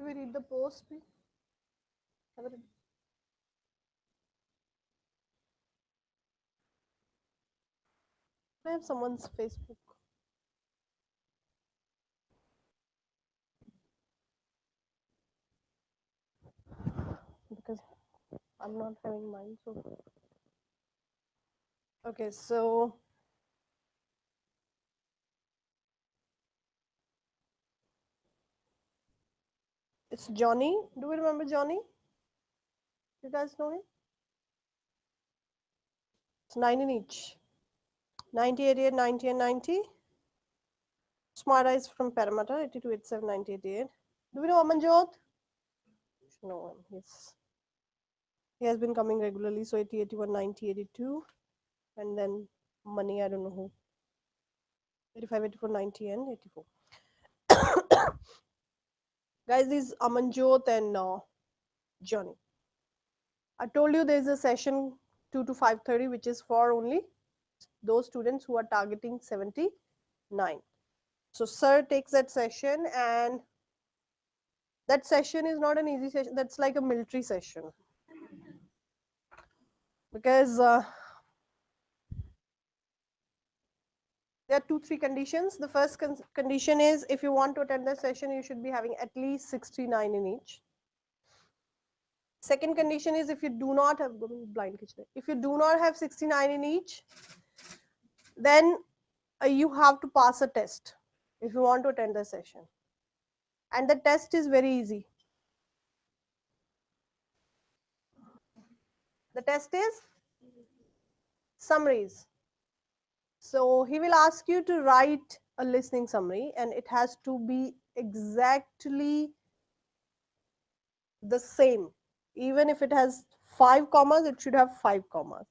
Do we read the post, please? Have a read. I have someone's Facebook. Because I'm not having mine. So okay, so it's Johnny. Do we remember Johnny? You guys know him? It's 9 in each. 90, 88, 90, and 90. Smart Eyes from Parramatta, 82, 87, 90, 88. Do we know Amanjot? No, he has been coming regularly. So 80, 81, 90, 82. And then Money, I don't know who. 85, 84, 90, and 84. Guys, these Amanjot and Johnny. I told you there's a session 2 to 5:30, which is for only those students who are targeting 79. So sir takes that session, and that session is not an easy session. That's like a military session. Because there are 2-3 conditions. The first condition is if you want to attend the session, you should be having at least 69 in each. Second condition is if you do not have if you do not have 69 in each, then you have to pass a test if you want to attend the session. And the test is very easy. The test is summaries. So he will ask you to write a listening summary, and it has to be exactly the same. Even if it has 5 commas, it should have 5 commas.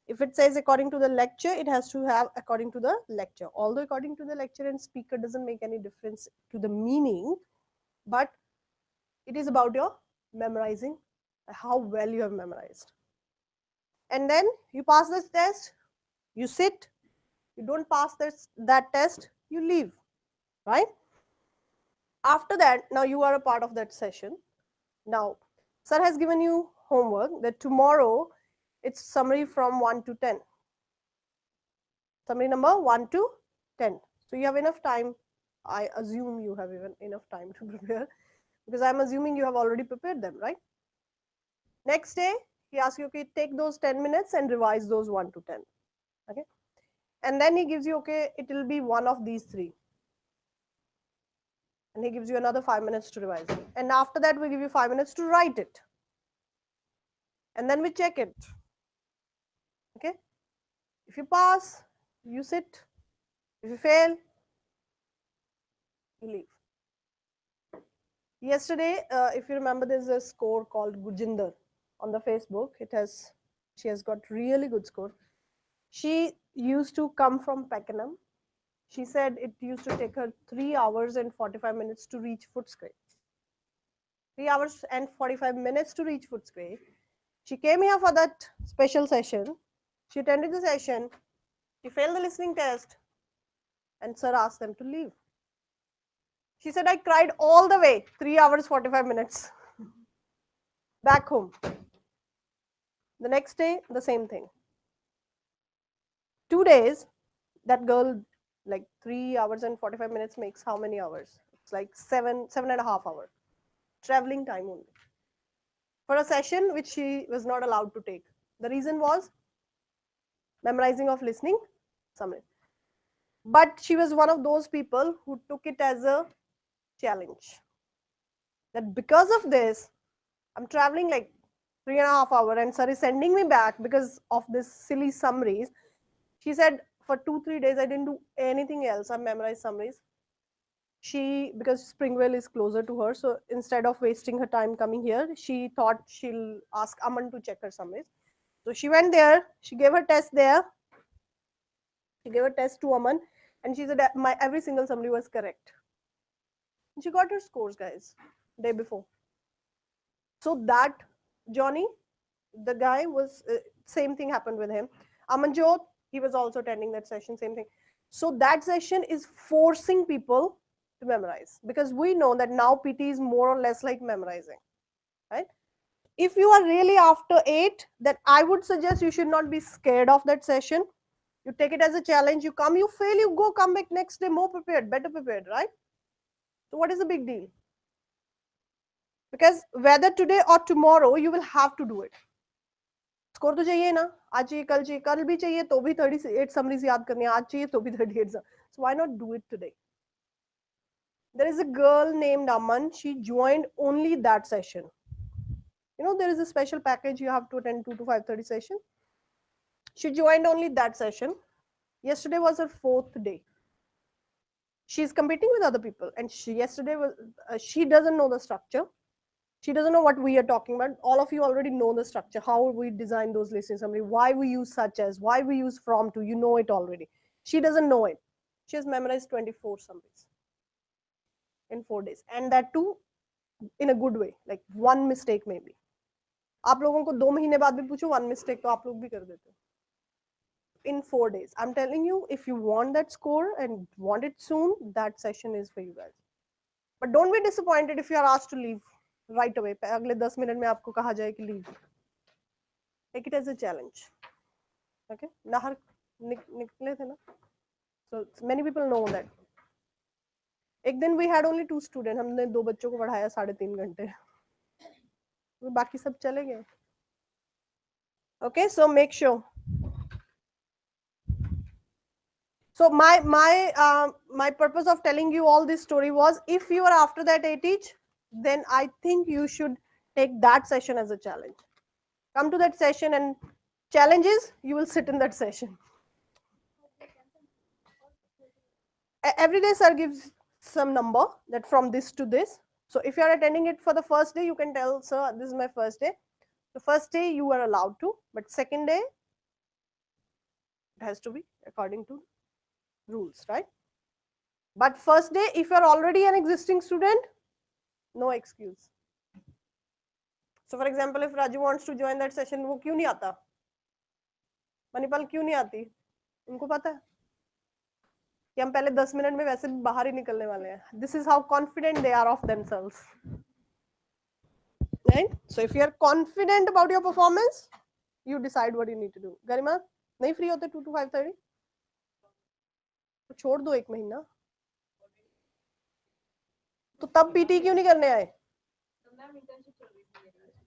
If it says according to the lecture, it has to have according to the lecture. Although according to the lecture and speaker doesn't make any difference to the meaning, but it is about your memorizing, how well you have memorized. And then you pass this test, you sit. You don't pass that test, you leave, right? After that, now you are a part of that session. Now, sir has given you homework that tomorrow it's summary from 1 to 10. Summary number 1 to 10. So you have enough time. I assume you have even enough time to prepare, because I'm assuming you have already prepared them, right? Next day, he asks you, okay, take those 10 minutes and revise those 1 to 10. Okay. And then he gives you, okay, it will be one of these 3. And he gives you another 5 minutes to revise it. And after that, we give you 5 minutes to write it. And then we check it. Okay. If you pass, you sit. If you fail, you leave. Yesterday, if you remember, there's a score called Gujinder on the Facebook. She has got really good score. She used to come from Pakenham. She said it used to take her 3 hours and 45 minutes to reach Footscray. 3 hours and 45 minutes to reach Footscray. She came here for that special session. She attended the session. She failed the listening test, and sir asked them to leave. She said, I cried all the way, 3 hours, 45 minutes, back home. The next day, the same thing. 2 days, that girl, like 3 hours and 45 minutes makes how many hours? It's like 7.5 hours. Traveling time only. For a session which she was not allowed to take. The reason was memorizing of listening summary. But she was one of those people who took it as a challenge. That because of this, I'm traveling like 3.5 hours and sir is sending me back because of this silly summaries. She said for 2-3 days I didn't do anything else. I memorized summaries. Because Springvale is closer to her, so instead of wasting her time coming here, she thought she'll ask Aman to check her summaries. So she went there, she gave her test there. She gave a test to Aman, and she said that my every single summary was correct. And she got her scores, guys, day before. So that Johnny, the guy was same thing happened with him. Amanjot, he was also attending that session, same thing. So that session is forcing people to memorize, because we know that now PT is more or less like memorizing, right? If you are really after 8, then I would suggest you should not be scared of that session. You take it as a challenge, you come, you fail, you go, come back next day more prepared, better prepared, right? So what is the big deal? Because whether today or tomorrow, you will have to do it. Score तो चाहिए ना, आज चाहिए, कल चाहिए, कल भी चाहिए तो भी 38 समरीज याद करनी है, आज चाहिए तो भी 38. So why not do it today? There is a girl named Aman, she joined only that session. You know, there is a special package, you have to attend 2 to 5:30 session. She joined only that session. Yesterday was her 4th day. She's competing with other people, and yesterday was, she doesn't know the structure. She doesn't know what we are talking about. All of you already know the structure, how we design those listening summary, why we use such as, why we use from to, you know it already. She doesn't know it. She has memorized 24 summaries in 4 days, and that too in a good way, like one mistake maybe. आप लोगों को 2 महीने बाद भी पूछो, one mistake तो आप लोग भी कर देते हो. In 4 days, I'm telling you, if you want that score and want it soon, that session is for you guys. But don't be disappointed if you are asked to leave right away. अगले 10 minute में आपको कहा जाए कि leave. Take it as a challenge. Okay? Nahar निकले थे ना? So many people know that. एक दिन we had only 2 students. हमने 2 बच्चों को पढ़ाया 3.5 घंटे. बाकी सब चले गए. Okay, so make sure. So my purpose of telling you all this story was, if you are after that 8 each, then I think you should take that session as a challenge. Come to that session, and challenges, you will sit in that session. Every day sir gives some number, that from this to this. So if you are attending it for the first day, you can tell sir, this is my first day. The first day you are allowed to, but second day it has to be according to rules, right? But first day, if you are already an existing student, no excuse. So for example, if Raju wants to join that session, वो क्यों नहीं आता? मणिपाल क्यों नहीं आती? उनको पता है कि हम पहले 10 मिनट में वैसे भी बाहर ही निकलने वाले हैं. This is how confident they are of themselves. Right? So if you are confident about your performance, you decide what you need to do. गरिमा नहीं फ्री होते 2 to 5:30? तो छोड़ दो 1 महीना. तो तब पीटी क्यों नहीं करने आए?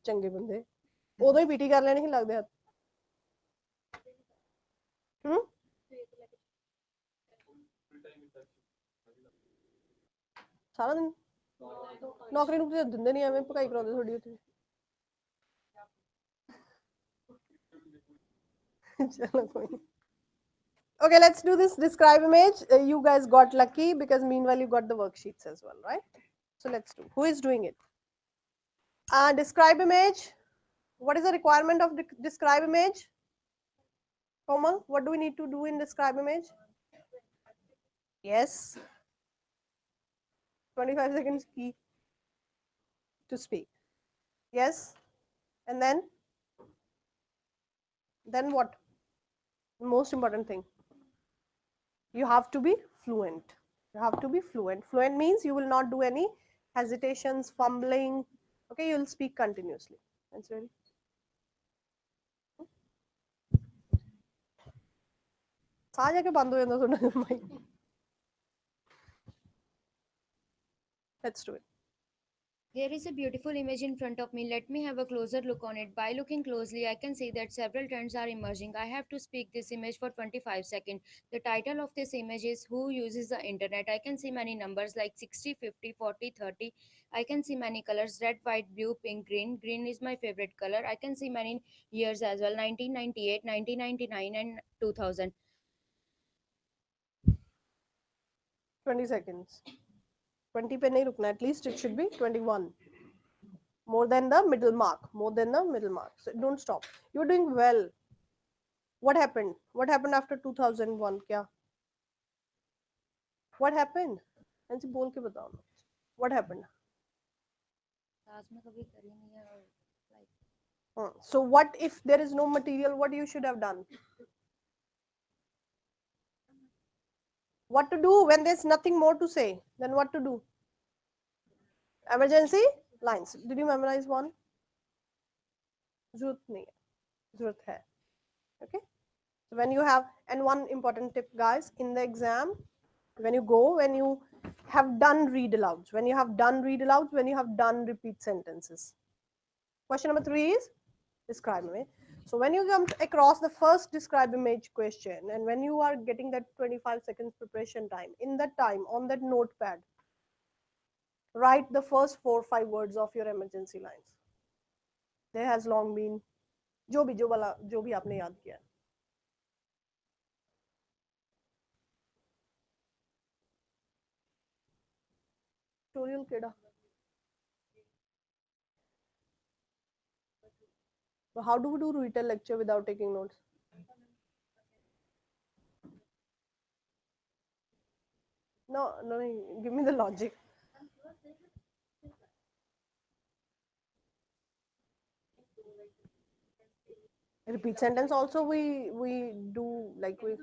चंगे बंदे उदो ही पीटी कर लेने ही लगते हथ. सारा दिन नौकरी नुकरी दिंदे नहीं, एवें पकाई कराते थोड़ी उत्थे. चलो कोई नहीं. Okay, let's do this describe image. You guys got lucky because meanwhile you got the worksheets as well, right? So let's do. Who is doing it? Describe image. What is the requirement of describe image? Komal, what do we need to do in describe image? Yes. 25 seconds key to speak. Yes. And then what? The most important thing. You have to be fluent. You have to be fluent. Fluent means you will not do any hesitations, fumbling. Okay, you will speak continuously. That's ready. Let's do it. There is a beautiful image in front of me. Let me have a closer look on it. By looking closely, I can see that several trends are emerging. I have to speak this image for 25 seconds. The title of this image is Who Uses the Internet? I can see many numbers like 60, 50, 40, 30. I can see many colors: red, white, blue, pink, green. Green is my favorite color. I can see many years as well: 1998, 1999, and 2000. 20 seconds. 20 पे नहीं रुकना. At least it should be 21. More than the middle mark. More than the middle mark. So don't stop. You're doing well. What happened? What happened after 2001? क्या? What happened? ऐसे बोल के बताओ. What happened? So what if there is no material? What you should have done? What to do when there's nothing more to say? Then what to do? Emergency lines. Did you memorize one? जरूरत नहीं है, जरूरत है. Okay. So when you have, and one important tip, guys, in the exam, when you have done read alouds, when you have done read alouds, when you have done repeat sentences. Question number 3 is describe image. So when you come across the first describe image question, and when you are getting that 25 seconds preparation time, in that time on that notepad, write the first 4 or 5 words of your emergency lines. There has long been, जो भी आपने याद किया. Tutorial केड़ा. So how do we do retail lecture without taking notes? No, no, give me the logic. Repeat sentence also we do like we.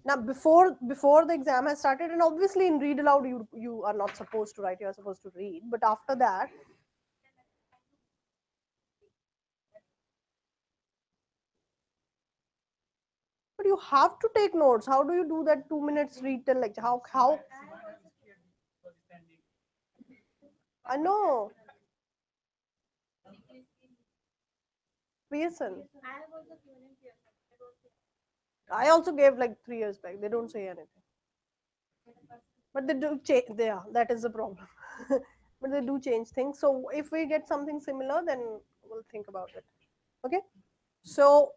Now before the exam has started, and obviously in read aloud you are not supposed to write, you are supposed to read. But after that, but you have to take notes. How do you do that 2 minutes read till lecture? How? I know. Pearson. I also gave like 3 years back. They don't say anything. But they do change. Yeah, that is the problem. But they do change things. So if we get something similar, then we'll think about it. Okay. So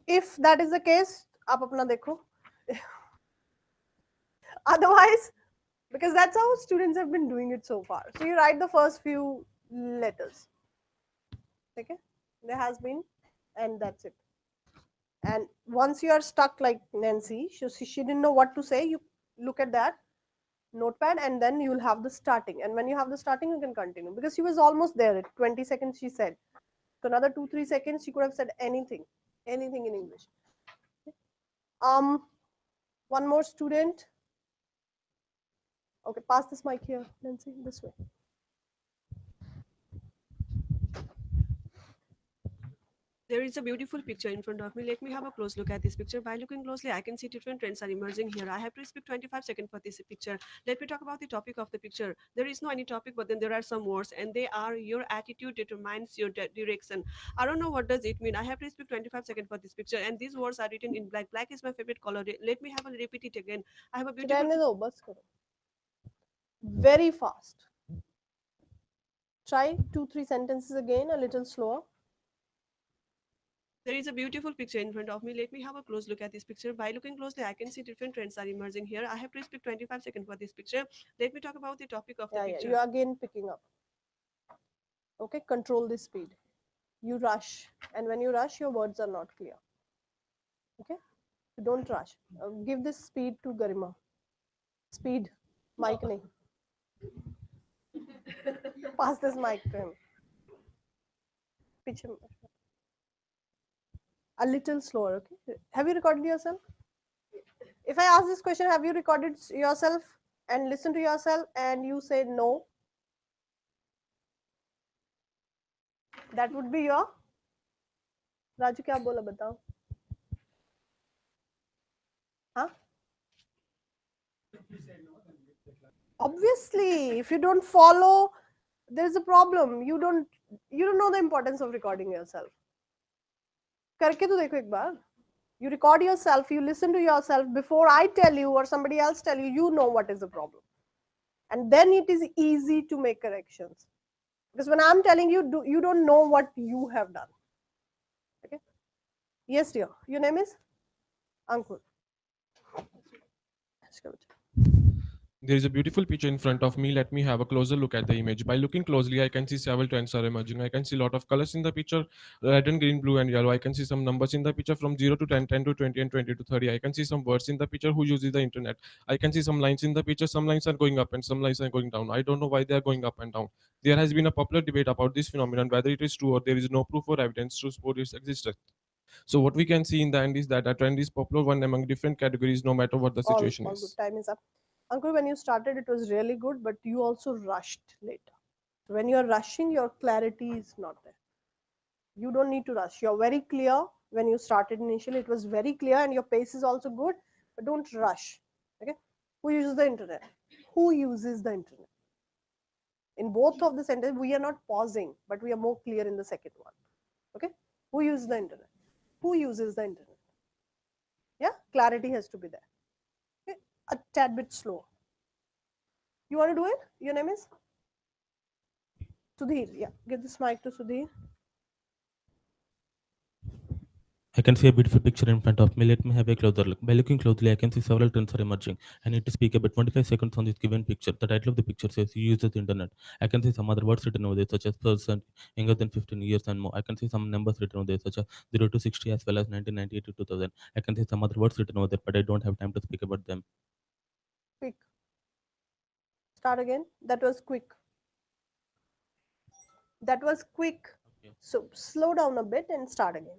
if that is the case, आप अपना देखो. Otherwise, because that's how students have been doing it so far. So you write the first few letters. Okay. There has been, and that's it. And once you are stuck like Nancy, she didn't know what to say. You look at that notepad, and then you'll have the starting. And when you have the starting, you can continue, because she was almost there at 20 seconds. She said, so another 2-3 seconds she could have said anything in English. One more student. Okay, pass this mic here, Nancy, this way. There is a beautiful picture in front of me. Let me have a close look at this picture. By looking closely, I can see different trends are emerging here. I have to speak 25 seconds for this picture. Let me talk about the topic of the picture. There is no any topic, but then there are some words, and they are your attitude determines your direction. I don't know what does it mean. I have to speak 25 seconds for this picture, and these words are written in black. Black is my favorite color. Let me have a repeat it again. I have a beautiful. रहने दो, बस करो. Very fast. Try 2-3 sentences again, a little slower. There is a beautiful picture in front of me. Let me have a close look at this picture. By looking closely, I can see different trends are emerging here. I have to speak 25 seconds for this picture. Let me talk about the topic of the Yeah, picture. you are again picking up. Okay, control the speed. You rush, and when you rush, your words are not clear. Okay, so don't rush. Give this speed to Garima. Speed, mic nahi. Pass this mic to him. Piche. A little slower. Okay. Have you recorded yourself? If I ask this question, have you recorded yourself and listen to yourself, and you say no? That would be your. Raju क्या बोला बताओ. हाँ? Obviously, if you don't follow, there is a problem. You don't know the importance of recording yourself. करके तो देखो एक बार. You record yourself, you listen to yourself before I tell you or somebody else tell you. You know what is the problem, and then it is easy to make corrections. Because when I'm telling you, you don't know what you have done. Okay. Yes, dear. Your name is Ankur. There is a beautiful picture in front of me. Let me have a closer look at the image. By looking closely, I can see several trends are emerging. I can see a lot of colors in the picture, red and green, blue and yellow. I can see some numbers in the picture from 0 to 10, 10 to 20, and 20 to 30. I can see some words in the picture who uses the internet. I can see some lines in the picture. Some lines are going up and some lines are going down. I don't know why they are going up and down. There has been a popular debate about this phenomenon, whether it is true or there is no proof or evidence to support its existence. So what we can see in the end is that a trend is popular one among different categories, no matter what the situation All good. is. Time is up. Ankur, when you started, it was really good, but you also rushed later. So when you're rushing, your clarity is not there. You don't need to rush. You're very clear. When you started initially, it was very clear, and your pace is also good, but don't rush. Okay? Who uses the internet? Who uses the internet? In both of the sentences, we are not pausing, but we are more clear in the second one. Okay? Who uses the internet? Who uses the internet? Yeah? Clarity has to be there. Okay? A tad bit slow. You want to do it? Your name is Sudhir. Yeah. Give this mic to Sudhir. I can see a beautiful picture in front of me. Let me have a closer look. By looking closely, I can see several trends are emerging. I need to speak about 25 seconds on this given picture. The title of the picture says uses the internet. I can see some other words written over there, such as person, younger than 15 years and more. I can see some numbers written over there, such as 0 to 60 as well as 1998 to 2000. I can see some other words written over there, but I don't have time to speak about them. Quick. Start again. That was quick. That was quick. Okay. So slow down a bit and start again.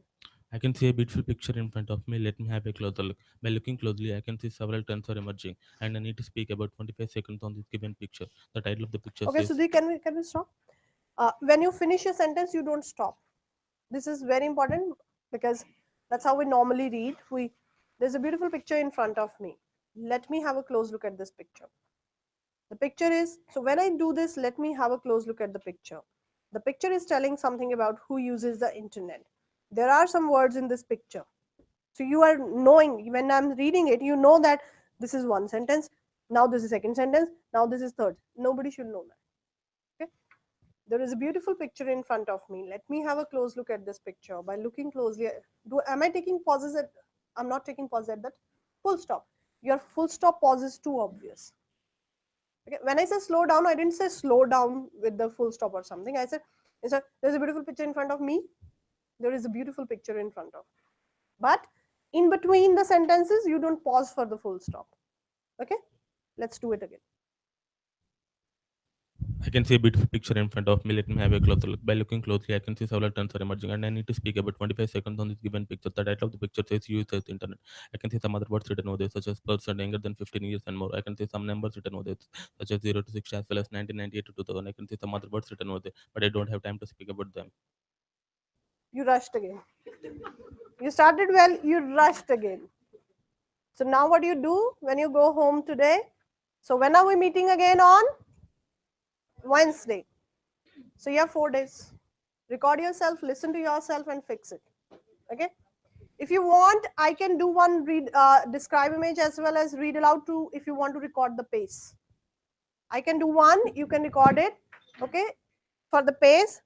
I can see a beautiful picture in front of me. Let me have a closer look. By looking closely, I can see several trends are emerging, and I need to speak about 25 seconds on this given picture. The title of the picture Okay, says Sudhir, can we stop? When you finish your sentence, you don't stop. This is very important because that's how we normally read. There's a beautiful picture in front of me. Let me have a close look at this picture. The picture is, so when I do this, let me have a close look at the picture. The picture is telling something about who uses the internet. There are some words in this picture. So you are knowing, when I'm reading it, you know that this is one sentence, now this is second sentence, now this is third. Nobody should know that. Okay? There is a beautiful picture in front of me. Let me have a close look at this picture. By looking closely, am I taking pauses at, I'm not taking pauses at that full stop. Your full stop pause is too obvious. Okay? When I say slow down, I didn't say slow down with the full stop or something. I said, there's a beautiful picture in front of me. There is a beautiful picture in front of. But in between the sentences, you don't pause for the full stop. Okay? Let's do it again. I can see a beautiful picture in front of me. Let me have a closer look. By looking closely, I can see several trends are emerging, and I need to speak about 25 seconds on this given picture. The title of the picture says use the internet. I can see some other words written over there, such as person younger than 15 years and more. I can see some numbers written over there, such as 0 to 60 as well as 1998 to 2000. I can see some other words written over there, but I don't have time to speak about them. You rushed again. You started well, you rushed again. So now what do you do when you go home today? So when are we meeting again on? Wednesday. So you have 4 days. Record yourself, listen to yourself, and fix it. Okay? If you want, I can do one describe image as well as read aloud too if you want to record the pace. I can do one, you can record it. Okay? For the pace.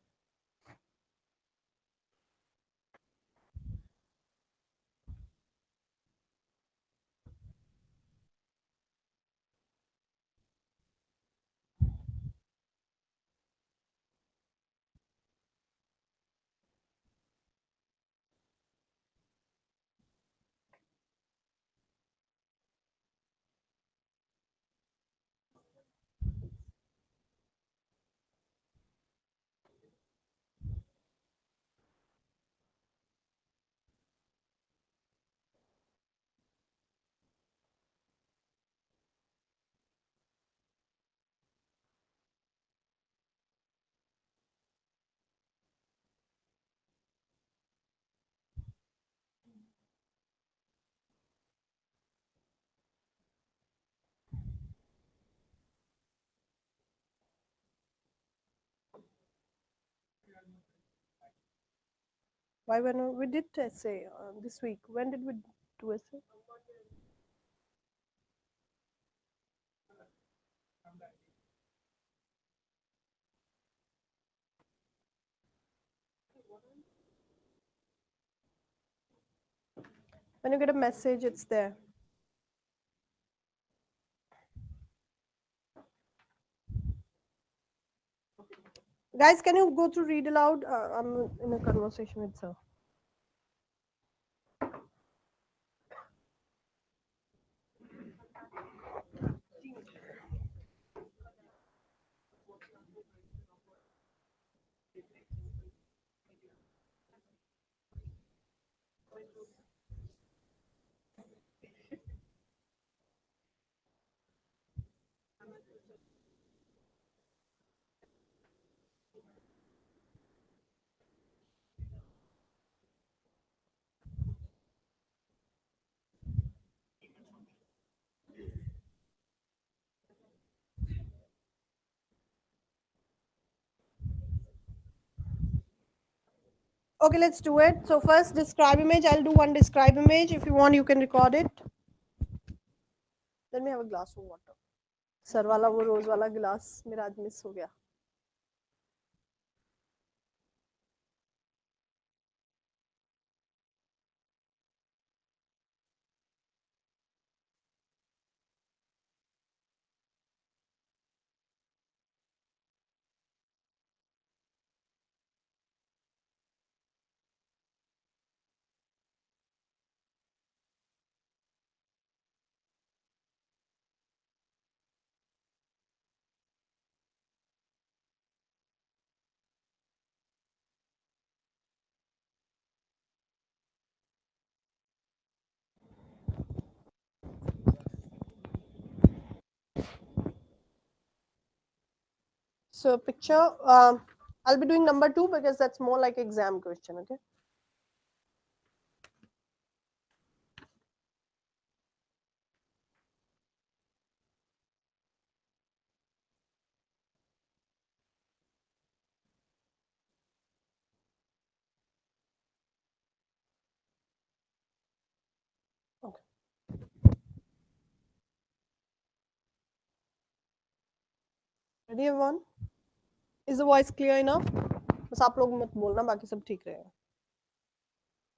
Why when we did essay this week? When did we do essay? When you get a message, it's there. Guys, can you go through read aloud? I'm in a conversation with sir. Okay, let's do it. So first describe image. I'll do one describe image. If you want, you can record it. Let me have a glass of water. Sir वाला वो रोज वाला गिलास मेरा आज miss हो गया. So picture, I'll be doing number 2 because that's more like exam question. Okay. Okay. Ready everyone? Is the voice clear enough? बस आप लोग मत बोलना, बाकी सब ठीक रहेगा.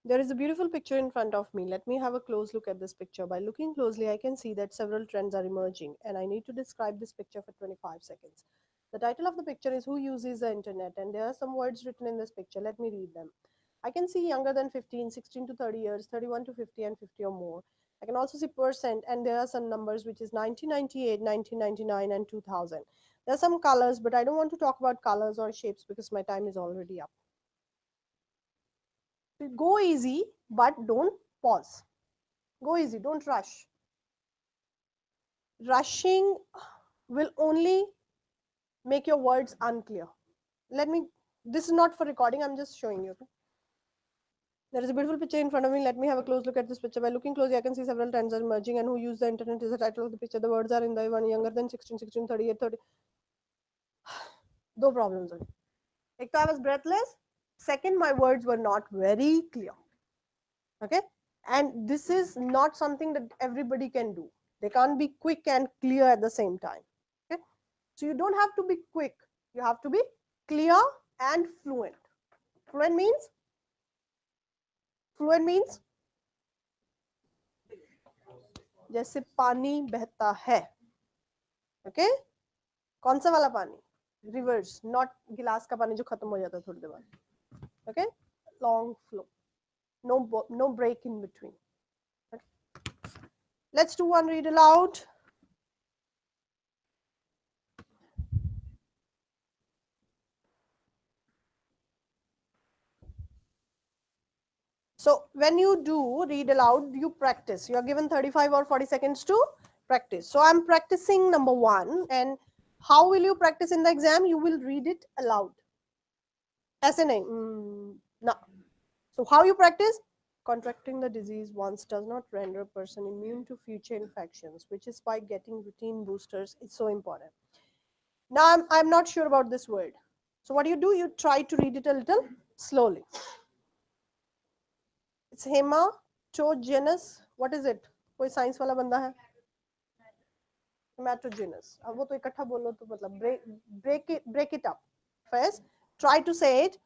There is a beautiful picture in front of me. Let me have a close look at this picture. By looking closely, I can see that several trends are emerging, and I need to describe this picture for 25 seconds. The title of the picture is Who Uses the Internet, and there are some words written in this picture. Let me read them. I can see younger than 15, 16 to 30 years, 31 to 50, and 50 or more. I can also see percent, and there are some numbers which is 1998, 1999, and 2000. There are some colors, but I don't want to talk about colors or shapes because my time is already up. Go easy, but don't pause. Go easy, don't rush. Rushing will only make your words unclear. This is not for recording, I'm just showing you. Okay? There is a beautiful picture in front of me. Let me have a close look at this picture. By looking closely, I can see several trends are emerging, and Who Use the Internet is the title of the picture. The words are in the one younger than 16, 16, 38, 30. Two problems. Ek to I was breathless. Second, my words were not very clear. Okay, and this is not something that everybody can do. They can't be quick and clear at the same time. Okay, so you don't have to be quick, you have to be clear and fluent. Fluent means जैसे पानी बहता है. Okay, कौन सा वाला पानी? Reverse, not गिलास का पानी जो खत्म हो जाता है थोड़ी देर बाद. Okay, long flow, no break in between. Okay. Let's do one read aloud. So when you do read aloud, you practice. You are given 35 or 40 seconds to practice. So I'm practicing number 1. And how will you practice in the exam? You will read it aloud. ऐसे नहीं. No. So how you practice? Contracting the disease once does not render a person immune to future infections, which is why getting routine boosters is so important. Now I'm not sure about this word. So what do? You try to read it a little slowly. It's hematogenous. What is it? कोई science वाला बंदा है? Hematogenous. अब वो तो इकट्ठा बोलो तो मतलब break it up. First, try to say it.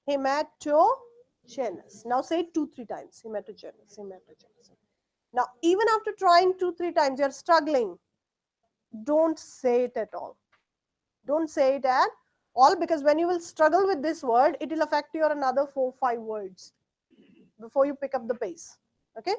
Hematogenous. Now say it 2-3 times. Hematogenous. Now even after trying 2-3 times, you're struggling. Don't say it at all. Don't say it at All because when you will struggle with this word, it will affect your another 4-5 words before you pick up the pace. Okay,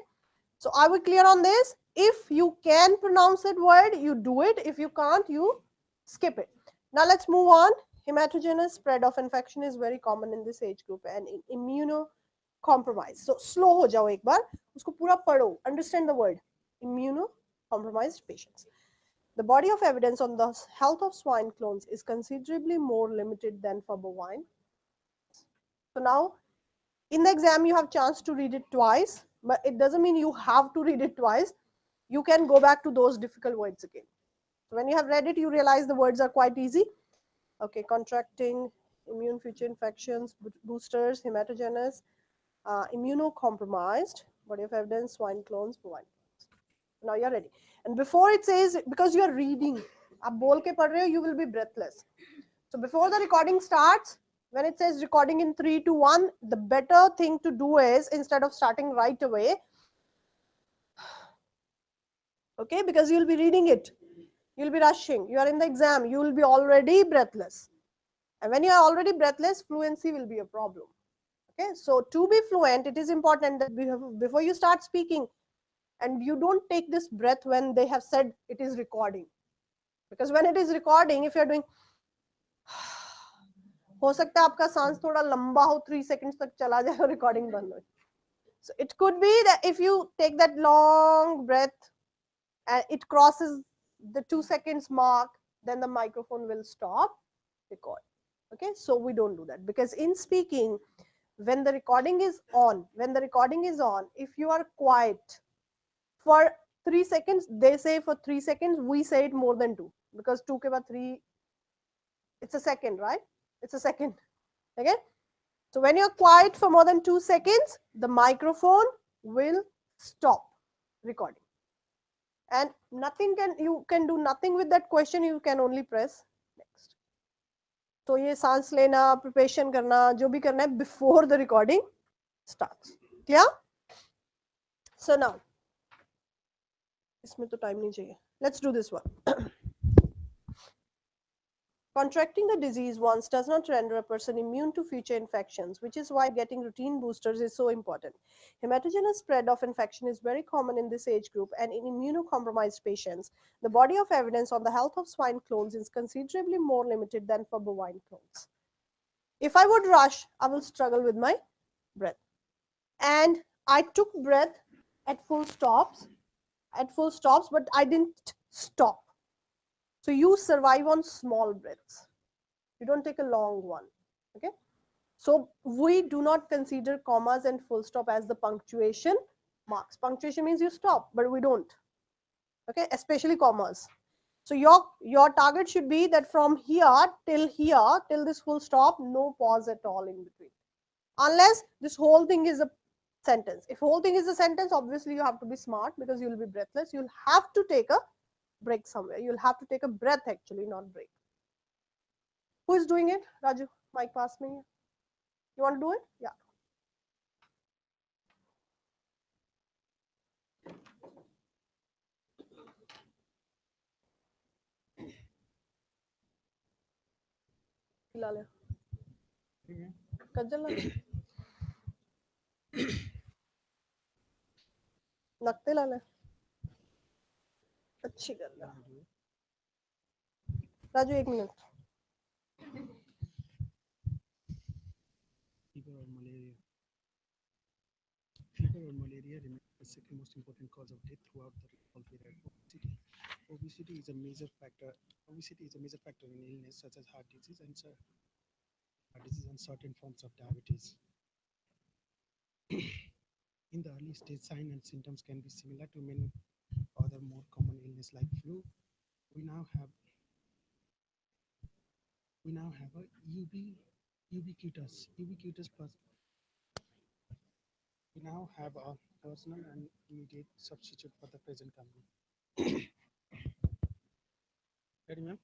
so are we clear on this? If you can pronounce that word, you do it. If you can't, you skip it. Now let's move on. Hematogenous spread of infection is very common in this age group and in immunocompromised. So slow ho jao ek baar, usko pura padho, understand the word. Immunocompromised patients. The body of evidence on the health of swine clones is considerably more limited than for bovine. So now in the exam you have chance to read it twice, but it doesn't mean you have to read it twice. You can go back to those difficult words again. So when you have read it, you realize the words are quite easy. Okay, contracting, immune feature infections, boosters, hematogenous, immunocompromised, body of evidence, swine clones, bovine. Now you're ready. And before it says, because you're reading, आप बोल के पढ़ रहे हो, you will be breathless. So before the recording starts, when it says recording in 3, 2, 1, the better thing to do is, instead of starting right away, okay, because you'll be reading it, you'll be rushing, you are in the exam, you will be already breathless. And when you are already breathless, fluency will be a problem. Okay, so to be fluent, it is important that before you start speaking, and you don't take this breath when they have said it is recording. Because when it is recording, if you're doing, हो सकता है आपका सांस थोड़ा लंबा हो, 3 seconds तक चला जाए और recording बंद हो. So it could be that if you take that long breath and it crosses the 2 seconds mark, then the microphone will stop record. Okay, so we don't do that, because in speaking, when the recording is on, if you are quiet for 3 seconds, they say for 3 seconds, we say it more than 2, because 2 ke baad 3, it's a second, right? It's a second. Okay, so when you're quiet for more than 2 seconds, the microphone will stop recording. And you can do nothing with that question, you can only press next. तो ये सांस लेना, preparation करना, जो भी करना है before the recording starts. Clear? So now, इसमें तो time नहीं चाहिए. Let's do this one. Contracting the disease once does not render a person immune to future infections, which is why getting routine boosters is so important. Hematogenous spread of infection is very common in this age group and in immunocompromised patients. The body of evidence on the health of swine clones is considerably more limited than for bovine clones. If I would rush, I will struggle with my breath. And I took breath at full stops, but I didn't stop. So you survive on small breaths. You don't take a long one. Okay. So we do not consider commas and full stop as the punctuation marks. Punctuation means you stop, but we don't. Okay, especially commas. So your target should be that from here, till this full stop, no pause at all in between. Unless this whole thing is a sentence. If whole thing is a sentence, obviously you have to be smart, because you will be breathless. You'll have to take a break somewhere. You'll have to take a breath, actually, not break. Who is doing it? Raju, mic pass me. You want to do it? Yeah. Hilal. Kajal. नकते लाना अच्छी गल है Raju 1 minute Fever or malaria. Fever or malaria remains the second most important cause of death throughout the recall period. Obesity is a major factor. Obesity is a major factor in illness such as heart disease and certain forms of diabetes. In the early stage, signs and symptoms can be similar to many other more common illness like flu. We now have a ubiquitous we now have a personal and immediate substitute for the present company. Ready, ma'am?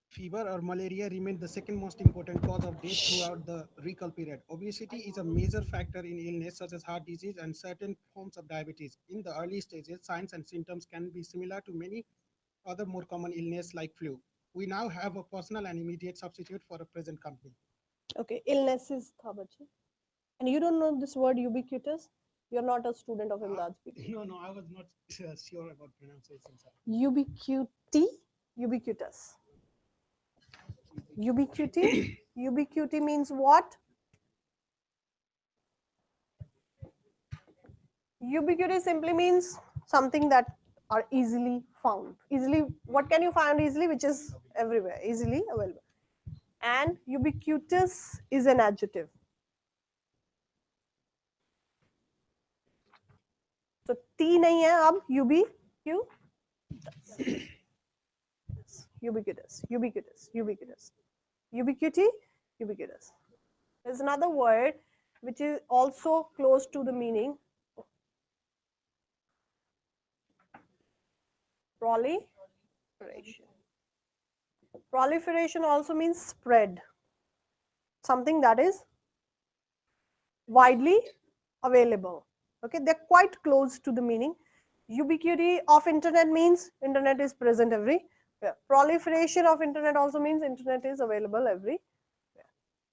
Fever or malaria remain the second most important cause of death throughout the recall period. Obesity is a major factor in illness such as heart disease and certain forms of diabetes. In the early stages, signs and symptoms can be similar to many other more common illness like flu. We now have a personal and immediate substitute for a present company. Okay, illnesses tha bache. And you don't know this word ubiquitous? You're not a student of Imdad's PTE. No, no, I was not sure about pronunciation. Sir. Ubiquity, ubiquitous. Ubiquity, ubiquity means what? Ubiquity simply means something that are easily found. Easily, what can you find easily? Which is everywhere, easily available. And ubiquitous is an adjective. So T नहीं है अब ubiquitous, ubiquitous, ubiquitous, ubiquity, ubiquitous. There's another word which is also close to the meaning. Proliferation. Proliferation also means spread. Something that is widely available. Okay, they're quite close to the meaning. Ubiquity of internet means internet is present everywhere. Proliferation of internet also means internet is available everywhere.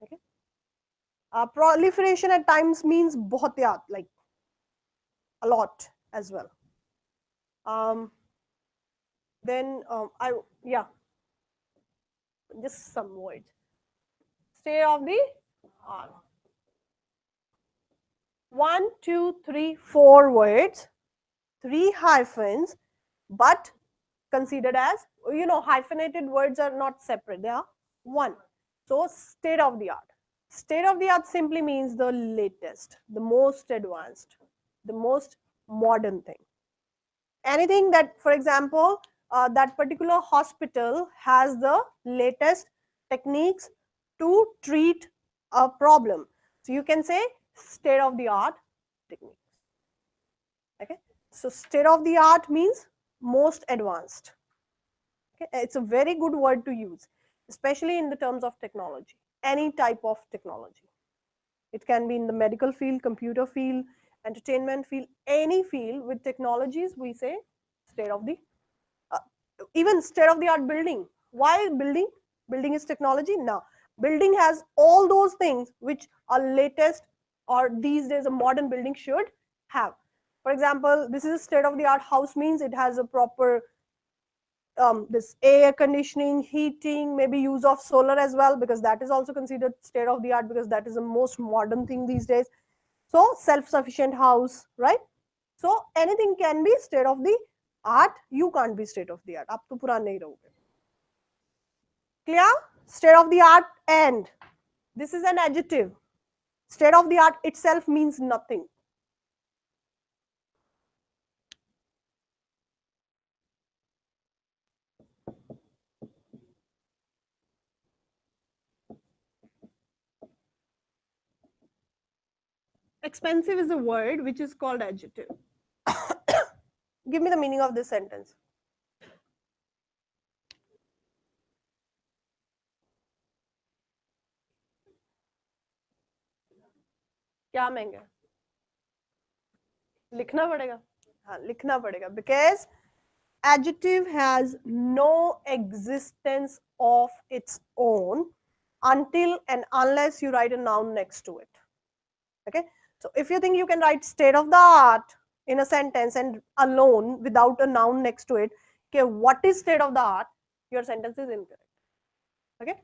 Okay. Proliferation at times means बहुत याद, like a lot as well. Then just some words. State of the art. 1, 2, 3, 4 words, 3 hyphens, but considered as, hyphenated words are not separate, they are one. So state of the art. State of the art simply means the latest, the most advanced, the most modern thing. Anything that, for example, that particular hospital has the latest techniques to treat a problem. So you can say state of the art techniques. Okay, so state of the art means most advanced. Okay, it's a very good word to use, especially in the terms of technology, any type of technology. It can be in the medical field, computer field, entertainment field, any field with technologies. We say state of the uh, even state of the art building. Why building? Building is technology. Now building has all those things which are latest or these days a modern building should have. For example, this is a state of the art house, means it has a proper this air conditioning, heating, maybe use of solar as well, because that is also considered state of the art, because that is the most modern thing these days. So self-sufficient house, right? So anything can be state of the art. You can't be state of the art. आप तो पुराने नहीं रहोगे. Clear? State of the art and this is an adjective. State of the art itself means nothing. Expensive is a word which is called adjective. Give me the meaning of this sentence. क्या महंगा? लिखना पड़ेगा. हाँ, लिखना पड़ेगा, because adjective has no existence of its own until and unless you write a noun next to it. Okay, so if you think you can write state of the art in a sentence and alone without a noun next to it, okay, what is state of the art? Your sentence is incorrect. Okay,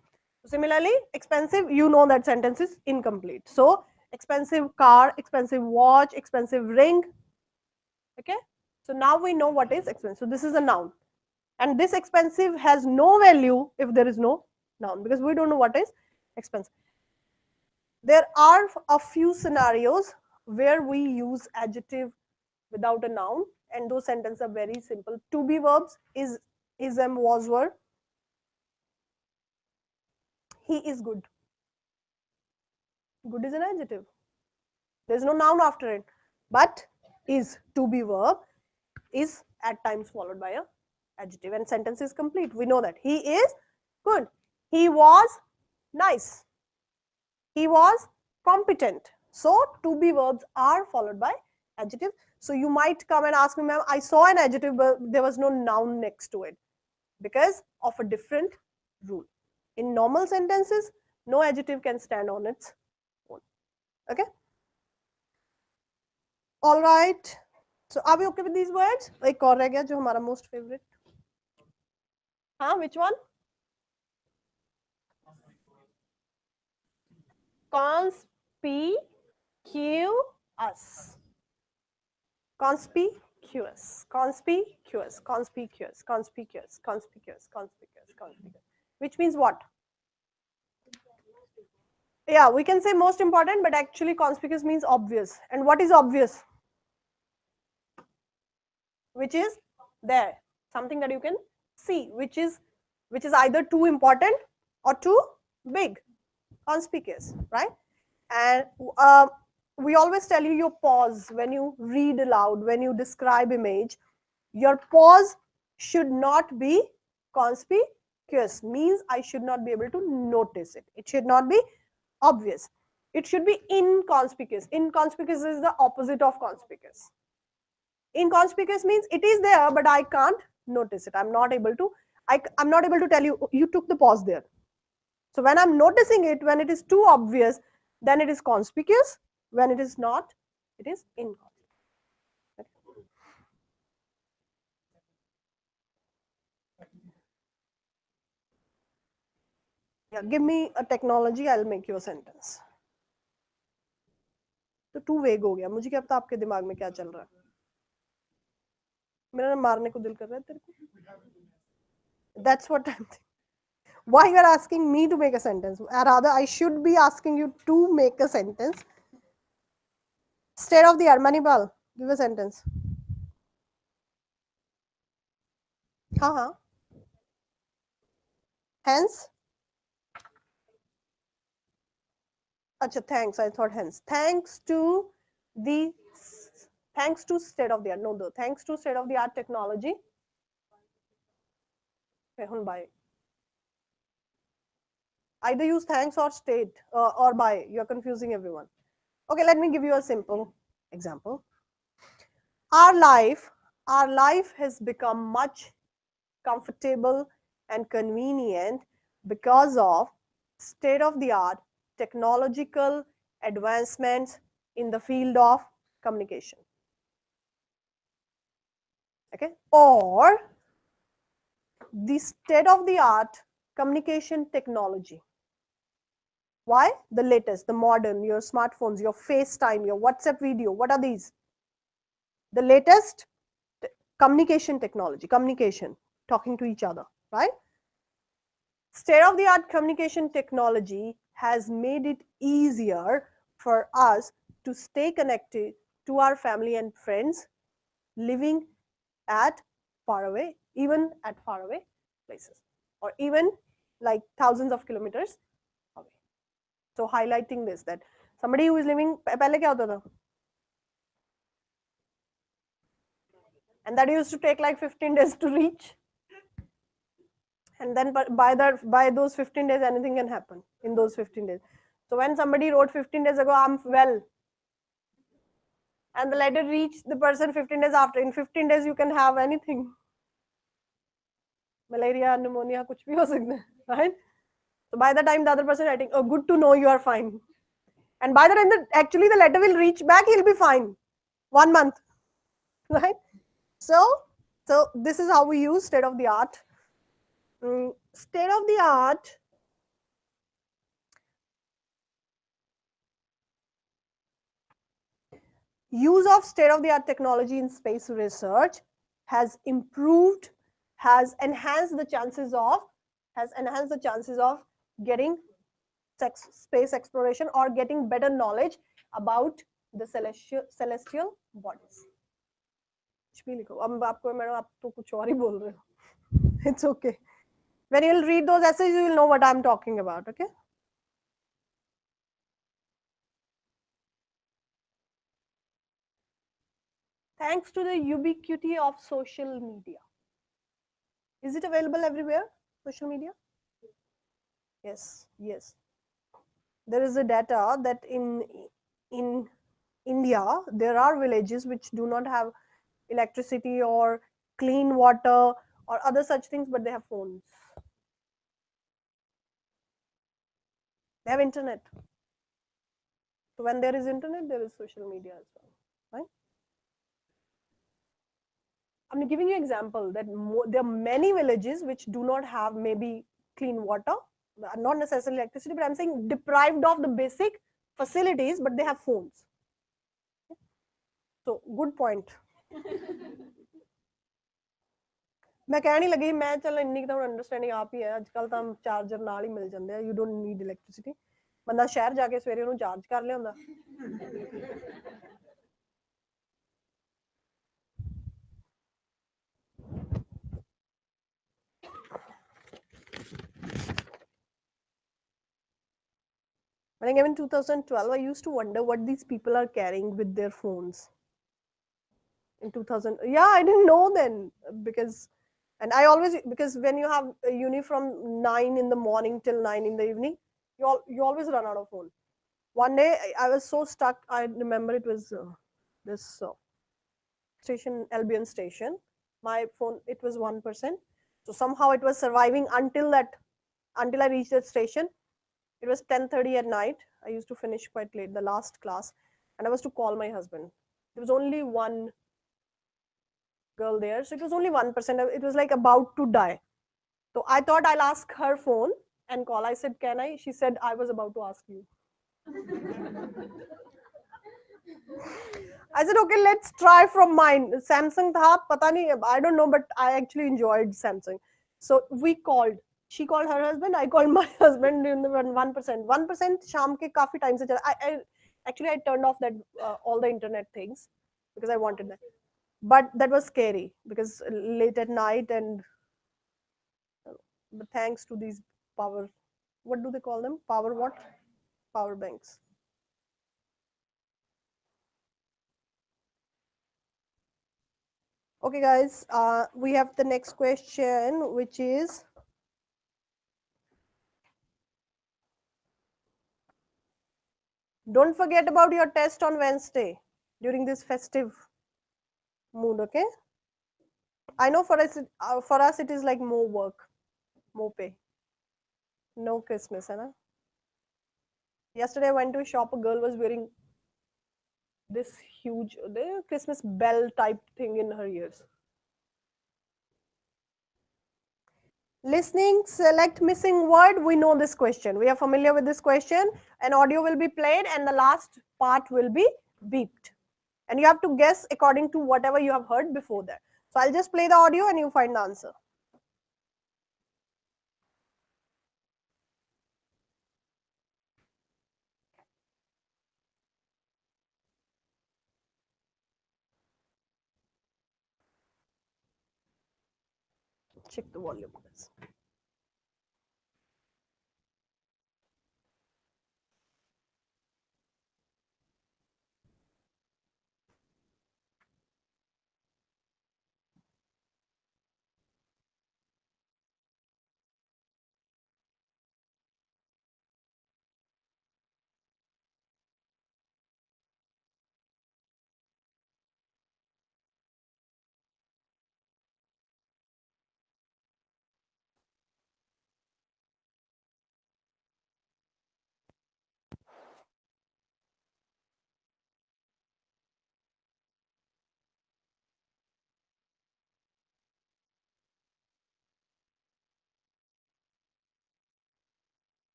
similarly, expensive, you know that sentence is incomplete. So expensive car, expensive watch, expensive ring. Okay, so now we know what is expensive. So this is a noun, and this expensive has no value if there is no noun, because we don't know what is expensive. There are a few scenarios where we use adjective without a noun, and those sentences are very simple. To be verbs is, am, was, were. He is good. Good is an adjective. There is no noun after it, but is, to be verb, is at times followed by a adjective, and sentence is complete. We know that he is good. He was nice. He was competent. So to be verbs are followed by adjective. So you might come and ask me, ma'am, I saw an adjective but there was no noun next to it because of a different rule. In normal sentences, no adjective can stand on its own. Okay? All right. So are we okay with these words? एक और रह गया जो हमारा most favorite. हाँ, which one? Conspicuous. Conspicuous. Conspicuous. Conspicuous. Conspicuous. Conspicuous. Conspicuous. Conspicuous. Which means what? Yeah, we can say most important, but actually conspicuous means obvious. And what is obvious? Which is there, something that you can see, which is either too important or too big. Conspicuous, right? And we always tell you your pause when you read aloud, when you describe image. Your pause should not be conspicuous, means I should not be able to notice it. It should not be obvious. It should be inconspicuous. Inconspicuous is the opposite of conspicuous. Inconspicuous means it is there, but I can't notice it. I'm not able to. I'm not able to tell you. You took the pause there. So when I'm noticing it, when it is too obvious, then it is conspicuous. When it is not, it is inconspicuous. Yeah, give me a technology, I'll make you a sentence. तो too vague हो गया. मुझे क्या पता आपके दिमाग में क्या चल रहा है. मेरा मारने को दिल कर रहा है तेरे को. That's what I'm thinking. Why you are asking me to make a sentence? Rather, I should be asking you to make a sentence. State of the art, Manipal, give a sentence. हाँ. Hence. Acha, thanks. I thought hence. Thanks to state of the art. No, thanks to state of the art technology. Okay, by. Either use thanks or state or by. You're confusing everyone. Okay, let me give you a simple example. Our life has become much comfortable and convenient because of state of the art technological advancements in the field of communication. Okay, or the state of the art communication technology. Why? The latest, the modern, your smartphones, your FaceTime, your WhatsApp video. What are these? The latest communication technology, communication, talking to each other, right? State of the art communication technology has made it easier for us to stay connected to our family and friends living at far away, even at far away places, or even like thousands of kilometers away. So highlighting this, that somebody who is living, पहले क्या होता था? And that used to take like 15 days to reach. And then by those 15 days, anything can happen in those 15 days. So when somebody wrote 15 days ago, I'm well, and the letter reached the person 15 days after, in 15 days you can have anything. Malaria, pneumonia, kuch bhi ho sakta hai, right? So by the time the other person writing, oh, good to know you are fine. And by the time actually the letter will reach back, he'll be fine. 1 month, right? So this is how we use state of the art. State of the art use of state of the art technology in space research has improved, has enhanced the chances of getting space exploration or getting better knowledge about the celestial bodies. कुछ भी लिखो. अब आपको madam आप तो कुछ और ही बोल रहे हो. It's okay. When you'll read those essays, you will know what I'm talking about. Okay. Thanks to the ubiquity of social media. Is it available everywhere? Social media? Yes. There is a data that in India there are villages which do not have electricity or clean water or other such things, but they have phones. They have internet. So when there is internet, there is social media as well, right? I'm giving you an example that there are many villages which do not have maybe clean water, not necessarily electricity, but I'm saying deprived of the basic facilities, but they have phones. So good point. ਮੈਂ ਕਹਿਣ ਹੀ ਲੱਗੀ ਮੈਂ ਚੱਲ ਇੰਨੀ ਕੁ ਤਾਂ understanding ਆਪ ਹੀ ਹੈ ਅੱਜ ਕੱਲ ਤਾਂ ਚਾਰਜਰ ਨਾਲ ਹੀ ਮਿਲ ਜਾਂਦੇ ਆ ਯੂ ਡੋਨਟ ਨੀਡ ਇਲੈਕਟ੍ਰਿਸਿਟੀ ਬੰਦਾ ਸ਼ਹਿਰ ਜਾ ਕੇ ਸਵੇਰੇ ਉਹਨੂੰ ਚਾਰਜ ਕਰ ਲਿਆਉਂਦਾ When I came in 2012, I used to wonder what these people are carrying with their phones. In 2000, yeah, I didn't know then because, and I always because when you have a uni from 9 in the morning till 9 in the evening, you always run out of phone. One day I was so stuck. I remember it was this station, Albion station. My phone, it was 1%. So somehow it was surviving until I reached that station. It was 10:30 at night. I used to finish quite late, the last class, and I was to call my husband. There was only one girl there, so it was only 1%. It was like about to die. So I thought I'll ask her phone and call. I said, "Can I?" She said, "I was about to ask you." I said, "Okay, let's try from mine." Samsung tha, pata nahi, I don't know, but I actually enjoyed Samsung. So we called. She called her husband. I called my husband in the 1%. 1% sham ke kafi time se chala. I turned off that all the internet things because I wanted that. But that was scary because late at night and but thanks to these power, what do they call them? Power what? Power banks. Okay, guys, we have the next question, which is don't forget about your test on Wednesday during this festive mood, okay? I know for us it is like more work, more pay. No Christmas, hai na? Yesterday I went to a shop, a girl was wearing this huge Christmas bell type thing in her ears. Listening, select missing word. We know this question. We are familiar with this question. An audio will be played and the last part will be beeped. And you have to guess according to whatever you have heard before that. So I'll just play the audio and you find the answer. Check the volume, guys.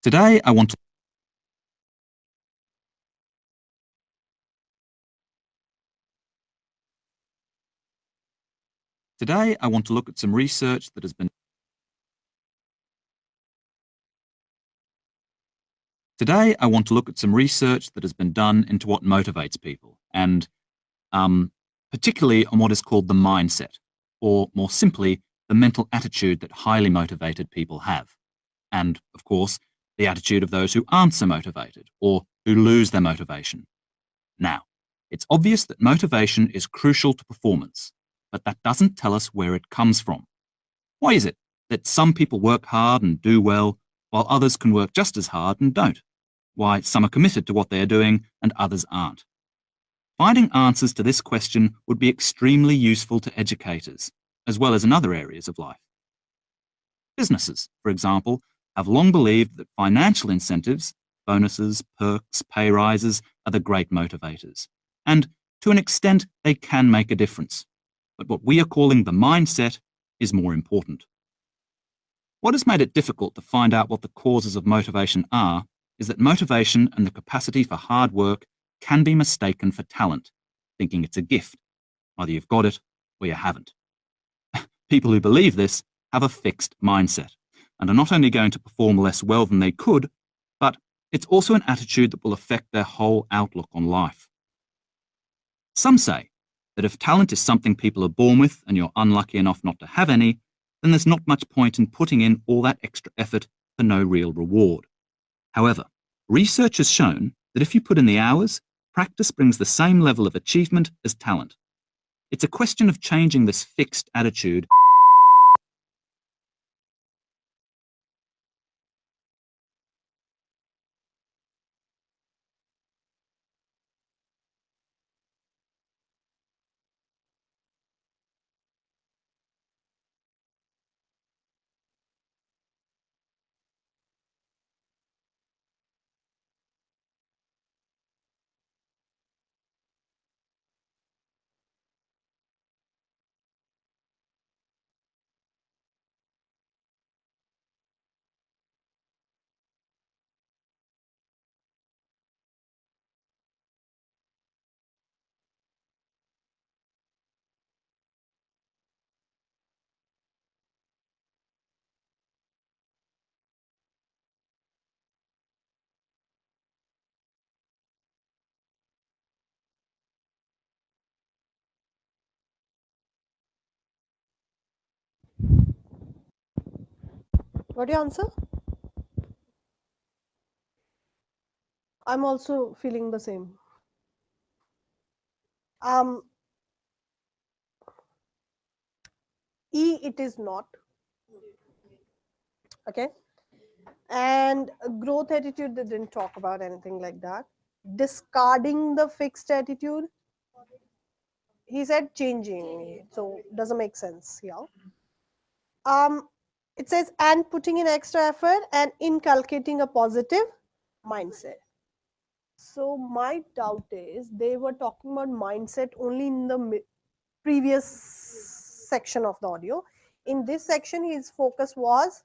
Today I want to look at some research that has been done into what motivates people, and particularly on what is called the mindset, or more simply, the mental attitude that highly motivated people have. And, of course, the attitude of those who aren't so motivated, or who lose their motivation. Now, it's obvious that motivation is crucial to performance, but that doesn't tell us where it comes from. Why is it that some people work hard and do well, while others can work just as hard and don't? Why some are committed to what they are doing and others aren't? Finding answers to this question would be extremely useful to educators, as well as in other areas of life. Businesses, for example, have long believed that financial incentives, bonuses, perks, pay rises, are the great motivators. And to an extent, they can make a difference. But what we are calling the mindset is more important. What has made it difficult to find out what the causes of motivation are is that motivation and the capacity for hard work can be mistaken for talent, thinking it's a gift. Either you've got it or you haven't. People who believe this have a fixed mindset and are not only going to perform less well than they could, but it's also an attitude that will affect their whole outlook on life. Some say that if talent is something people are born with and you're unlucky enough not to have any, then there's not much point in putting in all that extra effort for no real reward. However, research has shown that if you put in the hours, practice brings the same level of achievement as talent. It's a question of changing this fixed attitude. What your answer? I'm also feeling the same. It is not. Okay. And growth attitude, they didn't talk about anything like that. Discarding the fixed attitude, he said changing, so doesn't make sense here. It says and putting in extra effort and inculcating a positive mindset. So my doubt is they were talking about mindset only in the previous section of the audio. In this section, his focus was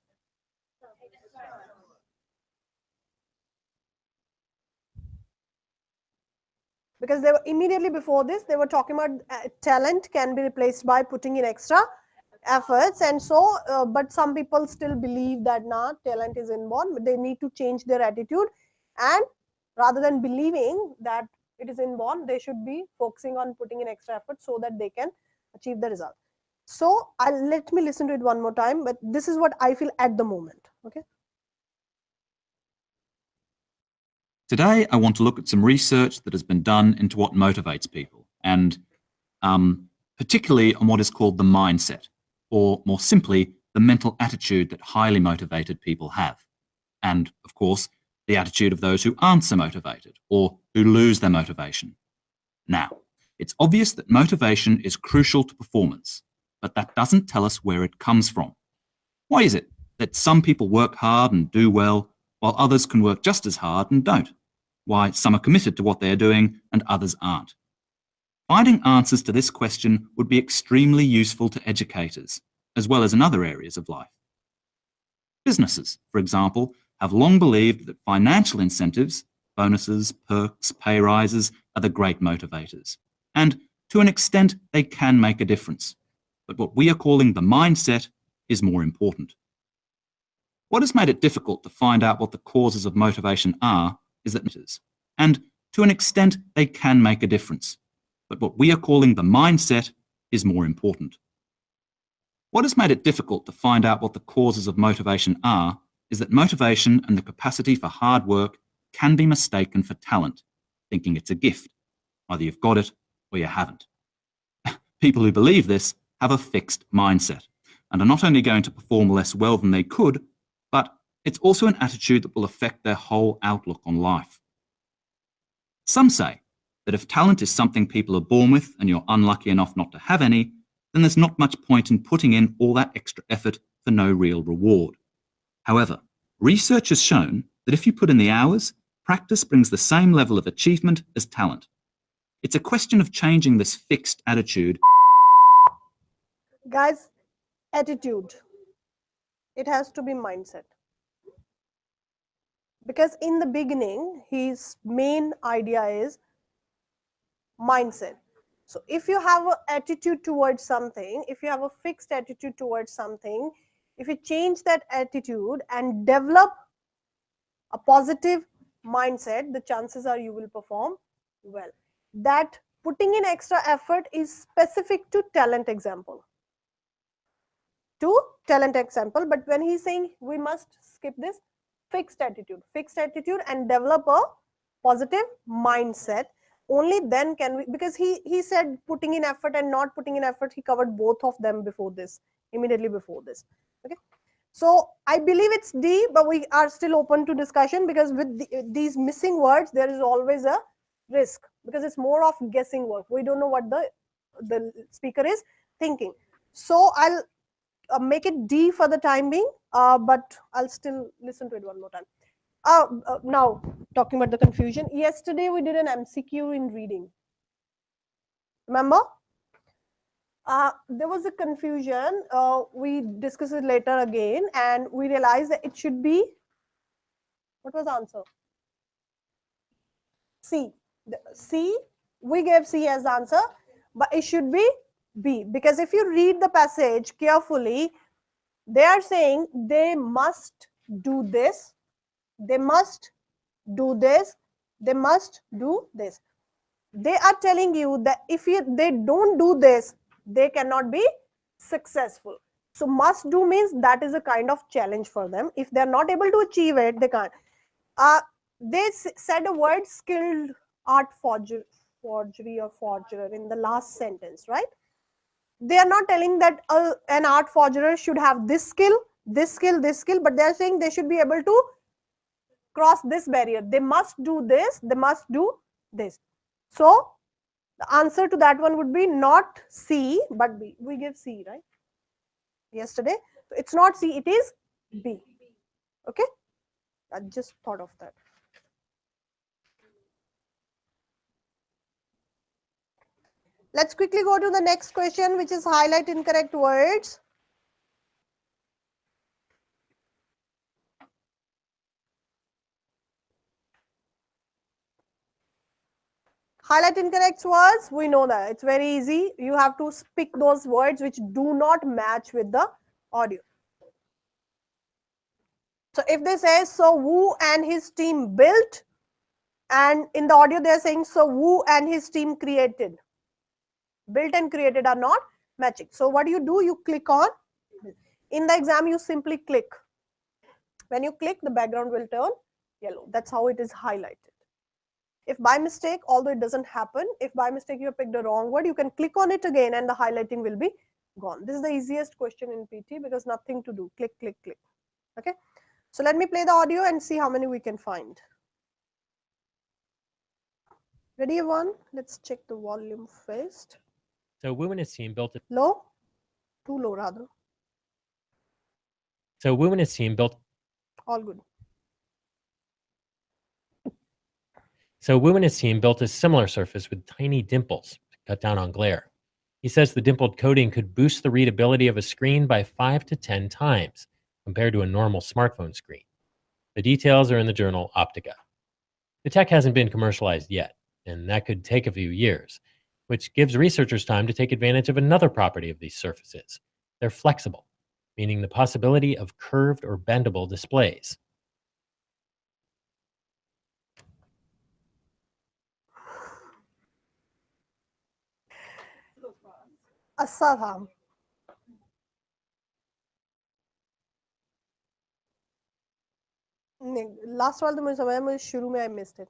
because they were immediately before this they were talking about talent can be replaced by putting in extra efforts, and so but some people still believe that talent is inborn, but they need to change their attitude, and rather than believing that it is inborn, they should be focusing on putting in extra effort so that they can achieve the result. So let me listen to it one more time, but this is what I feel at the moment. Okay. Today, I want to look at some research that has been done into what motivates people, and particularly on what is called the mindset, or more simply, the mental attitude that highly motivated people have. And, of course, the attitude of those who aren't so motivated, or who lose their motivation. Now, it's obvious that motivation is crucial to performance, but that doesn't tell us where it comes from. Why is it that some people work hard and do well, while others can work just as hard and don't? Why some are committed to what they are doing and others aren't? Finding answers to this question would be extremely useful to educators, as well as in other areas of life. Businesses, for example, have long believed that financial incentives, bonuses, perks, pay rises, are the great motivators. And to an extent, they can make a difference. But what we are calling the mindset is more important. What has made it difficult to find out what the causes of motivation are is that matters. And to an extent, they can make a difference. But what we are calling the mindset is more important. What has made it difficult to find out what the causes of motivation are is that motivation and the capacity for hard work can be mistaken for talent, thinking it's a gift. Either you've got it or you haven't. People who believe this have a fixed mindset and are not only going to perform less well than they could, but it's also an attitude that will affect their whole outlook on life. Some say that if talent is something people are born with and you're unlucky enough not to have any, then there's not much point in putting in all that extra effort for no real reward. However, research has shown that if you put in the hours, practice brings the same level of achievement as talent. It's a question of changing this fixed attitude. Guys, attitude. It has to be mindset. Because in the beginning, his main idea is mindset. So if you have an attitude towards something, if you have a fixed attitude towards something, if you change that attitude and develop a positive mindset, the chances are you will perform well. That putting in extra effort is specific to talent example. But when he's saying we must skip this fixed attitude and develop a positive mindset, only then can we, because he said putting in effort and not putting in effort, he covered both of them immediately before this. Okay, so I believe it's D, but we are still open to discussion, because with these missing words there is always a risk, because it's more of guessing work. We don't know what the speaker is thinking. So I'll make it D for the time being, but I'll still listen to it one more time. Now, talking about the confusion, yesterday we did an MCQ in reading. Remember? There was a confusion. We discussed it later again, and we realized that it should be, what was the answer? C. C, we gave C as the answer, but it should be B, because if you read the passage carefully, they are saying they must do this, they must do this, they must do this. They are telling you that if they don't do this, they cannot be successful. So must do means that is a kind of challenge for them. If they are not able to achieve it, they can't. They said a word skilled art forgery or forger in the last sentence, right? They are not telling that an art forger should have this skill, this skill, this skill, but they are saying they should be able to cross this barrier. They must do this, they must do this. So the answer to that one would be not C, but B. We give C, right? Yesterday. So it's not C, it is B. Okay? I just thought of that. Let's quickly go to the next question, which is highlight incorrect words. Highlight incorrect words, we know that. It's very easy. You have to pick those words which do not match with the audio. So if they say, so Wu and his team built, and in the audio they're saying, so Wu and his team created. Built and created are not matching. So what do? You click on. In the exam, you simply click. When you click, the background will turn yellow. That's how it is highlighted. If by mistake, although it doesn't happen, if by mistake you have picked a wrong word, you can click on it again and the highlighting will be gone. This is the easiest question in PT because nothing to do. Click, click, click. Okay. So let me play the audio and see how many we can find. Ready, everyone? Let's check the volume first. So Wu and his team built it. Low? Too low, rather. So Wu and his team built. All good. So Wu and his team built a similar surface with tiny dimples to cut down on glare. He says the dimpled coating could boost the readability of a screen by 5 to 10 times compared to a normal smartphone screen. The details are in the journal Optica. The tech hasn't been commercialized yet, and that could take a few years, which gives researchers time to take advantage of another property of these surfaces. They're flexible, meaning the possibility of curved or bendable displays. अच्छा था. नहीं, last वाला तो मुझे समझ आया, मुझे शुरू में I missed it.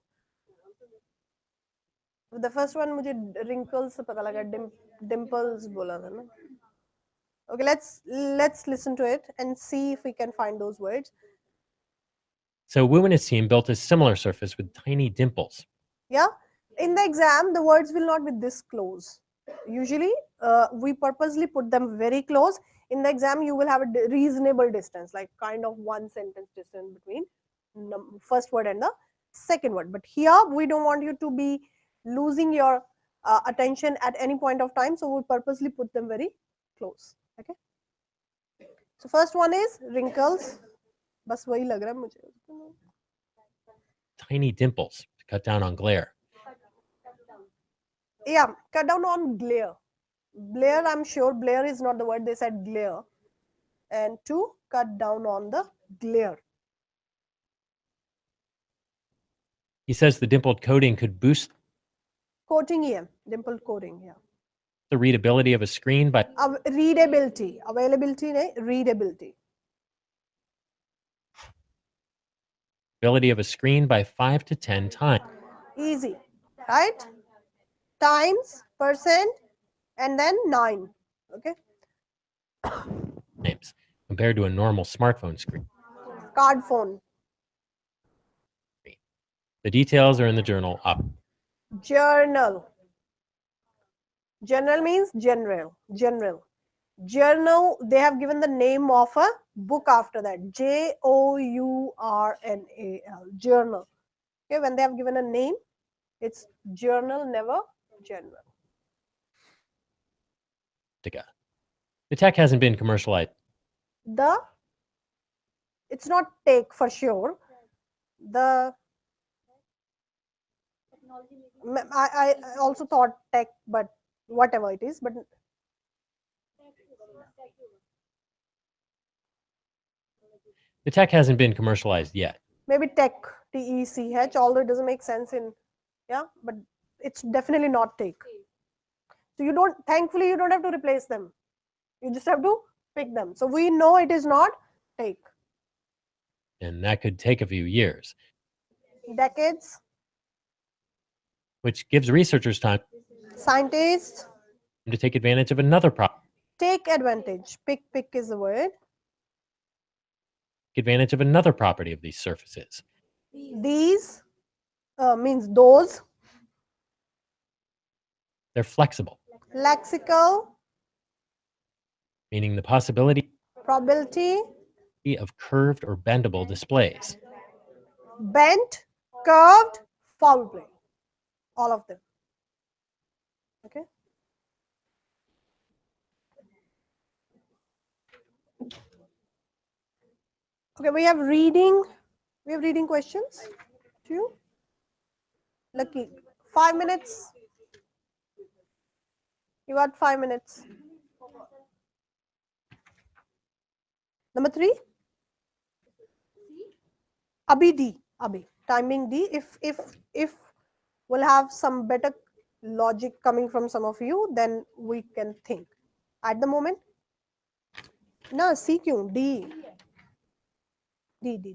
The first one मुझे wrinkles से पता लगा, dimples बोला था ना. Okay, let's listen to it and see if we can find those words. So Wu and his team built a similar surface with tiny dimples. Yeah, in the exam, the words will not be this close. Usually, we purposely put them very close. In the exam, you will have a reasonable distance, like kind of one sentence distance between first word and the second word. But here, we don't want you to be losing your attention at any point of time, so we purposely put them very close. Okay. So first one is wrinkles. बस वही लग रहा है मुझे. Tiny dimples to cut down on glare. Yeah, cut down on glare. Glare, I'm sure glare is not the word, they said glare. And to cut down on the glare. He says the dimpled coating could boost Coating, yeah, dimpled coating, yeah. the readability of a screen by Readability, availability, readability. ability of a screen by 5 to 10 times. Easy, right? Times, percent, and then 9. Okay. Compared to a normal smartphone screen. Card phone. The details are in the journal up. Journal. Journal means general. General. Journal, they have given the name of a book after that. Journal. Journal. Okay, when they have given a name, it's journal, never general. The tech hasn't been commercialized. It's not take for sure. I also thought tech, but whatever it is, but The tech hasn't been commercialized yet. maybe tech, TECH, although it doesn't make sense in, yeah, but it's definitely not take. So you don't, thankfully, you don't have to replace them. You just have to pick them. So we know it is not take. And that could take a few years, Decades, which gives researchers time scientists, to take advantage of another problem. take advantage. Pick is the word. Take advantage of another property of these surfaces. These means those. They're flexible, Lexical, meaning the possibility probability, of curved or bendable displays. bent, curved, foul play. All of them. Okay. Okay, we have reading. We have reading questions. To you. Lucky. 5 minutes. You got 5 minutes. Number 3. Abhi D. Abhi. Timing D. If we'll have some better logic coming from some of you, then we can think. At the moment, no, C kyun? D. D.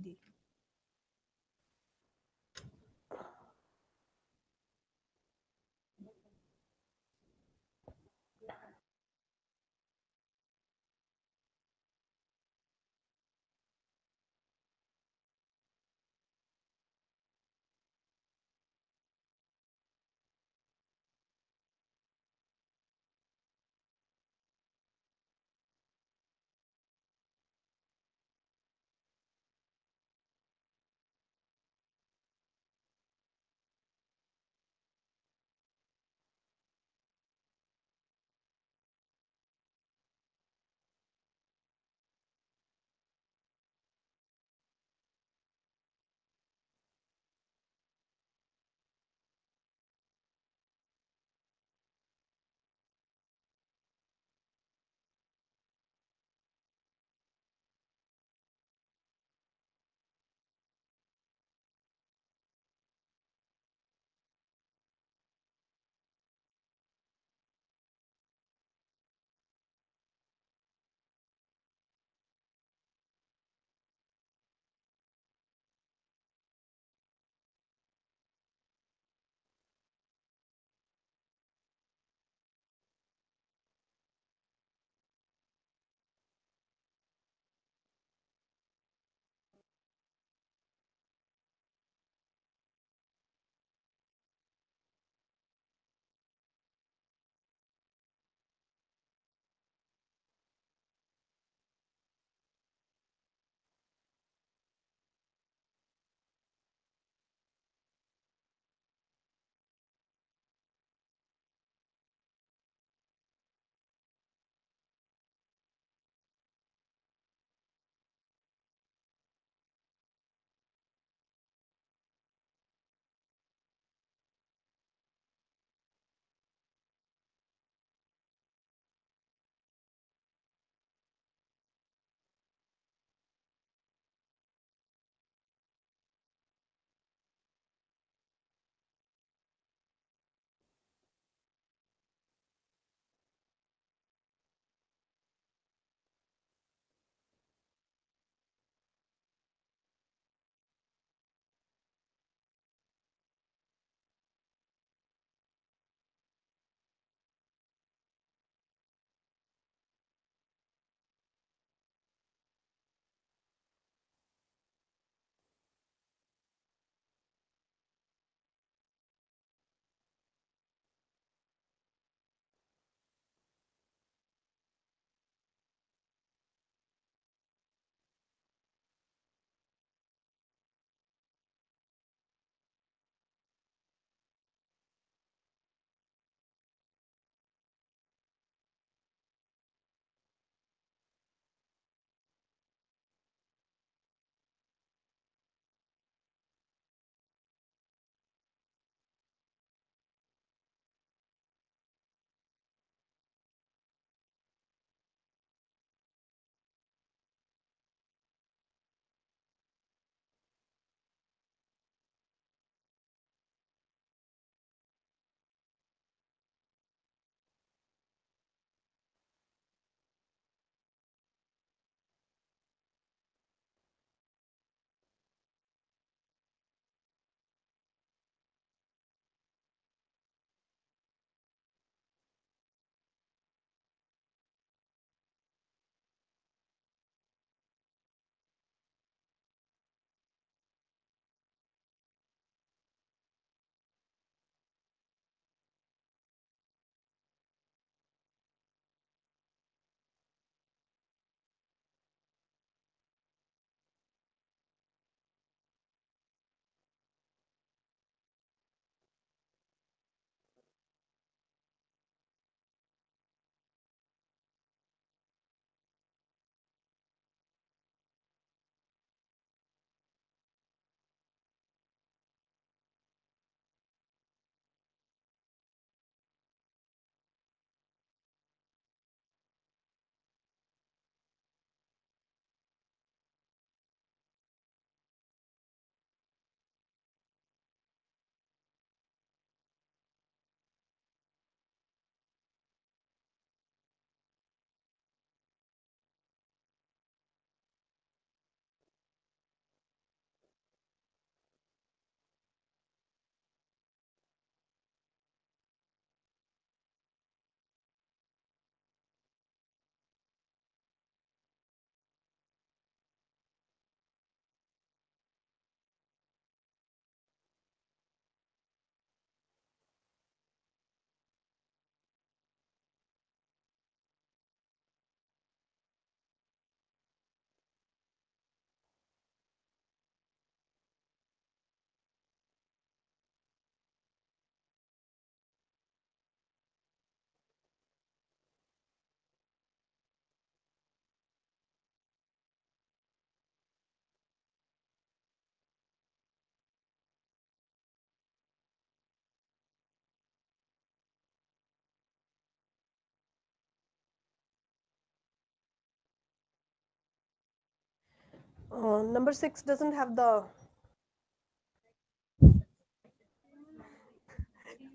Number 6 doesn't have the.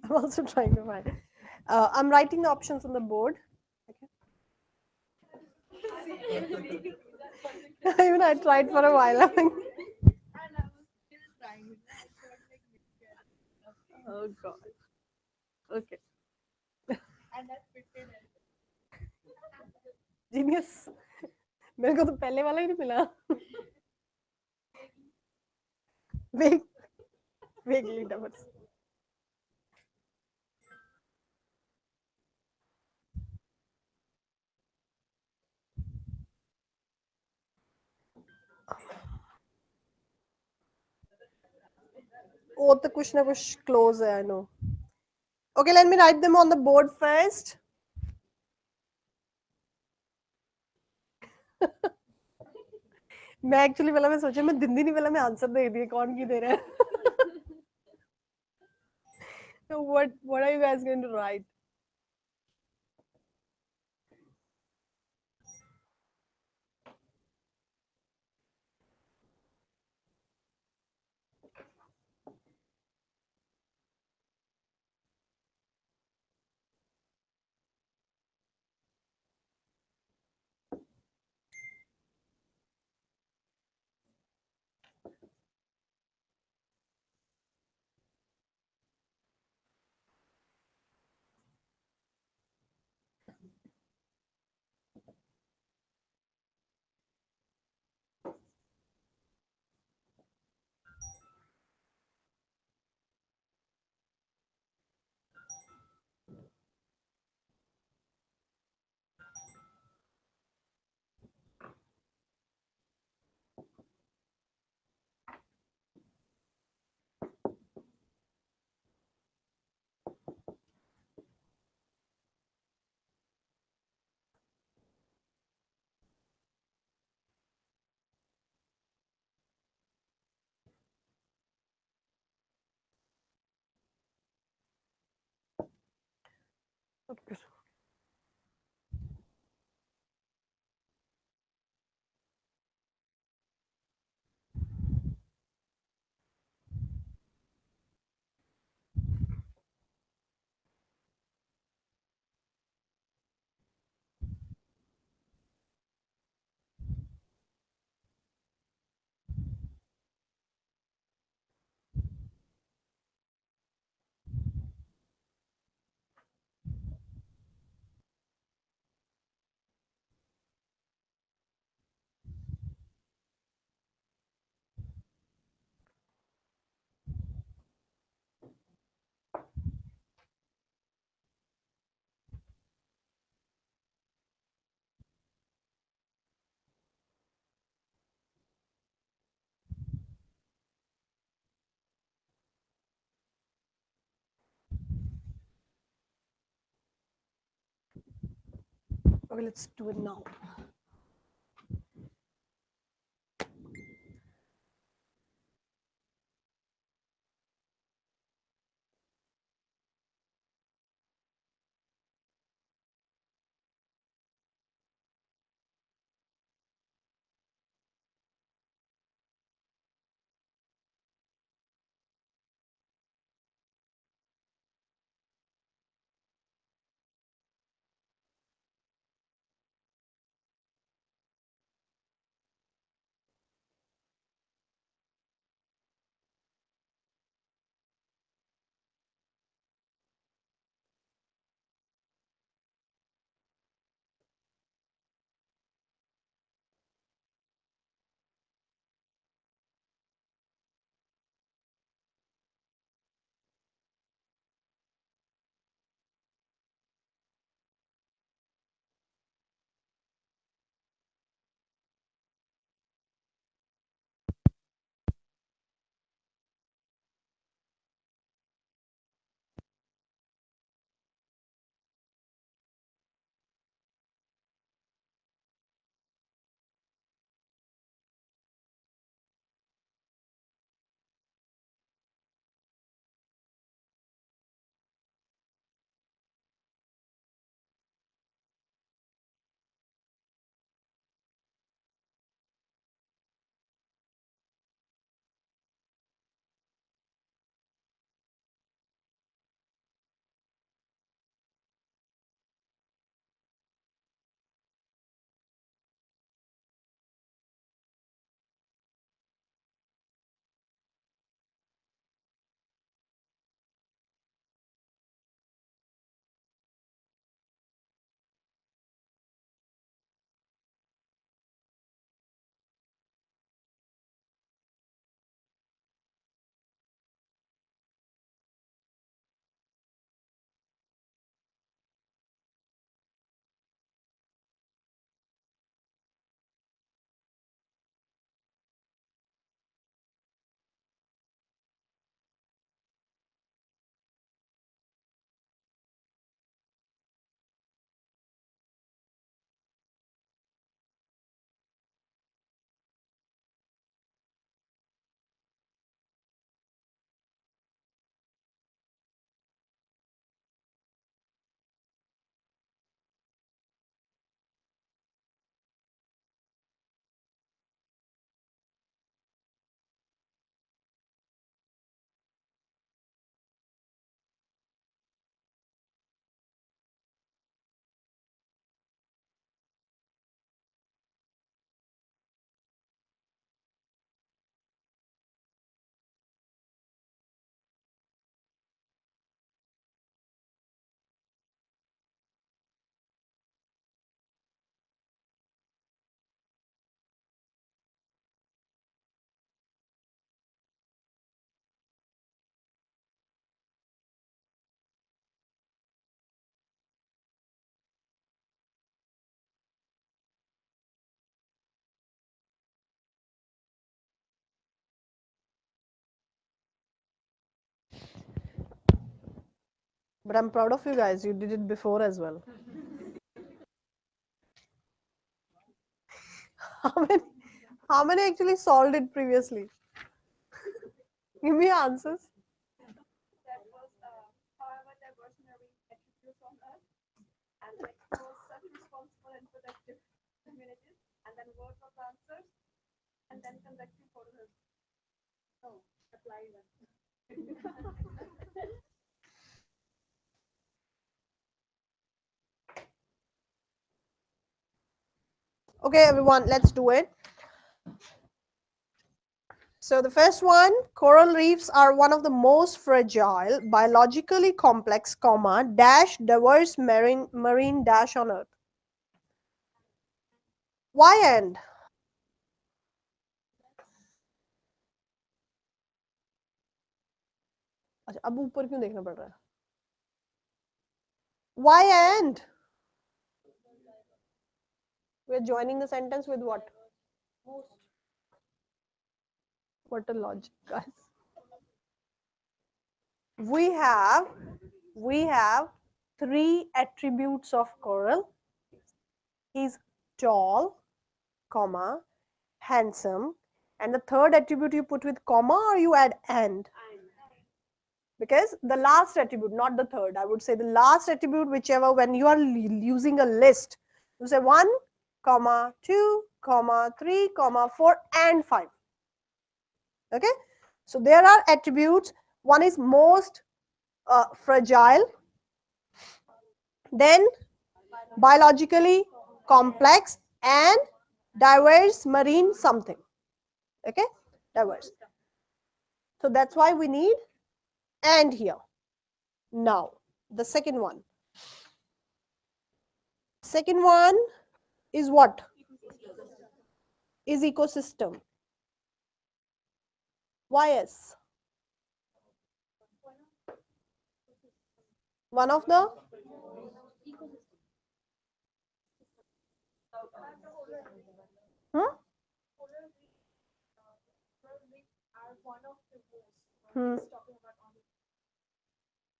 I'm also trying to find. I'm writing the options on the board. Okay. Even I tried for a while. Oh God. Okay. Genius. मेरे को तो पहले वाला ही नहीं मिला. Vague, vaguely diverse. वो तो कुछ ना कुछ close है, I know. Okay, let me write them on the board first. मैं एक्चुअली पहले मैं सोचा मैं दिन नहीं पहले मैं आंसर दे दिए कौन की दे रहा है. So what are you guys going to write? Okay. Okay, let's do it now. But I'm proud of you guys. You did it before as well. How many? How many actually solved it previously? Give me answers. Okay, everyone, let's do it. So the first one, coral reefs are one of the most fragile, biologically complex, dash diverse marine dash on Earth. Why and? अच्छा, अब ऊपर क्यों देखना पड़ रहा है? Why and? We're joining the sentence with what? What a logic, guys. We have three attributes of coral. He's tall, comma, handsome, and the third attribute you put with comma or you add and? Because the last attribute, not the third, I would say the last attribute, whichever, when you are using a list, you say 1, comma, 2, comma, 3, comma, 4 and 5. Okay, so there are attributes. One is most fragile, then biologically complex, and diverse marine something. Okay, diverse. So that's why we need and here. Now the second one is what? Is ecosystem. YS. One of the hmm? Hmm.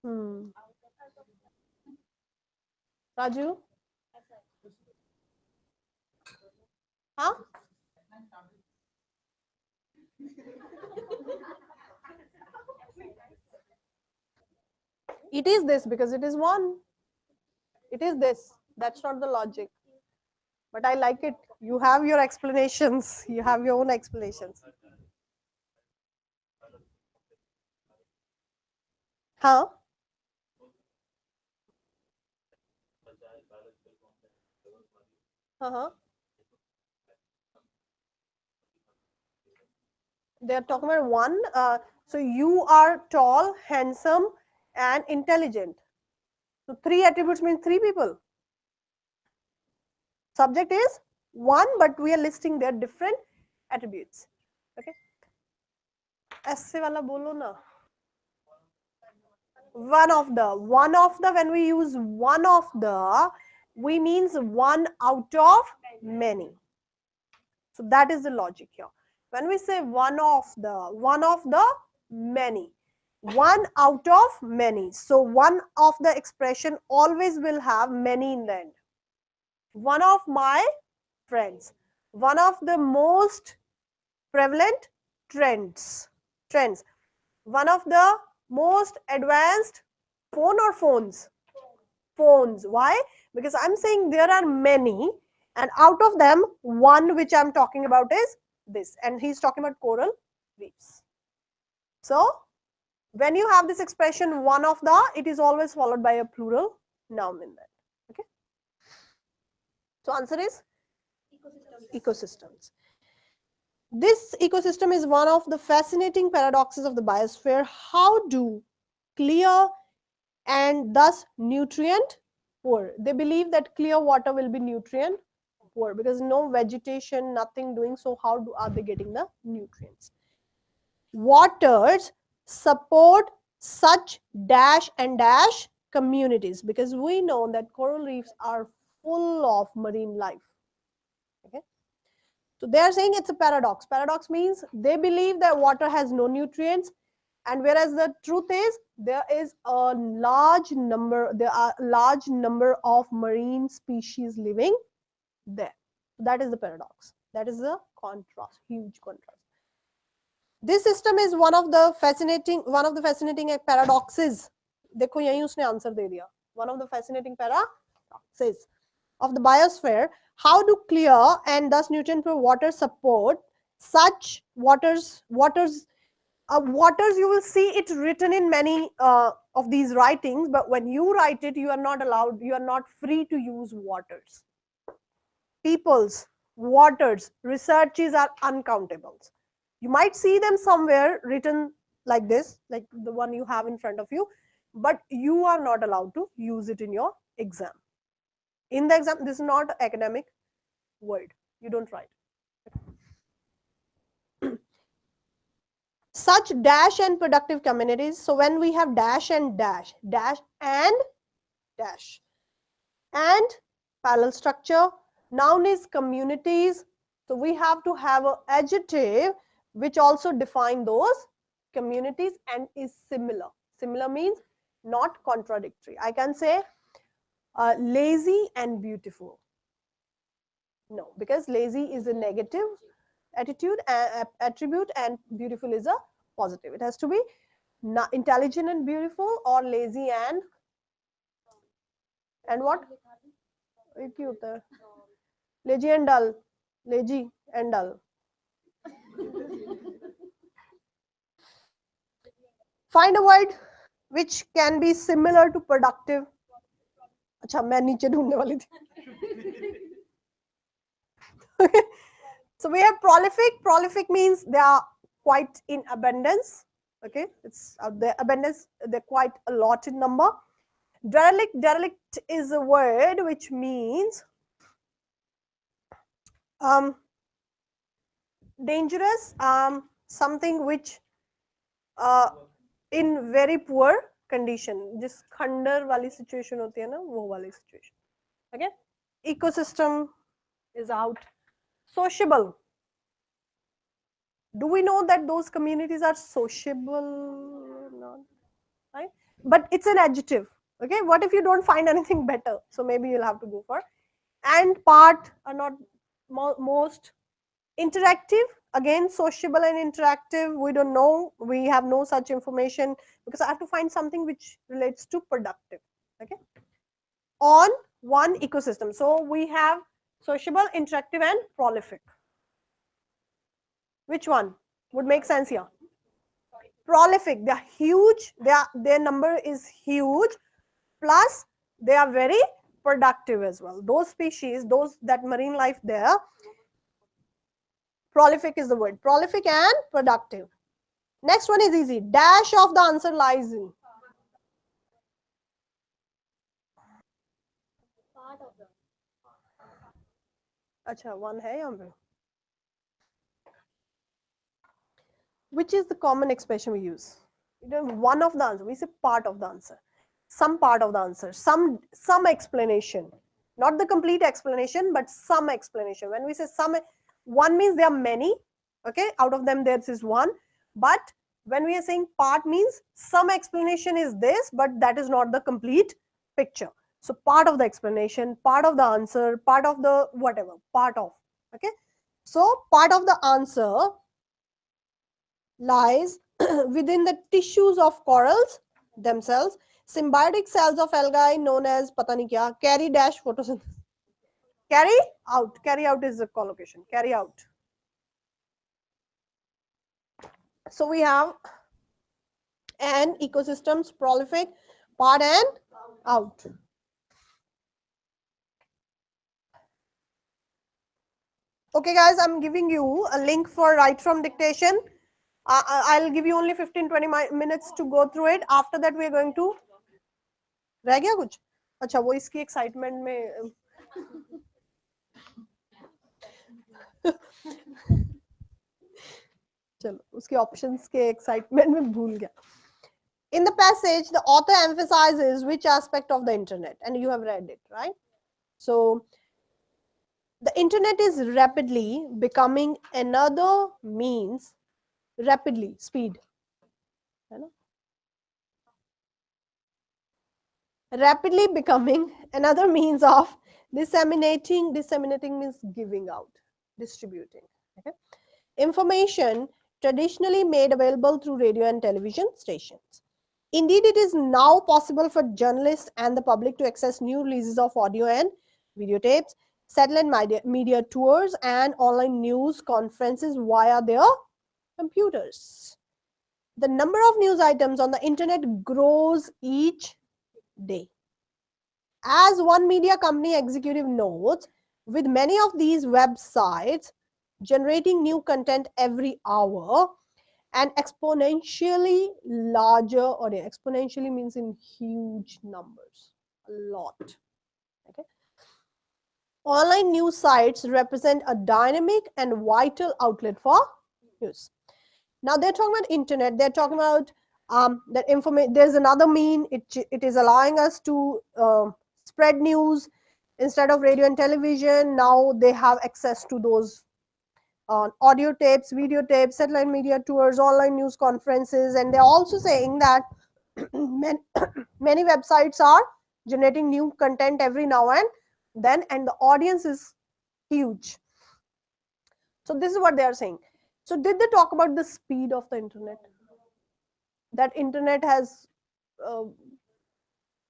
Hmm. Raju? Huh? It is this because it is one. It is this. That's not the logic. But I like it. You have your explanations. You have your own explanations. Huh? Uh-huh. They are talking about one. So you are tall, handsome, and intelligent. So three attributes means three people. Subject is one, but we are listing their different attributes. Okay. ऐसे वाला बोलो ना. One of the, when we use one of the, we means one out of many. So that is the logic here. When we say one of the many, one out of many. So one of the expression always will have many in the end. One of my friends, one of the most prevalent trends, one of the most advanced phone or phones. Why? Because I'm saying there are many, and out of them one which I'm talking about is this, and he's talking about coral reefs. So when you have this expression one of the, it is always followed by a plural noun in that. Okay, so answer is ecosystems. This ecosystem is one of the fascinating paradoxes of the biosphere. How do clear and thus nutrient poor? They believe that clear water will be nutrient poor because no vegetation, nothing doing, so how are they getting the nutrients? Waters support such dash and dash communities because we know that coral reefs are full of marine life. Okay, so they are saying it's a paradox means they believe that water has no nutrients, and whereas the truth is there is a large number, there are a large number of marine species living there. That is the paradox. That is the contrast, huge contrast. This system is one of the fascinating paradoxes. देखो यही उसने answer दे दिया. One of the fascinating paradoxes of the biosphere. How do clear and thus nutrient pure water support such waters? Waters you will see it written in many of these writings, but when you write it, you are not allowed, you are not free to use waters. Peoples, waters, researches are uncountable. You might see them somewhere written like this, like the one you have in front of you, but you are not allowed to use it in your exam. In the exam, this is not academic word. You don't write. Such dash and productive communities. So when we have dash and dash, dash and dash, and parallel structure, noun is communities. So we have to have an adjective which also define those communities and is similar. Similar means not contradictory. I can say lazy and beautiful. No, because lazy is a negative attribute and beautiful is a positive. It has to be intelligent and beautiful or lazy and what? Lazy and dull. Lazy and dull. Find a word which can be similar to productive. अच्छा मैं नीचे ढूंढने वाली थी. Okay. So we have prolific. Prolific means they are quite in abundance. Okay, it's the abundance. They're quite a lot in number. Derelict. Derelict is a word which means dangerous. Something which in very poor condition. जिस खंडर वाली situation होती है ना, वो वाली situation. Okay. Ecosystem is out. Sociable. Do we know that those communities are sociable? Not, right? But it's an adjective. Okay. What if you don't find anything better? So maybe you'll have to go for. And part are not most interactive. Again, sociable and interactive. We don't know. We have no such information because I have to find something which relates to productive. Okay. On one ecosystem. So we have sociable, interactive, and prolific. Which one would make sense here? Prolific. They are huge. Their number is huge. Plus, they are very productive as well. Those species, that marine life there, prolific is the word. Prolific and productive. Next one is easy. Dash of the answer lies in. अच्छा one है यहाँ पे. Which is the common expression we use? One of the answer. We say part of the answer. Some part of the answer. Some explanation. Not the complete explanation, but some explanation. When we say some, one means there are many. Okay, out of them there is one. But when we are saying part means some explanation is this, but that is not the complete picture. So part of the explanation, part of the answer, part of the whatever, part of. Okay, so part of the answer lies within the tissues of corals themselves. Symbiotic cells of algae known as pata nahi kya, carry dash photosynthesis. Carry out. Carry out is the collocation. Carry out. So we have an ecosystems, prolific, part and out. Okay guys, I'm giving you a link for write from dictation. I'll give you only 15-20 minutes to go through it. After that we are going to रह गया कुछ? अच्छा वो इसकी excitement में चलो उसके options के एक्साइटमेंट में भूल गया. In the passage, the author emphasizes which aspect of the internet, and you have read it, right? So, the internet is rapidly becoming another means, rapidly, speed. rapidly becoming another means of disseminating means giving out, distributing. Okay? Information traditionally made available through radio and television stations. Indeed, it is now possible for journalists and the public to access new releases of audio and videotapes, satellite media tours, and online news conferences via their computers. The number of news items on the internet grows each day. As one media company executive notes, with many of these websites generating new content every hour, and exponentially larger audience. Exponentially means in huge numbers, a lot. Okay. Online news sites represent a dynamic and vital outlet for news. Now they're talking about internet. They're talking about that information. There's another mean. It is allowing us to spread news instead of radio and television. Now they have access to those audio tapes, video tapes, satellite media tours, online news conferences, and they're also saying that many websites are generating new content every now and then, and the audience is huge. So this is what they are saying. So did they talk about the speed of the internet? That internet has uh,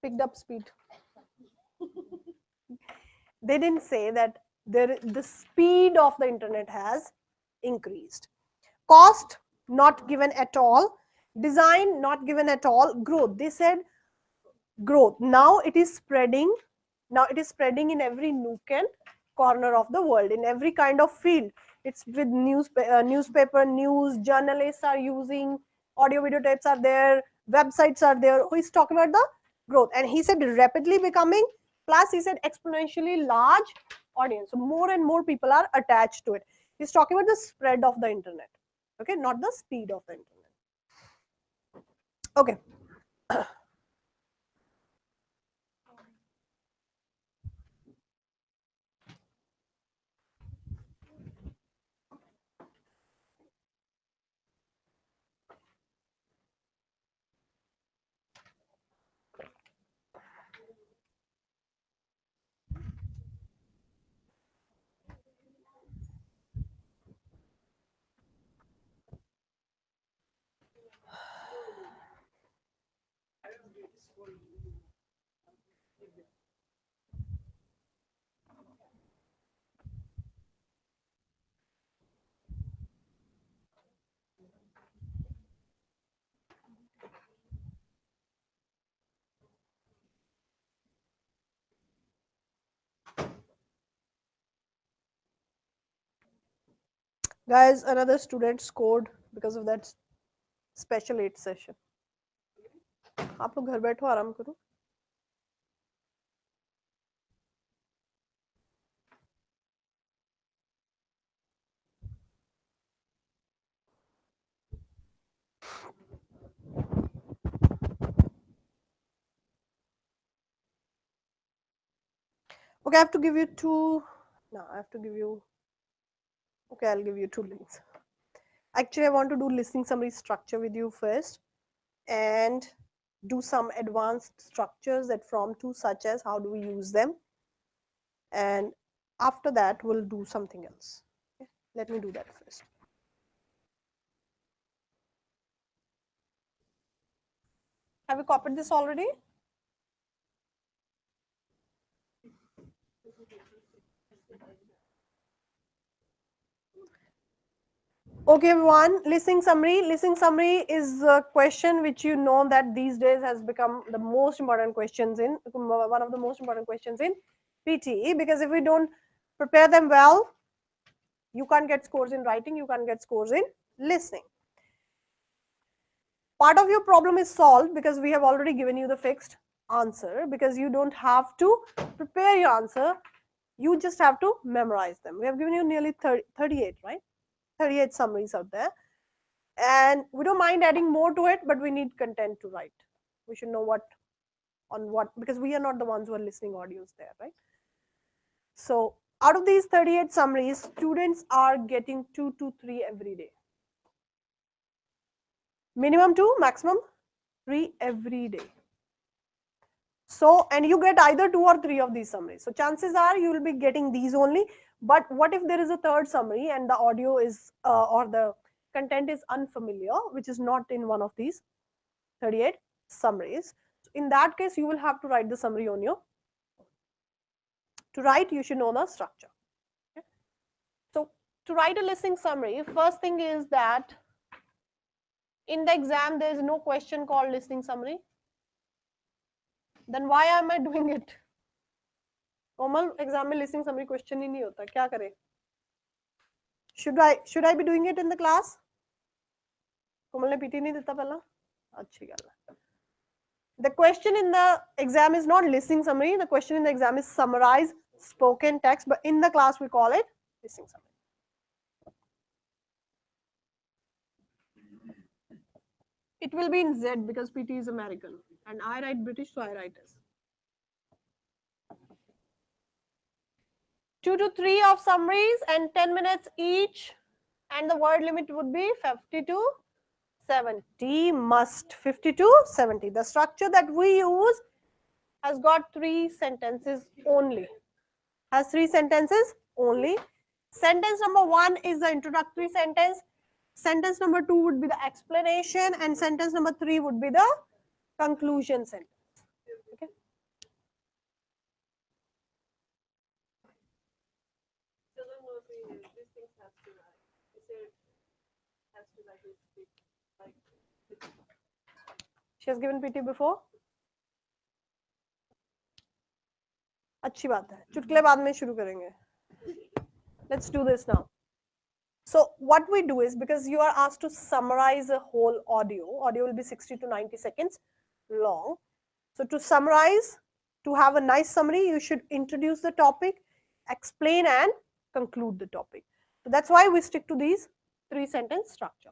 picked up speed. They didn't say that the speed of the internet has increased. Cost not given at all, design not given at all, growth. They said growth. Now it is spreading. Now it is spreading in every nook and corner of the world, in every kind of field. It's with newspaper, news, journalists are using, audio video tapes are there, websites are there. Who is talking about the growth? And he said rapidly becoming, plus he said exponentially large audience. So more and more people are attached to it. He's talking about the spread of the internet. Okay, not the speed of the internet. Okay. Guys, another student scored because of that special 8 session. आप लोग घर बैठो आराम करो. Okay, I have to give you two. No, I have to give you. Okay, I'll give you 2 links. Actually, I want to do listening summary structure with you first, and do some advanced structures that from to, such as how do we use them, and after that we'll do something else. Okay? Let me do that first. Have you copied this already? Okay, everyone, listening summary. Listening summary is a question which you know that these days has become the most important questions in, one of the most important questions in PTE, because if we don't prepare them well, you can't get scores in writing, you can't get scores in listening. Part of your problem is solved because we have already given you the fixed answer, because you don't have to prepare your answer, you just have to memorize them. We have given you nearly 38, right? 38 summaries out there. And we don't mind adding more to it, but we need content to write. We should know what, because we are not the ones who are listening audios there, right? So out of these 38 summaries, students are getting 2 to 3 every day. Minimum 2, maximum 3 every day. So, and you get either 2 or 3 of these summaries. So chances are you will be getting these only. But what if there is a third summary and the audio is or the content is unfamiliar, which is not in one of these 38 summaries? So in that case, you will have to write the summary on your. To write, you should know the structure. Okay? So to write a listening summary, first thing is that in the exam there is no question called listening summary. Then why am I doing it? Komal, exam में listening summary question ही नहीं होता, क्या करें? Should I be doing it in the class? कोमल ने PT नहीं देता पहला? अच्छी गल है. The question in the exam is not listening summary. The question in the exam is summarize spoken text, but in the class we call it listening summary. It will be in Z because PT is American and I write British, so I write S. 2 to 3 of summaries and 10 minutes each, and the word limit would be 50 to 70. Must 50 to 70. The structure that we use has got 3 sentences only. Has 3 sentences only. Sentence number 1 is the introductory sentence. Sentence number 2 would be the explanation, and sentence number 3 would be the conclusion sentence. Okay. She has given PT before. अच्छी बात है. चुटकुले बाद में शुरू करेंगे. Let's do this now. So what we do is, because you are asked to summarize a whole audio will be 60 to 90 seconds long. So to summarize, to have a nice summary, you should introduce the topic, explain and conclude the topic. So that's why we stick to these 3 sentence structure.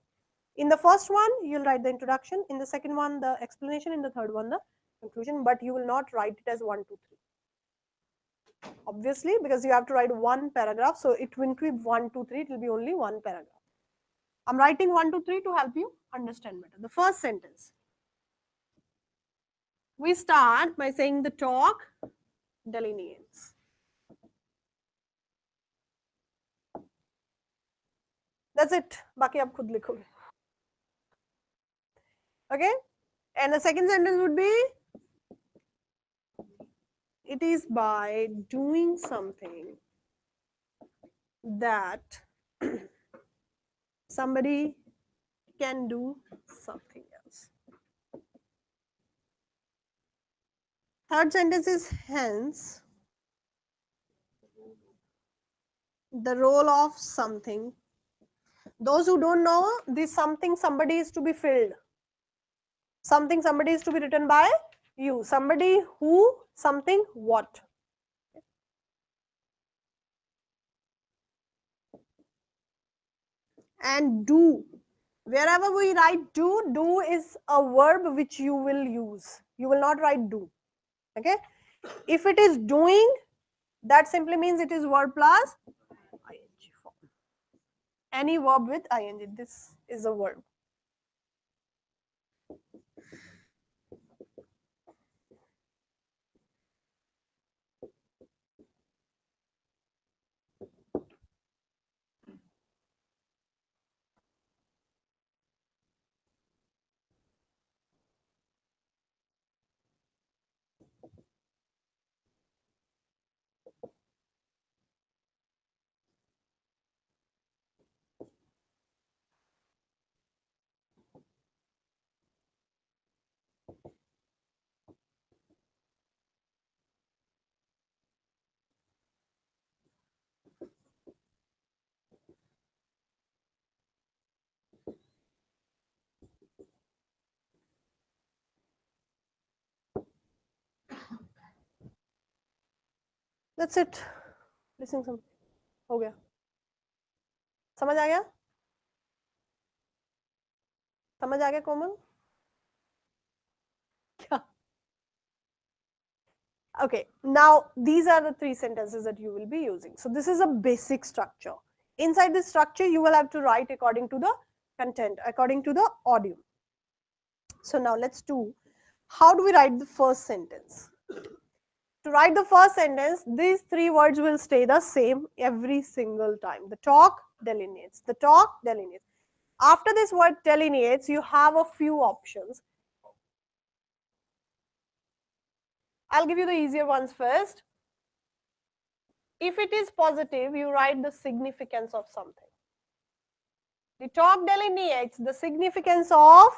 In the first one, you'll write the introduction. In the second one, the explanation. In the third one, the conclusion. But you will not write it as 1, 2, 3. Obviously, because you have to write one paragraph. So it won't be 1, 2, 3. It will be only one paragraph. I'm writing 1, 2, 3 to help you understand better. The first sentence. We start by saying the talk delineates. That's it. बाकी आप खुद लिखोगे. Okay? And the second sentence would be, it is by doing something that somebody can do something else. Third sentence is, hence the role of something. Those who don't know, this something, somebody is to be filled. Something, somebody is to be written by you. Somebody, who, something, what. And do. Wherever we write do is a verb which you will use. You will not write do. Okay? If it is doing, that simply means it is verb plus ing form. Any verb with ing, this is a verb. That's it. Listening some. हो गया. समझ आ गया? समझ आ गया कोमल? क्या? Okay, now these are the 3 sentences that you will be using. So this is a basic structure. Inside this structure, you will have to write according to the content, according to the audio. So now let's do, how do we write the first sentence? To write the first sentence, these three words will stay the same every single time. The talk delineates. The talk delineates. After this word delineates, you have a few options. I'll give you the easier ones first. If it is positive, you write the significance of something. The talk delineates the significance of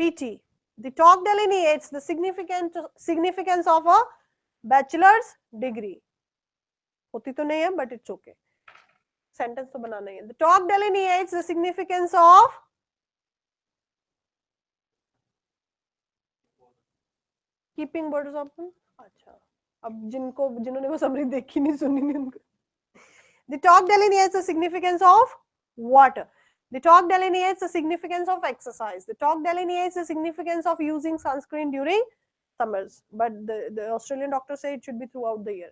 PT. The talk delineates the significance of a bachelor's degree. होती तो नहीं है, but it's okay. Sentence तो बनाना ही है. The talk delineates the significance of keeping borders open. अच्छा, अब जिन्होंने वो समरी देखी नहीं सुनी नहीं उनको. The talk delineates the significance of water. The talk delineates the significance of exercise. The talk delineates the significance of using sunscreen during summers, but the Australian doctors say it should be throughout the year.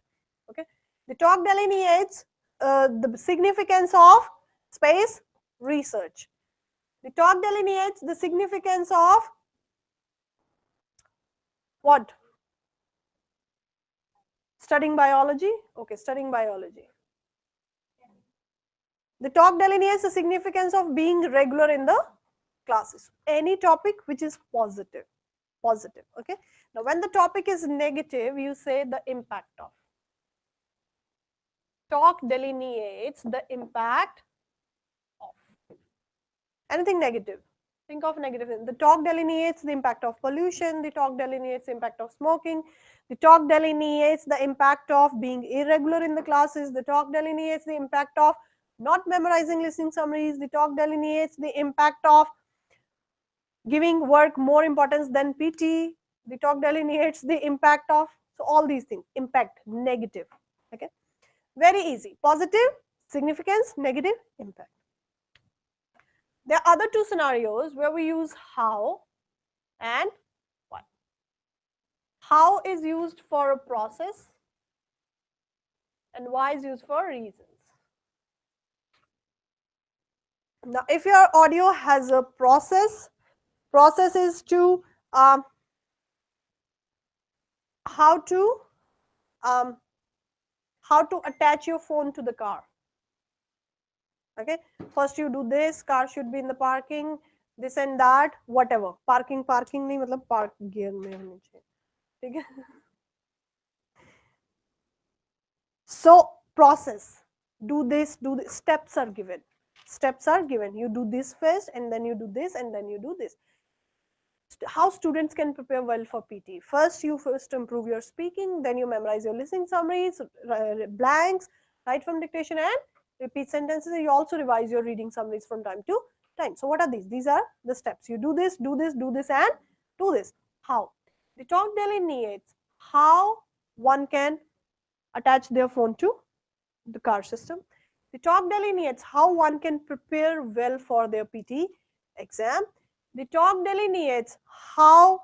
Okay. The talk delineates the significance of space research. The talk delineates the significance of what? Studying biology. Okay, studying biology. The talk delineates the significance of being regular in the classes. Any topic which is positive. Positive. Okay. Now, when the topic is negative, you say the impact of. Talk delineates the impact of. Anything negative. Think of negative. The talk delineates the impact of pollution. The talk delineates the impact of smoking. The talk delineates the impact of being irregular in the classes. The talk delineates the impact of not memorizing listening summaries. The talk delineates the impact of giving work more importance than PT. The talk delineates the impact of, so all these things, impact, negative. Okay, very easy. Positive, significance, negative, impact. There are other two scenarios where we use how and why. How is used for a process and why is used for reasons. Now, if your audio has a process is to how to attach your phone to the car. Okay, first you do this, car should be in the parking, this and that, whatever. Parking नहीं मतलब park gear में होनी चाहिए. ठीक है. So process, do this, steps are given. Steps are given. You do this first and then you do this and then you do this. How students can prepare well for PT. First, you improve your speaking, then you memorize your listening summaries, blanks, write from dictation and repeat sentences. You also revise your reading summaries from time to time. So what are these? These are the steps. You do this and do this. How? The talk delineates how one can attach their phone to the car system. The talk delineates how one can prepare well for their PT exam. The talk delineates how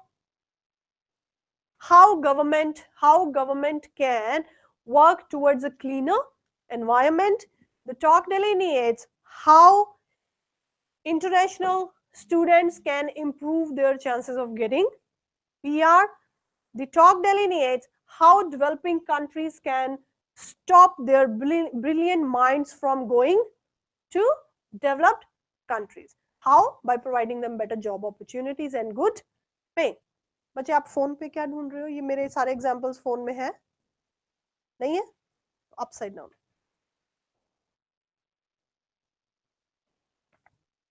government can work towards a cleaner environment. The talk delineates how international students can improve their chances of getting PR. The talk delineates how developing countries can stop their brilliant minds from going to developed countries. How? By providing them better job opportunities and good pay. बच्चे आप phone पे क्या ढूंढ रहे हो? ये मेरे सारे एग्जांपल्स फोन में है नहीं है? Upside down.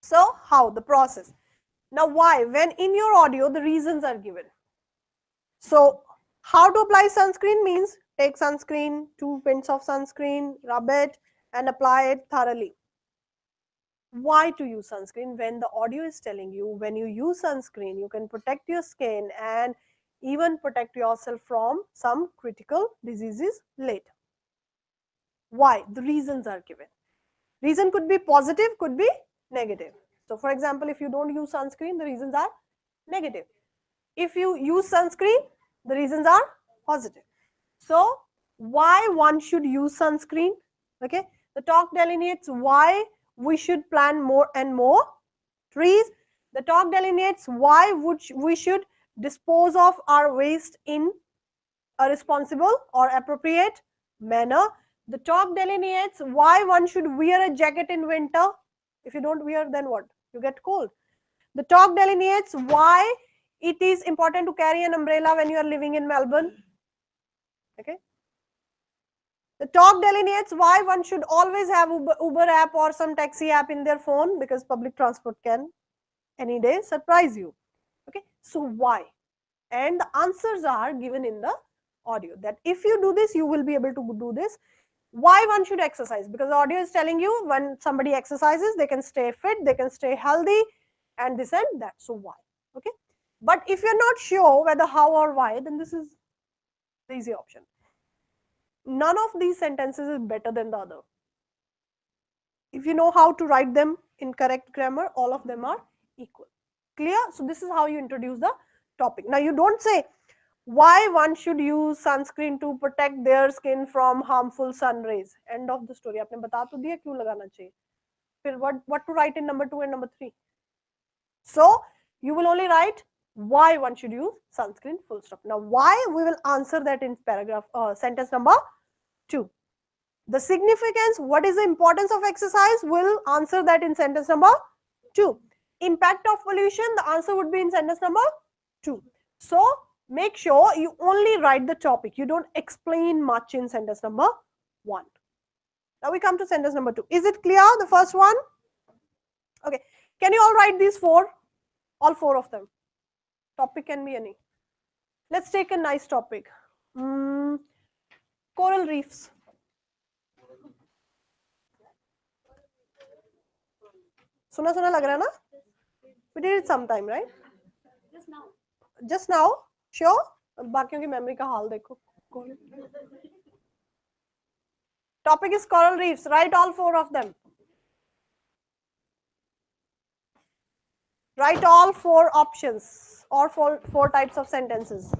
So how? The process. Now why? When in your audio the reasons are given. So how to apply sunscreen means take sunscreen, 2 pints of sunscreen, rub it and apply it thoroughly. Why to use sunscreen? When the audio is telling you when you use sunscreen, you can protect your skin and even protect yourself from some critical diseases later. Why? The reasons are given. Reason could be positive, could be negative. So for example, if you don't use sunscreen, the reasons are negative. If you use sunscreen, the reasons are positive. So why one should use sunscreen? Okay, the talk delineates why we should plant more and more trees. The talk delineates why we should dispose of our waste in a responsible or appropriate manner. The talk delineates why one should wear a jacket in winter. If you don't wear, then what? You get cold. The talk delineates why it is important to carry an umbrella when you are living in Melbourne. Okay. The talk delineates why one should always have Uber app or some taxi app in their phone, because public transport can any day surprise you. Okay. So why? And the answers are given in the audio, that if you do this, you will be able to do this. Why one should exercise? Because the audio is telling you when somebody exercises, they can stay fit, they can stay healthy, and this and that. So why? Okay. But if you're not sure whether how or why, then this is the easy option. None of these sentences is better than the other. If you know how to write them in correct grammar, all of them are equal. Clear? So this is how you introduce the topic. Now you don't say why one should use sunscreen to protect their skin from harmful sun rays. End of the story. आपने बता तो दिया क्यों लगाना चाहिए. फिर what to write in number 2 and number 3. So you will only write why one should use sunscreen, full stop. Now why, we will answer that in paragraph sentence number 2. The significance, what is the importance of exercise, will answer that in sentence number 2. Impact of pollution, the answer would be in sentence number 2. So make sure you only write the topic. You don't explain much in sentence number 1. Now we come to sentence number 2. Is it clear, the first one? Okay. Can you all write these 4? All 4 of them. Topic can be any. Let's take a nice topic. Coral reefs. सुना सुना लग रहा है ना? We did it sometime, right? Just now? Sure? बाकियों की memory का हाल देखो. Topic is coral reefs. Write all 4 of them. Write all 4 options or 4 types of sentences.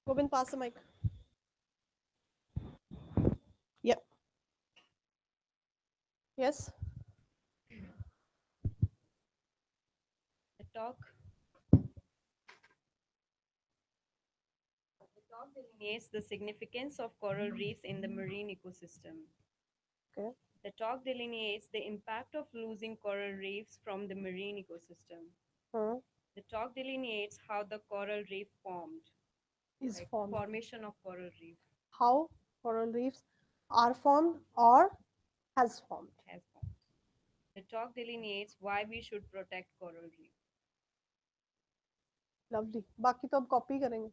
Govind, pass the mic. Yep. Yes. The talk delineates the significance of coral reefs in the marine ecosystem. Okay. The talk delineates the impact of losing coral reefs from the marine ecosystem. The talk delineates how the coral reef formed, Is formed. formation of coral reef How coral reefs are formed or has formed. has formed. The talk delineates why we should protect coral reef. Lovely. बाकी तो अब copy करेंगे.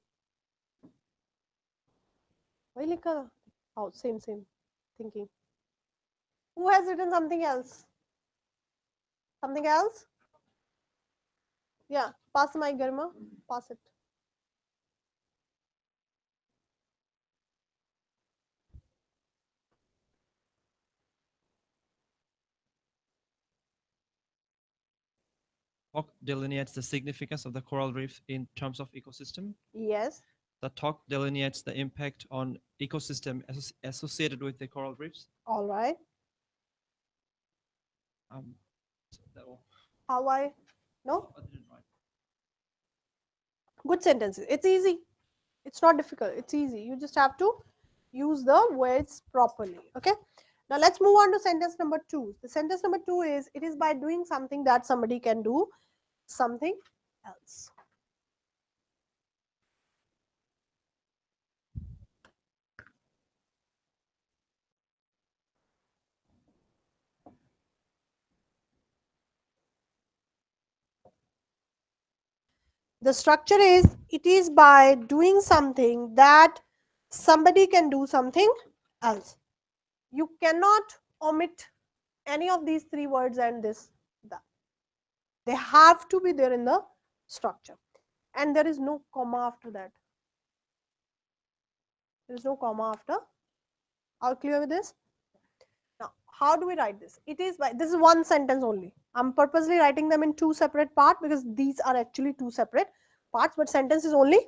वही लिखा था. Oh, same thinking. Who has written something else? Something else? Yeah, pass the mic, Garima. Pass it. Talk delineates the significance of the coral reef in terms of ecosystem. Yes. The talk delineates the impact on ecosystem associated with the coral reefs. All right. So How I? No? I didn't write. Good sentences. It's easy. It's not difficult. It's easy. You just have to use the words properly. Okay. Now let's move on to sentence number 2. The sentence number 2 is, it is by doing something that somebody can do something else. The structure is, it is by doing something that somebody can do something else. You cannot omit any of these three words and this, that. They have to be there in the structure. And there is no comma after that. There is no comma after. Are you clear with this? Now, how do we write this? It is by, this is one sentence only. I'm purposely writing them in two separate parts because these are actually two separate parts, but sentence is only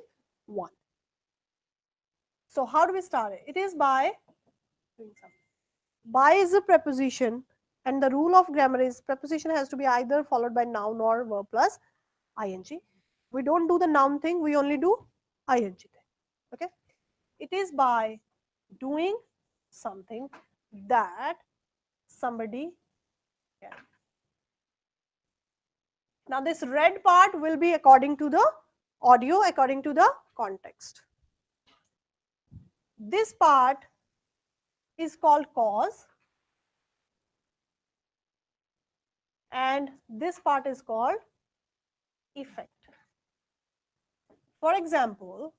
one. So how do we start it? It is by doing something. By is a preposition, and the rule of grammar is preposition has to be either followed by noun or verb plus ing. We don't do the noun thing, we only do ing thing. Okay? It is by doing something that somebody can. Now this red part will be according to the audio, according to the context. This part is called cause, and this part is called effect. For example,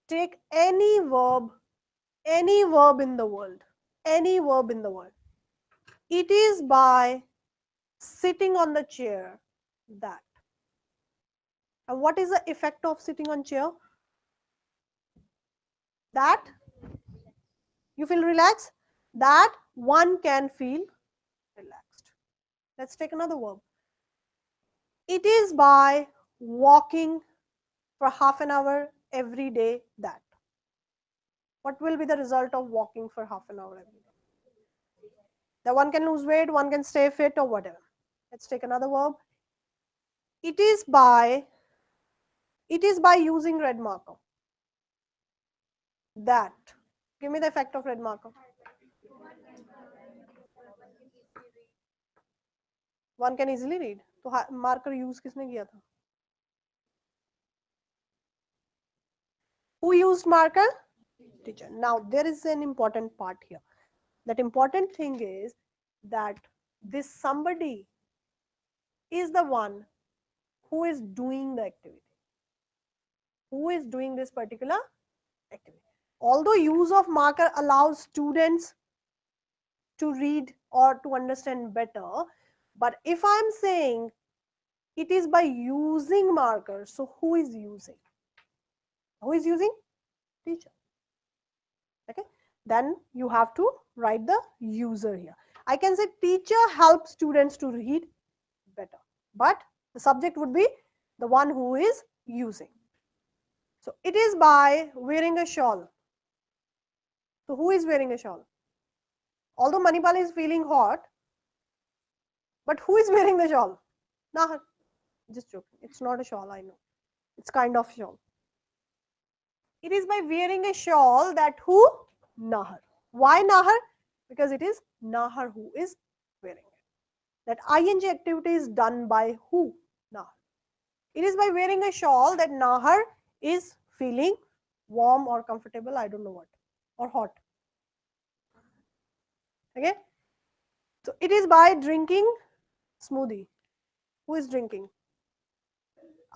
take any verb in the world, any verb in the world. It is by sitting on the chair that. And what is the effect of sitting on chair? That you feel relaxed, that one can feel relaxed. Let's take another verb. It is by walking for half an hour every day that. What will be the result of walking for half an hour every day? That one can lose weight, one can stay fit or whatever. Let's take another verb. It is by using red marker. That. Give me the effect of red marker. One can easily read. तो marker use किसने किया था? Who used marker? Teacher. Now there is an important part here. That important thing is that this somebody is the one who is doing the activity. Who is doing this particular activity. Although use of marker allows students to read or to understand better, but if I'm saying it is by using markers, so who is using? Who is using? Teacher. Okay, then you have to write the user here. I can say teacher helps students to read better, but the subject would be the one who is using. So it is by wearing a shawl. So who is wearing a shawl? Although Manipal is feeling hot, but who is wearing the shawl? Nahar. Just joking. It's not a shawl, I know. It's kind of shawl. It is by wearing a shawl that who? Nahar. Why Nahar? Because it is Nahar who is wearing it. That ing activity is done by who? Nahar. It is by wearing a shawl that Nahar is feeling warm or comfortable, I don't know what, or hot. Okay? So it is by drinking smoothie. Who is drinking?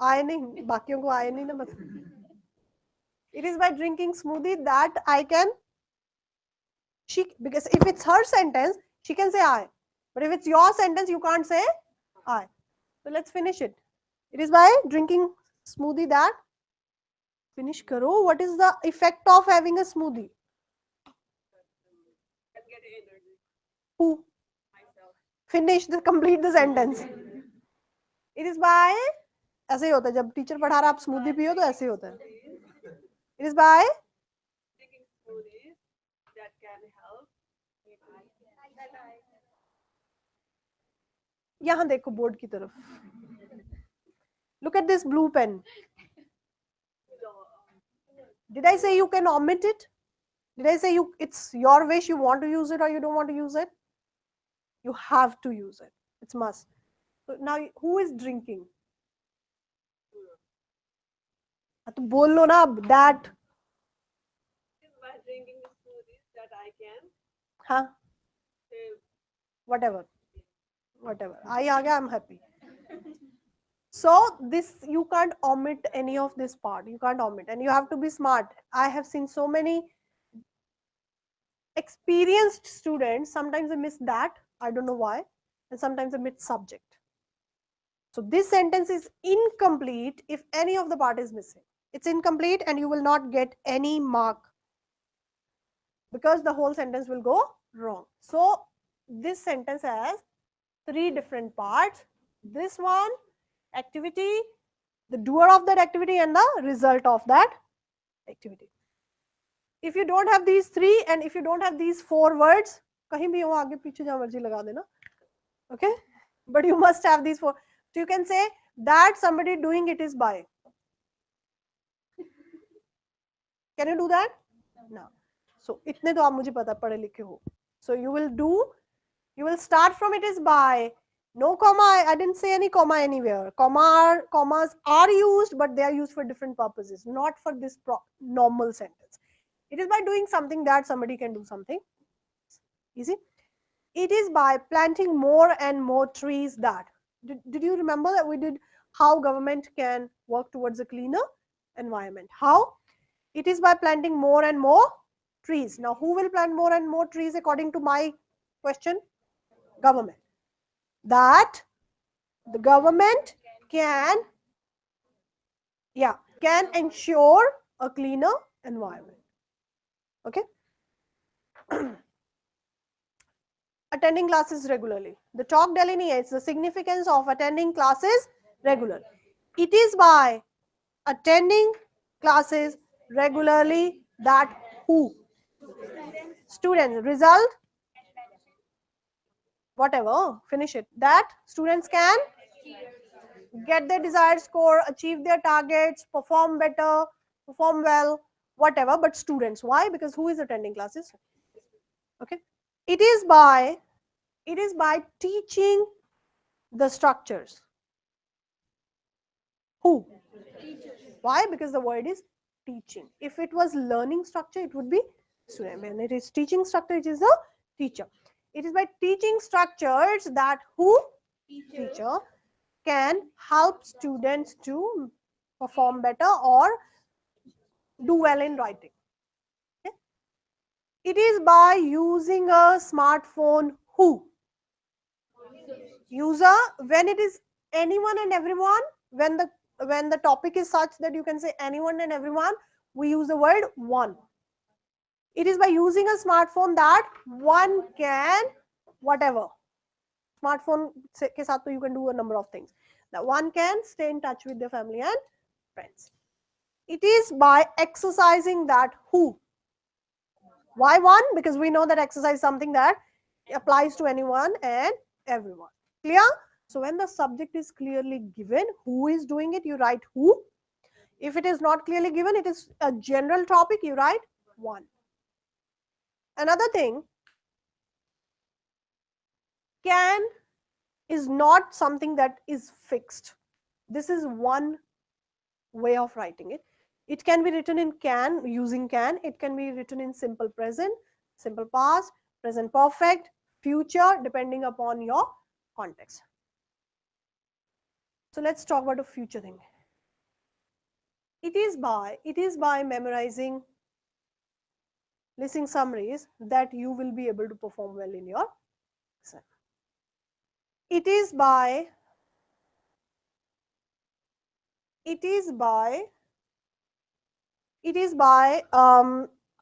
आए नहीं, बाकियों को आए नहीं ना मतलब. It is by drinking smoothie that I can. Because if it's her sentence, she can say I. But if it's your sentence, you can't say I. So let's finish it. It is by drinking smoothie that. Finish karo. What is the effect of having a smoothie? Who? Finish the complete the sentence. It is by. ऐसे ही होता है जब teacher पढ़ा रहा आप smoothie पियो तो ऐसे ही होता है. It is by. यहाँ देखो बोर्ड की तरफ. Look at this blue pen. Did I say you can omit it? Did I say it's your wish, you want to use it or you don't want to use it? You have to use it. It's must. So now who is drinking? तो बोल लो ना अब that. By drinking smoothies that I can. हाँ. Whatever. I आ गया, I'm happy. So this you can't omit any of this part. You can't omit, and you have to be smart. I have seen so many experienced students. Sometimes they miss that. I don't know why, and sometimes they miss subject. So this sentence is incomplete if any of the part is missing. It's incomplete, and you will not get any mark because the whole sentence will go wrong. So this sentence has 3 different parts. This one, activity, the doer of that activity, and the result of that activity. If you don't have these 3 and if you don't have these 4 words, कहीं भी हो आगे पीछे जहाँ मर्जी लगा देना. Okay, but you must have these 4. So you can say that somebody doing it is by. Can you do that? No. So इतने तो आप मुझे पता पढ़े लिखे हो. So you will start from it is by. No comma, I didn't say any comma anywhere. Commas are used, but they are used for different purposes, not for this normal sentence. It is by doing something that somebody can do something. Easy. It is by planting more and more trees that. Did you remember that we did how government can work towards a cleaner environment? How? It is by planting more and more trees. Now, who will plant more and more trees according to my question? Government. That the government can ensure a cleaner environment. Okay. Attending classes regularly. The talk delineates the significance of attending classes regularly. It is by attending classes regularly that who? Students. Result? Whatever. Finish it. That students can get their desired score, achieve their targets, perform better, perform well, whatever, but students. Why? Because who is attending classes? Okay. It is by teaching the structures. Who? Why? Because the word is teaching. If it was learning structure, it would be student. When it is teaching structure, it is the teacher. It is by teaching structures that who? Teacher can help students to perform better or do well in writing. Okay? It is by using a smartphone who? User. When it is anyone and everyone, when the topic is such that you can say anyone and everyone, we use the word one. It is by using a smartphone that one can whatever. Smartphone ke saath you can do a number of things. That one can stay in touch with their family and friends. It is by exercising that who? Why one? Because we know that exercise is something that applies to anyone and everyone. Clear? So when the subject is clearly given, who is doing it, you write who. If it is not clearly given, it is a general topic, you write one. Another thing, can is not something that is fixed. This is one way of writing it. It can be written in can, using can. It can be written in simple present, simple past, present perfect, future, depending upon your context. So let's talk about a future thing. It is by memorizing, listening summaries that you will be able to perform well in your exam. It is by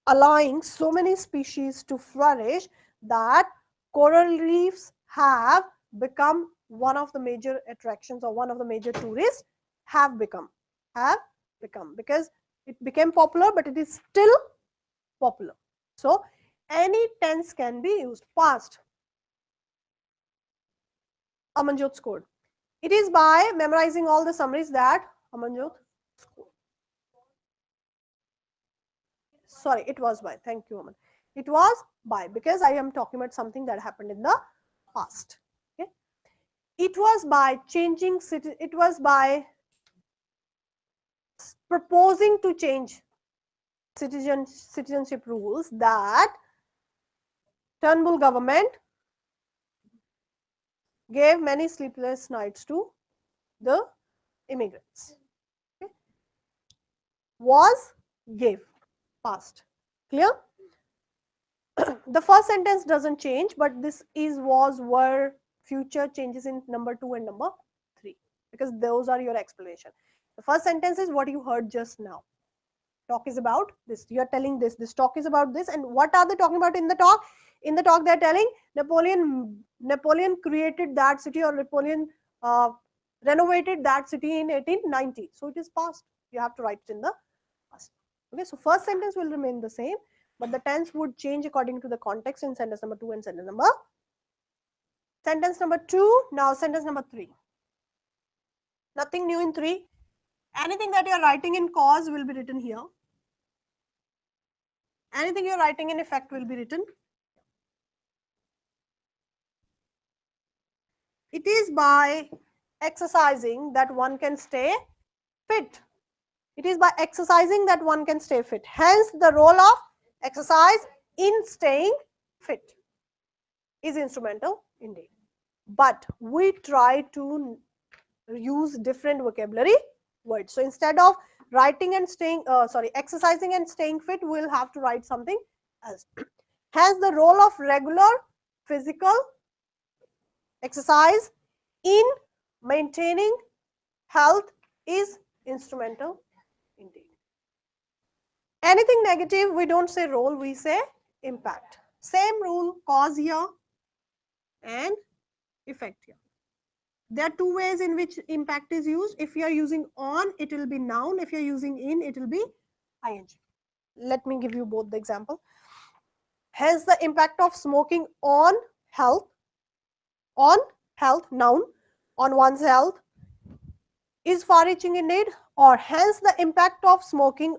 allowing so many species to flourish that coral reefs have become one of the major attractions, or one of the major tourists have become because it became popular, but it is still popular. So any tense can be used. Past, Amanjot scored. It is by memorizing all the summaries that Amanjot scored. Sorry, it was by. Thank you, Aman. It was by, because I am talking about something that happened in the past. Okay? It was by changing city. It was by proposing to change citizenship rules that Turnbull government gave many sleepless nights to the immigrants. Okay? Was, gave, past. Clear? The first sentence doesn't change, but this is, was, were, future changes in number 2 and number 3, because those are your explanation. The first sentence is what you heard just now. Talk is about this. You are telling this talk is about this. And what are they talking about in the talk? In the talk, they're telling Napoleon created that city, or Napoleon renovated that city in 1890. So it is past. You have to write it in the past. Okay, so first sentence will remain the same, but the tense would change according to the context in sentence number 2 and sentence number 2. Now sentence number 3. Nothing new in 3. Anything that you are writing in cause will be written here. Anything you are writing in effect will be written. It is by exercising that one can stay fit. It is by exercising that one can stay fit. Hence, the role of exercise in staying fit is instrumental indeed. But we try to use different vocabulary words. So instead of writing and exercising and staying fit, we'll have to write something else. Hence, the role of regular physical exercise in maintaining health is instrumental indeed. Anything negative, we don't say role, we say impact. Same rule, cause here and effect here. There are two ways in which impact is used. If you are using on, it will be noun. If you are using in, it will be ing. Let me give you both the example. Hence, the impact of smoking on health, noun, on one's health is far-reaching indeed, or hence the impact of smoking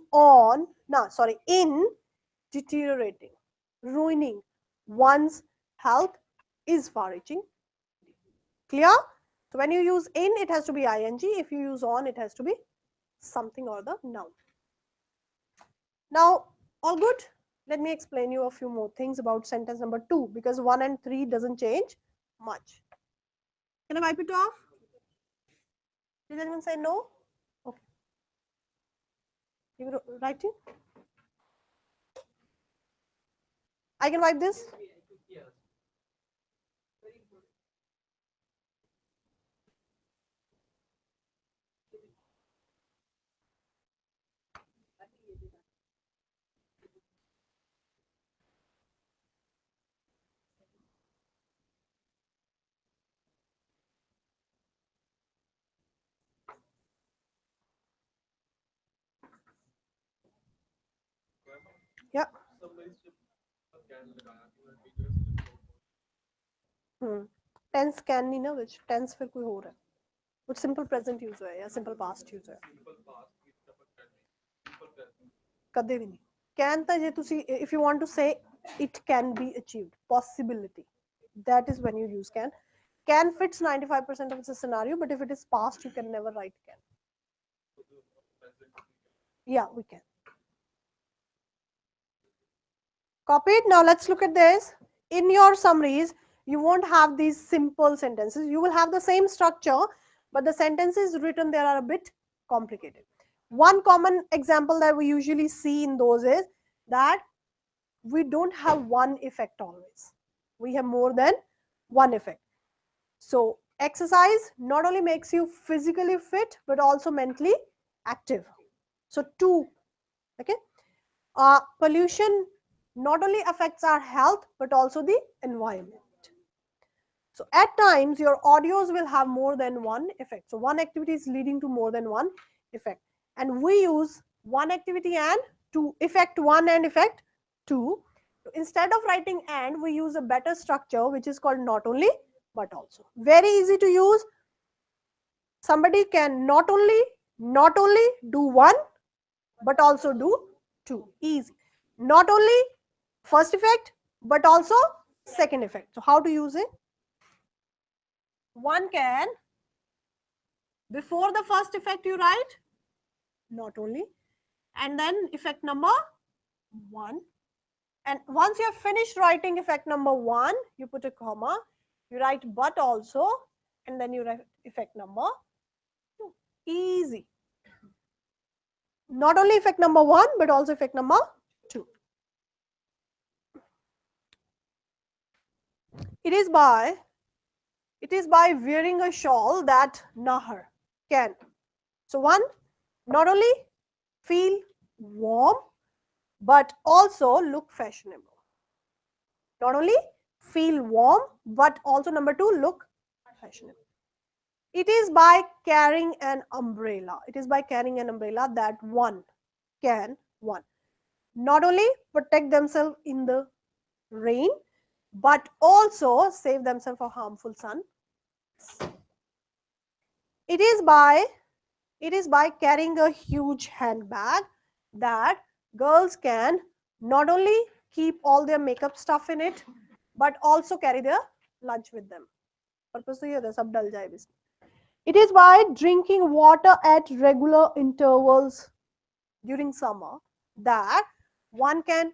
in deteriorating, ruining one's health is far-reaching. Clear? So when you use in, it has to be ing. If you use on, it has to be something or the noun. Now, all good? Let me explain you a few more things about sentence number 2, because 1 and 3 doesn't change much. Can I wipe it off? Did anyone say no? Okay. You writing? I can wipe this? Yeah. Tense कैन नहीं ना विच tense फिर कोई और है कुछ simple present use है या सिंपल पास्ट यूज है कदे भी नहीं कैन ਤਾਂ ਜੇ ਤੁਸੀਂ if you want to say it can be achieved possibility that is when you use can fits 95% of the scenario, but if it is past you can never write can. Yeah, we can. Copied. Now let's look at this. In your summaries, you won't have these simple sentences. You will have the same structure, but the sentences written there are a bit complicated. One common example that we usually see in those is that we don't have one effect always. We have more than one effect. So exercise not only makes you physically fit, but also mentally active. So two, okay. Pollution not only affects our health, but also the environment. So at times your audios will have more than one effect. So one activity is leading to more than one effect. And we use one activity and two, effect one and effect two. So instead of writing and, we use a better structure which is called not only but also. Very easy to use. Somebody can not only do one but also do two. Easy. Not only first effect but also second effect. So how to use it? One can, before the first effect you write not only, and then effect number one, and once you have finished writing effect number one, you put a comma, you write but also, and then you write effect number two. Easy. Not only effect number one but also effect number two. It is by wearing a shawl that Nahar can. So one, not only feel warm but also look fashionable. Not only feel warm but also number two, look fashionable. It is by carrying an umbrella. It is by carrying an umbrella that one can not only protect themselves in the rain but also save themselves from harmful sun. It is by carrying a huge handbag that girls can not only keep all their makeup stuff in it but also carry their lunch with them. Purpose तो ये होता है सब डल जाए इसमें. It is by drinking water at regular intervals during summer that one can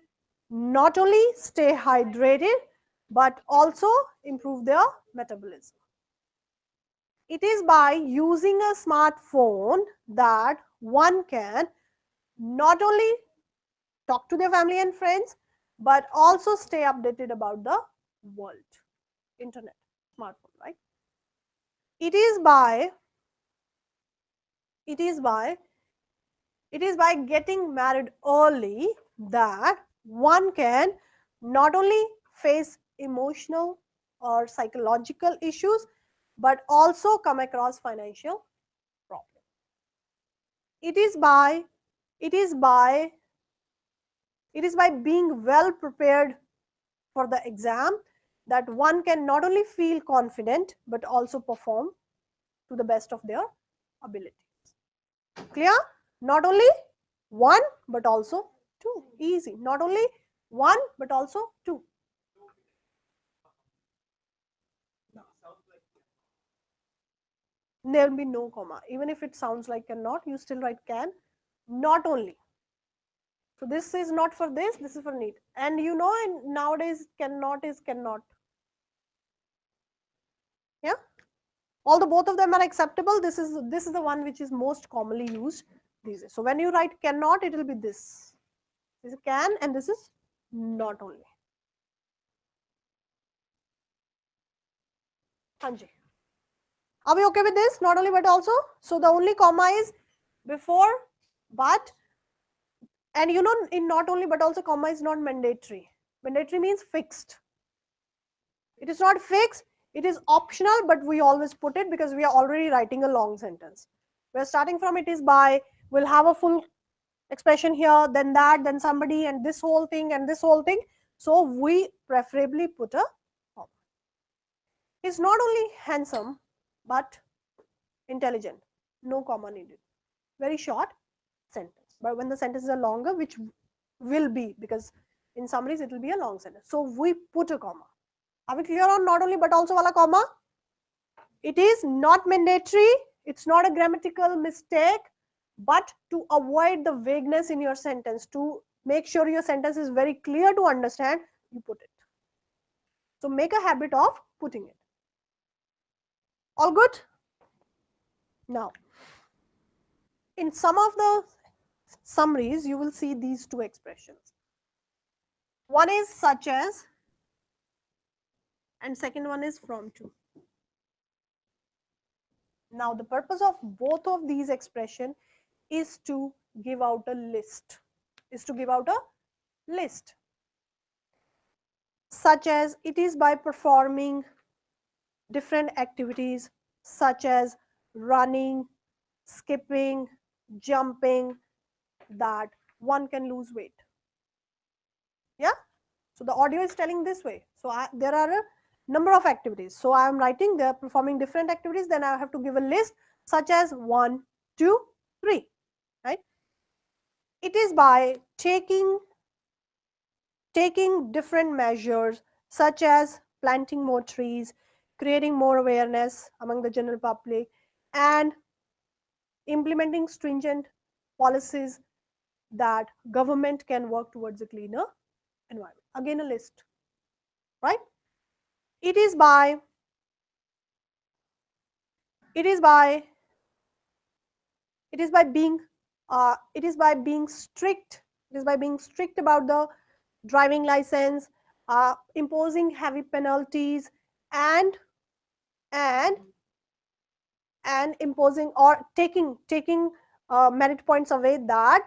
not only stay hydrated but also improve their metabolism. It is by using a smartphone that one can not only talk to their family and friends but also stay updated about the world. Internet, smartphone, right? It is by getting married early that one can not only face emotional or psychological issues but also come across financial problems. It is by being well prepared for the exam that one can not only feel confident but also perform to the best of their ability. Clear? Not only one but also two. Easy. Not only one but also two. There will be no comma. Even if it sounds like cannot, you still write can. Not only. So this is not for this, this is for need. And you know, nowadays cannot is cannot. Yeah? Although both of them are acceptable, this is the one which is most commonly used these days. So when you write cannot, it will be this. This is can and this is not only. Hanji. Are we okay with this? Not only but also. So the only comma is before but, and you know, in not only but also comma is not mandatory. Mandatory means fixed. It is not fixed, it is optional, but we always put it because we are already writing a long sentence. We are starting from it is by, we'll have a full expression here, then that, then somebody, and this whole thing and this whole thing. So we preferably put a comma. He's not only handsome but intelligent. No comma needed. Very short sentence. But when the sentences are longer, which will be, because in summaries it will be a long sentence. So we put a comma. Are we clear on not only but also wala comma? It is not mandatory. It's not a grammatical mistake, but to avoid the vagueness in your sentence, to make sure your sentence is very clear to understand, you put it. So make a habit of putting it. All good? Now, in some of the summaries, you will see these two expressions. One is such as, and second one is from to. Now, the purpose of both of these expression is to give out a list. Such as, it is by performing different activities such as running, skipping, jumping, that one can lose weight. Yeah, so the audio is telling this way. So there are a number of activities, so I am writing they are performing different activities, then I have to give a list such as 1, 2, 3, right? It is by taking different measures such as planting more trees, creating more awareness among the general public, and implementing stringent policies that government can work towards a cleaner environment. Again, a list, right? It is by being strict. It is by being strict about the driving license, imposing heavy penalties, and and imposing or taking merit points away, that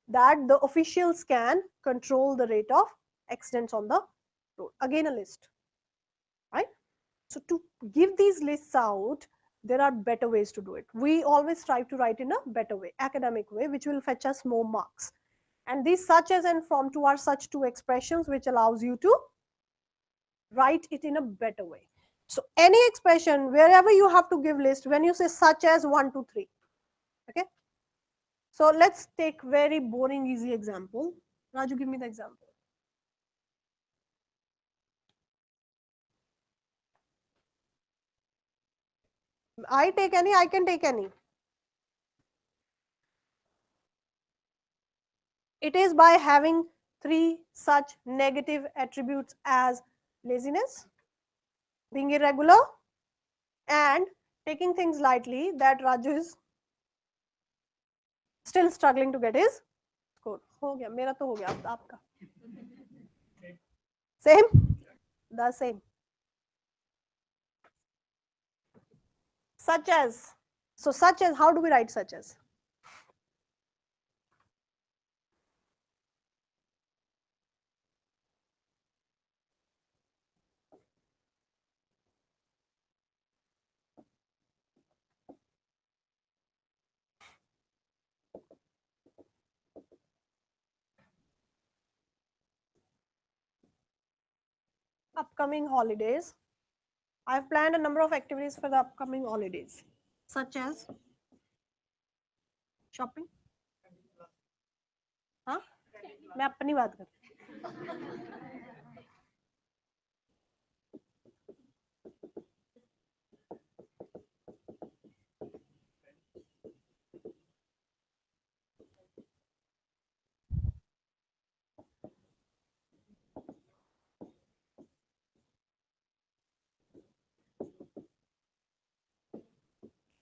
the officials can control the rate of accidents on the road. Again, a list, right? So to give these lists out, there are better ways to do it. We always strive to write in a better way, academic way, which will fetch us more marks. And these such as and from to are such two expressions which allows you to write it in a better way. So any expression, wherever you have to give list, when you say such as 1, 2, 3, okay? So let's take very boring, easy example. Raju, give me the example. I can take any. It is by having 3 such negative attributes as laziness, being irregular, and taking things lightly, that Raju is still struggling to get his score. हो गया, मेरा तो हो गया, अब आपका. Same? The same. Such as. So such as, how do we write such as? Upcoming holidays. I've planned a number of activities for the upcoming holidays, such as shopping. हाँ, मैं अपनी बात कर.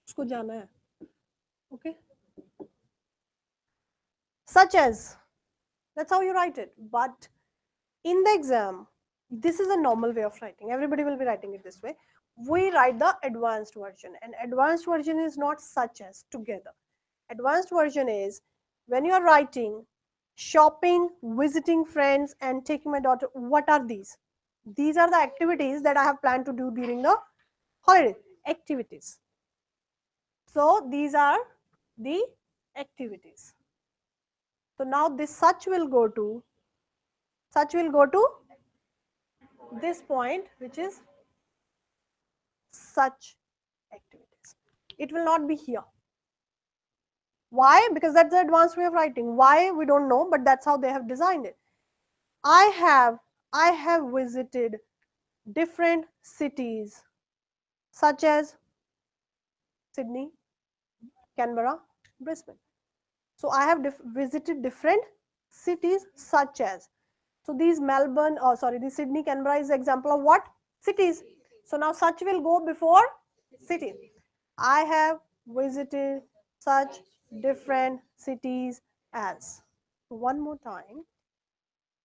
उसको जाना है. Okay. Such as, that's how you write it. But in the exam, this is a normal way of writing. Everybody will be writing it this way. We write the advanced version, and advanced version is not such as together. Advanced version is when you are writing shopping, visiting friends, and taking my daughter. What are these? These are the activities that I have planned to do during the holiday. Activities. So these are the activities. So now this such will go to this point, which is such activities. It will not be here. Why? Because that's the advanced way of writing. Why? We don't know, but that's how they have designed it. I have visited different cities such as Sydney, Canberra, Brisbane. So I have visited different cities such as. So these Melbourne, the Sydney, Canberra is example of what? Cities. So now such will go before city. I have visited such different cities as. One more time.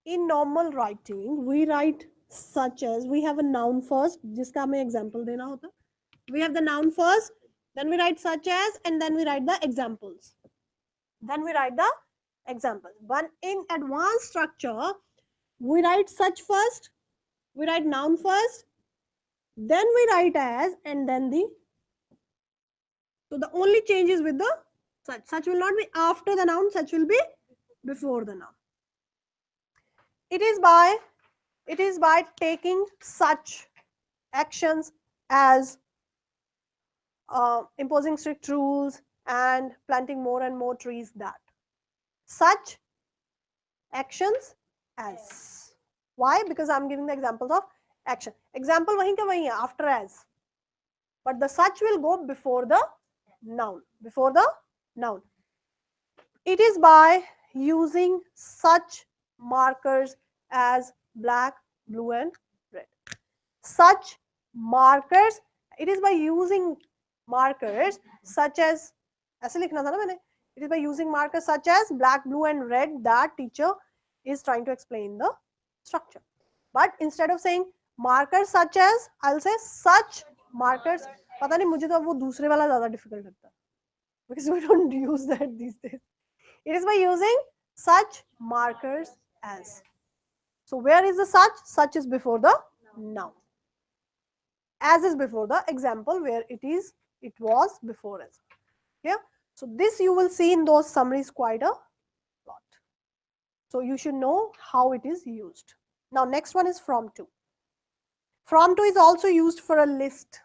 In normal writing, we write such as, we have a noun first, जिसका हमें example देना होता है. We have the noun first, then we write such as, and then we write the examples. Then we write the examples. But in advanced structure, we write such first, we write noun first, then we write as, and then the. So the only change is with the such. Such will not be after the noun, such will be before the noun. It is by taking such actions as imposing strict rules and planting more and more trees that. Such actions as. Why? Because I'm giving the examples of action. Example wahi ka wahi hai, after as. But the such will go before the noun. Before the noun. It is by using such markers as black, blue and red. Such markers, it is by using markers such as, ऐसे लिखना था ना मैंने, it is by using markers such as black, blue and red that teacher is trying to explain the structure. But instead of saying markers such as, I'll say such markers. पता नहीं मुझे तो वो दूसरे वाला ज़्यादा difficult लगता है because we don't use that these days. It is by using such markers as. So where is the such? Such is before the noun. As is before the example where it was before as. Yeah. So this you will see in those summaries quite a lot. So you should know how it is used. Now next one is from to. From to is also used for a list.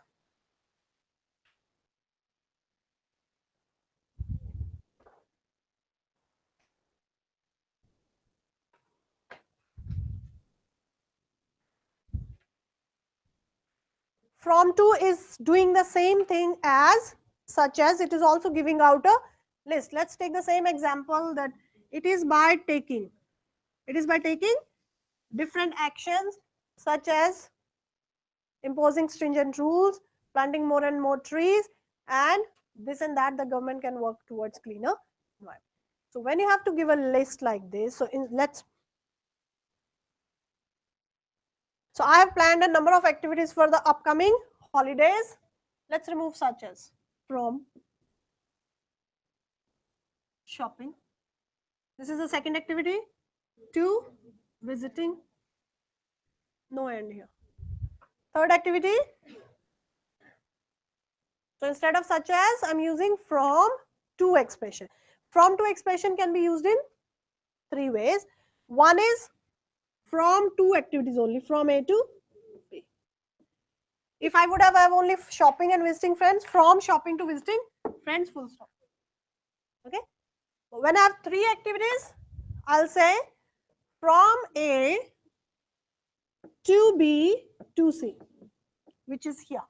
From to is doing the same thing as such as, it is also giving out a list. Let's take the same example that it is by taking. It is by taking different actions such as imposing stringent rules, planting more and more trees, and this and that the government can work towards cleaner environment. So when you have to give a list like this, so so I have planned a number of activities for the upcoming holidays. Let's remove such as from shopping. This is the second activity. To visiting. No end here. Third activity. So instead of such as, I'm using from to expression. From to expression can be used in three ways. One is from two activities only, from A to B. If I would have only shopping and visiting friends, from shopping to visiting friends, full stop. Okay. When I have three activities, I'll say from A to B to C, which is here.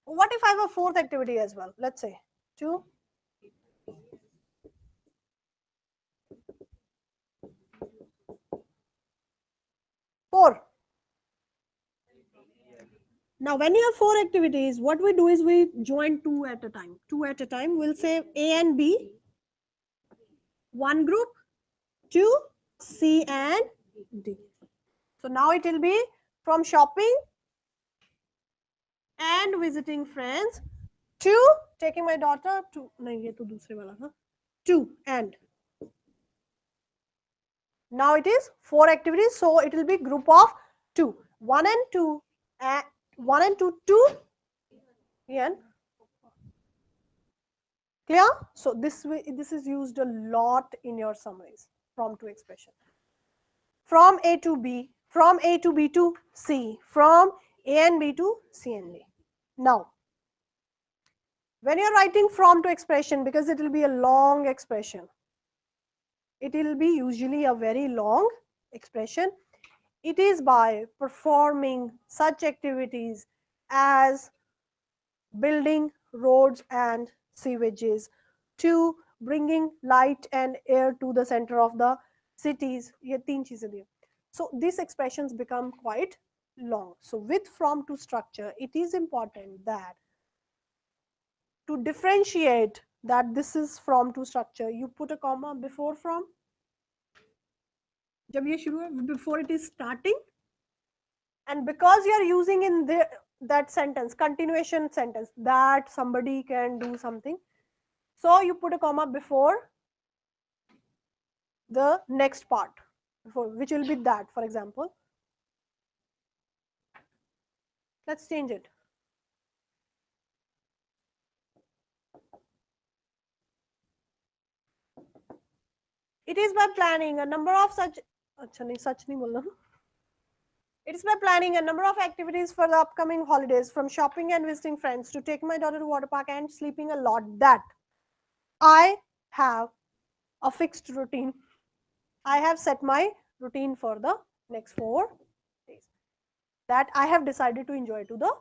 What if I have a fourth activity as well? Let's say to four. Now, when you have four activities, what we do is we join two at a time. Two at a time. We'll say A and B, one group, two, C and D. So now it will be from shopping and visiting friends to taking my daughter to, nahi ye to dusre wala tha, to and. Now it is four activities, so it will be group of two. One and two, two, and clear? So this is used a lot in your summaries, from to expression. From A to B, from A to B to C, from A and B to C and D. Now, when you're writing from to expression, because it will be a long expression, it will be usually a very long expression. It is by performing such activities as building roads and sewages, to bringing light and air to the center of the cities. ये तीन चीजें दी. So these expressions become quite long. So with from to structure, it is important that to differentiate that this is from to structure, you put a comma before from. जब ये शुरू है, before it is starting, and because you are using in that sentence, continuation sentence, that somebody can do something, so you put a comma before the next part, before, which will be that. For example, let's change it. It is by planning a number of such, अच्छा नहीं, सच नहीं बोलना. It is by planning a number of activities for the upcoming holidays, from shopping and visiting friends to taking my daughter to water park and sleeping a lot, that I have a fixed routine. I have set my routine for the next 4 days that I have decided to enjoy to the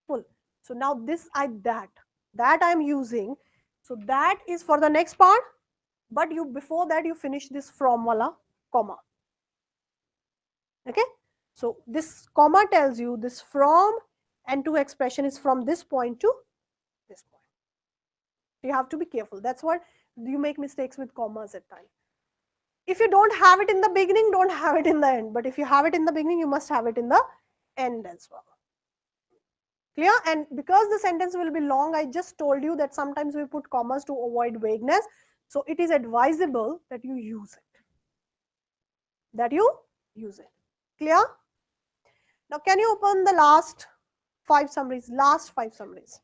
full. So now this that I am using. So that is for the next part, but you before that you finish this from wala comma. Okay, so this comma tells you this from and to expression is from this point to this point. You have to be careful. That's what you make mistakes with commas at times. If you don't have it in the beginning, don't have it in the end. But if you have it in the beginning, you must have it in the end as well. Clear? And because the sentence will be long, I just told you that sometimes we put commas to avoid vagueness. So it is advisable that you use it. Clear? Now can you open the last 5 summaries? Last 5 summaries.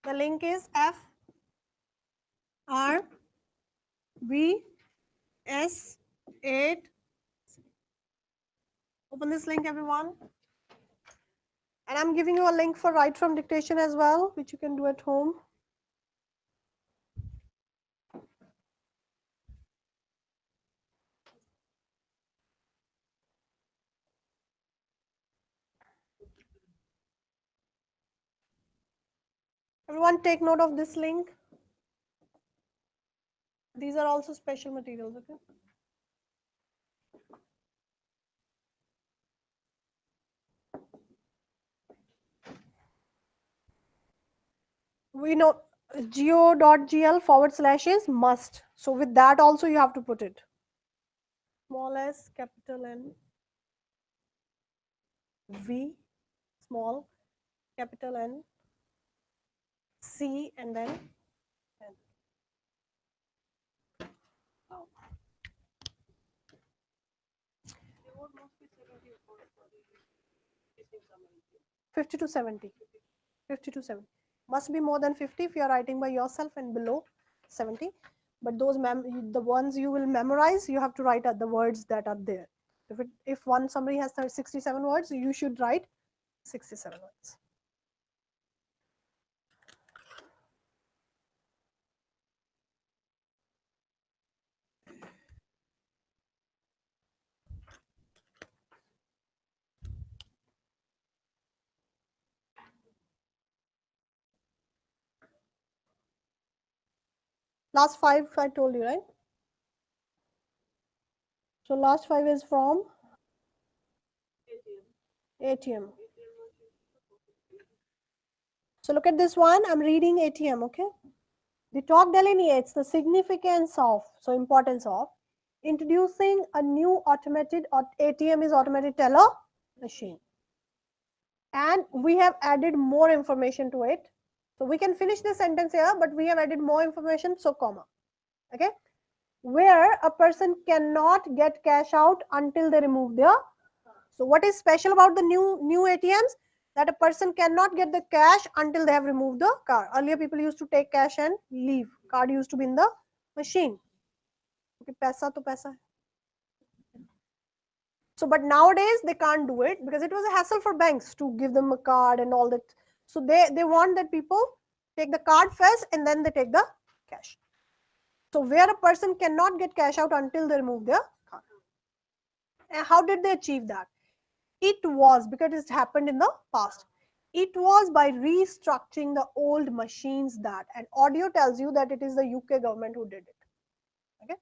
The link is FRBS8. Open this link, everyone. And I'm giving you a link for write from dictation as well, which you can do at home. Everyone take note of this link. These are also special materials, okay? We know go.gl/ is must. So with that also you have to put it. Small s, capital N, V, small, capital N, C, and then N. 50 to 70. 50 to 70. Must be more than 50 if you are writing by yourself, and below 70. But those the ones you will memorize, you have to write the words that are there. If one summary has 67 words, you should write 67 words. Last 5 I told you, right? So last 5 is from ATM. So look at this one. I'm reading ATM, okay? The talk delineates the significance of, so importance of, introducing a new automated, ATM is automated teller machine. And we have added more information to it. So we can finish this sentence here, but we have added more information, so comma. Okay? Where a person cannot get cash out until they remove their. So what is special about the new ATMs? That a person cannot get the cash until they have removed the card. Earlier people used to take cash and leave. Card used to be in the machine. क्योंकि पैसा तो पैसा है. So, but nowadays they can't do it because it was a hassle for banks to give them a card and all that. So they want that people take the card first and then they take the cash. So where a person cannot get cash out until they remove their card. And how did they achieve that? It was because it happened in the past. It was by restructuring the old machines that, and audio tells you that it is the UK government who did it. Okay.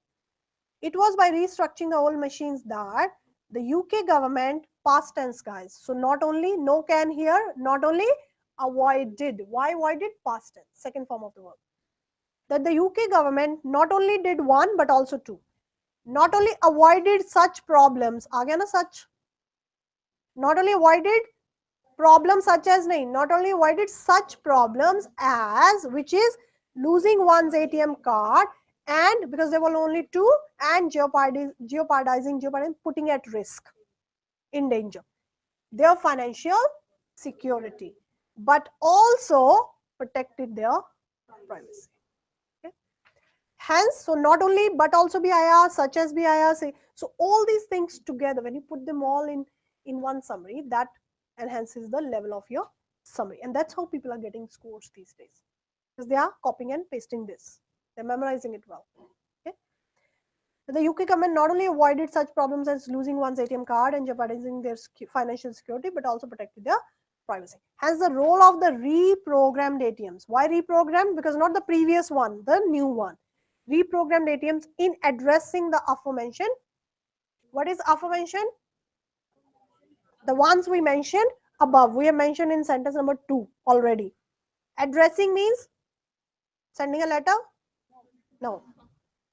It was by restructuring the old machines that the UK government, past tense guys. So not only no can here, not only avoided. Why avoided? Past tense, second form of the verb. That the UK government not only did one but also two. Not only avoided such problems, again a such. Not only avoided problems such as not only avoided such problems as which is losing one's ATM card, and because there were only two, and jeopardizing, putting at risk, in danger their financial security, but also protected their privacy. Okay. Hence, so not only but also be IR, such as be IR, say, so all these things together, when you put them all in one summary, that enhances the level of your summary, and that's how people are getting scores these days, because they are copying and pasting this, they're memorizing it well. Okay. The UK government not only avoided such problems as losing one's ATM card and jeopardizing their financial security, but also protected their privacy. Hence, the role of the reprogrammed ATMs. Why reprogrammed? Because not the previous one, the new one. Reprogrammed ATMs in addressing the aforementioned. What is aforementioned? The ones we mentioned above. We have mentioned in sentence number 2 already. Addressing means sending a letter? No.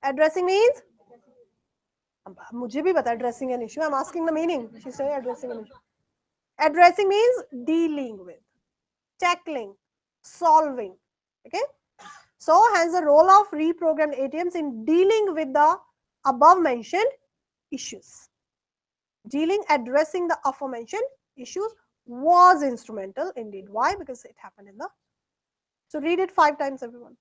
Addressing means मुझे भी पता addressing an issue. I'm asking the meaning. She said addressing an issue. Addressing means dealing with, tackling, solving. Okay. So hence the role of reprogrammed ATMs in dealing with the above mentioned issues. Addressing the aforementioned issues was instrumental indeed. Why? Because it happened in the. So read it 5 times, everyone.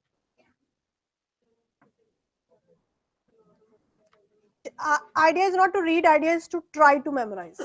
Idea is not to read, idea is to try to memorize.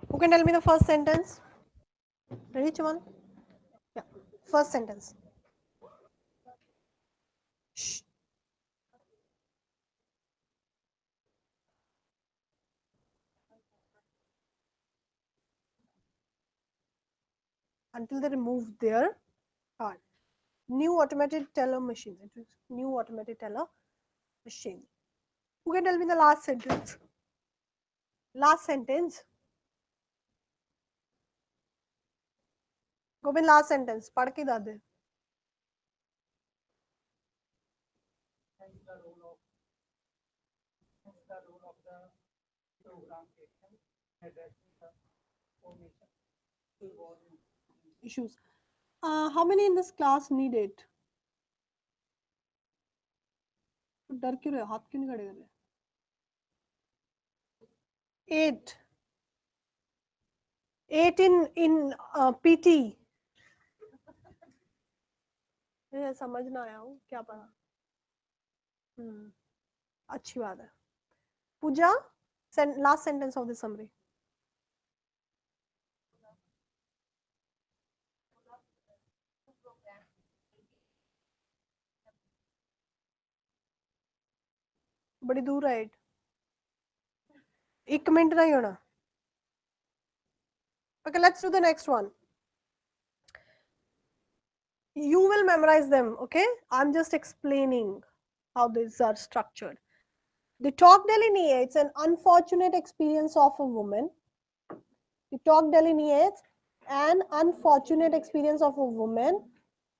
Who can tell me the first sentence? Ready, Chaman? Yeah. First sentence. Shh. Until they remove their card. New automated teller machine. It is new automated teller machine. Who can tell me the last sentence? Last sentence. Govind, last sentence. पढ़ के दा दे. Issues. How many in this class need it? डर क्यों रहे हो? हाथ क्यों नहीं खड़े कर रहे? 8. 8 in PT. मुझे समझ ना आया हूँ क्या पढ़ा. अच्छी बात है. पूजा, last sentence of the summary. बड़ी दूर है. 1 मिनट नहीं होना. Okay, let's do the next one. You will memorize them, okay? I'm just explaining how these are structured. The talk delineates an unfortunate experience of a woman. The talk delineates an unfortunate experience of a woman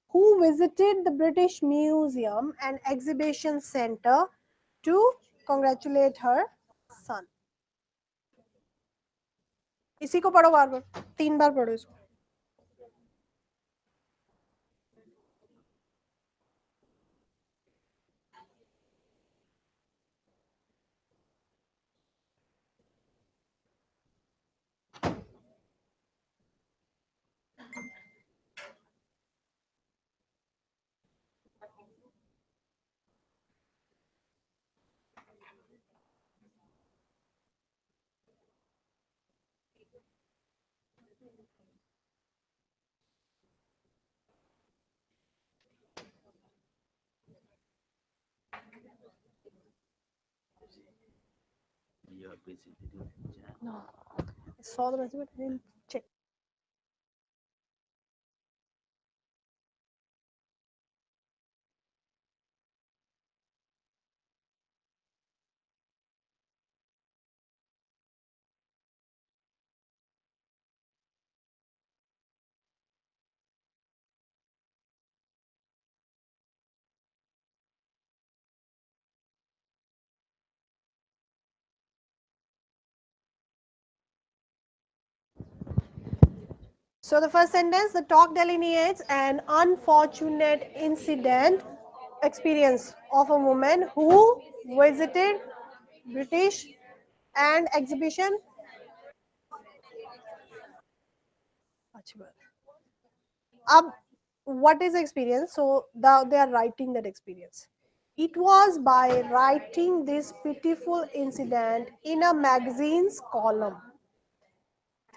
who visited the British Museum and Exhibition Center to congratulate her son. इसी को पढ़ो बार बार, 3 बार पढ़ो इसको. No, I saw the message, but I didn't check. So the first sentence, the talk delineates an unfortunate incident experience of a woman who visited British and exhibition. What is experience? So they are writing that experience. It was by writing this pitiful incident in a magazine's column.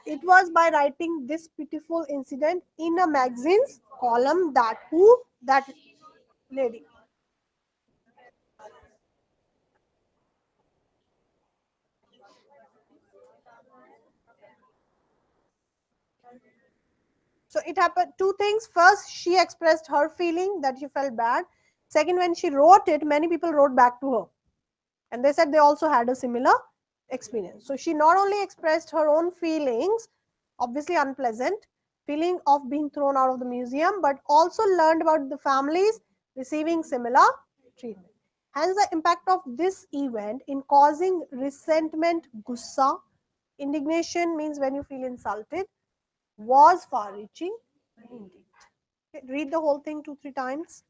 It was by writing this pitiful incident in a magazine's column that lady. So it happened 2 things. First, she expressed her feeling that she felt bad. Second, when she wrote it, many people wrote back to her. And they said they also had a similar experience. So she not only expressed her own feelings, obviously unpleasant, feeling of being thrown out of the museum, but also learned about the families receiving similar treatment. Hence, the impact of this event in causing resentment, gussa, indignation means when you feel insulted, was far reaching indeed. Okay, read the whole thing 2-3 times.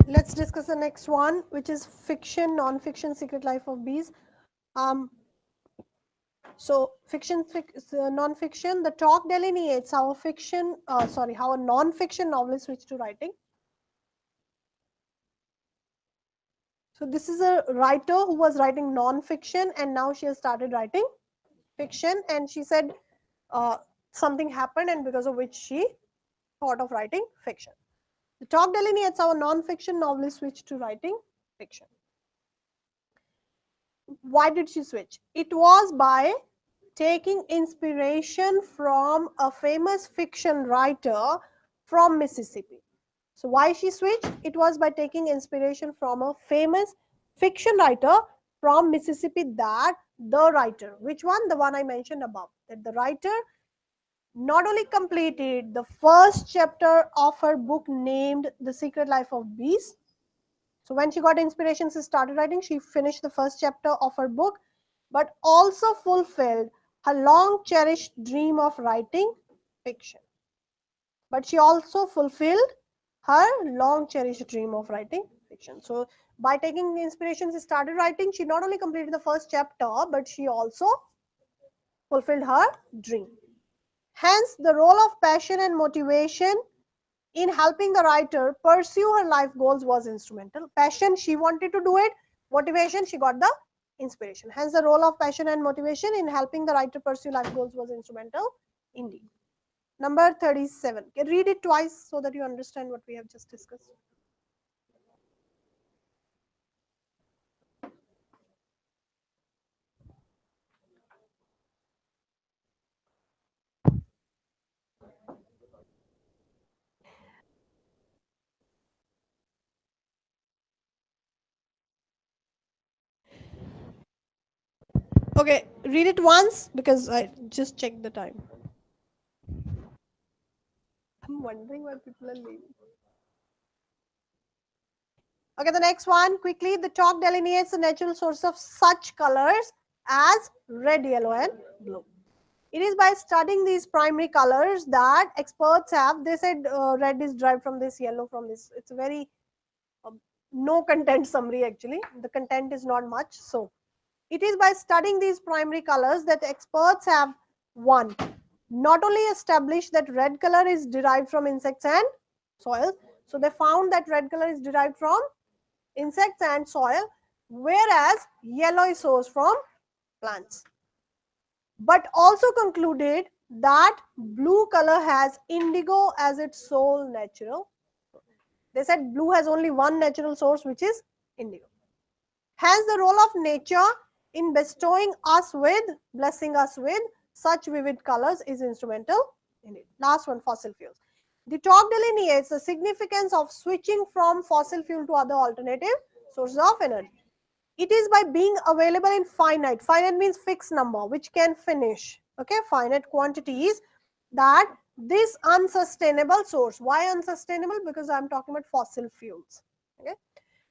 Let's discuss the next one, which is fiction, non-fiction, Secret Life of Bees. Um, so non-fiction, the talk delineates how a how a non-fiction novelist switched to writing. So this is a writer who was writing non-fiction, and now she has started writing fiction. And she said something happened, and because of which she thought of writing fiction. The talk delineates how a non-fiction novelist switched to writing fiction. Why did she switch? It was by taking inspiration from a famous fiction writer from Mississippi. So why she switched? It was by taking inspiration from a famous fiction writer from Mississippi. That the writer, which one? The one I mentioned above. That the writer not only completed the first chapter of her book named The Secret Life of Bees. So when she got inspiration, she started writing. She finished the first chapter of her book, but also fulfilled her long cherished dream of writing fiction. But she also fulfilled her long cherished dream of writing fiction. So by taking inspiration, she started writing. She not only completed the first chapter, but she also fulfilled her dream. Hence, the role of passion and motivation in helping the writer pursue her life goals was instrumental. Passion, she wanted to do it. Motivation, she got the inspiration. Hence, the role of passion and motivation in helping the writer pursue life goals was instrumental indeed. Number 37. Read it twice so that you understand what we have just discussed. Okay, read it once because I just checked the time. I'm wondering why people are leaving. Okay, the next one, quickly, the chalk delineates the natural source of such colors as red, yellow, and blue. It is by studying these primary colors that experts have, they said red is derived from this, yellow from this. It's a very no content summary actually. The content is not much. So it is by studying these primary colors that experts have, one, not only established that red color is derived from insects and soil. So they found that red color is derived from insects and soil, whereas yellow is sourced from plants. But also concluded that blue color has indigo as its sole natural. They said blue has only one natural source, which is indigo. Hence, the role of nature in bestowing us with, blessing us with such vivid colors is instrumental in it. Last one, fossil fuels. The talk delineates the significance of switching from fossil fuel to other alternative sources of energy. It is by being available in finite means fixed number, which can finish, okay, finite quantities, that this unsustainable source, why unsustainable? Because I'm talking about fossil fuels, okay,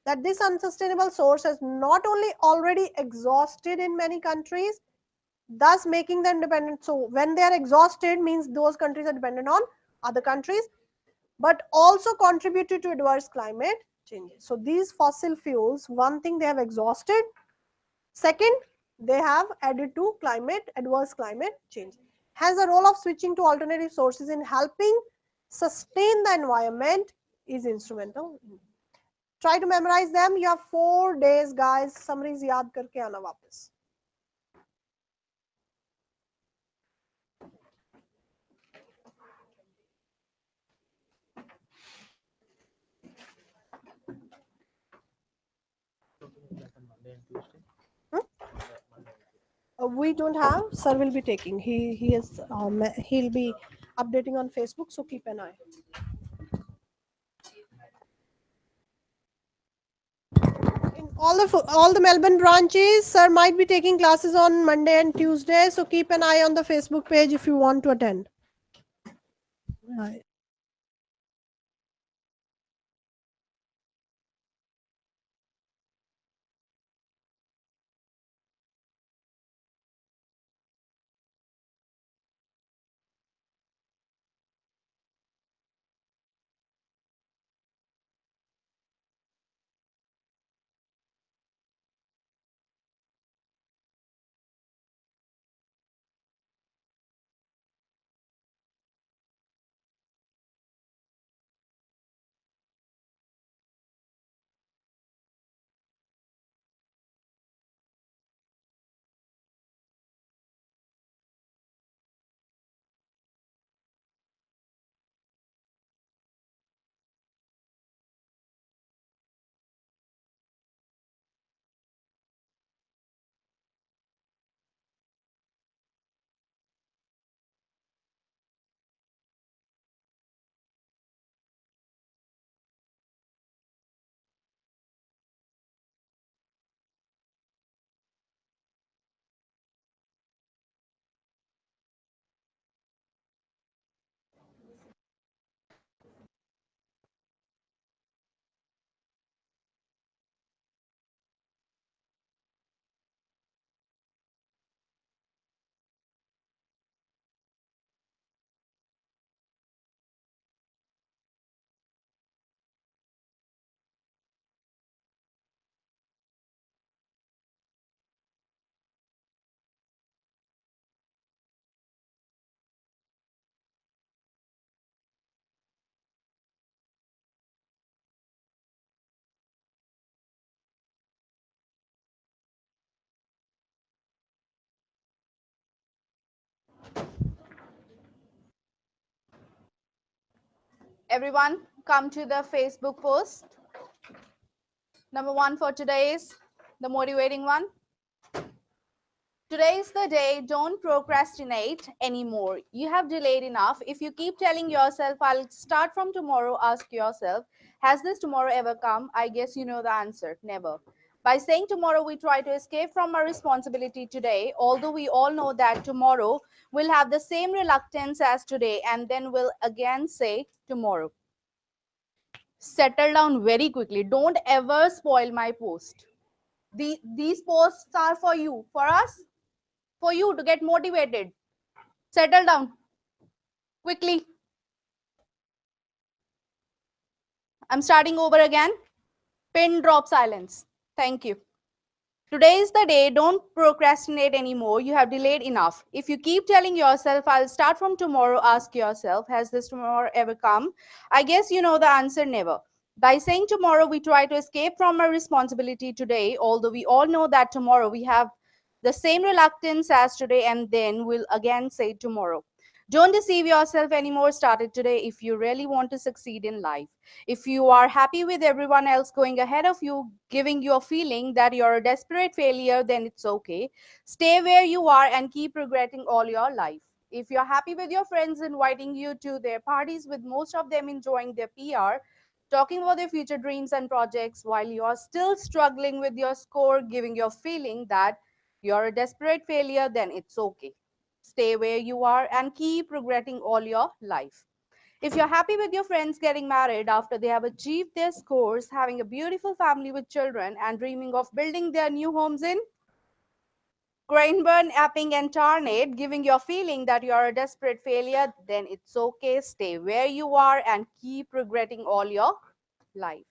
that this unsustainable source is not only already exhausted in many countries, thus making them dependent. So when they are exhausted means those countries are dependent on other countries, but also contributed to adverse climate changes. So these fossil fuels, one thing, they have exhausted, second, they have added to adverse climate change. Hence, the role of switching to alternative sources in helping sustain the environment is instrumental. Try to memorize them. You have 4 days, guys. Summaries yaad karke aana वापस. We don't have. Sir will be taking. He'll be updating on Facebook. So keep an eye. In all the Melbourne branches, sir might be taking classes on Monday and Tuesday. So keep an eye on the Facebook page if you want to attend. Right. Everyone, come to the Facebook post. Number 1 for today is the motivating one. Today is the day. Don't procrastinate anymore. You have delayed enough. If you keep telling yourself, I'll start from tomorrow, ask yourself, has this tomorrow ever come? I guess you know the answer. Never. By saying tomorrow, we try to escape from our responsibility today, although we all know that tomorrow will have the same reluctance as today, and then we'll again say tomorrow. Settle down very quickly. Don't ever spoil my post. These posts are for you, for us, for you to get motivated. Settle down quickly. I'm starting over again. Pin drop silence. Thank you. Today is the day. Don't procrastinate anymore. You have delayed enough. If you keep telling yourself, I'll start from tomorrow, ask yourself, has this tomorrow ever come? I guess you know the answer, never. By saying tomorrow, we try to escape from our responsibility today, although we all know that tomorrow we have the same reluctance as today, and then we'll again say tomorrow. Don't deceive yourself anymore. Start it today if you really want to succeed in life. If you are happy with everyone else going ahead of you, giving you a feeling that you're a desperate failure, then it's okay. Stay where you are and keep regretting all your life. If you're happy with your friends inviting you to their parties, with most of them enjoying their PR, talking about their future dreams and projects, while you're still struggling with your score, giving your feeling that you're a desperate failure, then it's okay. Stay where you are and keep regretting all your life. If you're happy with your friends getting married after they have achieved their scores, having a beautiful family with children, and dreaming of building their new homes in Cranbourne, Epping, and Tarnate, giving you a feeling that you are a desperate failure, then it's okay. Stay where you are and keep regretting all your life.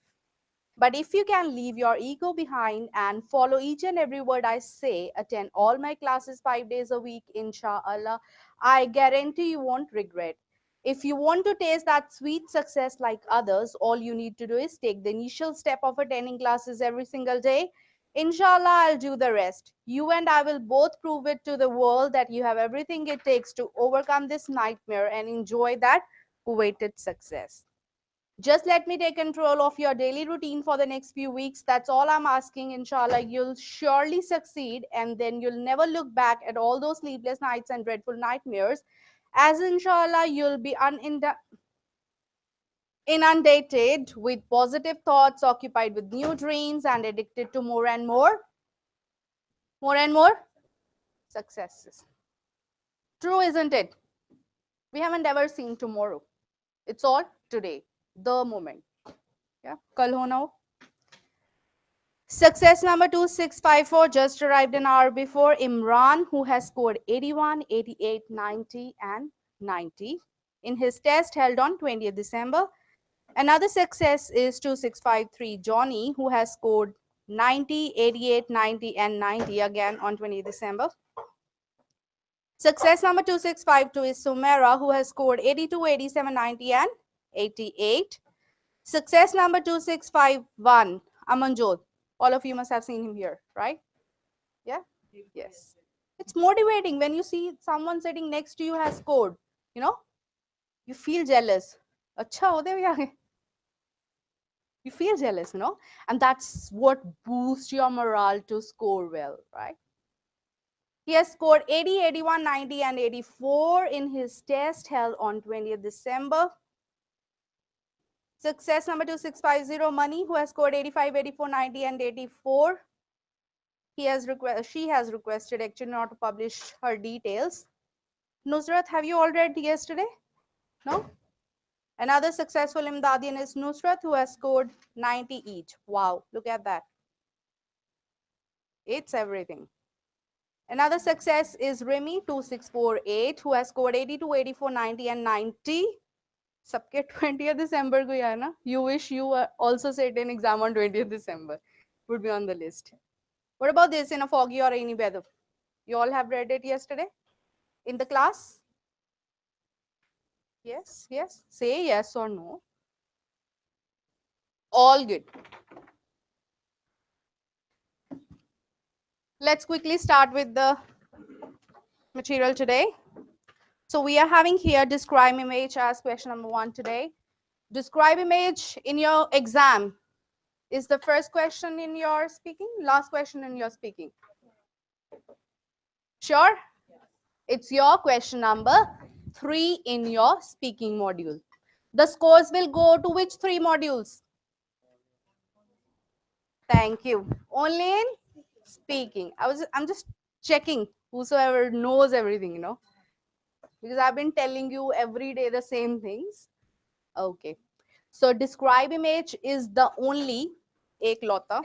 But if you can leave your ego behind and follow each and every word I say, attend all my classes 5 days a week, inshallah, I guarantee you won't regret. If you want to taste that sweet success like others, all you need to do is take the initial step of attending classes every single day. Inshallah, I'll do the rest. You and I will both prove it to the world that you have everything it takes to overcome this nightmare and enjoy that awaited success. Just let me take control of your daily routine for the next few weeks. That's all I'm asking. Inshallah, you'll surely succeed, and then you'll never look back at all those sleepless nights and dreadful nightmares. As inshallah, you'll be inundated with positive thoughts, occupied with new dreams, and addicted to more and more successes. True, isn't it? We haven't ever seen tomorrow. It's all today, the moment. Yeah, kal ho na ho. Success number 2654 just arrived an hour before. Imran, who has scored 81, 88, 90, and 90 in his test held on 20th December. Another success is 2653 Johnny, who has scored 90, 88, 90, and 90 again on 20th December. Success number 2652 is Sumera, who has scored 82, 87, 90, and 88. Success number 2651, Amanjot. All of you must have seen him here, right? Yeah? Yes. It's motivating when you see someone sitting next to you has scored. You know, you feel jealous. Acha, ho gaye bhi aage. You feel jealous, you know, and that's what boosts your morale to score well, right? He has scored 80, 81, 90, and 84 in his test held on 20th December. Success number 2650 Money, who has scored 85, 84, 90, and 84. She has requested actually not to publish her details. Nusrat, have you all read yesterday? No? Another successful Imdadian is Nusrat, who has scored 90 each. Wow, look at that. It's everything. Another success is Remy 2648, who has scored 82, 84, 90, and 90. सबके 20th December को यार ना. You wish you also sit in exam on 20th December. Would be on the list. What about this in a foggy or rainy weather? You all have read it yesterday in the class? Yes, yes. Say yes or no. All good. Let's quickly start with the material today. So we are having here describe image as question number 1 today. Describe image in your exam is the first question in your speaking, last question in your speaking. Sure? It's your question number 3 in your speaking module. The scores will go to which 3 modules? Thank you. Only in speaking. I'm just checking whosoever knows everything, you know, because I've been telling you every day the same things. Okay. So describe image is the only eklota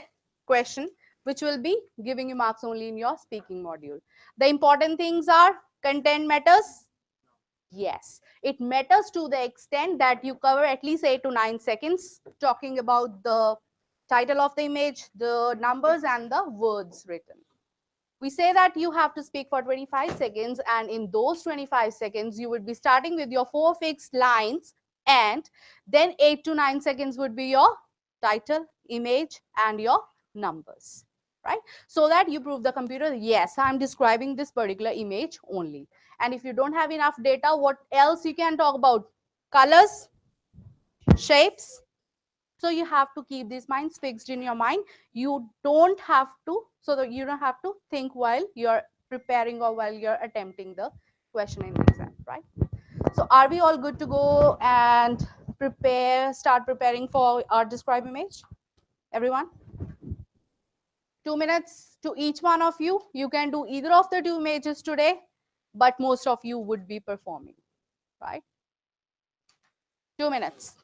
question which will be giving you marks only in your speaking module. The important things are content matters. Yes, it matters to the extent that you cover at least 8 to 9 seconds talking about the title of the image, the numbers and the words written. We say that you have to speak for 25 seconds, and in those 25 seconds you would be starting with your 4 fixed lines, and then 8 to 9 seconds would be your title, image and your numbers, right? So that you prove the computer, yes, I'm describing this particular image only. And if you don't have enough data, what else you can talk about? Colors, shapes. So you have to keep these minds fixed in your mind. You don't have to, so that you don't have to think while you're preparing or while you're attempting the question in the exam, right? So are we all good to go and start preparing for our describe image? Everyone? 2 minutes to each one of you. You can do either of the two images today, but most of you would be performing, right? 2 minutes.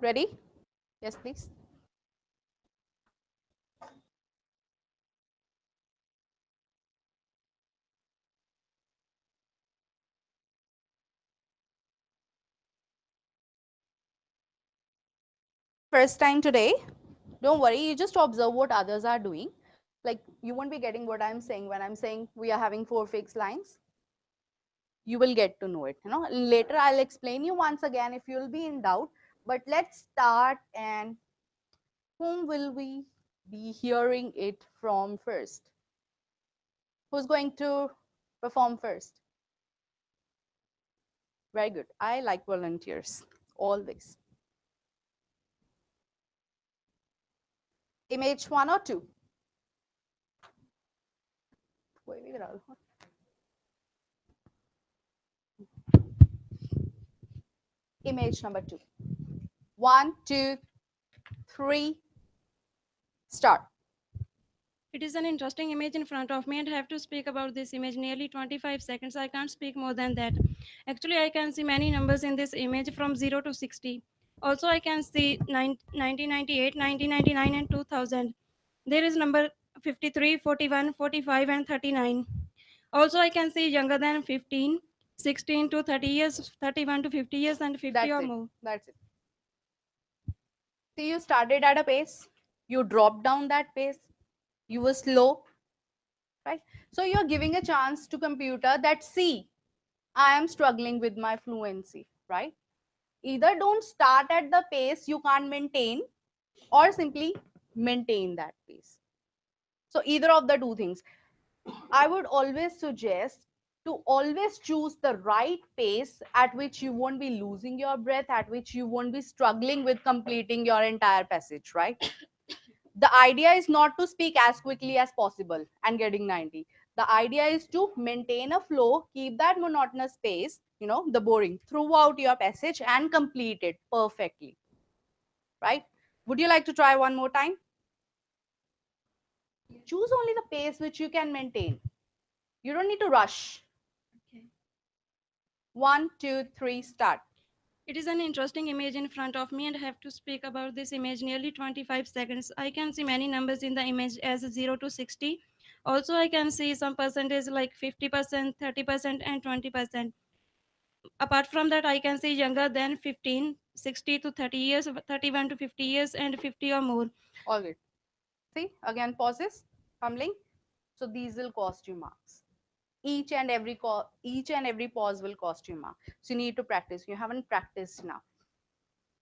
Ready? Yes, please. First time today, don't worry, you just observe what others are doing. Like, you won't be getting what I'm saying when I'm saying we are having 4 fixed lines. You will get to know it, later I'll explain you once again if you'll be in doubt. But let's start, and whom will we be hearing it from first? Who's going to perform first? Very good. I like volunteers always. Image 1 or 2? Image number 2. 1, 2, 3, start. It is an interesting image in front of me and I have to speak about this image nearly 25 seconds. I can't speak more than that. Actually, I can see many numbers in this image from 0 to 60. Also, I can see 1998, 1999 and 2000. There is number 53, 41, 45 and 39. Also, I can see younger than 15, 16 to 30 years, 31 to 50 years and 50 That's or it. more. That's it. See, you started at a pace, you dropped down that pace, you were slow, right? So you're giving a chance to computer that, see, I am struggling with my fluency, right? Either don't start at the pace you can't maintain, or simply maintain that pace. So either of the two things. I would always suggest to always choose the right pace at which you won't be losing your breath, at which you won't be struggling with completing your entire passage, right? The idea is not to speak as quickly as possible and getting 90. The idea is to maintain a flow, keep that monotonous pace, the boring throughout your passage and complete it perfectly, right? Would you like to try one more time? Choose only the pace which you can maintain. You don't need to rush. Okay. 1, 2, 3, start. It is an interesting image in front of me and I have to speak about this image nearly 25 seconds. I can see many numbers in the image as 0 to 60. Also, I can see some percentage like 50%, 30% and 20%. Apart from that, I can see younger than 15, 60 to 30 years, 31 to 50 years, and 50 or more. All good. See, again pauses, fumbling. So these will cost you marks. Each and every pause will cost you mark. So you need to practice. You haven't practiced now.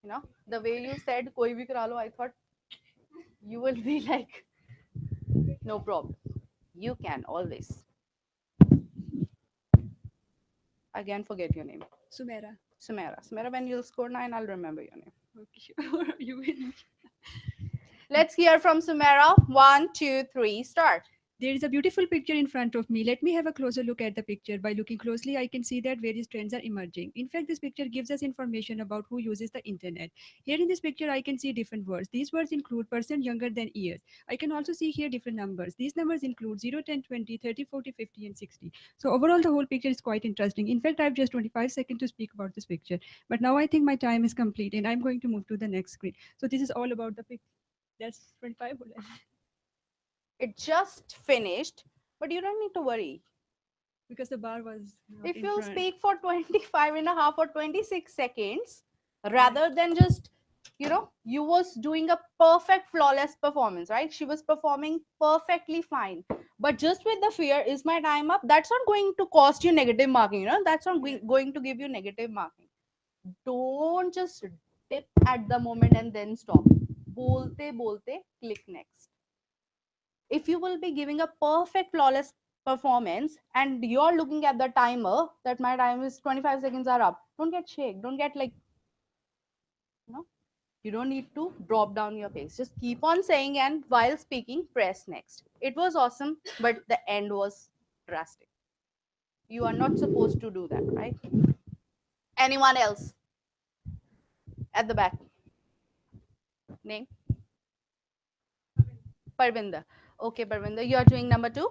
You know, the way you said koi bhi kara lo, I thought you will be like, no problem. You can always. Again, forget your name. Sumera. Sumera. Sumera, when you'll score 9, I'll remember your name. Okay. You will. Let's hear from Sumera. 1, 2, 3, start. There is a beautiful picture in front of me. Let me have a closer look at the picture. By looking closely, I can see that various trends are emerging. In fact, this picture gives us information about who uses the internet. Here in this picture, I can see different words. These words include person younger than years. I can also see here different numbers. These numbers include 0, 10, 20, 30, 40, 50, and 60. So overall, the whole picture is quite interesting. In fact, I have just 25 seconds to speak about this picture. But now I think my time is complete and I'm going to move to the next screen. So this is all about the picture. That's 25. It just finished, but you don't need to worry. Because the bar was not If in you'll front. speak for 25 and a half or 26 seconds, rather than just, you was doing a perfect, flawless performance, right? She was performing perfectly fine. But just with the fear, is my time up? That's not going to cost you negative marking, That's not going to give you negative marking. Don't just dip at the moment and then stop. Bolte, bolte, click next. If you will be giving a perfect flawless performance and you're looking at the timer that my time is 25 seconds are up, don't get shake, don't get like, you don't need to drop down your pace, just keep on saying and while speaking press next. It was awesome, but the end was drastic. You are not supposed to do that, right? Anyone else at the back? Name? Parvinder. Okay, Parvinder, you are doing number 2.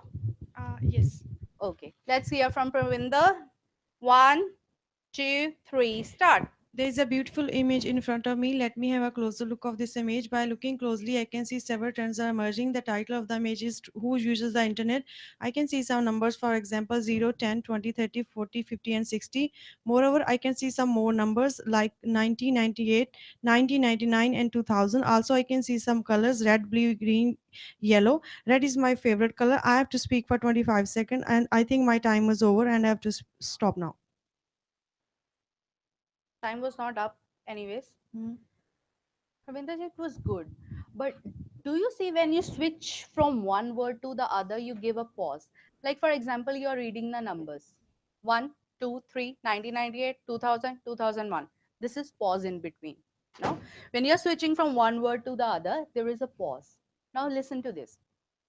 Yes. Okay, let's hear from Pravinder. 1, 2, 3, start. There is a beautiful image in front of me. Let me have a closer look of this image. By looking closely, I can see several trends are emerging. The title of the image is Who Uses the Internet? I can see some numbers, for example, 0, 10, 20, 30, 40, 50, and 60. Moreover, I can see some more numbers like 1998, 1999, and 2000. Also, I can see some colors red, blue, green, yellow. Red is my favorite color. I have to speak for 25 seconds, and I think my time is over, and I have to stop now. Time was not up anyways. Ravinder, it was good. But do you see when you switch from one word to the other, you give a pause? Like, for example, you're reading the numbers 1, 2, 3, 1998, 2000, 2001. This is pause in between. Now, when you're switching from one word to the other, there is a pause. Now, listen to this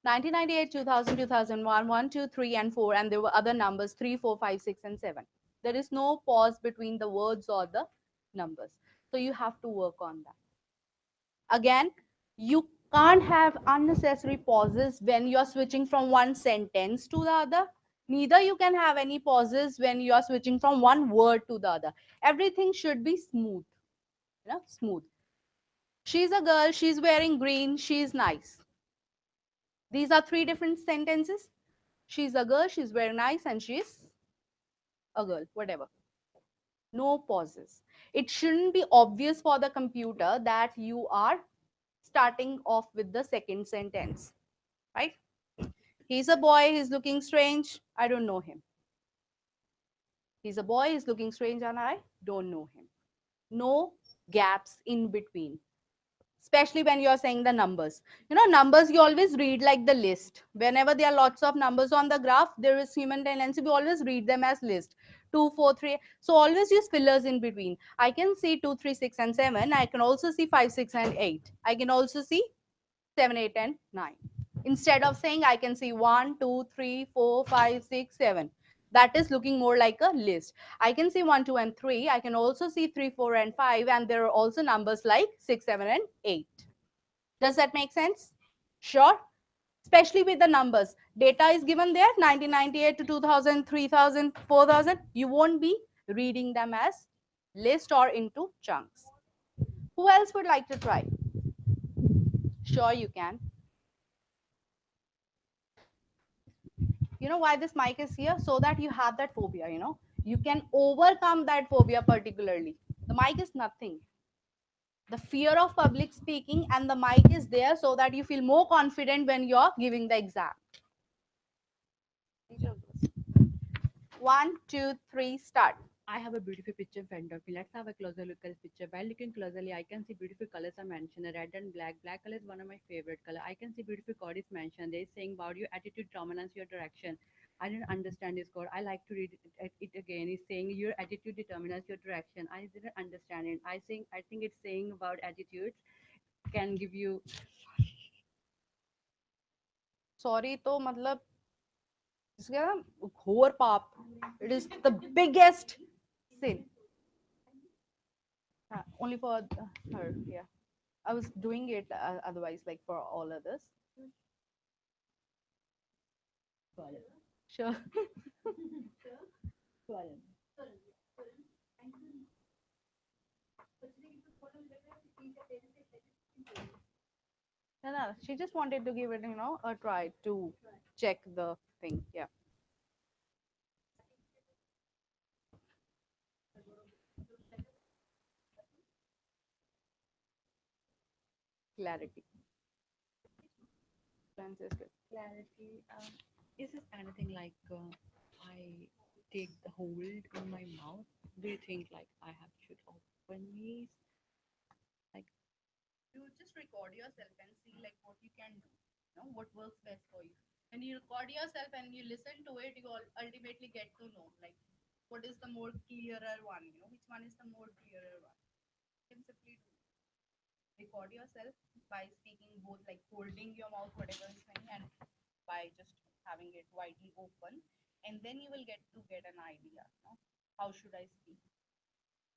1998, 2000, 2001, 1, 2, 3, and 4, and there were other numbers 3, 4, 5, 6, and 7. There is no pause between the words or the numbers. So, you have to work on that. Again, you can't have unnecessary pauses when you're switching from one sentence to the other. Neither you can have any pauses when you are switching from one word to the other. Everything should be smooth. Smooth. She's a girl, she's wearing green, she's nice. These are 3 different sentences. She's a girl, she's very nice, and she's a girl, whatever. No pauses. It shouldn't be obvious for the computer that you are starting off with the second sentence, right? He's a boy, he's looking strange, I don't know him. He's a boy, he's looking strange, and I don't know him. No gaps in between, especially when you're saying the numbers. Numbers, you always read like the list. Whenever there are lots of numbers on the graph, there is human tendency, we always read them as list. 2, 4, 3. So always use fillers in between. I can see 2, 3, 6, and 7. I can also see 5, 6, and 8. I can also see 7, 8, and 9. Instead of saying I can see 1, 2, 3, 4, 5, 6, 7. That is looking more like a list. I can see 1, 2, and 3. I can also see 3, 4, and 5. And there are also numbers like 6, 7, and 8. Does that make sense? Sure. Especially with the numbers. Data is given there 1998 to 2000, 3000, 4000. You won't be reading them as list or into chunks. Who else would like to try? Sure, you can. You know why this mic is here? So that you have that phobia, You can overcome that phobia particularly. The mic is nothing. The fear of public speaking, and the mic is there so that you feel more confident when you're giving the exam. One, two, three, start. I have a beautiful picture in front of me. Let's have a closer look at this picture. By looking closely, I can see beautiful colors are mentioned. Red and black. Black color is one of my favorite color. I can see beautiful code is mentioned. They is saying about your attitude, dominance, your direction. I didn't understand this code. I like to read it again. It's saying your attitude determines your direction. I didn't understand it. I think it's saying about attitudes can give you. Sorry, तो मतलब इसका ना घोर पाप. It is the biggest sin. Only for her, yeah. I was doing it otherwise, like for all others. Sure. No, no, she just wanted to give it, a try to check the thing. Yeah. Clarity. Francisco. Clarity. Is it anything like I take the hold in my mouth? Do you think like I have should open me? Like You just record yourself and see like what you can do, what works best for you. When you record yourself and you listen to it, you ultimately get to know like what is the more clearer one, which one is the more clearer one. You can simply record yourself by speaking both, like holding your mouth, whatever is saying, and by just having it widely open, and then you will get an idea. How should I speak?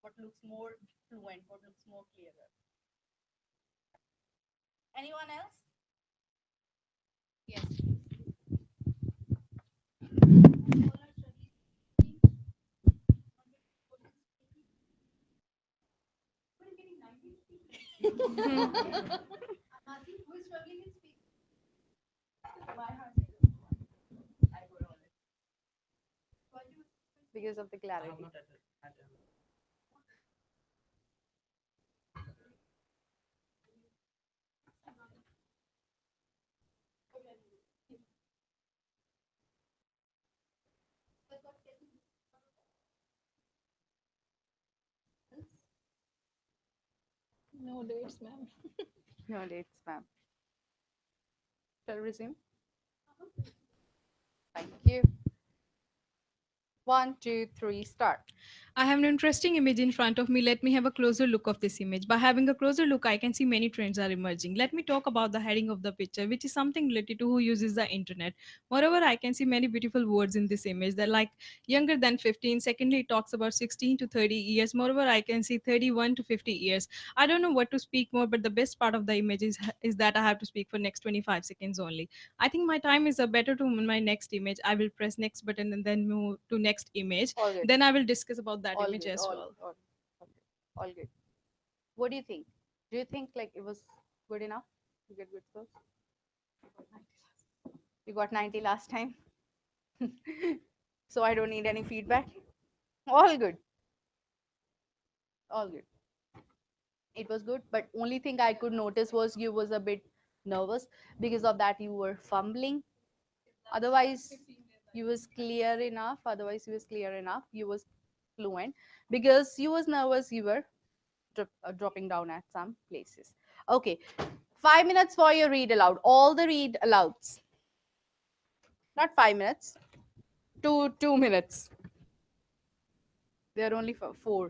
What looks more fluent? What looks more clearer? Anyone else? Yes. Because of the clarity. No dates, ma'am. No dates, ma'am. Shall we resume? Thank you. 1, 2, 3, start. I have an interesting image in front of me. Let me have a closer look of this image. By having a closer look, I can see many trends are emerging. Let me talk about the heading of the picture, which is something related to who uses the internet. Moreover, I can see many beautiful words in this image. They're like younger than 15. Secondly, it talks about 16 to 30 years. Moreover, I can see 31 to 50 years. I don't know what to speak more, but the best part of the image is that I have to speak for next 25 seconds only. I think my time is better to my next image. I will press next button and then move to next image. All good. Then I will discuss about that All image good. as well. All good. What do you think? Do you think like it was good enough? You get good scores? You got 90 last time. So I don't need any feedback. All good. All good. It was good, but only thing I could notice was you was a bit nervous. Because of that you were fumbling. Otherwise you was clear enough. You was fluent. Because you was nervous, you were dropping down at some places. Okay, 5 minutes for your read aloud. All the read alouds. Not 5 minutes. 2 minutes. They are only for 4.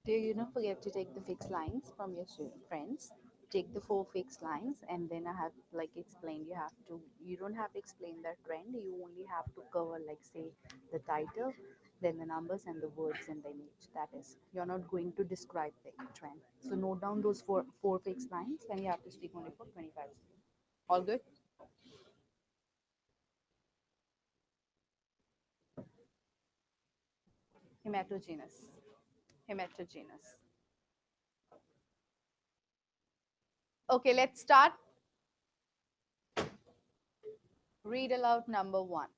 Do you not forget to take the fixed lines from your friends? Take the four fixed lines, and then I have like explained. You don't have to explain that trend. You only have to cover like say the title, then the numbers and the words in the image. That is, you're not going to describe the trend. So note down those four fixed lines, and you have to speak only for 25 seconds. All good? Hematogenous. Hematogenous. Okay, let's start. Read aloud number one.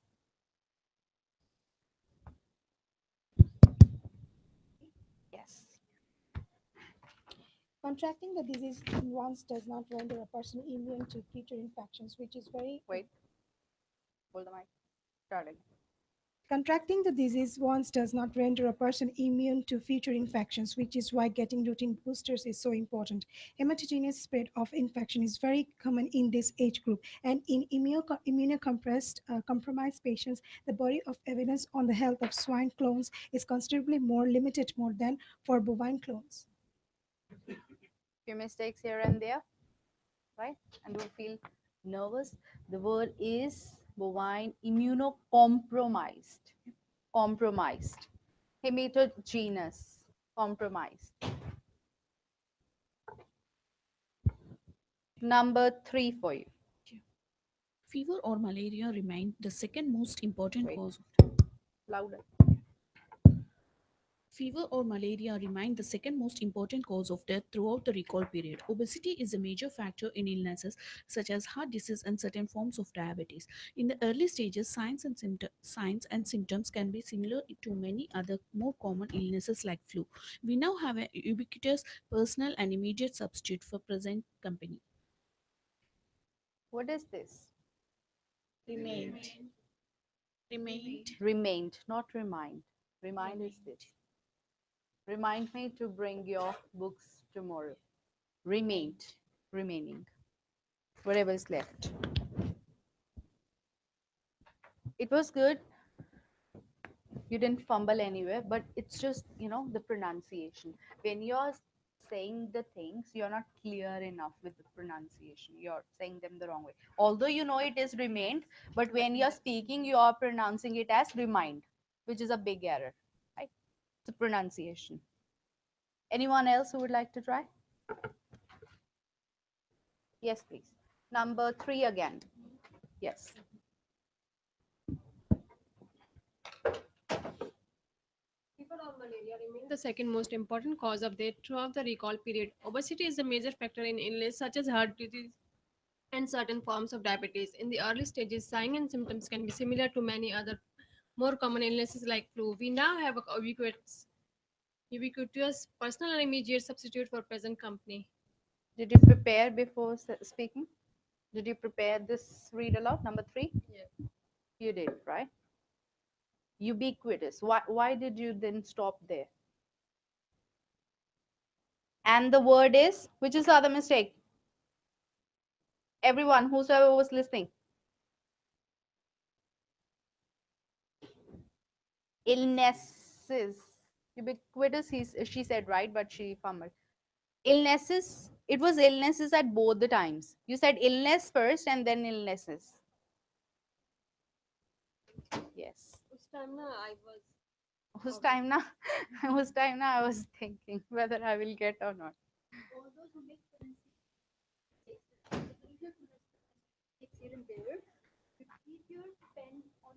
Yes. Contracting the disease once does not render a person immune to future infections, which is very. Wait. Hold the mic. Start again. Contracting the disease once does not render a person immune to future infections, which is why getting routine boosters is so important. Hematogenous spread of infection is very common in this age group, and in immunocompressed compromised patients, the body of evidence on the health of swine clones is considerably more limited more than for bovine clones. Few mistakes here and there, right? And don't feel nervous. The word is bovine immunocompromised. Compromised. Hematogenous. Compromised. Number 3 for you. Fever or malaria remain the second most important cause. Louder. Fever or malaria remain the second most important cause of death throughout the recall period. Obesity is a major factor in illnesses such as heart disease and certain forms of diabetes. In the early stages, signs and symptoms can be similar to many other more common illnesses like flu. We now have a ubiquitous personal and immediate substitute for present company. What is this? Remained. Remained. Remained, not remind. Remind is this. Remind me to bring your books tomorrow. Remained. Remaining. Whatever is left. It was good. You didn't fumble anywhere, but it's just, the pronunciation. When you're saying the things, you're not clear enough with the pronunciation. You're saying them the wrong way. Although you know it is remained, but when you're speaking, you are pronouncing it as remind, which is a big error, right? The pronunciation. Anyone else who would like to try? Yes, please. Number 3 again. Yes. Fever or malaria remain the second most important cause of death throughout the recall period. Obesity is a major factor in illness such as heart disease and certain forms of diabetes. In the early stages, signs and symptoms can be similar to many other more common illnesses like flu. We now have a ubiquitous personal and immediate substitute for present company. Did you prepare before speaking? Did you prepare this read aloud, number 3? Yeah. You did, right? Ubiquitous. Why did you then stop there? And the word is, which is the other mistake? Everyone, whosoever was listening. Illnesses. Ubiquitous, she said, right? But she fumbled. Illnesses. It was illnesses at both the times. You said illness first and then illnesses. Yes. Whose time now I was Whose time now? Whose time now? I was thinking whether I will get or not. All those who make here and there, you keep your pen on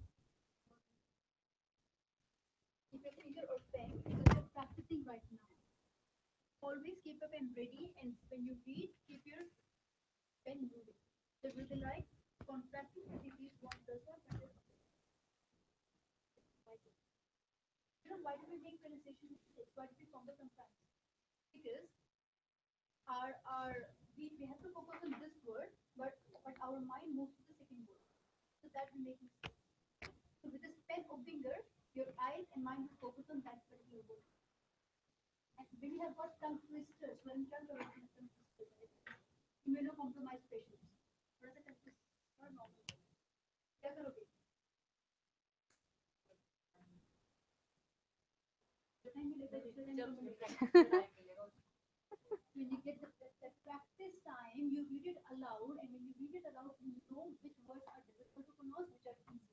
keep your finger or pen because you're practicing right now. Always keep a pen ready, and when you read, keep your pen moving. So with the light, contracting the disease one does not matter. Why do we make pronunciation mistakes? Why do we fumble sometimes? Because our we have to focus on this word, but our mind moves to the second word. So that we make mistakes. So with this pen or finger, your eyes and mind will focus on that particular word. And when you have got tongue twisters, when tongue twisters, immunocompromised patients, थोड़ा सा tongue twister, थोड़ा normal, क्या करोगे? When you get the practice time, you read it aloud, and when you read it aloud, you know which words are difficult to pronounce, which are easy.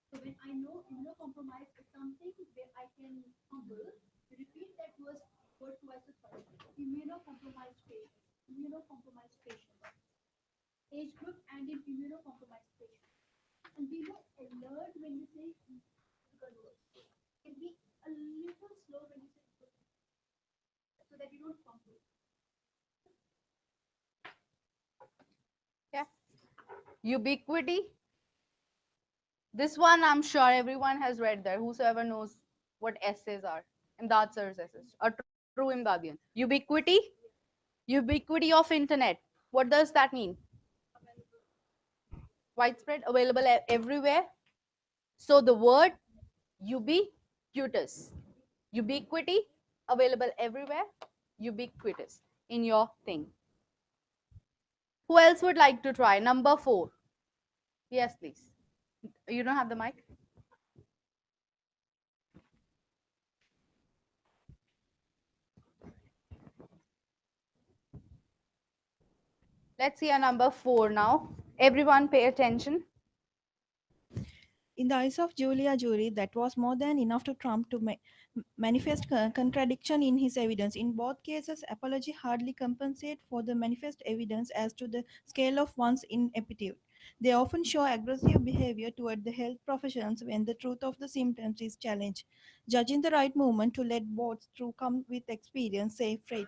So when I know immunocompromised is something where I can humble, repeat that word twice or thrice. Immunocompromised patients, immunocompromised patients, age group, and in immunocompromised patients. And be more alert when you say difficult words. And be a little slow when you say difficult words, so that you don't fumble. Yeah. Ubiquity. This one I'm sure everyone has read there. Whosoever knows what essays are. Imdad sir's essays. A true Imdadian. Ubiquity. Ubiquity of internet. What does that mean? Widespread, available everywhere. So the word ubiquitous. Ubiquity, available everywhere. Ubiquitous in your thing. Who else would like to try? Number 4. Yes, please. You don't have the mic? Let's see a number 4 now. Everyone pay attention. In the eyes of Julia jury, that was more than enough to Trump to manifest contradiction in his evidence. In both cases, apology hardly compensate for the manifest evidence as to the scale of one's ineptitude. They often show aggressive behavior toward the health professions when the truth of the symptoms is challenged. Judging the right moment to let both through come with experience, say Fred.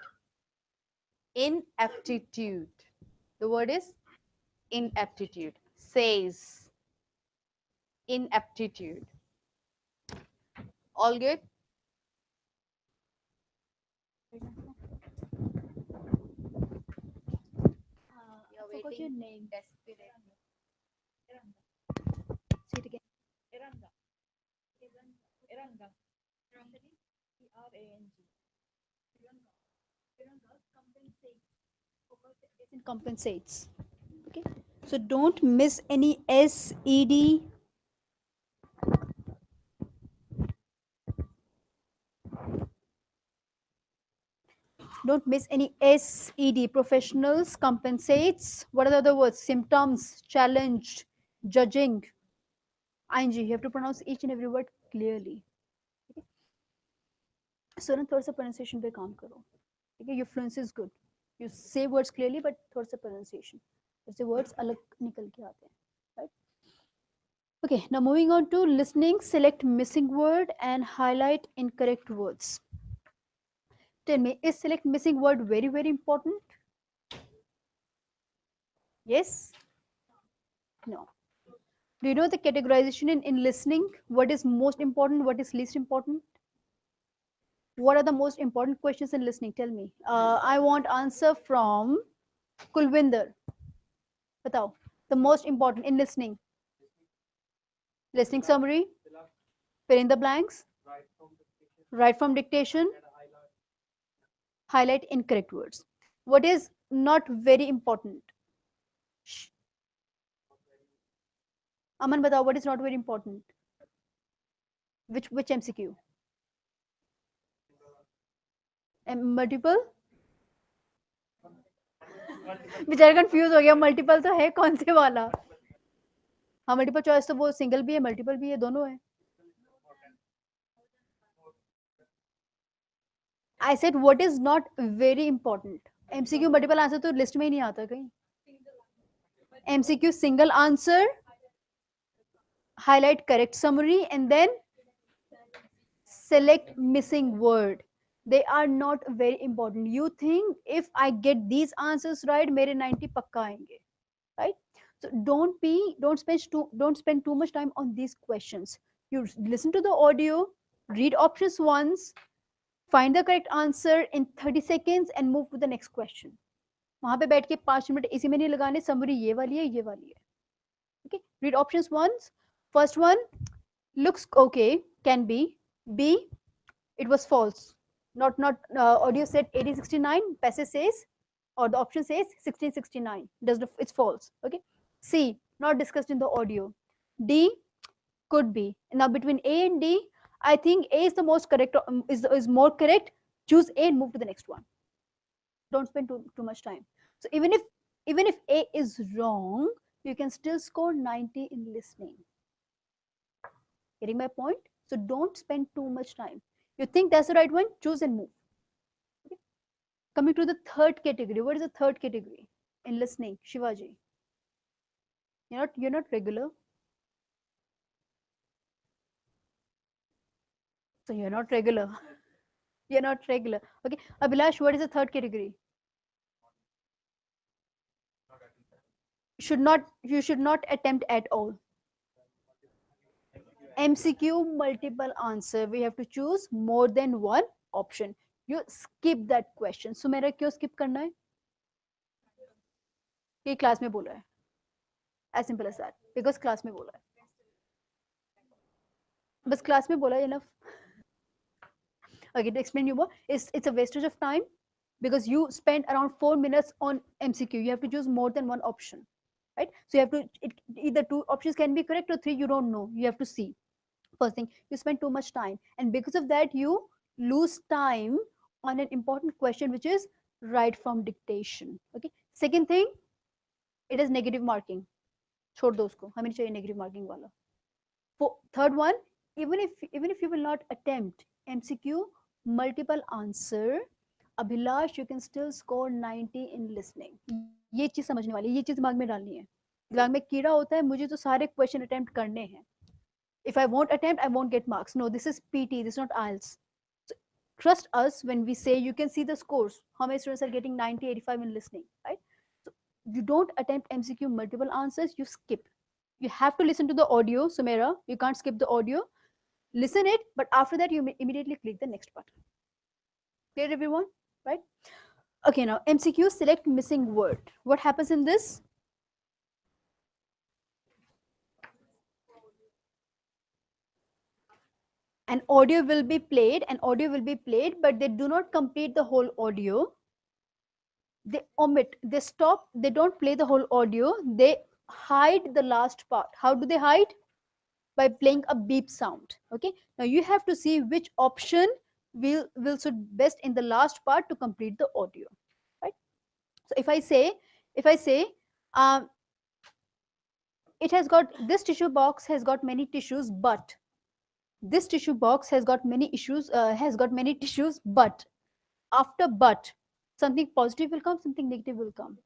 Ineptitude. The word is ineptitude. Says ineptitude. All good? I forgot your name. Desperate. Say it again. Eranga. Eranga. E-R-A-N-G. Eranga compensates. Compensates. Okay. So don't miss any SED. Don't miss any SED. Professionals compensates. What are the other words? Symptoms, challenged, judging. ING. You have to pronounce each and every word clearly. Okay. So ना थोड़ा सा pronunciation पे काम करो. Okay. Your fluency is good. You say words clearly, but थोड़ा सा pronunciation. जैसे words अलग निकल के आते हैं. Right? Okay. Now moving on to listening. Select missing word and highlight incorrect words. Tell me, is select missing word very, very important? Yes? No. Do you know the categorization in listening? What is most important? What is least important? What are the most important questions in listening? Tell me. I want answer from Kulwinder. Batao. The most important in listening. Listening summary. Fill in the blanks. Write from dictation. Highlight incorrect words. What is not very important? Shh. Aman, batao, what is not very important? Which MCQ? Multiple? बेचारा confuse हो गया. Multiple तो है कौन से वाला? हाँ, multiple choice तो वो सिंगल भी है, मल्टीपल भी है, दोनों है. I said what is not very important. MCQ multiple answer तो लिस्ट में ही नहीं आता कहीं. MCQ single answer, highlight correct summary, and then select missing word. They are not very important. You think if I get these answers right, मेरे 90 पक्का आएंगे, right? So don't spend too much time on these questions. You listen to the audio, read options once, find the correct answer in 30 seconds, and move to the next question. वहां पे बैठ के 5 minute इसी में नहीं लगाने. Summary ये वाली है, ये वाली है. Okay, read options once. First one, looks okay, can be. B, it was false. Not audio said 1869, passage says, or the option says 1669. It's false. Okay. C, not discussed in the audio. D, could be. Now between A and D, I think A is the most correct, is more correct. Choose A and move to the next one. Don't spend too much time. So even if A is wrong, you can still score 90 in listening. Getting my point? So don't spend too much time. You think that's the right one? Choose and move. Okay. Coming to the third category. What is the third category in listening? Shivaji. You're not regular. So you're not regular. You're not regular. Okay. Abhilash, what is the third category? You should not attempt at all. MCQ multiple answer. We have to choose more than one option. You skip that question. So मेरा क्यों skip करना है? ये class में बोला है. As simple as that. Because class में बोला है. बस class में बोला है enough. Okay, to explain you more, it's a wastage of time because you spend around 4 minutes on MCQ. You have to choose more than one option, right? So you have to either two options can be correct or three you don't know. You have to see. First thing, you spend too much time, and because of that you lose time on an important question, which is right from dictation. Okay. Second thing, it is negative marking. छोड़ दो उसको, हमें नहीं चाहिए negative marking वाला. Third one, even if you will not attempt MCQ multiple answer, Abhilash, you can still score 90 in listening. ये चीज समझने वाली, ये चीज दिमाग में डालनी है. दिमाग में कीड़ा होता है, मुझे तो सारे क्वेश्चन अटेम्प्ट करने हैं. If I won't attempt, I won't get marks. No, this is PT, this is not IELTS. So trust us when we say you can see the scores. How many students are getting 90, 85 in listening, right? So you don't attempt MCQ multiple answers, you skip. You have to listen to the audio, Sumera. You can't skip the audio. Listen it, but after that, you immediately click the next button. Clear, everyone? Right? Okay, now MCQ, select missing word. What happens in this? An audio will be played, but they do not complete the whole audio. They omit, they stop, they don't play the whole audio, they hide the last part. How do they hide? By playing a beep sound. Okay, now you have to see which option will suit best in the last part to complete the audio, right? So if I say it has got, this tissue box has got many tissues, but this tissue box has got many tissues, but after but something positive will come, something negative will come.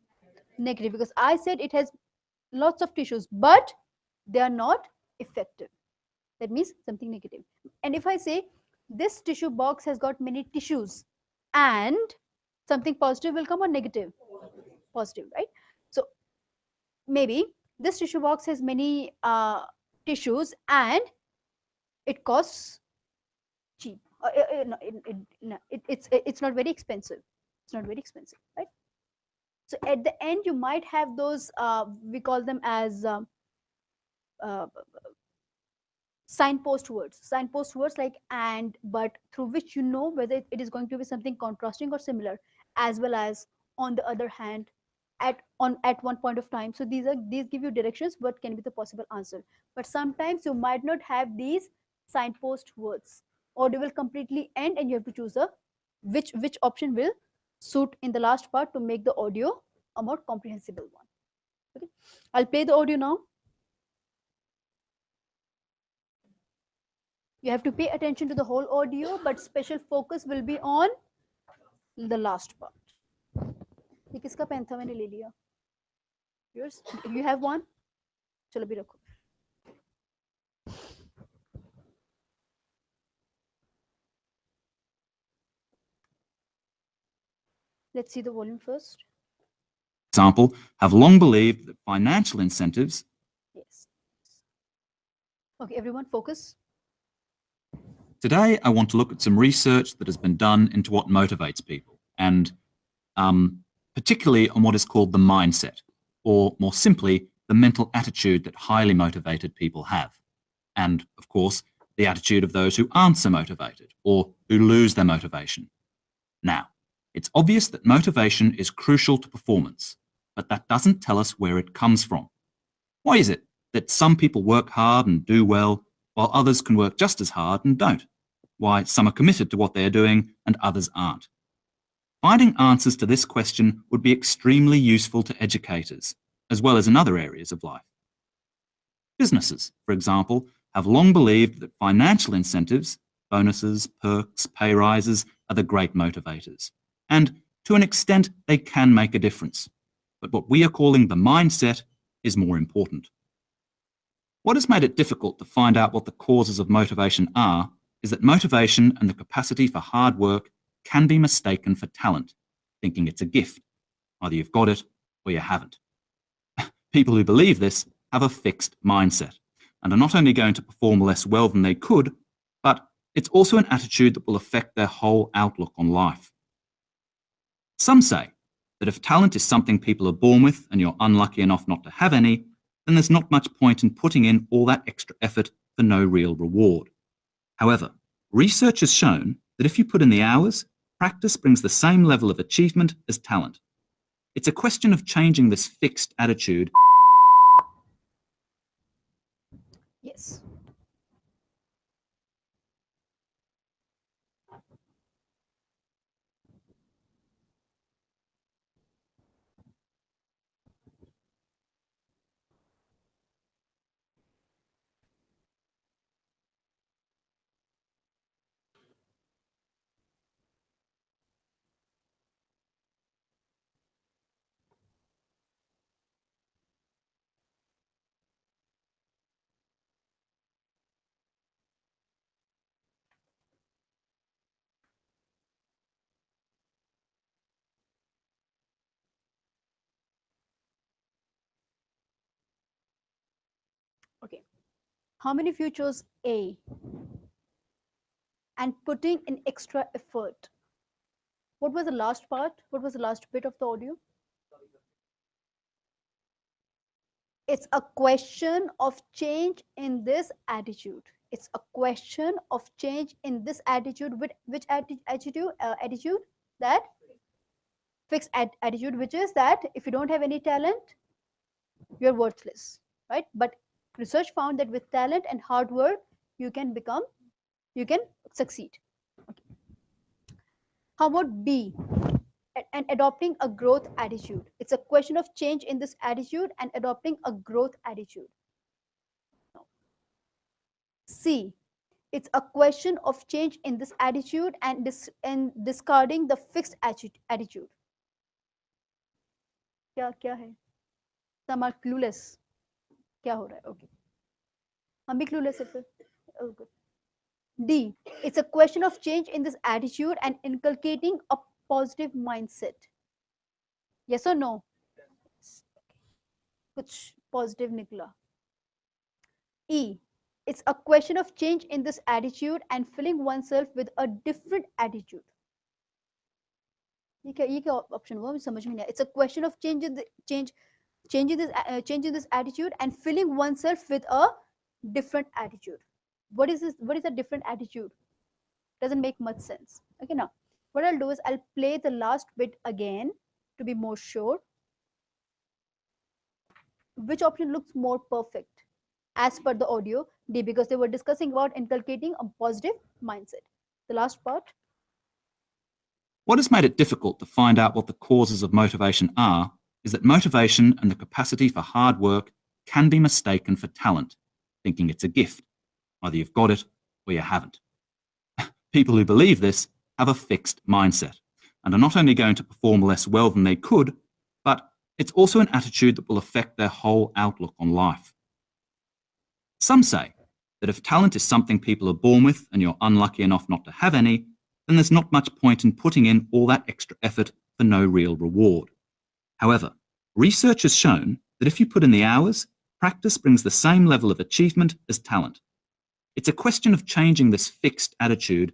Negative, because I said it has lots of tissues, but they are not effective. That means something negative. And if I say this tissue box has got many tissues, and something positive will come, or negative? Positive, right? So maybe this tissue box has many tissues and it costs cheap. No, it's not very expensive. It's not very expensive, right? So at the end, you might have those, we call them as uh, signpost words like and, but, through which you know whether it is going to be something contrasting or similar, as well as on the other hand, at one point of time. So these give you directions what can be the possible answer. But sometimes you might not have these signpost words, or they will completely end and you have to choose a which option will suit in the last part to make the audio a more comprehensible one. Okay, I'll play the audio now. You have to pay attention to the whole audio, but special focus will be on the last part. ये किसका pen था, मैंने ले लिया. Yours? You have one? चलो भी रखो. Let's see the volume first. Example, have long believed that financial incentives. Yes. Okay, everyone focus. Today, I want to look at some research that has been done into what motivates people, and particularly on what is called the mindset, or more simply, the mental attitude that highly motivated people have. And, of course, the attitude of those who aren't so motivated or who lose their motivation. Now, it's obvious that motivation is crucial to performance, but that doesn't tell us where it comes from. Why is it that some people work hard and do well, while others can work just as hard and don't? Why some are committed to what they are doing and others aren't? Finding answers to this question would be extremely useful to educators, as well as in other areas of life. Businesses, for example, have long believed that financial incentives, bonuses, perks, pay rises, are the great motivators. And to an extent, they can make a difference. But what we are calling the mindset is more important. What has made it difficult to find out what the causes of motivation are is that motivation and the capacity for hard work can be mistaken for talent, thinking it's a gift. Either you've got it or you haven't. People who believe this have a fixed mindset and are not only going to perform less well than they could, but it's also an attitude that will affect their whole outlook on life. Some say that if talent is something people are born with and you're unlucky enough not to have any, then there's not much point in putting in all that extra effort for no real reward. However, research has shown that if you put in the hours, practice brings the same level of achievement as talent. It's a question of changing this fixed attitude. Yes. Okay. How many of you chose A? And putting in extra effort. What was the last part? What was the last bit of the audio? It's a question of change in this attitude. It's a question of change in this attitude. Which attitude? Attitude that fixed attitude, which is that if you don't have any talent, you're worthless, right? But research found that with talent and hard work, you can succeed. Okay. How about B? And adopting a growth attitude. It's a question of change in this attitude and adopting a growth attitude. C, it's a question of change in this attitude and discarding the fixed attitude. क्या है? Some are clueless. क्या हो रहा है? Okay. हम भी clueless है फिर. Okay. D, it's a question of change in this attitude and inculcating a positive mindset. Yes or no? कुछ positive निकला. E, it's a question of change in this attitude and filling oneself with a different attitude. ये क्या option हुआ? मुझे समझ में नहीं आया. It's a question of change in this attitude and filling oneself with a different attitude. What is this? What is a different attitude? Doesn't make much sense. Okay, now what I'll do is I'll play the last bit again to be more sure. Which option looks more perfect as per the audio? D, because they were discussing about inculcating a positive mindset. The last part. What has made it difficult to find out what the causes of motivation are is that motivation and the capacity for hard work can be mistaken for talent, thinking it's a gift. Either you've got it or you haven't. People who believe this have a fixed mindset and are not only going to perform less well than they could, but it's also an attitude that will affect their whole outlook on life. Some say that if talent is something people are born with and you're unlucky enough not to have any, then there's not much point in putting in all that extra effort for no real reward. However, research has shown that if you put in the hours, practice brings the same level of achievement as talent. It's a question of changing this fixed attitude.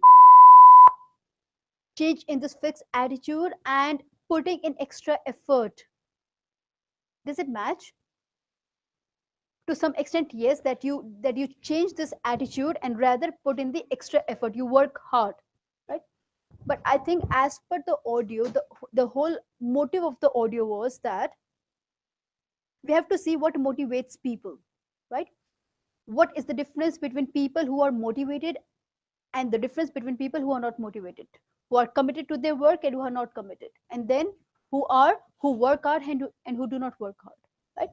Change in this fixed attitude and putting in extra effort. Does it match? to some extent, yes, that you change this attitude and rather put in the extra effort, you work hard, right? But I think as per the audio, the whole motive of the audio was that we have to see what motivates people, right? What is the difference between people who are motivated and the difference between people who are not motivated, who are committed to their work and who are not committed, and then who work hard and who do not work hard, right?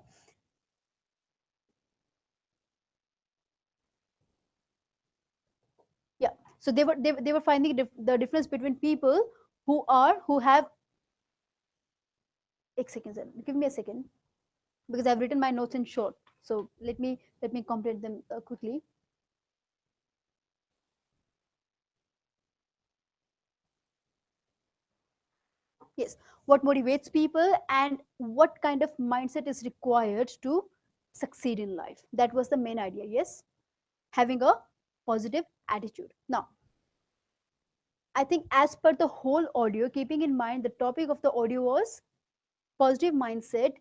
Yeah, so they were finding the difference between people who have, एक second sir, give me a second, because I've written my notes in short, so let me complete them quickly. Yes, what motivates people and what kind of mindset is required to succeed in life, that was the main idea. Yes, having a positive attitude. Now, I think as per the whole audio, keeping in mind the topic of the audio was positive mindset,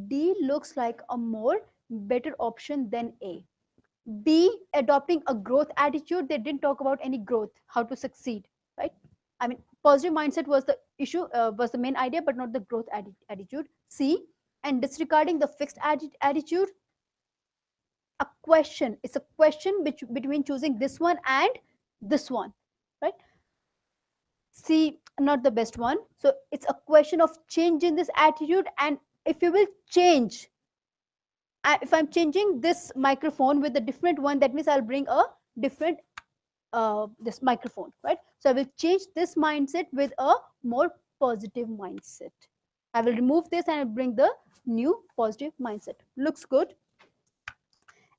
D looks like a more better option than A. B, adopting a growth attitude, they didn't talk about any growth, how to succeed, right? I mean, positive mindset was the issue, was the main idea, but not the growth attitude. C, and disregarding the fixed attitude, a question. It's a question between choosing this one and this one, right? C, not the best one. So it's a question of changing this attitude, and if you will change, if I'm changing this microphone with a different one, that means I'll bring a different this microphone, right? So I will change this mindset with a more positive mindset. I will remove this and I'll bring the new positive mindset. Looks good.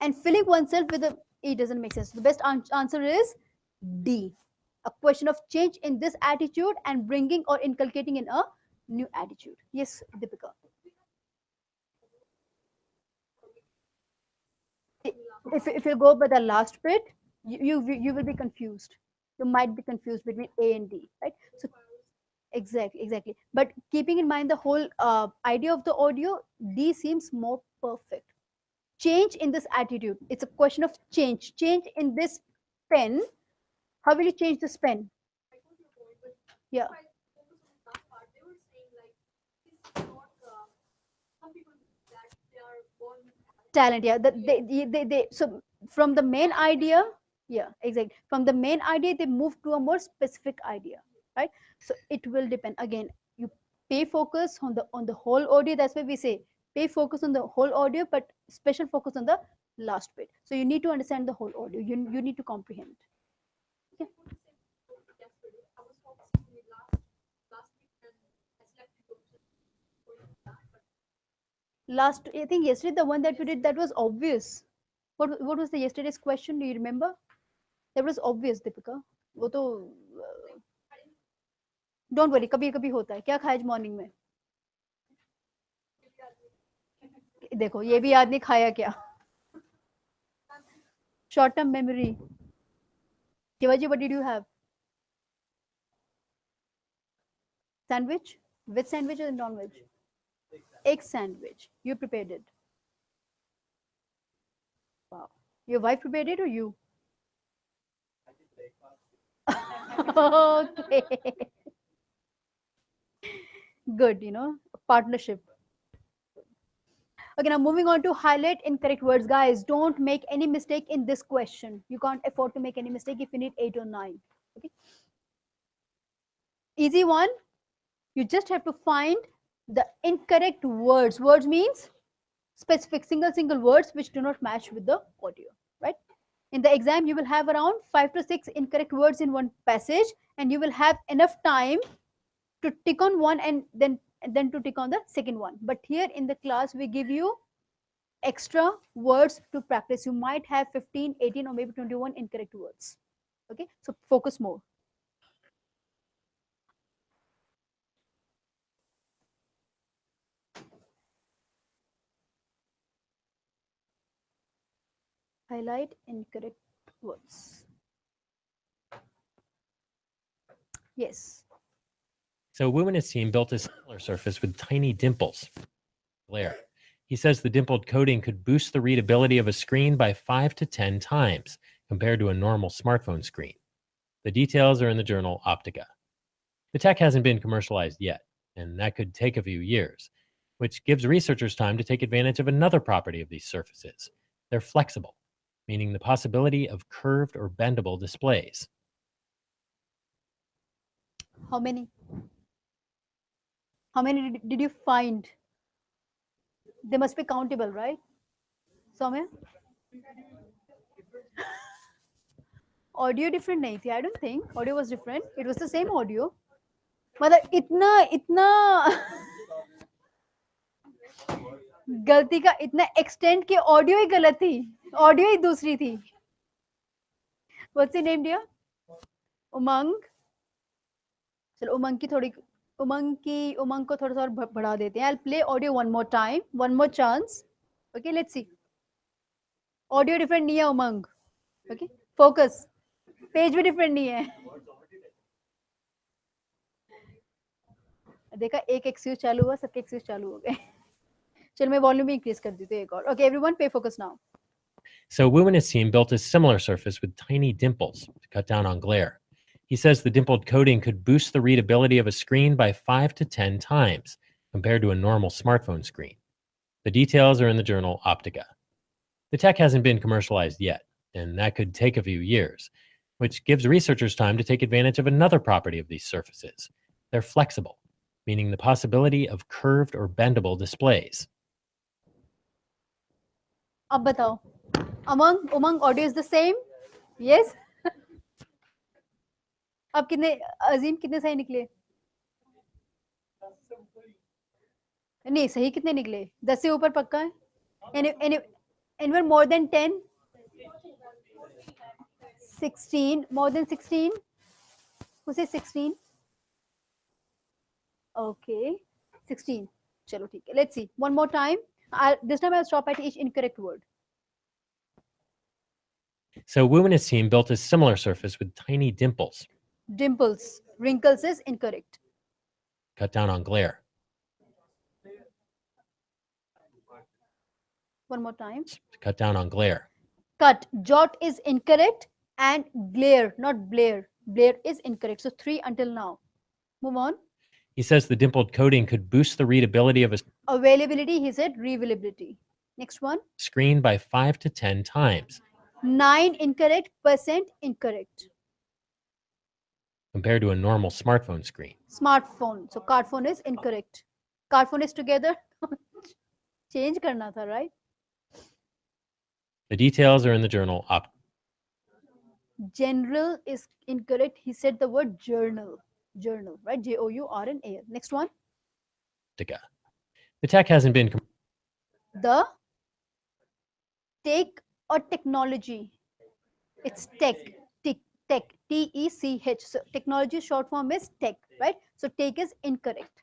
And filling oneself with a, it doesn't make sense. The best answer is D. A question of change in this attitude and bringing or inculcating in a new attitude. Yes, Deepika. If you go by the last bit, you will be confused. You might be confused between A and D, right? So exactly. But keeping in mind the whole idea of the audio, D seems more perfect. Change in this attitude. It's a question of change. Change in this pen. How will you change this pen? Yeah. Talent, yeah, they so from the main idea, yeah, exactly, from the main idea they move to a more specific idea, right? So it will depend, again, you pay focus on the whole audio, that's why we say pay focus on the whole audio but special focus on the last bit. So you need to understand the whole audio, you need to comprehend. Okay. Last, I think yesterday the one that you did, that was obvious. What was the yesterday's question, do you remember? That was obvious, Deepika. वो तो don't worry, कभी कभी होता है. क्या खाया आज morning में? देखो ये भी याद नहीं खाया क्या. Short term memory. Shivaji, what did you have? Sandwich? Which sandwich or non-veg? Egg sandwich. You prepared it. Wow. Your wife prepared it or you? Okay. Good, partnership. Okay, now moving on to highlight incorrect words. Guys, don't make any mistake in this question. You can't afford to make any mistake if you need 8 or 9. Okay. Easy one. You just have to find the incorrect words. Words means specific single words which do not match with the audio, right? In the exam, you will have around 5 to 6 incorrect words in one passage, and you will have enough time to tick on one and then to tick on the second one. But here in the class, we give you extra words to practice. You might have 15, 18, or maybe 21 incorrect words. Okay, so focus more. Highlight incorrect words. Yes. So Wu and his team built a similar surface with tiny dimples. Glare. He says the dimpled coating could boost the readability of a screen by 5 to 10 times compared to a normal smartphone screen. The details are in the journal Optica. The tech hasn't been commercialized yet, and that could take a few years, which gives researchers time to take advantage of another property of these surfaces. They're flexible, meaning the possibility of curved or bendable displays. How many? How many did you find? They must be countable, right? Soumya? Audio different नहीं थी. I don't think audio was different. It was the same audio. मतलब इतना इतना गलती का इतना extend के audio ही गलत थी, ऑडियो ही दूसरी थी. What's your name, dear? उमंग. चलो उमंग को थोड़ा सा और बढ़ा देते हैं. I'll play audio one more time, one more chance. Okay, let's see. Audio different नहीं है उमंग. Okay, focus. पेज भी डिफरेंट नहीं है. देखा, एक एक्सक्यूज चालू हुआ, सबके एक्सक्यूज चालू हो गए. चलो मैं वॉल्यूम भी इंक्रीज कर देती हूँ एक और. ओके एवरीवन, पे focus now. So Wu and his team built a similar surface with tiny dimples to cut down on glare. He says the dimpled coating could boost the readability of a screen by 5 to 10 times compared to a normal smartphone screen. The details are in the journal Optica. The tech hasn't been commercialized yet, and that could take a few years, which gives researchers time to take advantage of another property of these surfaces. They're flexible, meaning the possibility of curved or bendable displays. अब बताओ, Umang audio is the same? Yes. अब कितने अजीम कितने सही निकले? नहीं, सही कितने निकले? 10 से ऊपर पक्का है? Anyone more than 10? 16, more than 16? Who says 16? Okay, 16. चलो ठीक है. Let's see. One more time. This time I'll stop at each incorrect word. So Wu and his team built a similar surface with tiny dimples. Dimples. Wrinkles is incorrect. Cut down on glare. One more time. Cut down on glare. Cut. Jot is incorrect and glare, not Blair. Blair is incorrect. So 3 until now. Move on. He says the dimpled coating could boost the readability of a Availability, he said reavailability. Next one. screen by 5 to 10 times 9 incorrect, percent incorrect. compared to a normal smartphone screen. Smartphone. So card phone is incorrect. Card phone is together. Change karna tha, right? The details are in the journal General is incorrect. He said the word journal. Journal, right? Journal. Next one. Optica. The tech hasn't been The take or technology. It's tech. Tech. T-E-C-H. So technology short form is tech, right? So take is incorrect.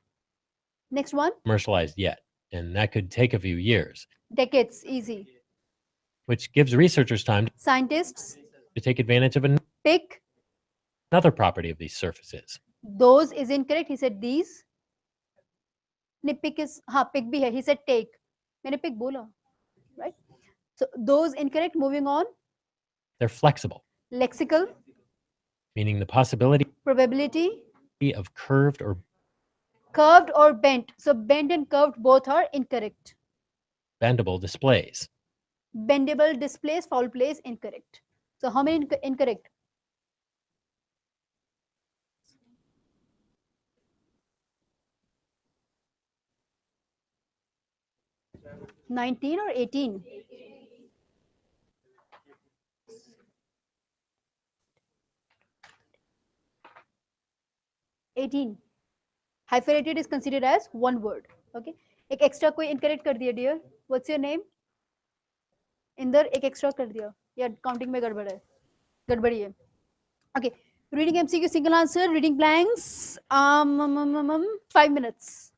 Next one. commercialized yet, and that could take a few years, Decades. Easy. which gives researchers time Scientists. to take advantage of Pick. another property of these surfaces. Those is incorrect. He said these. Pick is, pick bhi hai. He said take. मैंने pick बोला, right? So those incorrect. Moving on. They're flexible, Lexical. meaning the possibility Probability. of curved or bent. So bent and curved both are incorrect. bendable displays. Bendable displays, foul plays, incorrect. So how many incorrect? $19 or 18? 18. Hyphenated is considered as one word. Okay. एक extra कोई incorrect कर दिया dear. What's your name? Inder एक extra कर दिया या counting में गड़बड़ी है. Okay. Reading MCQ single answer, reading blanks. 5 minutes.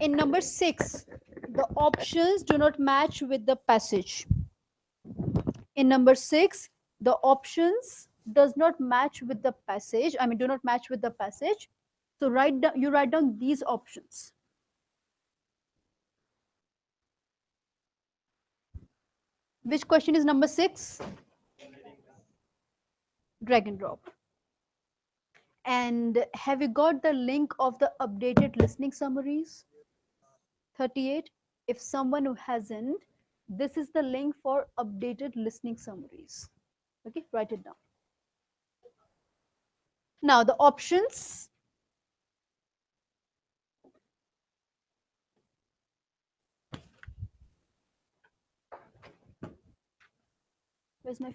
In number 6, the options do not match with the passage. In number 6, the options does not match with the passage. I mean, do not match with the passage. So you write down these options. Which question is number 6? Drag and drop. And have you got the link of the updated listening summaries? 38. If someone who hasn't, this is the link for updated listening summaries. Okay, write it down. Now the options. Where's my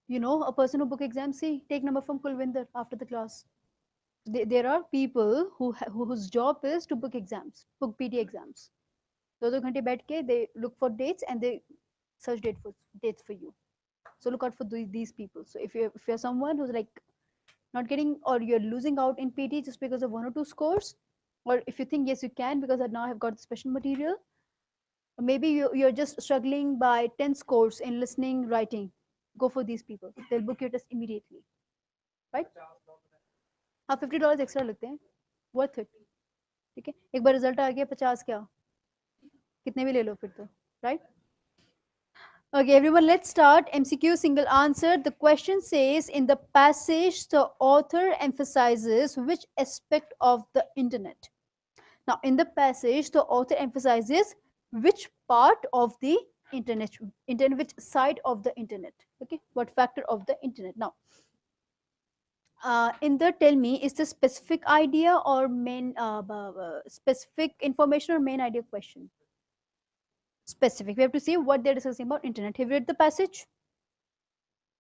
You know, a person who book exams, see, take number from Kulvinder after the class. There are people whose job is to book exams, book PT exams. 2 घंटे बैठ के they look for dates and they search dates for you. So look out for these people. So if you're someone who's like not getting, or you're losing out in PT just because of 1 or 2 scores, or if you think yes you can because I now have got the special material, or maybe you're just struggling by 10 scores in listening, writing, go for these people. They'll book your test immediately, right? हाँ, $50 extra लगते हैं, worth it. ठीक है, एक बार result आ गया 50 क्या, कितने भी ले लो फिर तो, right? Okay, everyone, let's start. MCQ single answer. The question says, in the passage, the author emphasizes which aspect of the internet? Now, in the passage, the author emphasizes which part of the internet, which side of the internet? Okay, what factor of the internet? Now, in the tell me, is the specific idea or main specific information or main idea question? Specific. We have to see what they're discussing about internet. Have you read the passage?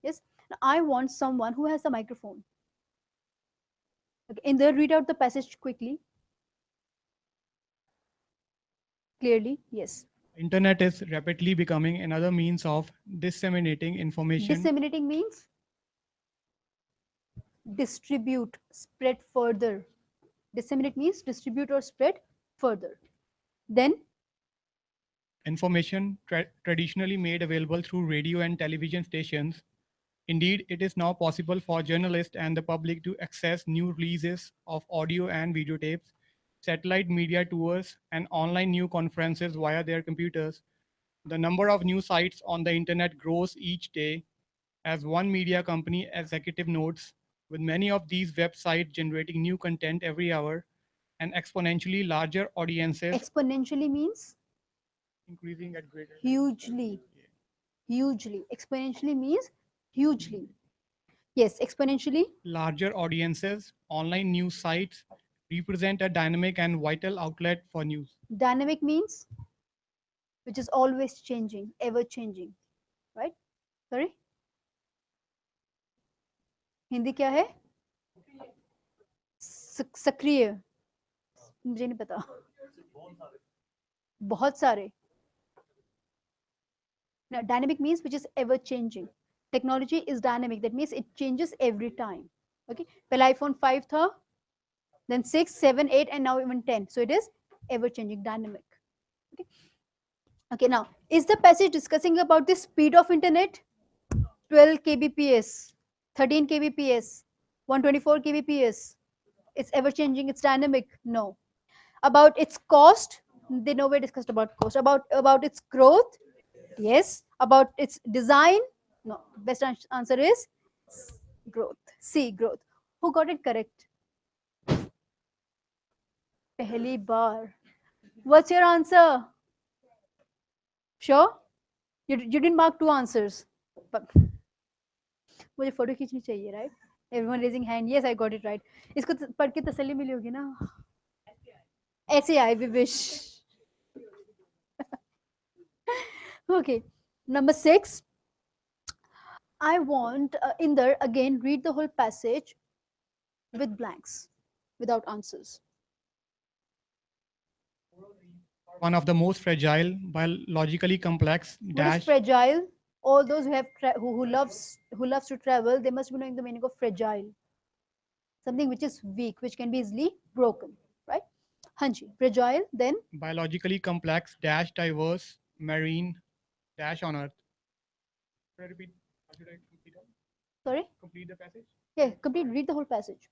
Yes. Now, I want someone who has a microphone. Okay. In there, read out the passage quickly. Clearly, yes. Internet is rapidly becoming another means of disseminating information. Disseminating means distribute, spread further. Disseminate means distribute or spread further. Then information traditionally made available through radio and television stations. Indeed, it is now possible for journalists and the public to access new releases of audio and videotapes, satellite media tours, and online new conferences via their computers. The number of new sites on the internet grows each day, as one media company executive notes, with many of these websites generating new content every hour and exponentially larger audiences. Exponentially means? Increasing at greater rate. Hugely. Hugely. Exponentially means hugely. Yes, exponentially. Larger audiences, online news sites represent a dynamic and vital outlet for news. Dynamic means which is always changing, ever changing, right? Sorry? Hindi क्या है? सक्रिय. मुझे नहीं पता. बहुत सारे. Now, dynamic means which is ever changing. Technology is dynamic. That means it changes every time. Okay. पहला iPhone 5 था, then 6, 7, 8, and now even 10. So it is ever changing, dynamic. Okay. Okay. Now, is the passage discussing about the speed of internet? 12 kbps, 13 kbps, 124 kbps. It's ever changing. It's dynamic. No. About its cost? They nowhere discussed about cost. About its growth? Yes. About its design? No. Best answer is growth. C, growth. Who got it correct? Pehli bar. What's your answer? Sure? You didn't mark 2 answers. But मुझे photo खींचनी चाहिए, right? Everyone raising hand. Yes, I got it right. इसको पढ़ के तसल्ली मिली होगी ना? SAI, we wish. Okay. Number 6. I want in there again read the whole passage with blanks, without answers. One of the most fragile, biologically complex What is fragile? All those who have who loves to travel, they must be knowing the meaning of fragile. Something which is weak, which can be easily broken, right? Hanji, fragile. Then biologically complex, diverse, marine, on Earth. Should I repeat? Should I complete it? Sorry? Complete the passage? Yeah, complete. Read the whole passage.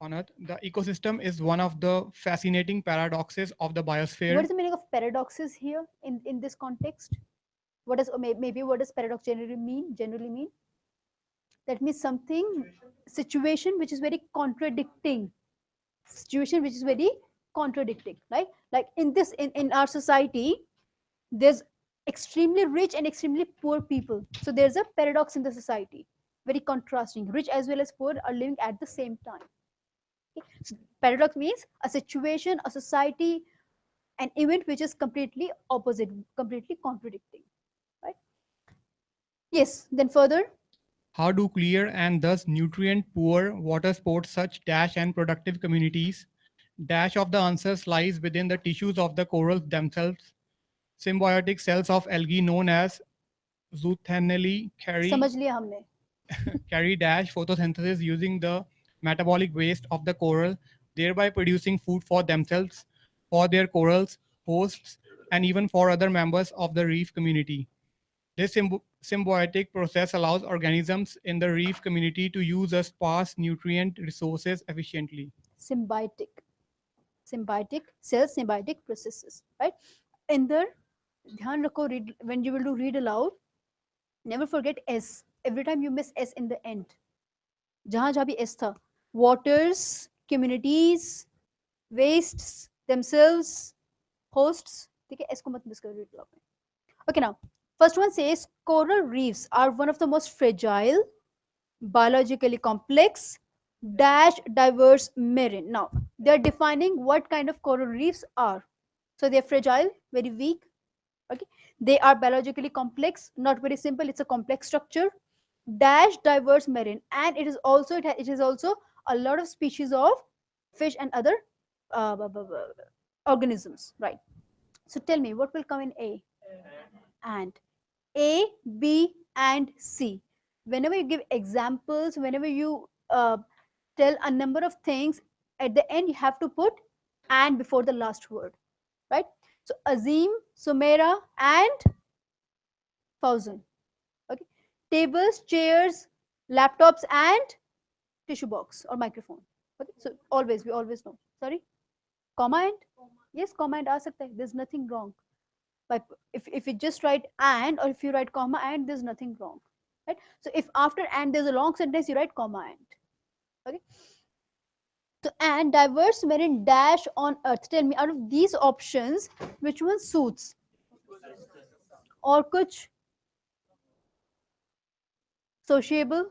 On Earth, the ecosystem is one of the fascinating paradoxes of the biosphere. What is the meaning of paradoxes here in this context? What does maybe what does paradox generally mean? That means something, situation which is very contradicting. Situation which is very contradicting, right? Like in our society, there's extremely rich and extremely poor people. So there's a paradox in the society, very contrasting. Rich as well as poor are living at the same time. Okay? So paradox means a situation, a society, an event which is completely opposite, completely contradicting, right? Yes. Then further, How do clear and thus nutrient poor water sports such dash and productive communities? Dash of the answers lies within the tissues of the corals themselves. Symbiotic cells of algae known as zooxanthellae समझ लिया हमने. carry dash photosynthesis using the metabolic waste of the coral, thereby producing food for themselves, for their corals, hosts, and even for other members of the reef community. This symbiotic process allows organisms in the reef community to use a sparse nutrient resources efficiently. Symbiotic. Symbiotic cells, symbiotic processes, right? In the ध्यान रखो, read when you will do read aloud, never forget S. Every time you miss S in the end. जहाँ जहाँ भी S था, waters, communities, wastes, themselves, hosts. ठीक है, S को मत miss करो read aloud में. Okay, now first one says coral reefs are one of the most fragile, biologically complex, dash diverse marine. Now they are defining what kind of coral reefs are. So they are fragile, very weak. Okay, they are biologically complex, not very simple. It's a complex structure. Dash diverse marine, and it is also it is also a lot of species of fish and other organisms. Right. So tell me, what will come in A? And A, B, and C. Whenever you give examples, whenever you tell a number of things, at the end you have to put and before the last word, right? So Azim, Sumera, and Fauzan. Okay. Tables, chairs, laptops, and tissue box or microphone. Okay. So always, we always know. Sorry. Comma and? Yes, comma and aa sakta hai. There's nothing wrong. By if you just write and, or if you write comma and, there's nothing wrong, right? So if after and there's a long sentence, you write comma and. Okay. So and diverse marine dash on earth. Tell me, out of these options, which one suits? और कुछ sociable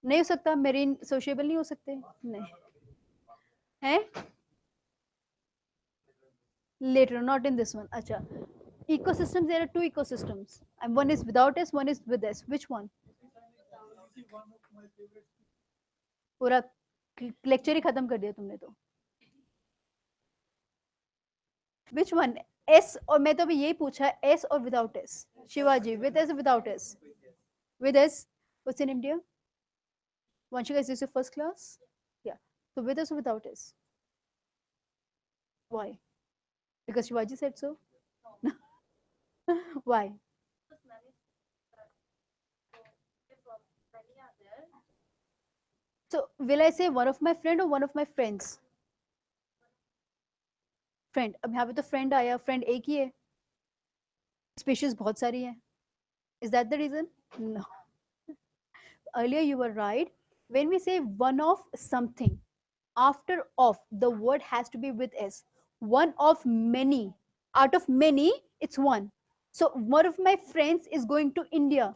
नहीं हो सकता, marine sociable नहीं हो सकते, नहीं है. Later, not in this one. Acha. Ecosystems, there are two ecosystems, and one is without S, one is with S. Which one? पूरा लेक्चर ही खत्म कर दिया तुमने तो. Which one? S, और मैं तो अभी यही पूछा है, S और without S. Shivaji, with S or without S? With S. What's your name, dear? Vanshika, is this your first class? Yeah. So with S or without S? Why? Because Shivaji said so? Why? So will I say one of my friend or one of my friends? Friend. अब यहाँ पे तो friend आया, friend एक ही है. Species बहुत सारी हैं. Is that the reason? No. Earlier you were right. When we say one of something, after of, the word has to be with S. One of many. Out of many, it's one. So one of my friends is going to India.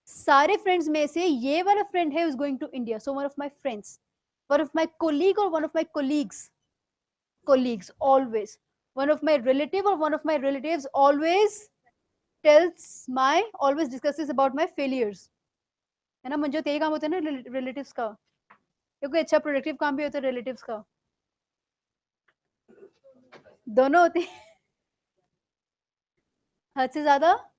सारे friends में से ये वाला friend है who is going to India. So one of my friends. One of my colleague or one of my colleagues. Colleagues, always. One of my relative or one of my relatives always always discusses about my failures. है ना, मंजो यही काम होता है ना relatives का. ये कोई अच्छा प्रोडक्टिव काम भी होता है रिलेटिव्स का. दोनों होते हैं. हद से ज्यादा.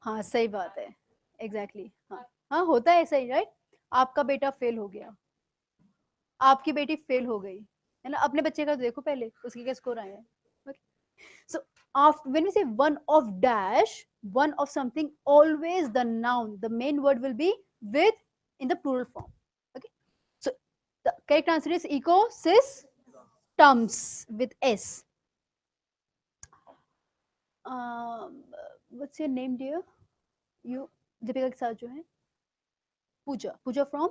हाँ सही बात है. एग्जैक्टली हाँ हाँ होता है ऐसा ही, राइट. आपका बेटा फेल हो गया, आपकी बेटी फेल हो गई, है ना. अपने बच्चे का तो देखो पहले उसके क्या स्कोर आए हैं. So after, when we say one of dash, one of something, always the noun, the main word will be with in the plural form. Okay. So the correct answer is ecosystems with S. What's your name, dear? You, Deepika के साथ जो है. Pooja. Pooja from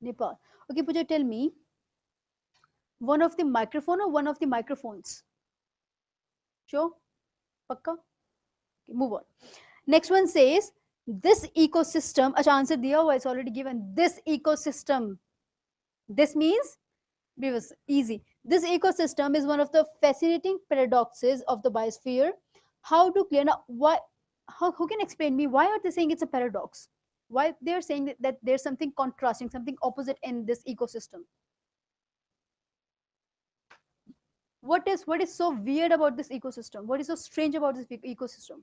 Nepal. Okay, Pooja, tell me, one of the microphone or one of the microphones? Sure? Pakka? Okay, move on. Next one says, this ecosystem, acha answer diya hua, it's already given. This ecosystem. This means, previous, easy. This ecosystem is one of the fascinating paradoxes of the biosphere. How to clear, now, why, who can explain me why are they saying it's a paradox? Why they're saying that there's something contrasting, something opposite in this ecosystem? What is so weird about this ecosystem? What is so strange about this ecosystem?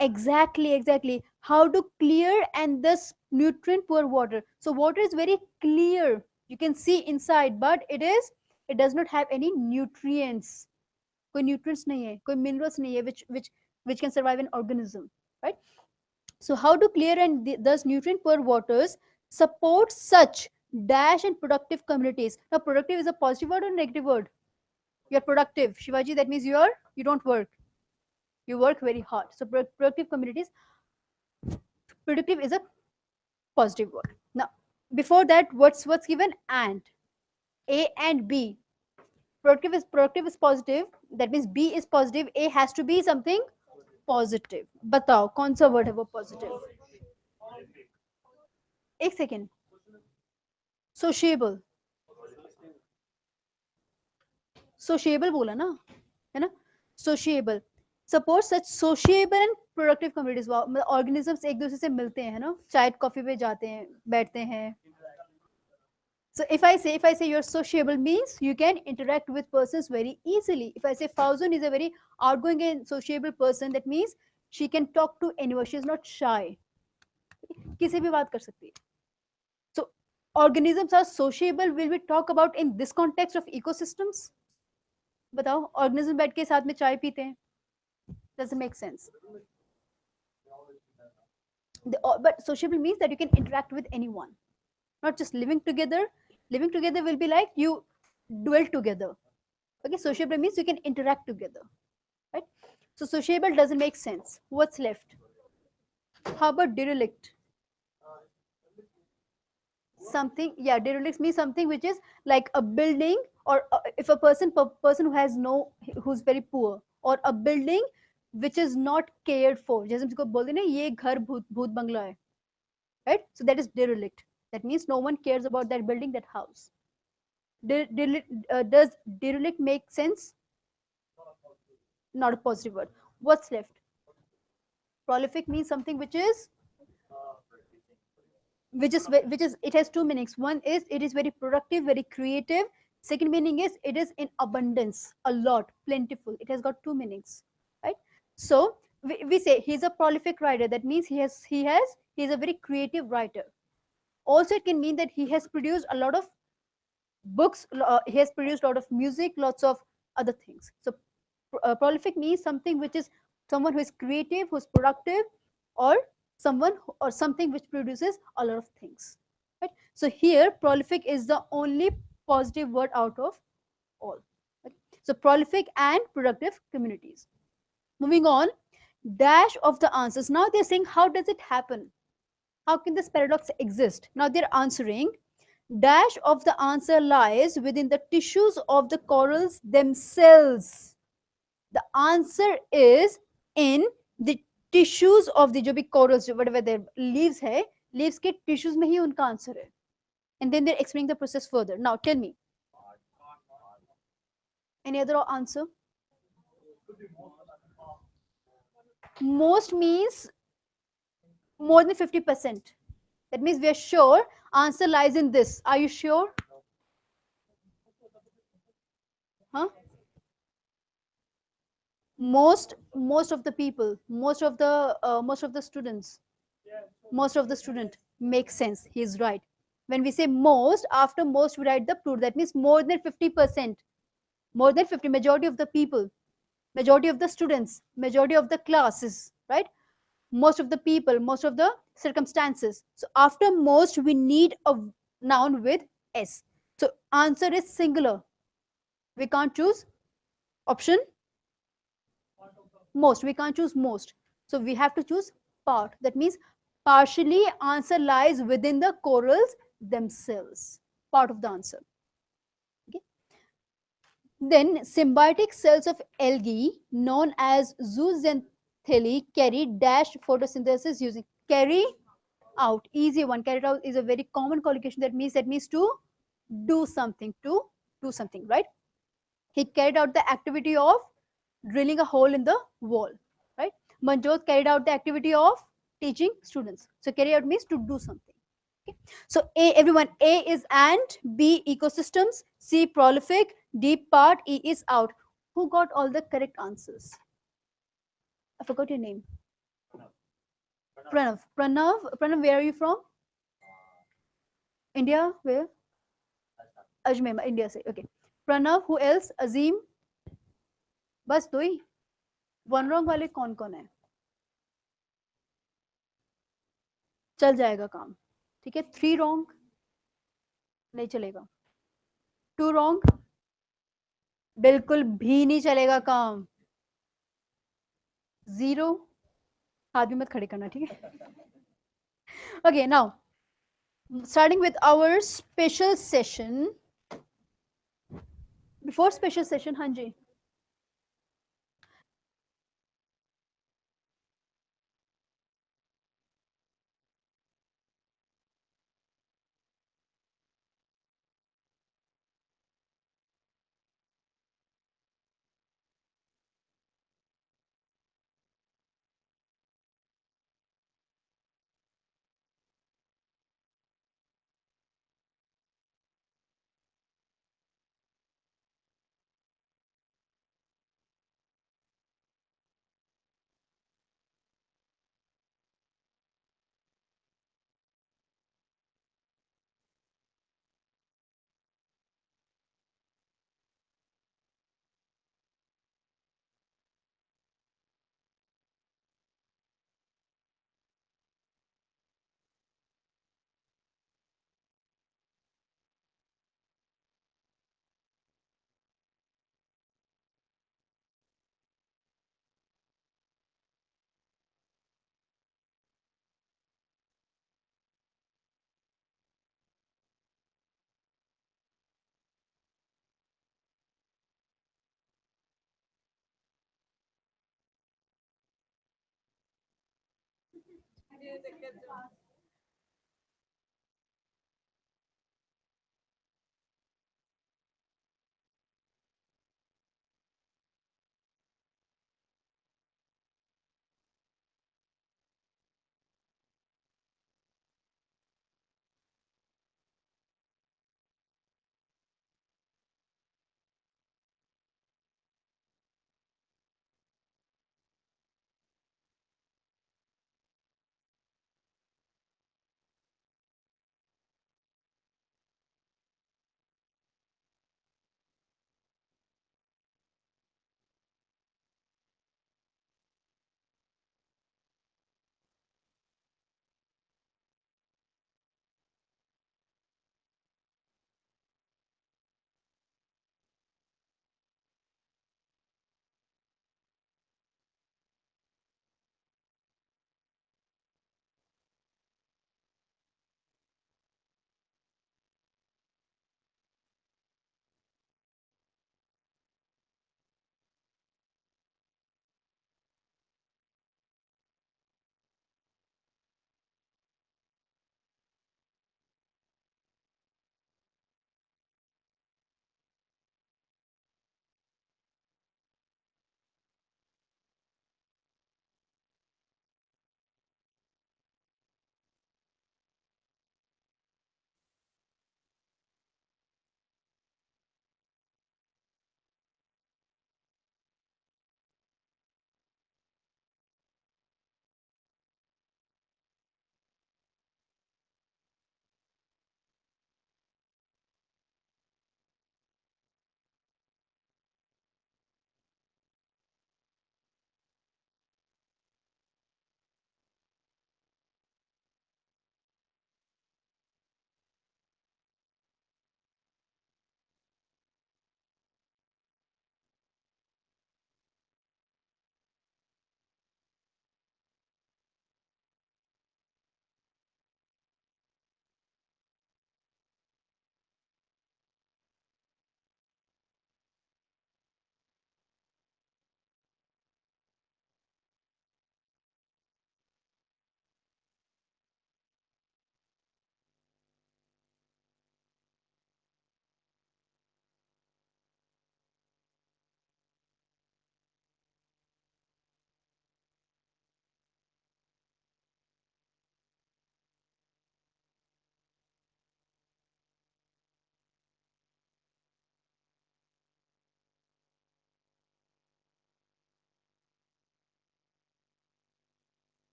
Exactly. How to clear and thus nutrient poor water. So water is very clear, you can see inside, but it does not have any nutrients. कोई nutrients नहीं है, कोई minerals नहीं है which can survive an organism, right? So how to clear and thus nutrient poor waters support such dash and productive communities. Now productive is a positive word or negative word? You're productive, Shivaji, that means you don't work, you work very hard. So productive communities, productive is a positive word. Now before that, what's given? And A and B. Productive is positive, that means B is positive, A has to be something positive. बताओ कौन सा word है वो positive? एक second. Sociable. Sociable बोला ना, है ना? Sociable. Support such sociable and productive communities. Organisms एक दूसरे से मिलते हैं ना, चाय कॉफी पे जाते हैं, बैठते हैं. So if I say you're sociable means you can interact with persons very easily. If I say Fauzun is a very outgoing and sociable person, that means she can talk to anyone. She is not shy. किसी भी बात कर सकती है. So organisms are sociable. Will we talk about in this context of ecosystems? बताओ, organism बैठ के साथ में चाय पीते हैं. Doesn't make sense. But sociable means that you can interact with anyone, not just living together. Living together will be like you dwell together. Okay, sociable means you can interact together, right? So sociable doesn't make sense. What's left? How about derelict? Something, yeah, derelict means something which is like a building, or if a person who has no, who's very poor, or a building which is not cared for. जैसे हमको बोलते हैं ना, ये घर भूत बंगला है, right? So that is derelict. That means no one cares about that building, that house. Does derelict make sense? Not a positive word. What's left? Prolific means something which is it has two meanings. One is it is very productive, very creative. Second meaning is it is in abundance, a lot, plentiful. It has got two meanings, right? So we say he's a prolific writer. That means he is a very creative writer. Also it can mean that he has produced a lot of books, he has produced a lot of music, lots of other things. So prolific means something which is someone who is creative, who's productive, or or something which produces a lot of things, right? So here prolific is the only positive word out of all, right? So prolific and productive communities. Moving on, dash of the answers. Now they're saying, how does it happen? How can this paradox exist? Now they're answering, dash of the answer lies within the tissues of the corals themselves. The answer is in the tissues of the जो भी corals, whatever their leaves है, leaves के tissues में ही उनका answer है. And then they're explaining the process further. Now tell me, any other answer? Most means more than 50%. That means we are sure answer lies in this. Are you sure? Huh? Most of the people, most of the students, most of the student makes sense. He is right. When we say most, after most we write the plural. That means more than 50%, more than 50, majority of the people, majority of the students, majority of the classes, right? Most of the people, most of the circumstances. So after most we need a noun with s. So answer is singular. We can't choose option most. We can't choose most. So we have to choose part. That means partially answer lies within the corals themselves. Part of the answer. Okay. Then symbiotic cells of algae known as zooxanthellae carry dash photosynthesis using carry out. Easy one. Carry out is a very common collocation. That means to do something, right? He carried out the activity of drilling a hole in the wall, right? Manjot carried out the activity of teaching students. So carry out means to do something. Okay. So A, everyone, A is ant, B ecosystems, C prolific, D part, E is out. Who got all the correct answers? I forgot your name. Pranav. Pranav, where are you from? India, where? Ajmer, India से. Okay. Pranav, who else? Azim. बस दो ही. One wrong वाले कौन कौन है? चल जाएगा काम. ठीक है. 3 रॉन्ग नहीं चलेगा. 2 रॉन्ग बिल्कुल भी नहीं चलेगा काम. 0 हाथ भी मत खड़े करना, ठीक है? Okay, now starting with our special session. Before special session, Hanji.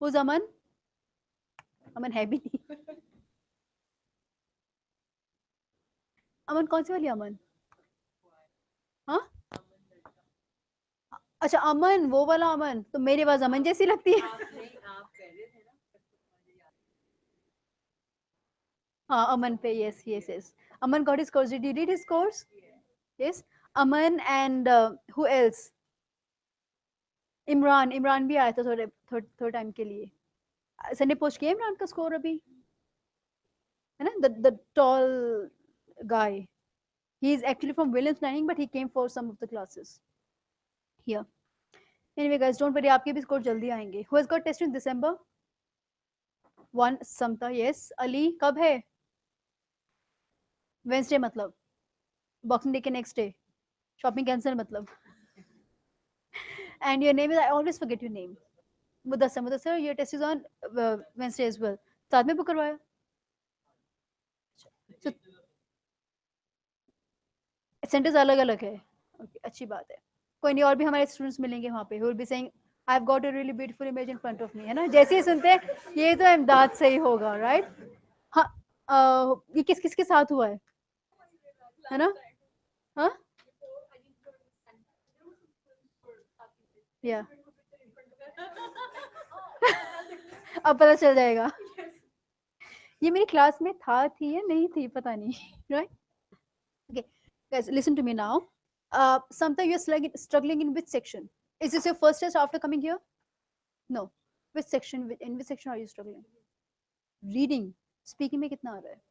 Who's Aman? अमन है भी नहीं. अमन कौन सी वाली अमन? हाँ, अच्छा अमन, वो वाला अमन. तो मेरी आवाज अमन जैसी लगती है. हाँ, अमन पे. Yes, yes, yes. Aman got his course. Did you read his course? Yes. Aman and who else? Imran भी आया था थोड़े टाइम के लिए. संडे पोस्ट किया इमरान का स्कोर अभी, है ना? The tall guy. He is actually from Williams-Landing, but he came for some of the classes here. Anyway, guys, don't worry. आपके भी स्कोर जल्दी आएंगे. Who has got test in December? One Samta. Yes. Ali कब है? Wednesday मतलब boxing day के next day. Shopping cancel मतलब. And your name is, I always forget your name. Mudassar, your test is on Wednesday as well. साथ में book करवाया. So, centres अलग अलग है. Okay, अच्छी बात है. कोई नहीं, और भी हमारे स्टूडेंट्स मिलेंगे वहाँ पे. Who will be saying, I've got a really beautiful image in front of me, है ना? जैसे ही सुनते हैं ये तो इमदाद से ही होगा, राइट? हाँ, ये किस किस के साथ हुआ है ना? हाँ, या अब पता चल जाएगा. ये मेरी क्लास में थी या नहीं थी पता नहीं, right? Okay, guys, listen to me now. Sometimes you're struggling in which section? Is this your first test after coming here? No. Which section? In which section are you struggling? Reading. Speaking में कितना आ रहा है?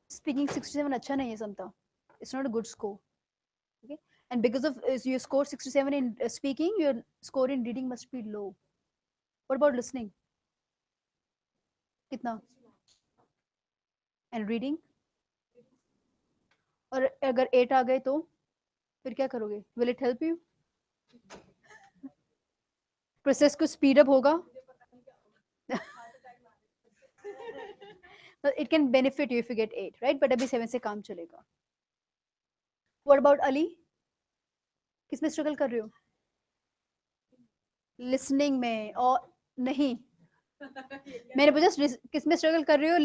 Speaking 67 अच्छा नहीं है समता. It's not a good score. Okay. And because of you score 67 in speaking, your score in reading must be low. What about listening? कितना? And reading? और अगर 8 आ गए तो फिर क्या करोगे? Will it help you? Process को स्पीड अप होगा. But it can benefit you if you get 8, right? But अभी 7 से काम चलेगा. What about Ali? किस में स्ट्रगल कर रहे हो? लिसनिंग में और नहीं. मैंने पूछा किस में स्ट्रगल कर रहे हो?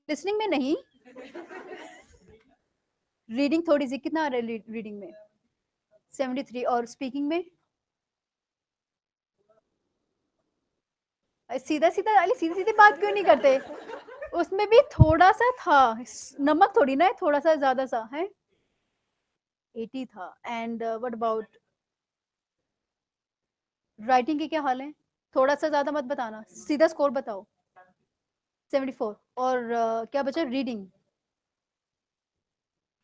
लिसनिंग में नहीं. रीडिंग थोड़ी सी कितना आ रहा है रीडिंग में? 73. और स्पीकिंग में? सीधा सीधा अली सीधी सीधी बात क्यों नहीं करते? उसमें भी थोड़ा सा था. नमक थोड़ी ना है, थोड़ा सा ज्यादा सा है. 80 था. एंड व्हाट अबाउट राइटिंग के क्या हाल है? थोड़ा सा ज्यादा मत बताना, सीधा स्कोर बताओ. 74. और क्या बचा? रीडिंग.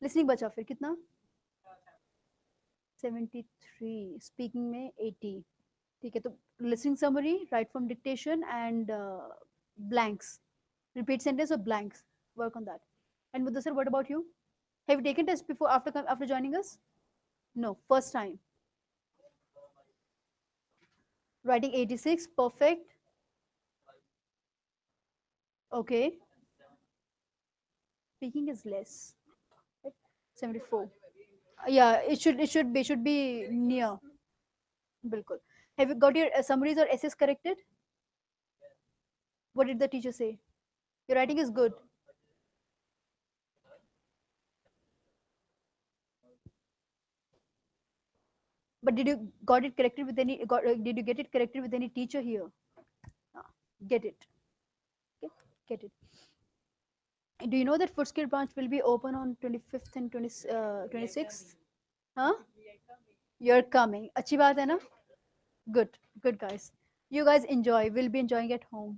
लिसनिंग बचा फिर कितना? 73. स्पीकिंग में 80. ठीक है, तो listening summary, right from dictation and blanks. Repeat sentence or blanks. Work on that. And Mudassar, what about you? Have you taken test before after joining us? No, first time. Writing 86, perfect. Okay. Speaking is less. 74. Yeah, it should be near. Bilkul. Have you got your summaries or essays corrected? What did the teacher say? Your writing is good. But did you got it corrected with any? Did you get it corrected with any teacher here? Get it. Okay, get it. Do you know that Footscale branch will be open on 25th and 26th? Huh? You're coming. अच्छी बात है ना? Good, good guys. You guys enjoy. We'll be enjoying at home.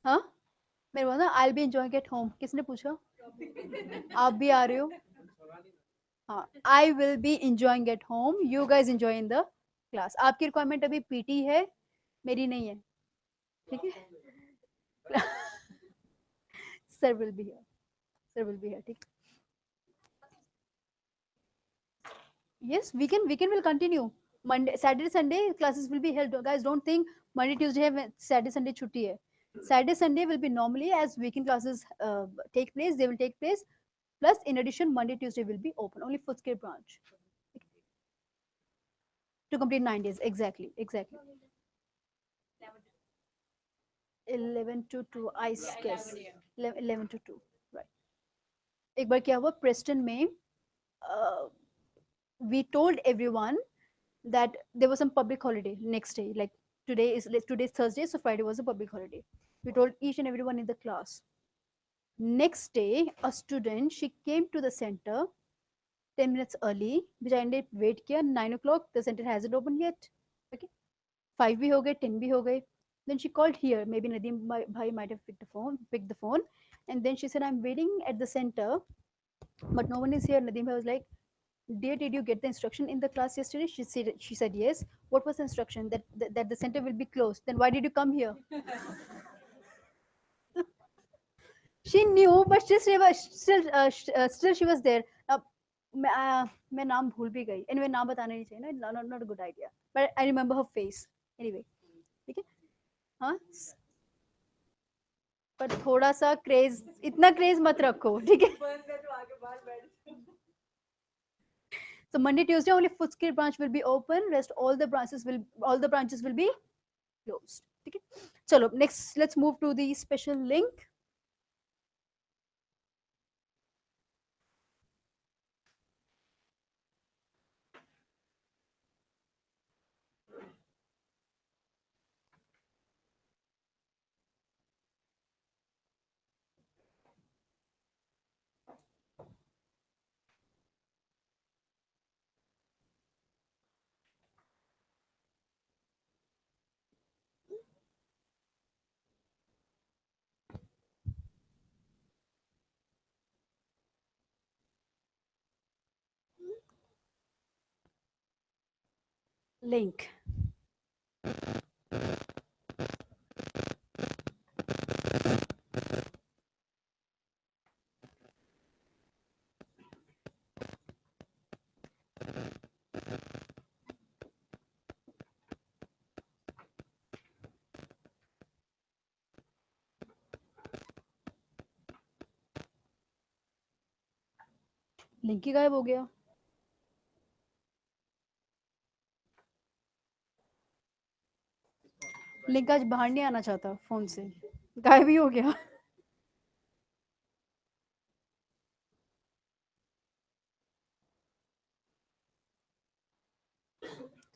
हाँ? मेरे बोला ना I'll be enjoying at home. किसने पूछा? आप भी आ रहे हो? हाँ. I will be enjoying at home. You guys enjoy in the class. आपकी requirement अभी PT है, मेरी नहीं है. ठीक है? Sir will be here. Sir will be here. ठीक. Yes, weekend will continue. Monday, Saturday, Sunday classes will be held. Guys, don't think Monday, Tuesday, Saturday, Sunday chutti hai. Saturday, Sunday will be normally as weekend classes take place. They will take place. Plus, in addition, Monday, Tuesday will be open. Only Footscale branch. to complete 9 days. Exactly, exactly. 11 to 2 I guess. 11 to 2, right. एक बार क्या हुआ Preston में we told everyone that there was some public holiday next day, like today's Thursday, so Friday was a public holiday. We told each and everyone in the class. Next day a student, she came to the center 10 minutes early, which I ended wait kiya 9 o'clock, the center hasn't opened yet. Okay, 5 bhi ho gaye, 10 bhi ho gaye. Then she called here, maybe Nadeem bhai might have picked the phone, and then she said, I'm waiting at the center but no one is here. Nadeem bhai was like, dear, did you get the instruction in the class yesterday? She said yes. What was the instruction? That the center will be closed. Then why did you come here? She knew, but still she was there. मैं नाम भूल भी गई. Anyway, नाम बताना नहीं चाहिए ना. Not a good idea. But I remember her face. Anyway, ठीक है. हाँ. पर थोड़ा सा क्रेज, इतना क्रेज मत रखो, ठीक है. So Monday, Tuesday, only Fuskir branch will be open. Rest all the branches will be closed. Okay. Chalo, next let's move to the special link. Link. Link ही गायब हो गया. लिंक आज बाहर नहीं आना चाहता फोन से, गायब ही हो गया.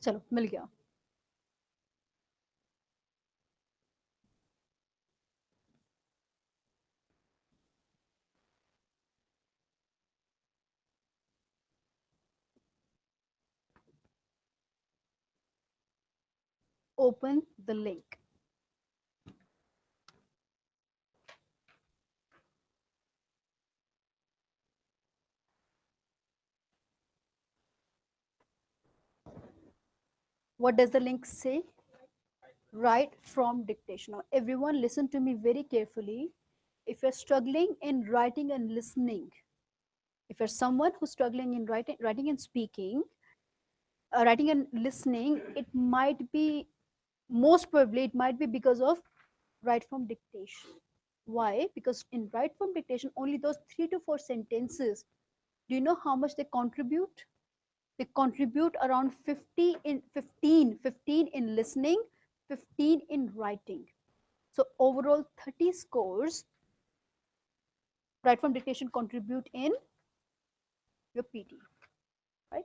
चलो मिल गया. Open the link. What does the link say? Write from dictation. Now, everyone, listen to me very carefully. If you're struggling in writing and listening, if you're someone who's struggling in writing and speaking, writing and listening, it might be, most probably, it might be because of write from dictation. Why? Because in write from dictation, only those 3 to 4 sentences, do you know how much they contribute? They contribute around 50 in 15 in listening, 15 in writing. So overall 30 scores right from dictation contribute in your PT, right?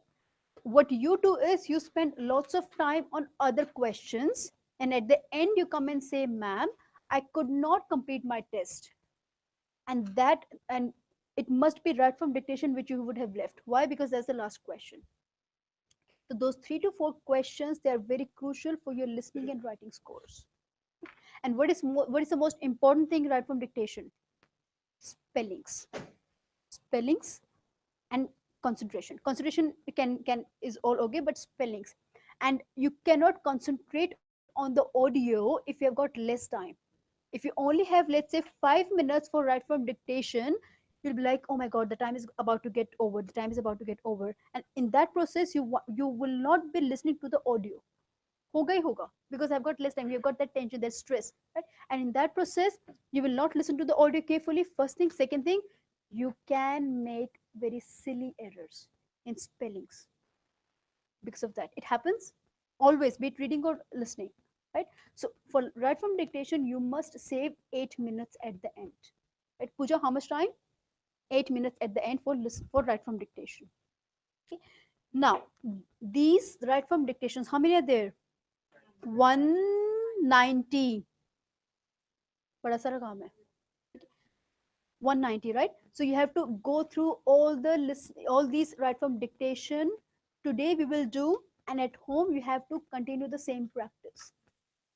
What you do is you spend lots of time on other questions, and at the end you come and say, ma'am, I could not complete my test. And it must be right from dictation which you would have left. Why? Because that's the last question. So those 3 to 4 questions, they are very crucial for your listening and writing scores. And what is the most important thing right from dictation? Spellings. Spellings and concentration. Concentration can is all okay, but spellings. And you cannot concentrate on the audio if you have got less time. If you only have, let's say, 5 minutes for write from dictation, you'll be like, oh my god, the time is about to get over, the time is about to get over. And in that process, you will not be listening to the audio. Hoga hi hoga, because I've got less time, you've got that tension, that stress, right? And in that process, you will not listen to the audio carefully. First thing. Second thing, you can make very silly errors in spellings. because of that. It happens always, be it reading or listening, right? So for right from dictation, you must save 8 minutes at the end. Right, Pooja, how much time? 8 minutes at the end for for right from dictation. Okay. Now, these right from dictations, how many are there? 190. बड़ा सारा काम है. 190, right? So you have to go through all these right from dictation. Today we will do, and at home you have to continue the same practice,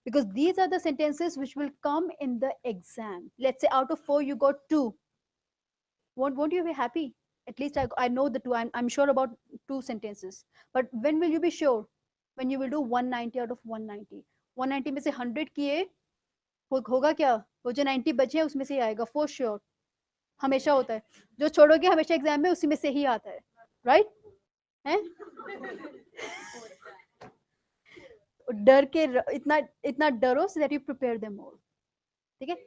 because these are the sentences which will come in the exam. Let's say out of 4 you got 2. Won't you be happy? At least I know the 2. I'm sure about 2 sentences. But when will you be sure? When you will do 190 out of 190. 190 में से 100 किए, होगा क्या? वो जो 90 बचे हैं उसमें से ही आएगा, for sure. हमेशा होता है, जो छोड़ोगे हमेशा एग्जाम में उसी में से ही आता है, राइट? हैं? डर के इतना इतना डरो so that you prepare them all. ठीक है?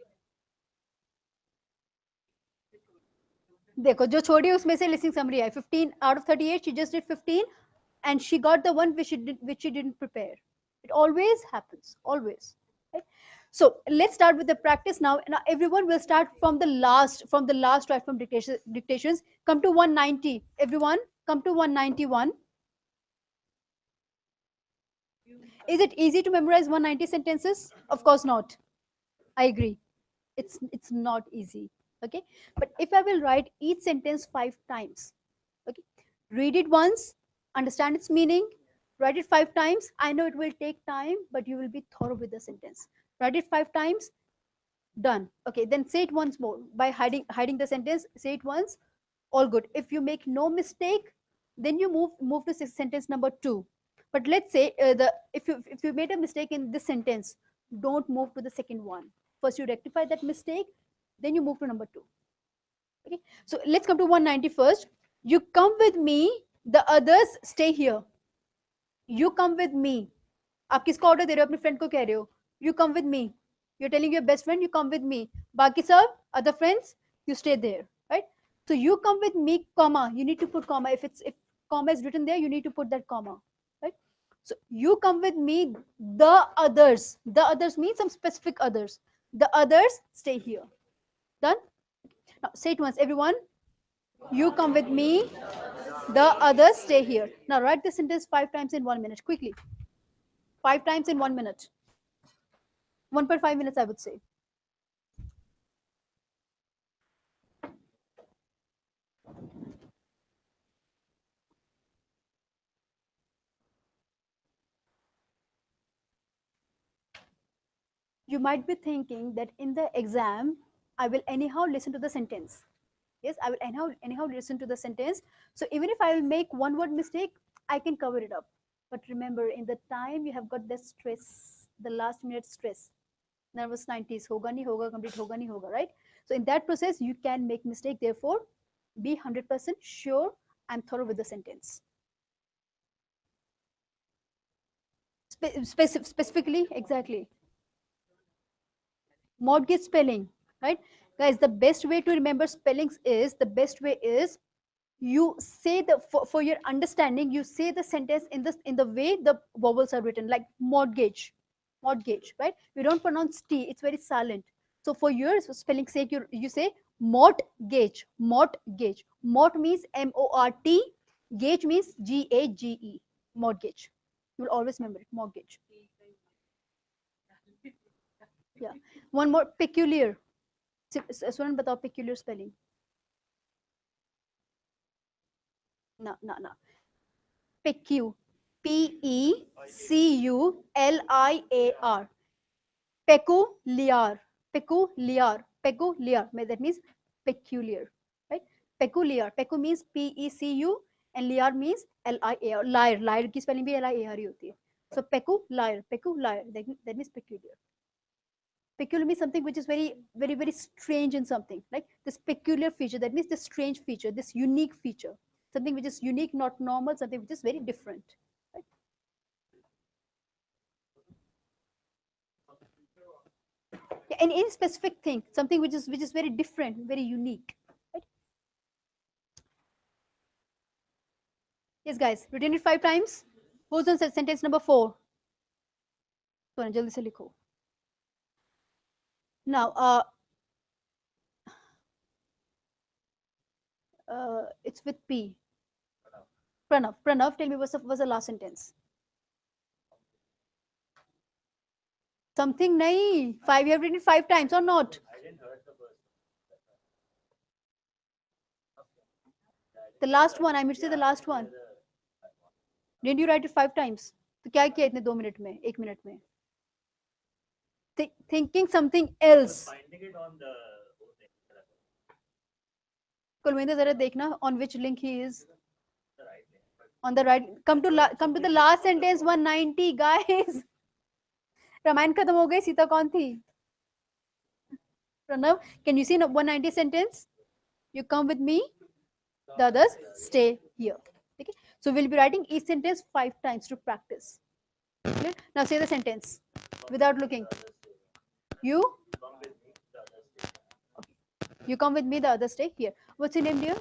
देखो जो छोड़ी उसमें से listening summary है 15 out of 38 she just did 15 and she got the one which she didn't prepare. It always happens, always. Right? So let's start with the practice now. Now everyone will start from the last right from dictations. Come to 190. Everyone come to 191. Is it easy to memorize 190 sentences? Of course not. I agree. It's not easy. Okay, but if I will write each sentence 5 times, okay, read it once, understand its meaning, write it 5 times. I know it will take time, but you will be thorough with the sentence. Write it 5 times, done. Okay, then say it once more by hiding the sentence. Say it once, all good. If you make no mistake, then you move to sentence number 2. But let's say if you made a mistake in this sentence, don't move to the second one. First you rectify that mistake, then you move to number 2. Okay, so let's come to 190 first. You come with me, the others stay here. You come with me. आप किसको order दे रहे हो? अपने friend को कह रहे हो you come with me. You're telling your best friend you come with me. बाकी सब other friends you stay there, right? So you come with me, comma, you need to put comma. If comma is written there, you need to put that comma, right? So you come with me, the others means some specific others. The others stay here. Done? Now say it once, everyone. You come with me, the others stay here. Now write the sentence 5 times in 1 minute, quickly. 5 times in 1 minute. 1.5 minutes, I would say. You might be thinking that in the exam, I will anyhow listen to the sentence. Yes, I will anyhow listen to the sentence. So even if I will make one word mistake, I can cover it up. But remember, in the time you have got the stress, the last minute stress, nervous 90s, hoga nahi hoga, complete hoga nahi hoga, right? So in that process, you can make mistake. Therefore, be 100% sure I'm thorough with the sentence. Specifically, exactly. Mortgage spelling, right? Guys, the best way to remember spellings is, you say for your understanding, you say the sentence in the way the vowels are written, like mortgage, right? We don't pronounce T, it's very silent. So for your spelling sake, you say mortgage. Mort means MORT, gauge means GAGE, mortgage. You will always remember it, mortgage. Yeah. One more, peculiar. Sunan batao peculiar spelling. No. Pecu. PECULIAR. Peculiar. That means peculiar. Right? Peculiar. Pecu means PECU and liar means LIAR. Liar. Liar की spelling भी LIAR ही होती है. So peculiar. That means peculiar. Peculiar means something which is very strange in something, like this peculiar feature. That means this strange feature, this unique feature, something which is unique, not normal, something which is very different, right? Yeah, and any specific thing, something which is very different, very unique, right? Yes guys, written it 5 times. Who's on sentence number 4? तो जल्दी से लिखो. Now, it's with P. Pranav. Pranav, tell me what's the last sentence? Something nahi. 5, you have written it 5 times or not? The last one, I must say the last one. Didn't you write it 5 times? तो क्या किया इतने 2 minute में, 1 minute में? Thinking something else. Kulwinder, जरा देखना on which link he is. On the right. Come to the last sentence. 190, guys. Ramayan खत्म हो गई, सीता कौन थी? Pranav, can you see 190 sentence? You come with me. The others stay here. Okay. So we'll be writing each sentence 5 times to practice. Okay. Now say the sentence without looking. You come with me, the others stay here. What's your name, dear?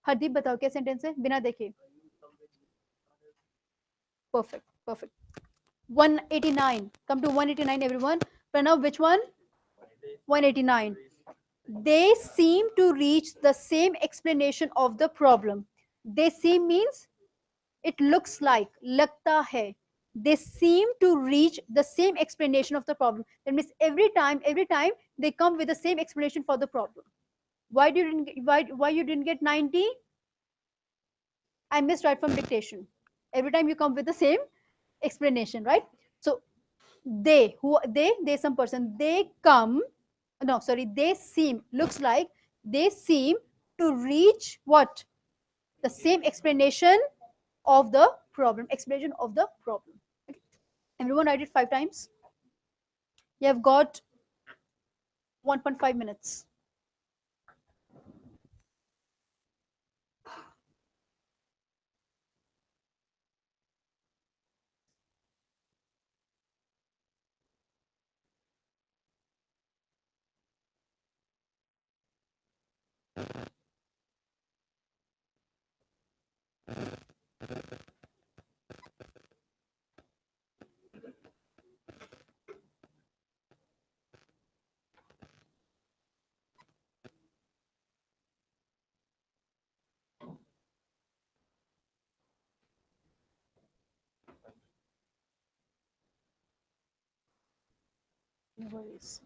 Hardeep बताओ क्या sentence है बिना देखे. Perfect. 189. Come to 189, everyone. Pranav, which one? 189. They seem to reach the same explanation of the problem. They seem means it looks like, lagta hai. They seem to reach the same explanation of the problem. That means every time they come with the same explanation for the problem. Why you didn't get 90? I missed right from dictation. Every time you come with the same explanation, right? So they some person, they come, no sorry, they seem, looks like they seem to reach what? The same explanation of the problem. Okay. Everyone write it 5 times. You have got 1.5 minutes. No worries.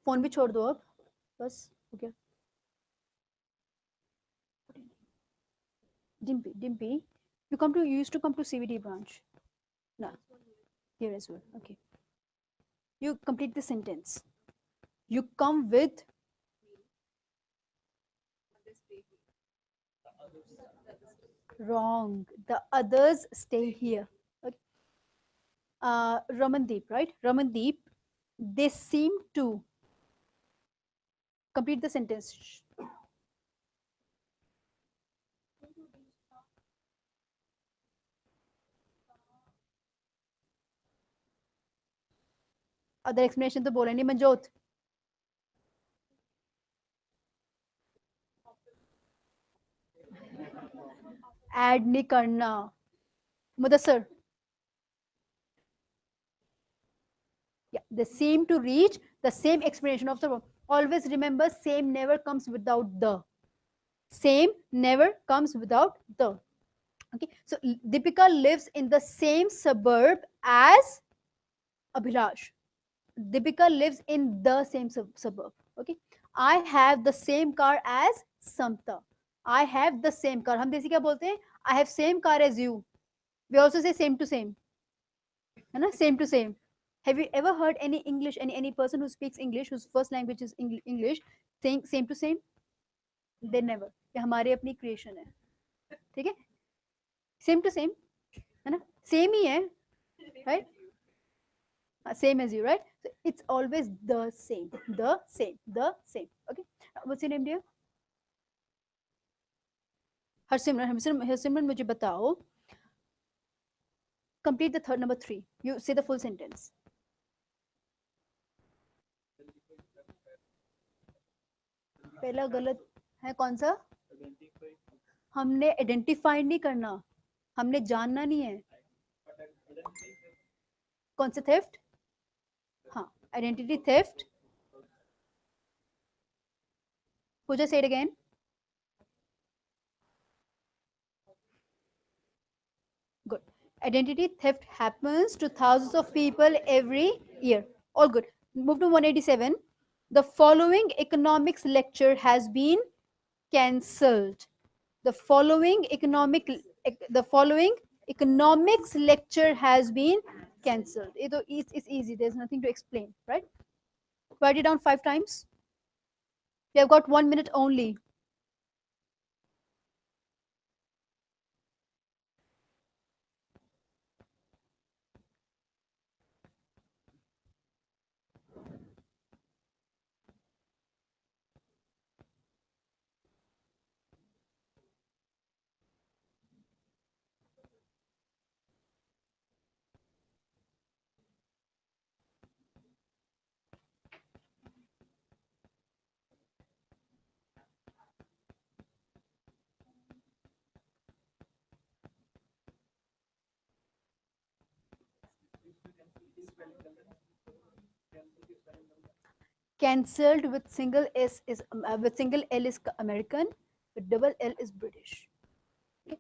Phone भी छोड़ दो अब, बस हो गया. Dimpy, you used to come to CVD branch. No, here as well. Okay. You complete the sentence. You come with. Wrong. The others stay here. Okay. Ramandeep, right? Ramandeep, they seem to complete the sentence. Other explanation तो बोला नहीं Manjot. Add नहीं करना. Mudassar. Yeah, they seem to reach the same explanation of the verb. Always remember, same never comes without the. Same never comes without the. Okay, so Deepika lives in the same suburb as Abhilash. Deepika lives in the same suburb. Okay, I have the same car as Samta. I have the same car. हम देसी क्या बोलते हैं? I have same car as you. We also say same to same. है ना? Same to same. Have you ever heard any English, any person who speaks English, whose first language is English, saying same to same? They never. ये हमारी अपनी creation है. ठीक है? Same to same. है ना? Same ही है. Right? Same as you, right? So it's always the same, the same, the same. Okay. What's your name, dear? Harsimran, मुझे बताओ. Complete the third, number 3. You say the full sentence. पहला गलत है कौन सा? हमने आइडेंटिफाई नहीं करना, हमने जानना नहीं है. कौन सा थेफ्ट? हाँ, identity theft. Pooja, say it again. Good. Identity theft happens to thousands of people every year. All good. Move to 187. The following economics lecture has been cancelled. The following economics lecture has been cancelled. It's easy. There's nothing to explain, right? Write it down 5 times. We have got 1 minute only. Cancelled with single S is with single L is American, with double L is British. Okay.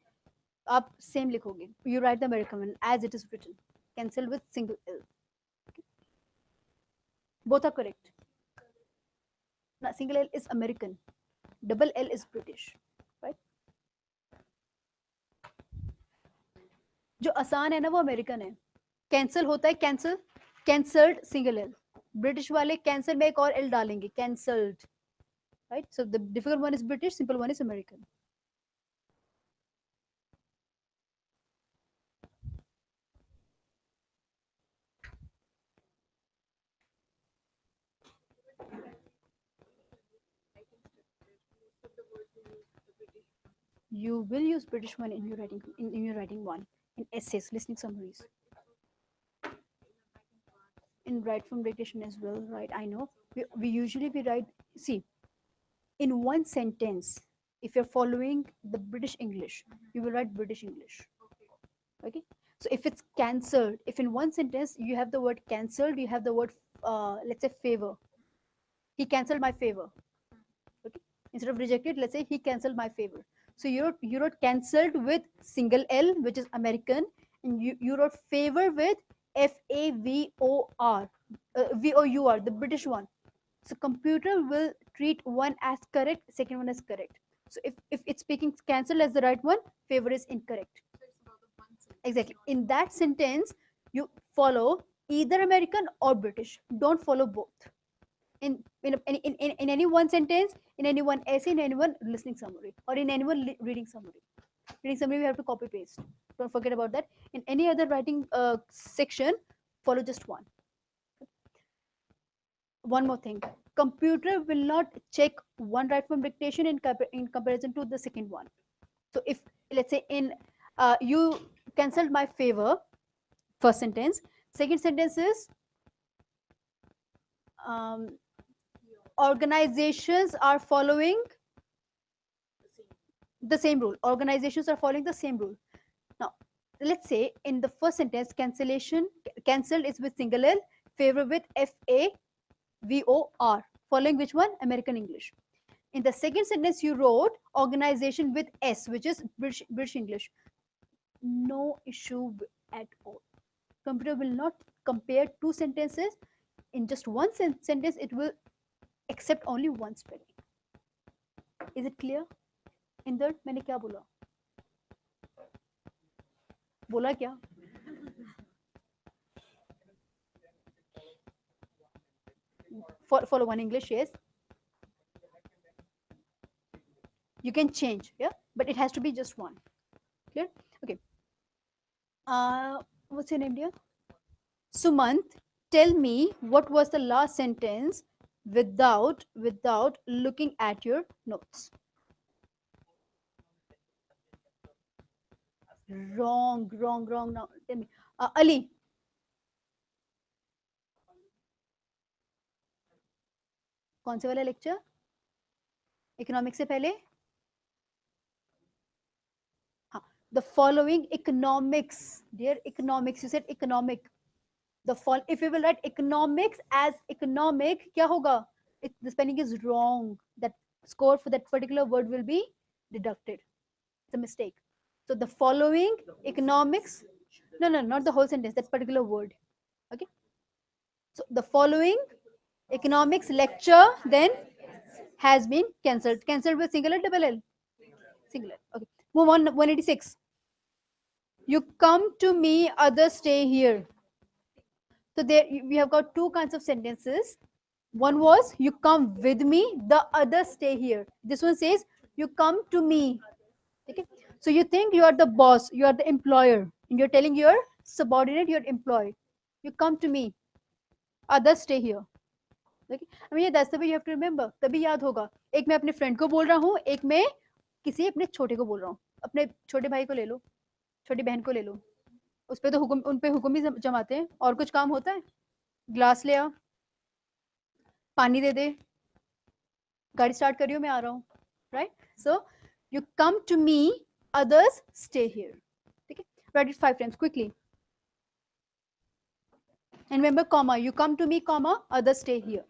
आप same लिखोगे. You write the American one as it is written. Cancelled with single L. Okay. Both are correct. Now, single L is American, double L is British, right? जो आसान है ना वो American है. Cancel होता है cancel, cancelled single L. British वाले cancel में एक और एल डालेंगे, cancelled, right? So the difficult one is British, simple one is American. You will use British one in your writing, in your writing one, in essays, listening summaries, in write from dictation as well, right? I know we usually we write, see, in one sentence, if you're following the British English, you will write British English. Okay, so if it's cancelled, if in one sentence you have the word cancelled, you have the word let's say favor. He cancelled my favor. Okay, instead of rejected, let's say he cancelled my favor. So you wrote cancelled with single L, which is American, and you wrote favor with FAVOR, VOUR, the British one. So computer will treat one as correct, second one as correct. So if it's speaking cancelled as the right one, favor is incorrect. Exactly. In that sentence, you follow either American or British. Don't follow both. In any one sentence, in any one essay, in any one listening summary, or in any one reading summary. Reading summary, we have to copy paste. Don't forget about that. In any other writing section, follow just one. One more thing, computer will not check one right form dictation in comparison to the second one. So if let's say in you cancelled my favor, first sentence, second sentence is um, organizations are following the same rule. Organizations are following the same rule. Now let's say in the first sentence, cancelled is with single L, favor with FAVOR, following which one? American English. In the second sentence, you wrote organization with S, which is British English. No issue at all. Computer will not compare two sentences. In just one sentence, it will accept only one spelling. Is it clear? Inder मैंने क्या बोला बोला क्या follow one English, yes. You can change, yeah, but it has to be just one. Clear? Okay. What's your name, dear? Sumant, tell me what was the last sentence without looking at your notes. Wrong. Now tell me. Ali. कौन से वाला lecture? Economics से पहले? हाँ. The following economics, dear, economics. You said economic. If you will write economics as economic, क्या होगा? The spelling is wrong. That score for that particular word will be deducted. It's a mistake. So the following economics, no, not the whole sentence, that particular word. Okay. So the following economics lecture then has been cancelled. Cancelled with single L, double L? Single L. Okay. Move on, 186. You come to me, others stay here. So there we have got two kinds of sentences. One was you come with me, the others stay here. This one says you come to me. Okay. So you think you are the boss, you are the employer, and you're telling your subordinate, your employee, you come to me, others stay here. Okay. I mean, that's the way you have to remember. तभी याद होगा. एक मैं अपने friend को बोल रहा हूँ, एक मैं किसी अपने छोटे को बोल रहा हूँ. अपने छोटे भाई को ले लो, छोटी बहन को ले लो. उस पे तो हुक्म, उन पे हुक्म ही जमाते हैं. और कुछ काम होता है? ग्लास ले आ, पानी दे दे, गाड़ी स्टार्ट करियो, मैं आ रहा हूँ. Right? So you come to me, others stay here. Okay? Write it 5 times quickly. And remember comma, you come to me, comma, others stay here.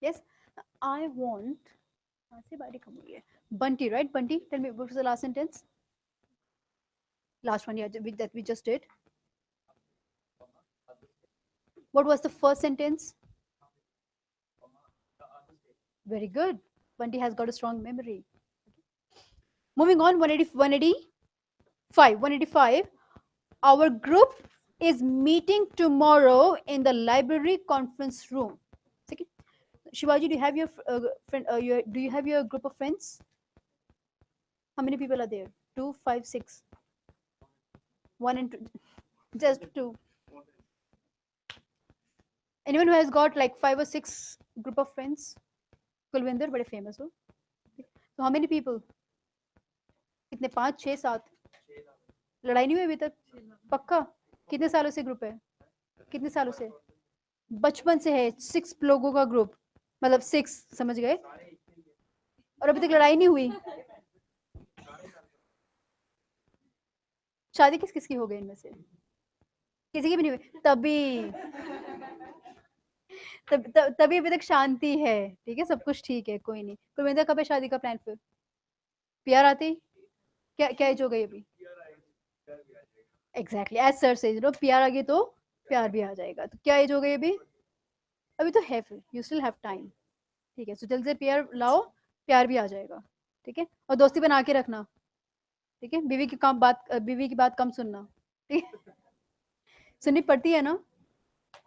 Yes, I want. Bunty, right? Bunty, tell me what was the last sentence? Last one, yeah, that we just did. What was the first sentence? Very good. Bunty has got a strong memory. Moving on, 185. Our group is meeting tomorrow in the library conference room. Shivaji, do you have your friend? Do you have your group of friends? How many people are there? Two, five, six. One and two. Just two. Anyone who has got like 5 or 6 group of friends? Kulwinder, very famous हो. So how many people? कितने 5 6 7 लड़ाई नहीं हुई अभी तक पक्का कितने सालों से ग्रुप है कितने सालों से बचपन से है 6 लोगों का ग्रुप मतलब 6 समझ गए और अभी तक लड़ाई नहीं हुई शादी किस किस की हो गई इनमें से किसी की भी नहीं हुई तभी अभी तक शांति है ठीक है सब कुछ ठीक है कोई नहीं कुलविंदर कब है शादी का प्लान फिर प्यार आती क्या क्या एज हो गई अभी एग्जैक्टली एज सर से प्यार आ गई तो प्यार भी आ जाएगा तो क्या एज हो गई अभी अभी तो है फिर यू स्टिल हैव टाइम ठीक है सो जल्दी से प्यार लाओ प्यार भी आ जाएगा ठीक है और दोस्ती बना के रखना ठीक है बीवी की बात कम सुनना ठीक है सुननी पड़ती है ना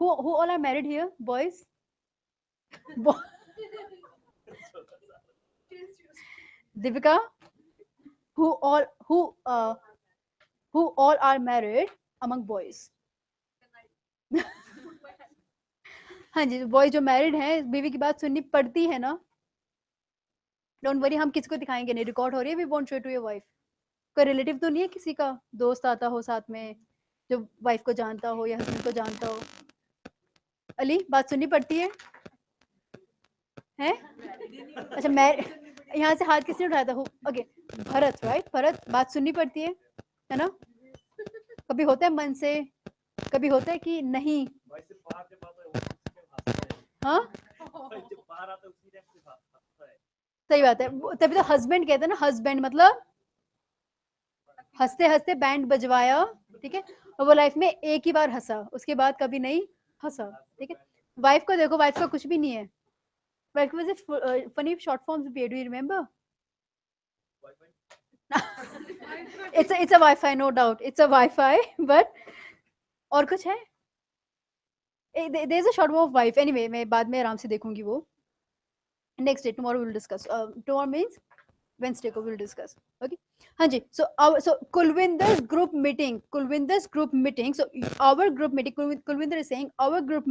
who all are married here boys Divika who all who all are married among boys हाँ जी बॉय जो मैरिड हैं बीवी की बात सुननी पड़ती है ना डोंट वरी हम किसको दिखाएंगे नहीं रिकॉर्ड हो रही है we won't show to your wife कोई रिलेटिव तो नहीं है किसी का दोस्त आता हो साथ में जो वाइफ को जानता हो या हस्बैंड को जानता हो अली बात सुननी पड़ती है हैं अच्छा मैं यहाँ से हाथ किसने उठाया था ओके भरत राइट भरत बात सुननी पड़ती है ना कभी होता है मन से कभी होता है कि नहीं हाँ सही बात है तभी तो हस्बैंड कहते हैं ना हस्बैंड मतलब हंसते हंसते बैंड बजवाया ठीक है और वो लाइफ में एक ही बार हंसा उसके बाद कभी नहीं हंसा ठीक है वाइफ को देखो वाइफ का कुछ भी नहीं है वाइफ को वैसे फनी शॉर्ट फॉर्म्स भी do you remember it's a Wi-Fi no doubt it's a Wi-Fi but और कुछ है there is a short form of wife anyway मैं बाद में आराम से देखूंगी वो next day tomorrow we will discuss tomorrow means Wednesday को we'll discuss okay हाँ जी so Kulwinder's group meeting so our group meeting Kulwinder is saying our group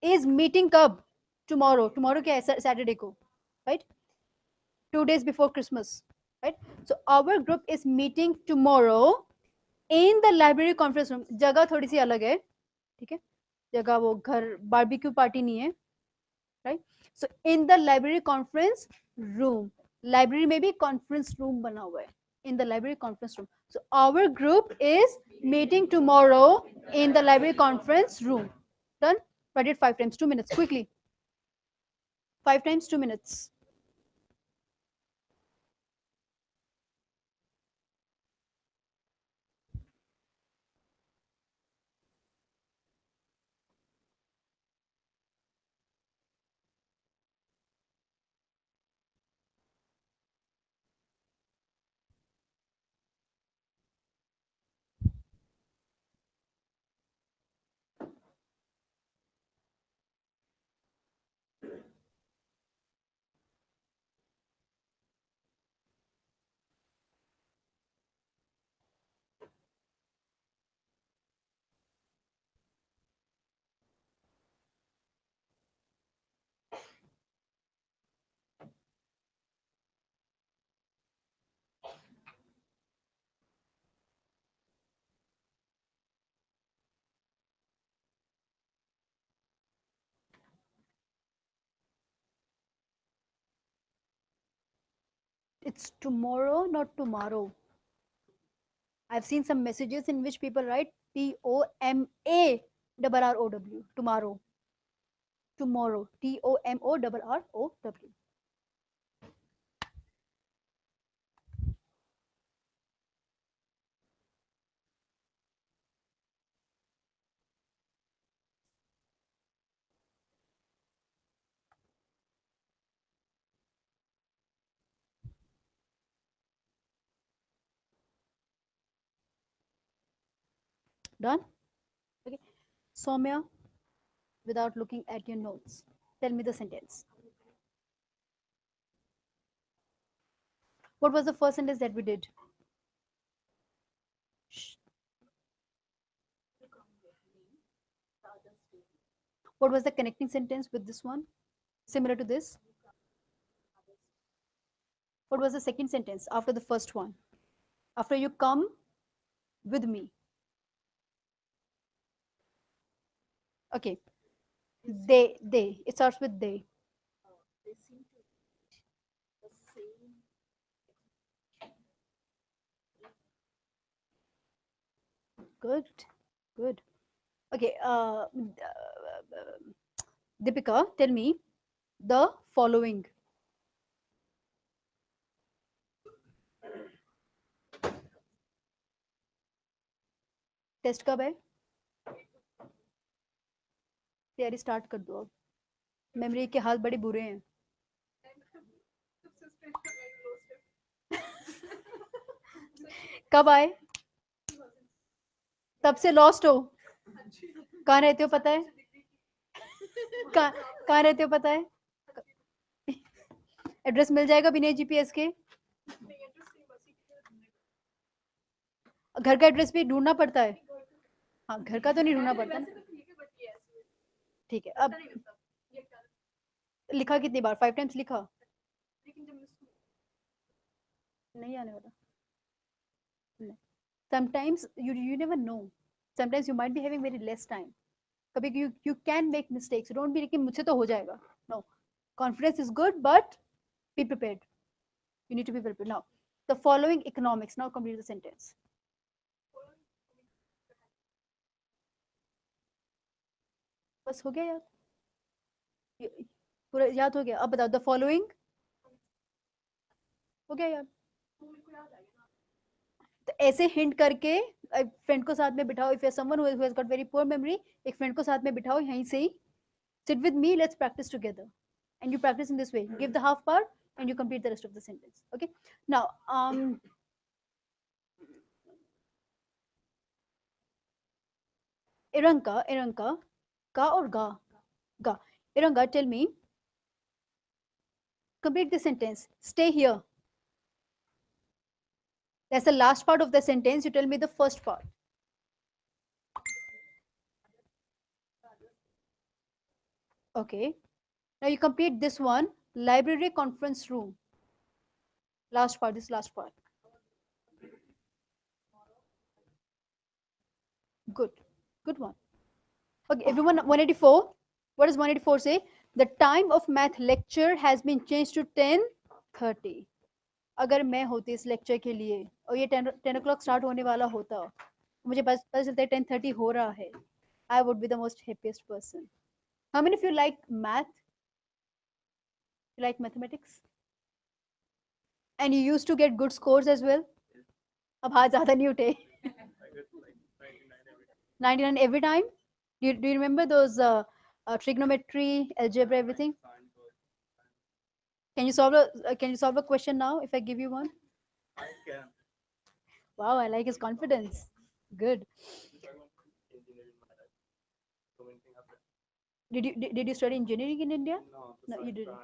is meeting कब tomorrow क्या है Saturday को right 2 days before Christmas right so our group is meeting tomorrow in the library conference room जगह थोड़ी सी अलग है ठीक है जगह वो घर बारबेक्यू पार्टी नहीं है right so in the library conference room library में भी conference room बना हुआ है in the library conference room so our group is meeting tomorrow in the library conference room done write it 5 times 2 minutes quickly 5 times 2 minutes it's tomorrow not tomorrow I've seen some messages in which people write TOMARROW tomorrow TOMORROW done okay Soumya without looking at your notes. Tell me the sentence. What was the first sentence that we did? Shh. What was the connecting sentence with this one? Similar to this? What was the second sentence after the first one? After you come with me. Okay. They. It starts with they. Good. Good. Okay. Deepika, tell me the following. Test कब है? तैयारी start कर दो अब. Memory के हाल बड़े बुरे हैं. कब आए? तब से लॉस्ट हो. कहाँ रहते हो पता है? कहाँ रहते हो पता है? एड्रेस मिल जाएगा बिना जीपीएस के. घर का एड्रेस भी ढूंढना पड़ता है. हाँ, घर का तो नहीं ढूंढना पड़ता ना. ठीक है. अब लिखा कितनी बार? 5 टाइम्स लिखा. नहीं आने वाला. Sometimes you never know. Sometimes you might be having very less time. कभी you can make mistakes. Don't be कि मुझसे तो हो जाएगा. No. Confidence is good, but be prepared. You need to be prepared. Now, the following economics. Now complete the sentence. बस हो गया यार. पूरा याद हो गया. अब बताओ the following. हो गया यार. तो ऐसे हिंट करके फ्रेंड को साथ में बिठाओ. If you someone who has got very poor memory, एक फ्रेंड को साथ में बिठाओ यहीं से ही. Sit with me, let's practice together. And you practice in this way. Give the half part and you complete the rest of the sentence. Okay. Now, Iranka, ka or ga? Ga. Iranka, tell me. Complete the sentence. Stay here. That's the last part of the sentence. You tell me the first part. Okay. Now you complete this one. Library conference room. Last part, this last part. Good. Good one. Okay, everyone, 184. What does 184 say? The time of math lecture has been changed to 10:30. अगर मैं होती इस lecture के लिए और ये 10 o'clock start होने वाला होता, मुझे पता चलता है 10:30 हो रहा है, I would be the most happiest person. How many of you like math? You like mathematics? And you used to get good scores as well? अब हाथ ज़्यादा नहीं उठे. 99 every time? Do you remember those trigonometry, algebra, everything? Can you solve a question now if I give you one? I can. Wow, I like his confidence. Good. Did you study engineering in India? No, you didn't.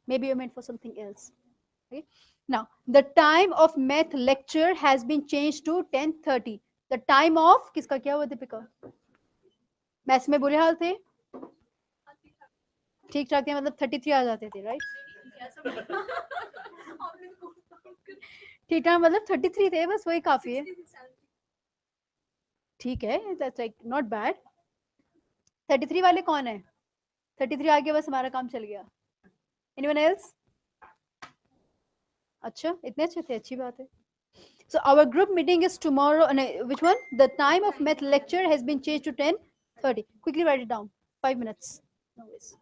Maybe you're meant for something else. Okay. Now, the time of math lecture has been changed to 10:30. The time of किसका क्या हुआ Deepika? Maths में बुरे हाल थे? ठीक ठाक थे मतलब 33 आ जाते थे, राइट? ठीक ठाक मतलब 33 थे, बस वही काफी है. ठीक है, that's like not bad. 33 वाले कौन है? 33 आ गया, बस हमारा काम चल गया. Anyone else? अच्छा, इतने अच्छे थे, अच्छी बात है. So our group meeting is tomorrow. Which one? The time of math lecture has been changed to 10:30. Quickly write it down. 5 minutes. No worries.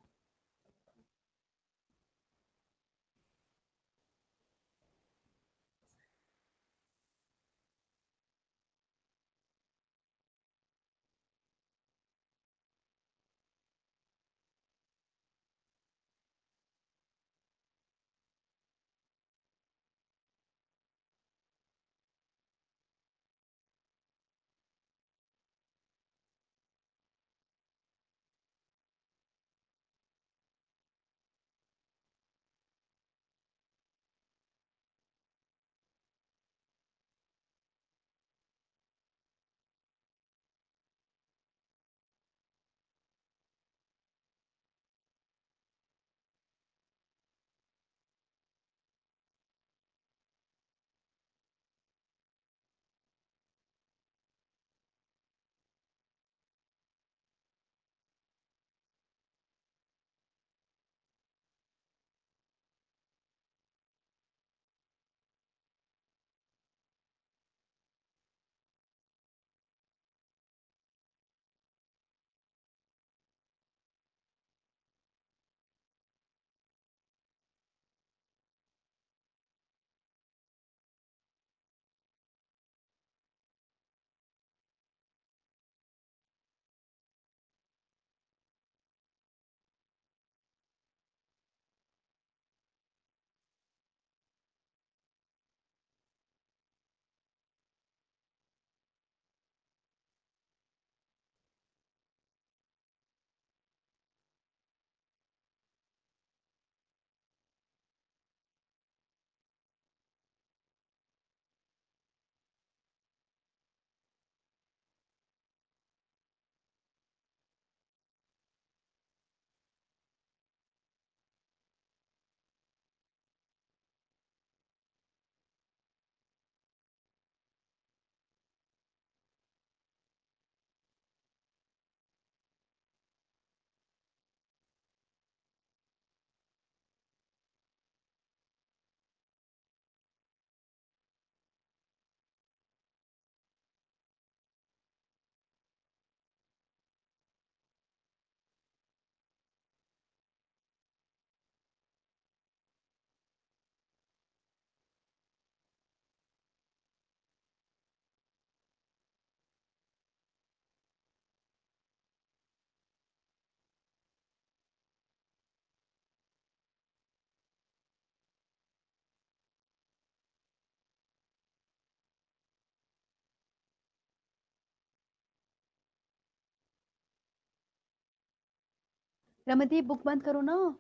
Ramandeep, book बंद करो ना.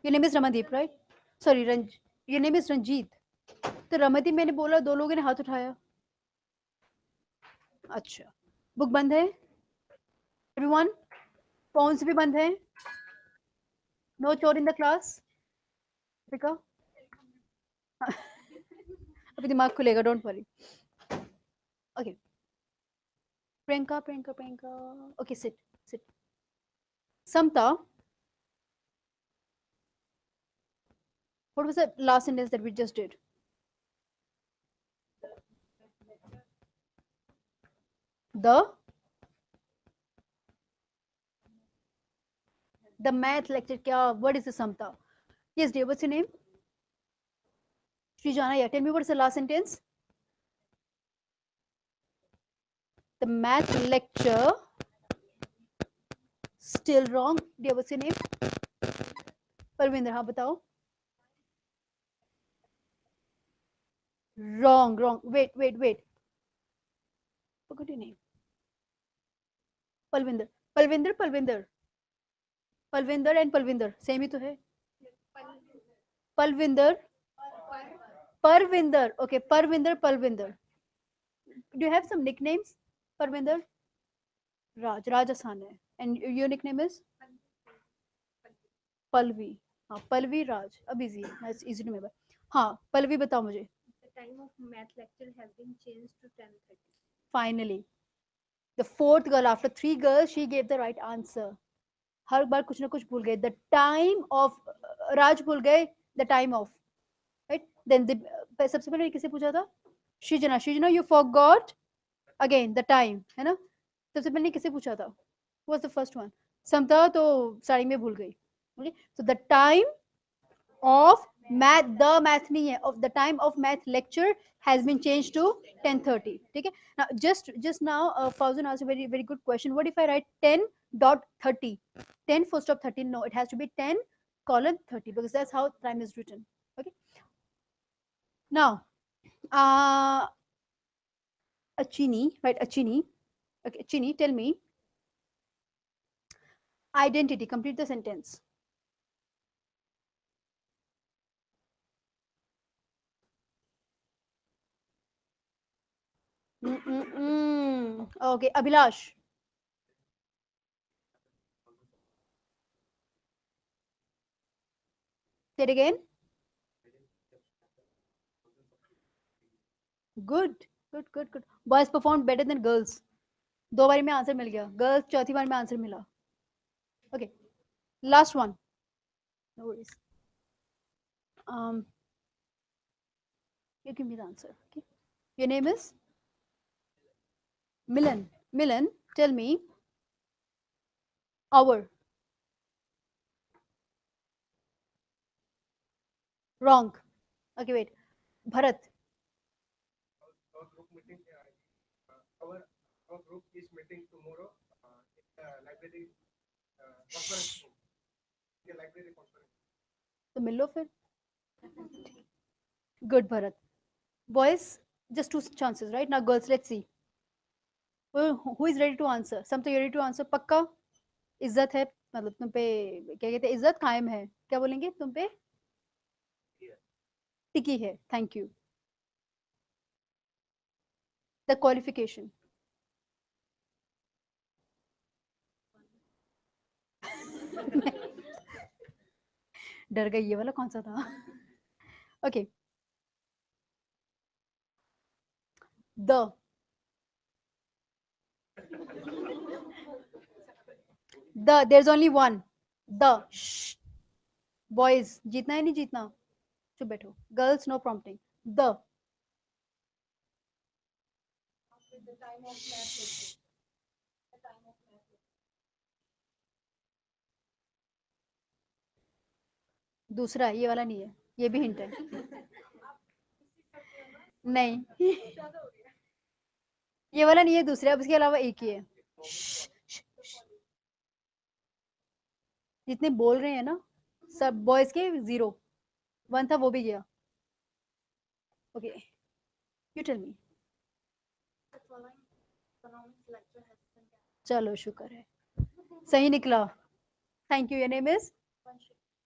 Your name is Ramandeep, right? Sorry, your name is Ranjit. तो रमनदीप मैंने बोला, दो लोगों ने हाथ उठाया. अच्छा, बुक बंद है. एवरीवन, फोन्स भी बंद है. नो चोर इन द क्लास. रिका, अभी दिमाग खुलेगा, don't worry. Okay, Priyanka. Okay, sit. Samta, what was the last sentence that we just did? The math lecture, kya, what is the Samta? Yes, dear, what's your name? Srijana, yeah, tell me what's the last sentence? The math lecture, still wrong. Dear, what's your name? Parvinder, हाँ बताओ. Wrong. Wait. Forgot your name. Palvinder and Palvinder, same ही तो है. Palvinder. Okay, Palvinder. Do you have some nicknames? Parvinder? Raj आसान है. And your nickname is? Palvi. हाँ, Palvi Raj. अब easy है. That's easy to remember. हाँ, Palvi बताओ मुझे. The time of math lecture has been changed to 10:30. Finally, the fourth girl, after three girls, she gave the right answer. हर बार कुछ ना कुछ भूल गए. The time of राज भूल गए. The time of, right? Then सबसे पहले किसे पूछा था? Shrijana, you forgot again the time, है ना? सबसे पहले किसे पूछा था? Who was the first one? समता तो साड़ी में भूल गई. Okay, so the time of math, the math नहीं है, of the time of math lecture has been changed to 10:30. ठीक है? Now just now Fauzan asked a very good question. What if I write 10.30? 10 full stop 30? No, it has to be 10 colon 30 because that's how time is written. Okay. Now, Achini, right? Achini. Okay, Achini, tell me. Identity. Complete the sentence. Okay, Abhilash. Say it again. Good. Boys performed better than girls. दो बारी में answer मिल गया. Girls चौथी बार में answer मिला. Okay. Last one. No worries. You give me the answer. Okay. Your name is? Milan. Milan, tell me. Hour. Wrong. Okay, wait. Bharat. Our group meeting, our group is meeting tomorrow in the library conference room. In the library conference. तो मिल लो फिर. Good, Bharat. Boys, just two chances, right? Now, girls, let's see. Who is ready to answer? Samta, you ready to answer? पक्का? इज्जत है, मतलब तुम पे क्या कहते हैं, इज्जत कायम है. क्या बोलेंगे तुम पे? टिकी है. Thank you. The qualification. डर गई, ये वाला कौन सा था? Okay. The. There's only one. The. Shh. Boys, जीतना है नहीं जीतना? चुप बैठो. Girls, no prompting. The. दूसरा, ये वाला नहीं है. ये भी हिंट है. नहीं. ये वाला नहीं है, दूसरा. अब इसके अलावा एक ही है. जितने बोल रहे हैं ना सब बॉयज के 0. 1 था, वो भी गया. Okay, you tell me. चलो शुक्र है, सही निकला. Thank you, your name is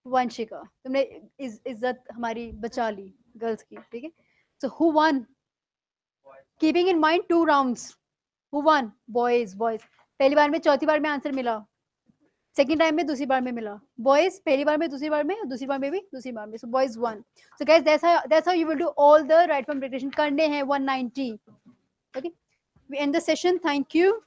Vanshika. तुमने इज्जत हमारी बचा ली गर्ल्स की, ठीक है। So who won, keeping in mind 2 rounds, who won? Boys, boys. पहली बार में, चौथी बार में आंसर मिला, सेकंड टाइम में, दूसरी बार में मिला। बॉयज पहली बार में, दूसरी बार में, दूसरी बार में भी, दूसरी बार में। So boys won. So guys that's how you will do all the right from dictation. करने हैं 190। Okay, we end the session. Thank you.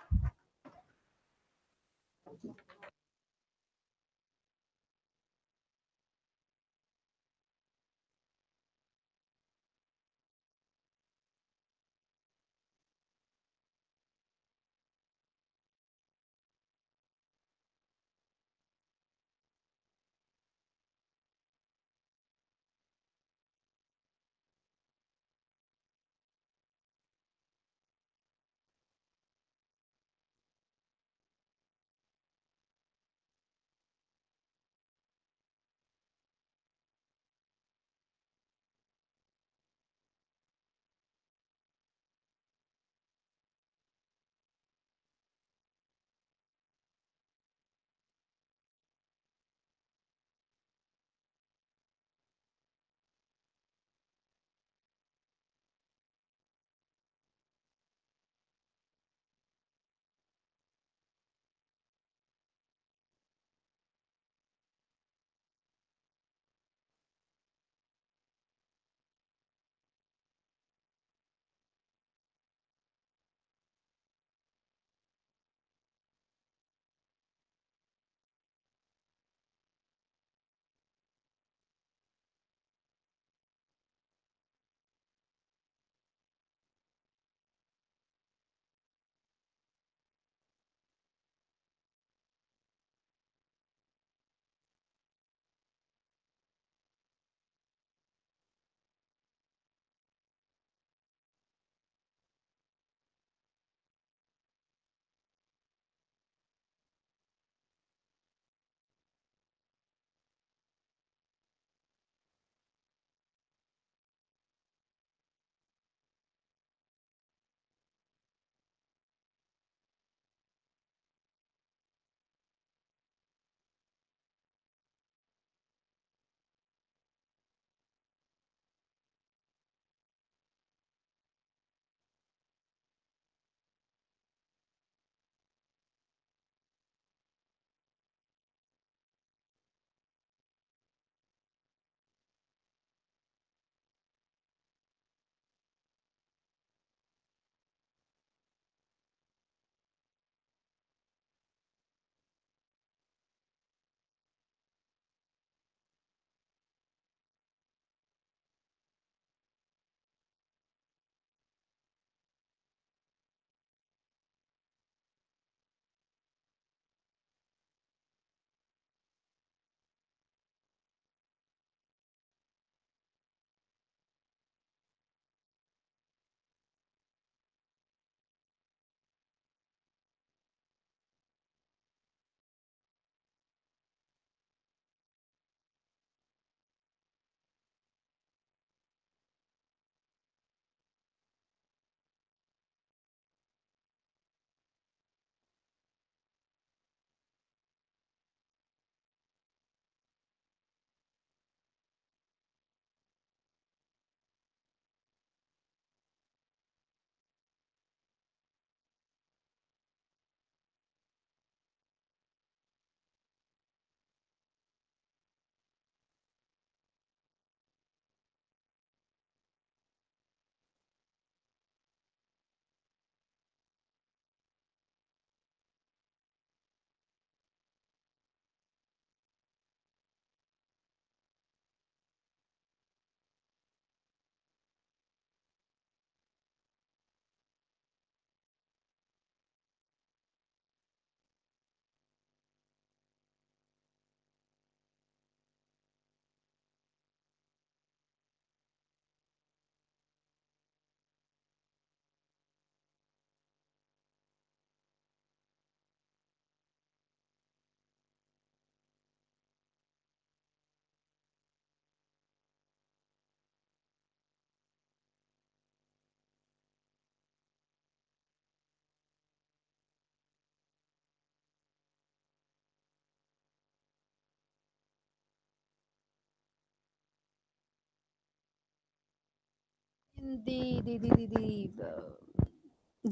in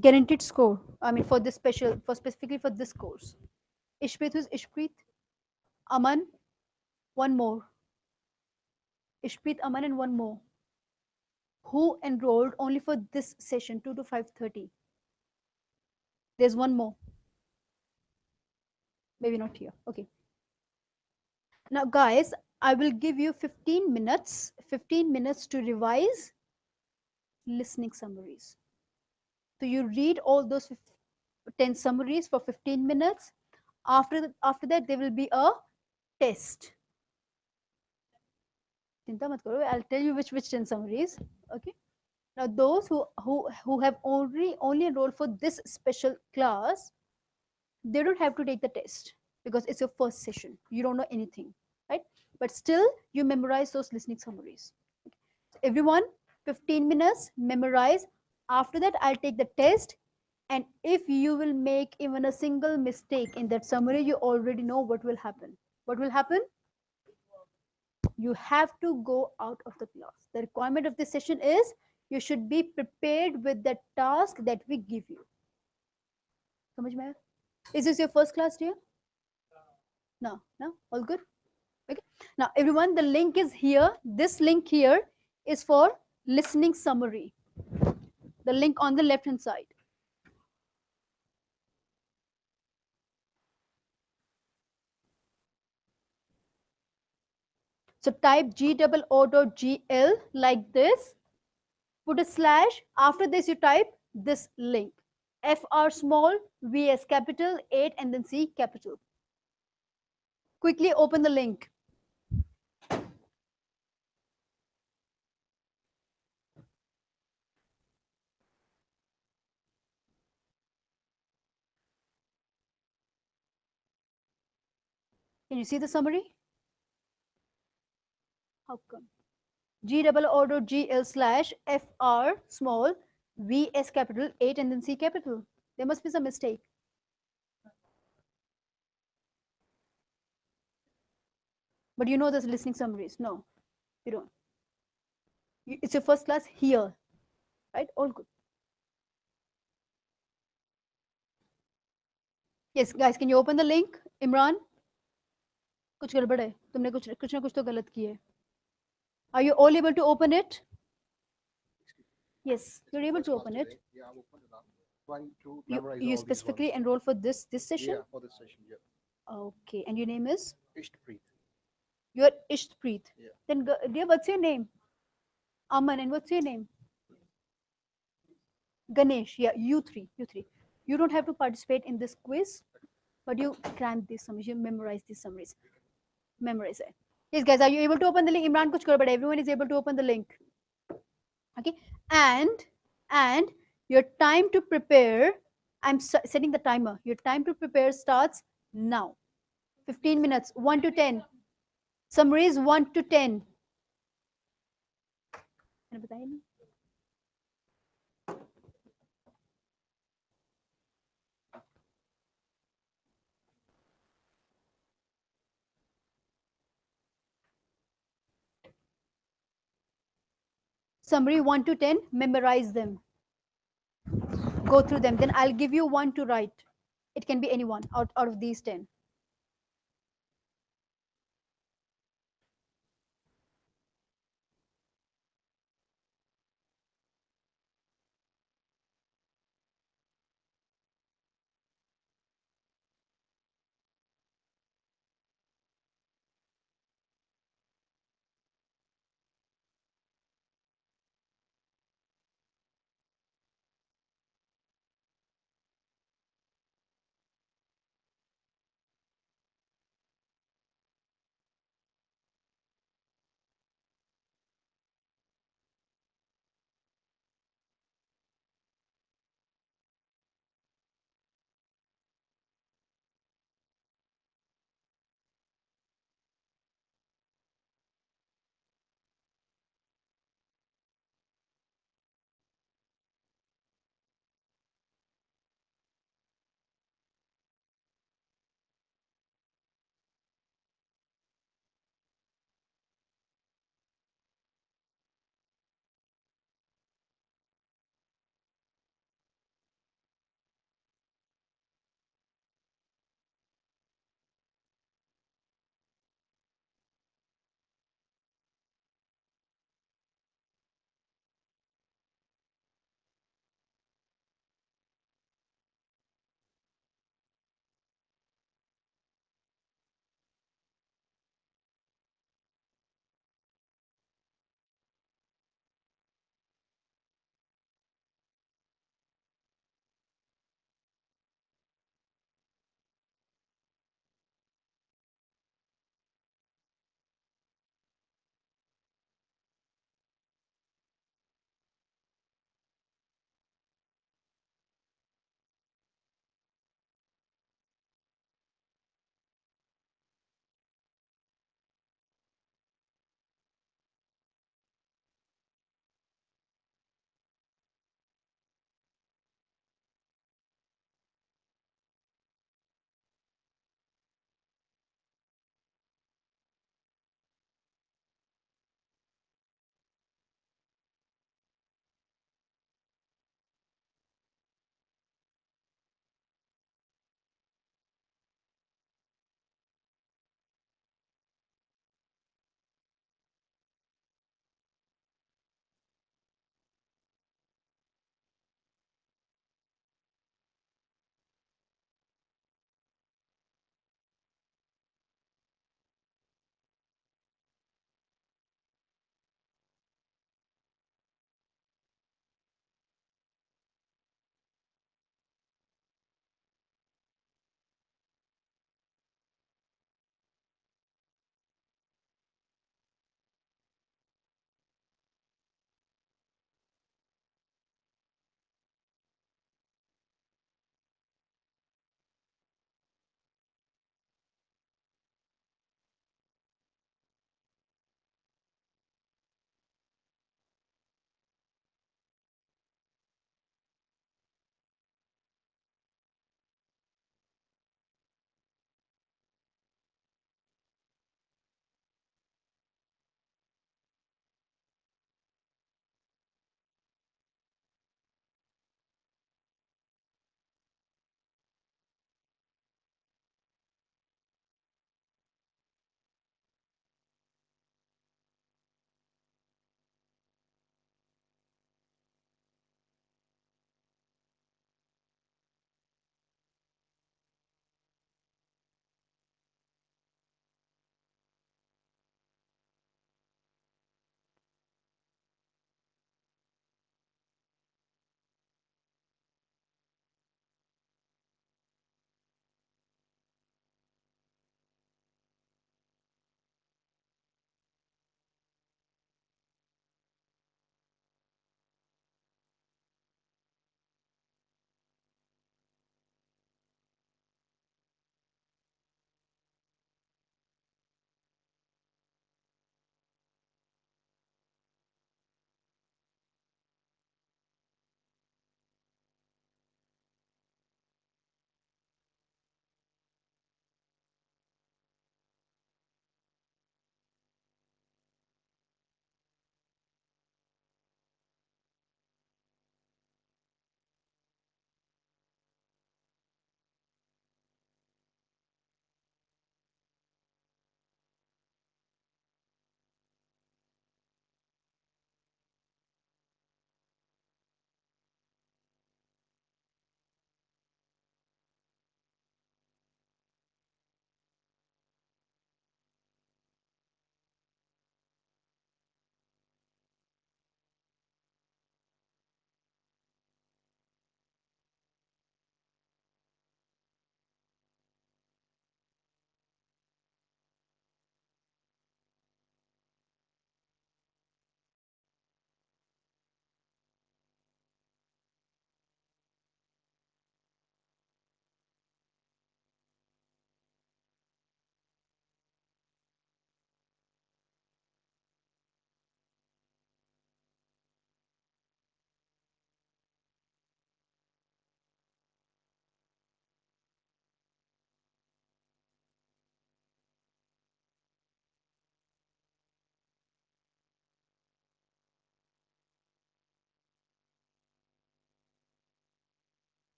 guaranteed score. I mean, for this special, for specifically for this course. Ishpreet, who's Ishpreet? Aman, one more. Ishpreet, Aman, and one more. Who enrolled only for this session, 2 to 5:30? There's one more. Maybe not here. Okay. Now, guys, I will give you 15 minutes, 15 minutes to revise listening summaries. So you read all those 10 summaries for 15 minutes. After that, there will be a test. Chinta mat karo, I'll tell you which 10 summaries. Okay. Now, those who have only enrolled for this special class, they don't have to take the test because it's your first session. You don't know anything, right? But still, you memorize those listening summaries. Okay. So everyone, 15 minutes, memorize. After that, I'll take the test. And if you will make even a single mistake in that summary, you already know what will happen. What will happen? You have to go out of the class. The requirement of this session is you should be prepared with the task that we give you. समझ में आया? Is this your first class, dear? No, no, all good. Okay. Now, everyone, the link is here. This link here is for listening summary. The link on the left hand side. So type g.o.gl like this. Put a slash. After this, you type this link. FR small, VS capital, 8 and then C capital. Quickly open the link. Can you see the summary? How come? g.o.gl slash FR small, VS capital, 8 and then C capital. There must be some mistake. But you know this listening summaries. No, you don't. It's your first class here, right? All good. Yes, guys, can you open the link? Imran? कुछ गड़बड़ है तुमने कुछ ना कुछ तो गलत किया है. Are you all able to open it? Yes, you're able to open it. Yeah, I've opened it up. Trying to You, memorize you all these specifically ones. enrolled for this session? Yeah, for this session, yeah. Okay, and your name is? Ishpreet. You're Ishpreet. Yeah. Then, dear, what's your name? Aman, and what's your name? Ganesh. Yeah, you three. You three. You don't have to participate in this quiz, but you cram these summaries. You memorize these summaries. Memorize it. Yes, guys, are you able to open the link? Imran, kuch karo, but everyone is able to open the link. Okay, and your time to prepare. I'm setting the timer. Your time to prepare starts now. 15 minutes. 1 to 10. Summaries 1 to 10. Summary 1 to 10, memorize them. Go through them. Then I'll give you one to write. It can be anyone out of these 10.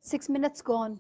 6 minutes gone.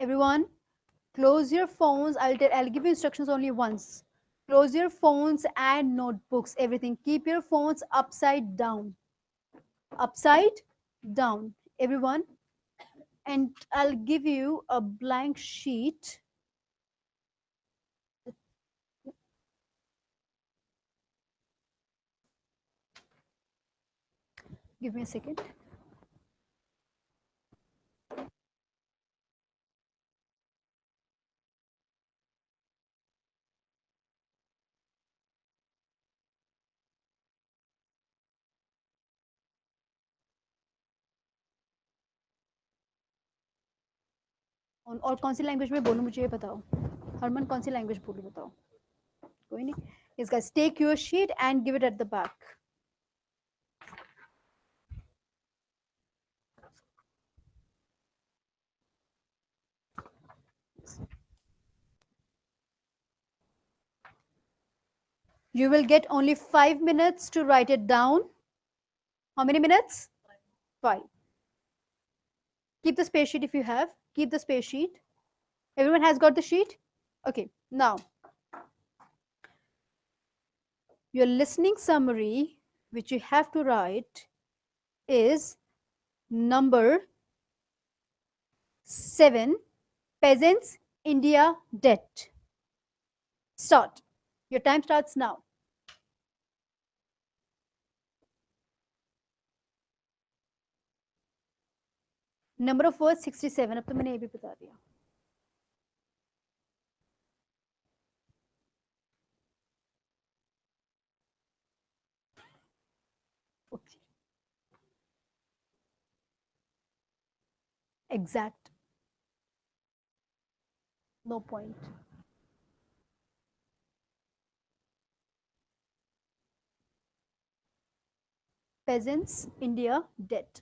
Everyone, close your phones. I'll give you instructions only once. Close your phones and notebooks, everything. Keep your phones upside down. Upside down, everyone. And I'll give you a blank sheet. Give me a second. और कौन सी language में बोलूं मुझे ये बताओ. हरमन कौन सी language बोलूं बताओ. कोई नहीं. Yes guys, take your sheet and give it at the back. You will get only 5 minutes to write it down. How many minutes? 5. Keep the space sheet if you have. Keep the space sheet. Everyone has got the sheet? Okay, now your listening summary, which you have to write, is number 7, Peasants, India, Debt. Start. Your time starts now. Number of words 67. अब तो मैंने ये भी बता दिया. Exact. No point. Peasants, India, debt.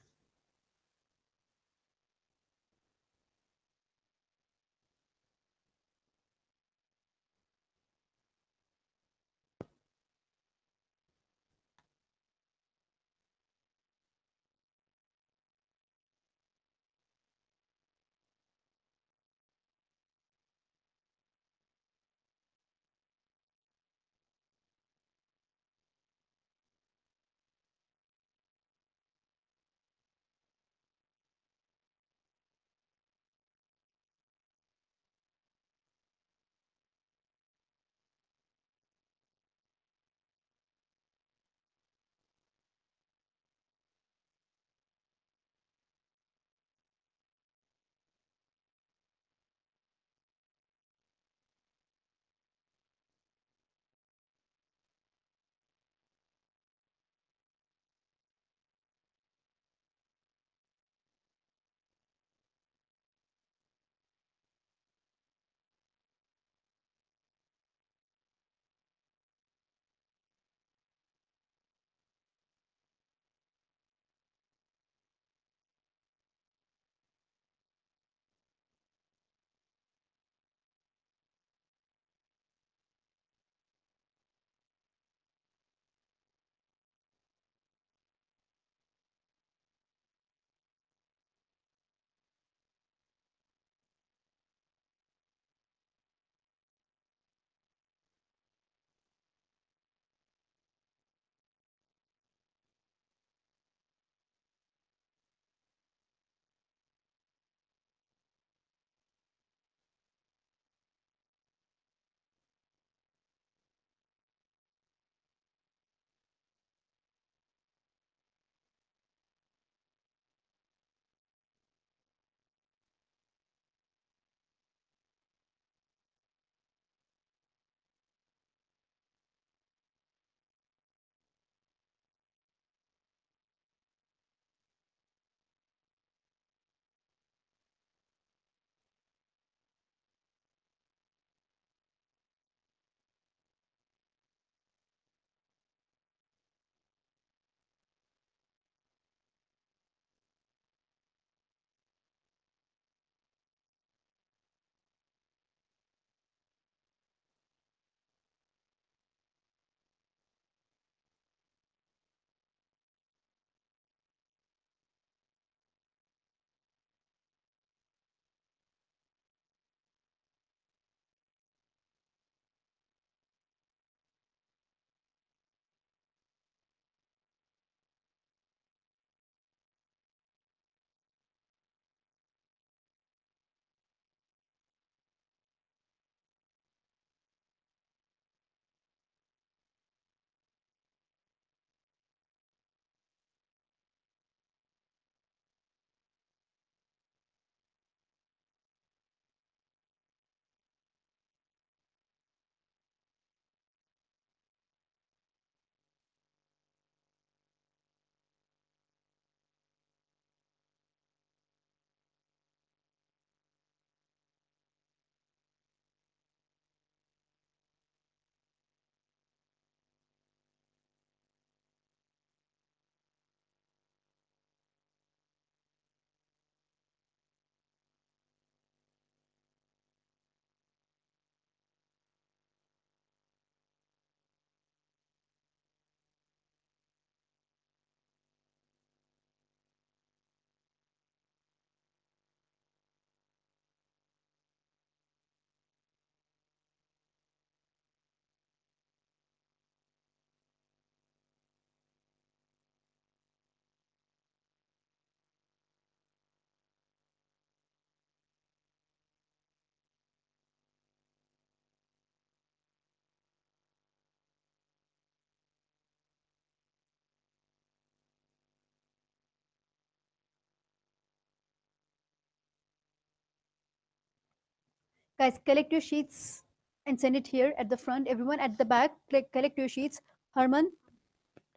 Guys, collect your sheets and send it here at the front. Everyone at the back, collect your sheets. Herman,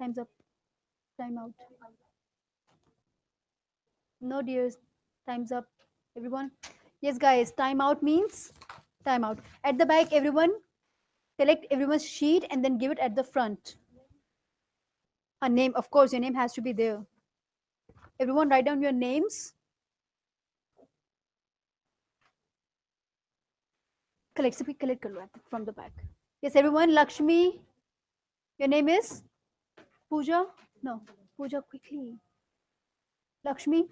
time's up. Time out. No, dears. Time's up. Everyone. Yes, guys. Time out means time out. At the back, everyone collect everyone's sheet and then give it at the front. A name, of course, your name has to be there. Everyone, write down your names. Collect from the back. Yes, everyone. Lakshmi, your name is Pooja. No, Pooja, quickly. Lakshmi.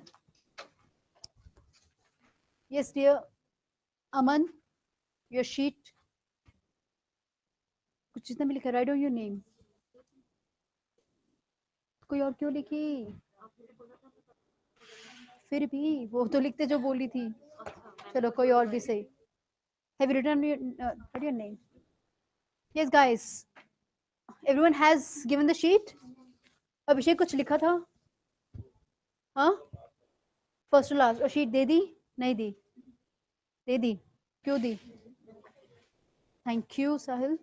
Yes, dear. Aman, your sheet. कुछ जितना भी लिखा, write down your name. कोई और क्यों लिखी? फिर भी वो तो लिखते जो बोली थी. चलो कोई और भी सही. Have you written your name? Yes, guys. Everyone has given the sheet. अभिषेक कुछ लिखा था? हाँ? First to last. और sheet दे दी? नहीं दी. दे दी. क्यों दी? Thank you, Sahil.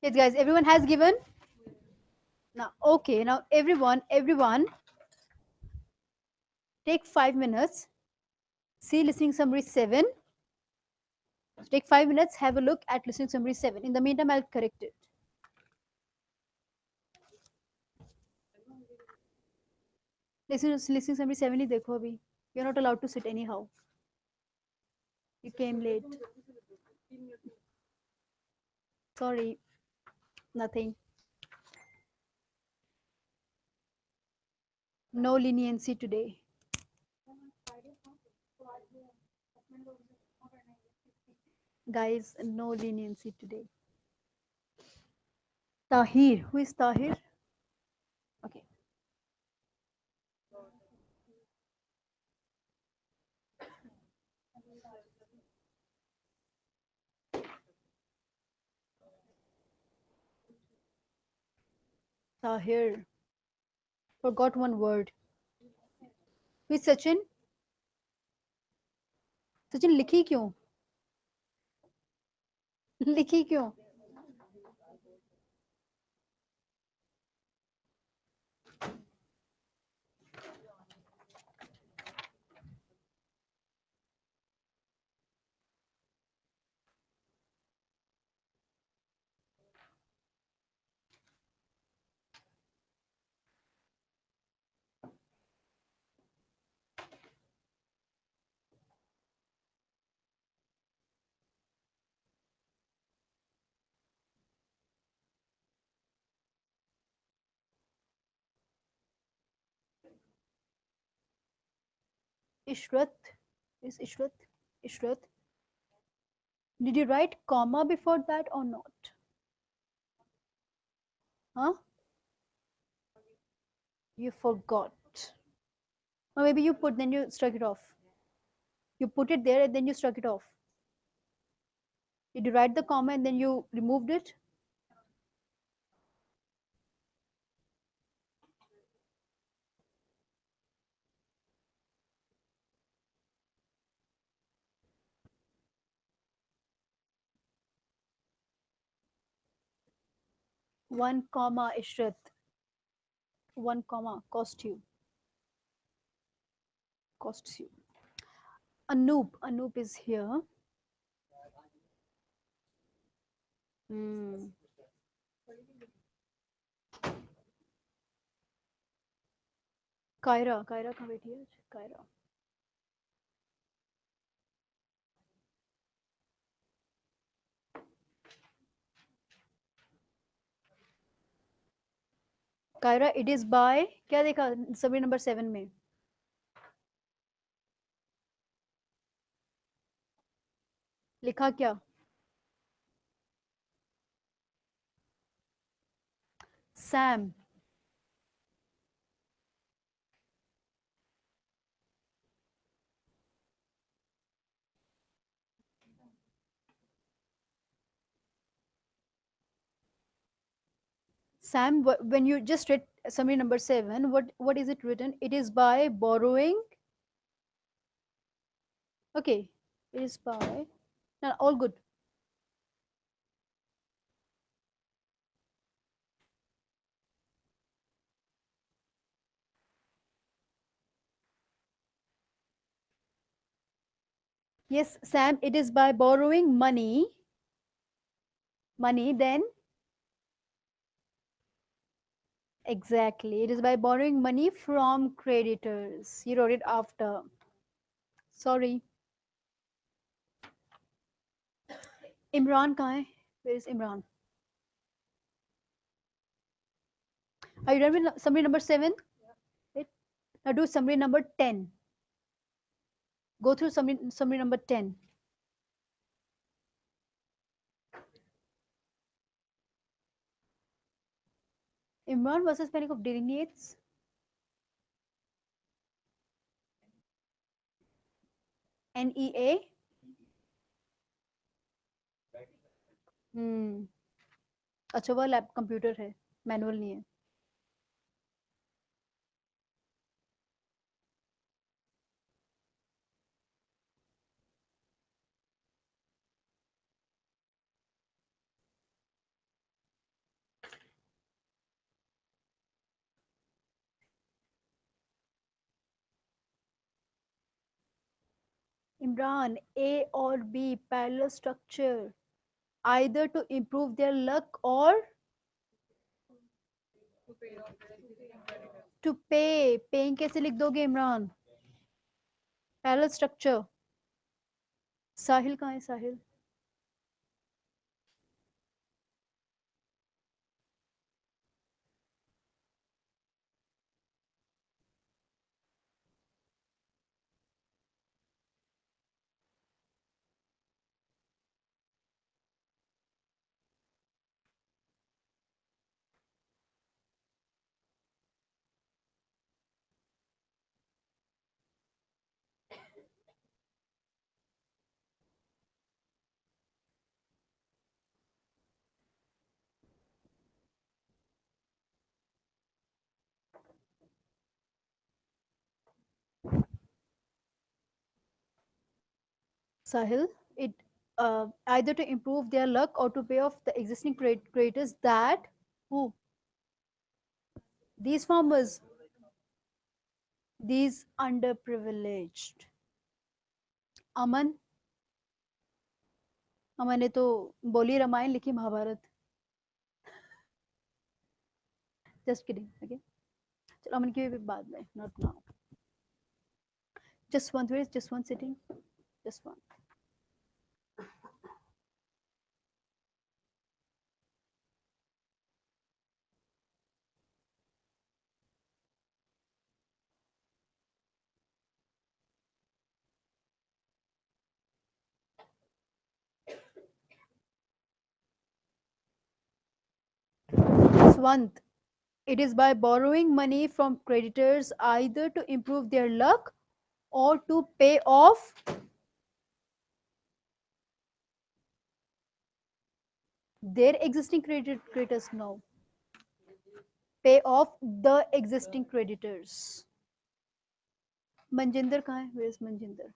Yes, guys. Everyone has given. Now, okay. Now, everyone, take 5 minutes. See listening summary 7. Take 5 minutes. Have a look at listening summary 7. In the meantime, I'll correct it. Listening summary 7 ही देखो अभी. You're not allowed to sit anyhow. You came late. Sorry. Nothing. No leniency today. Guys, no leniency today. Tahir. Who is Tahir? Okay. Tahir. Forgot one word. Who is Sachin? Sachin लिखी क्यों? लिखी क्यों? Ishrat. Is Ishrat? Ishrat. Did you write comma before that or not? Huh? You forgot. Or maybe you put, then you struck it off. You put it there and then you struck it off. Did you write the comma and then you removed it? One comma, Ishrat. One comma, cost you. Costs you. Anoop is here. Hmm. Kyra कहाँ बैठी है? Kyra. Kyra, it is by क्या देखा सभी number 7 में? लिखा क्या? Sam. Sam, when you just read summary number 7, what is it written? It is by borrowing. Okay, It is by. No, all good. Yes, Sam, it is by borrowing money. Money, then exactly. It is by borrowing money from creditors. You wrote it after. Sorry. Imran कहाँ है? Where is Imran? Are you done with summary number 7? Right. Now do summary number 10. Go through summary number 10. Imran versus Panic of delineates NEA. अच्छा वह lab computer है, manual नहीं है. Imran, A or B parallel structure, either to improve their luck or to pay. Paying कैसे लिख दोगे Imran? Parallel structure. साहिल कहाँ है साहिल? Sahil, it either to improve their luck or to pay off the existing creditors that who these farmers, these underprivileged. अमन अमन ने तो बोली रामायण लिखी Mahabharat. Just kidding. Okay. चलो अमन की भी बाद में, not now. Just one, where is just one sitting? Just one. Swant. It is by borrowing money from creditors either to improve their luck or to pay off their existing creditors. No. Pay off the existing creditors. Manjinder कहाँ है? Where is Manjinder?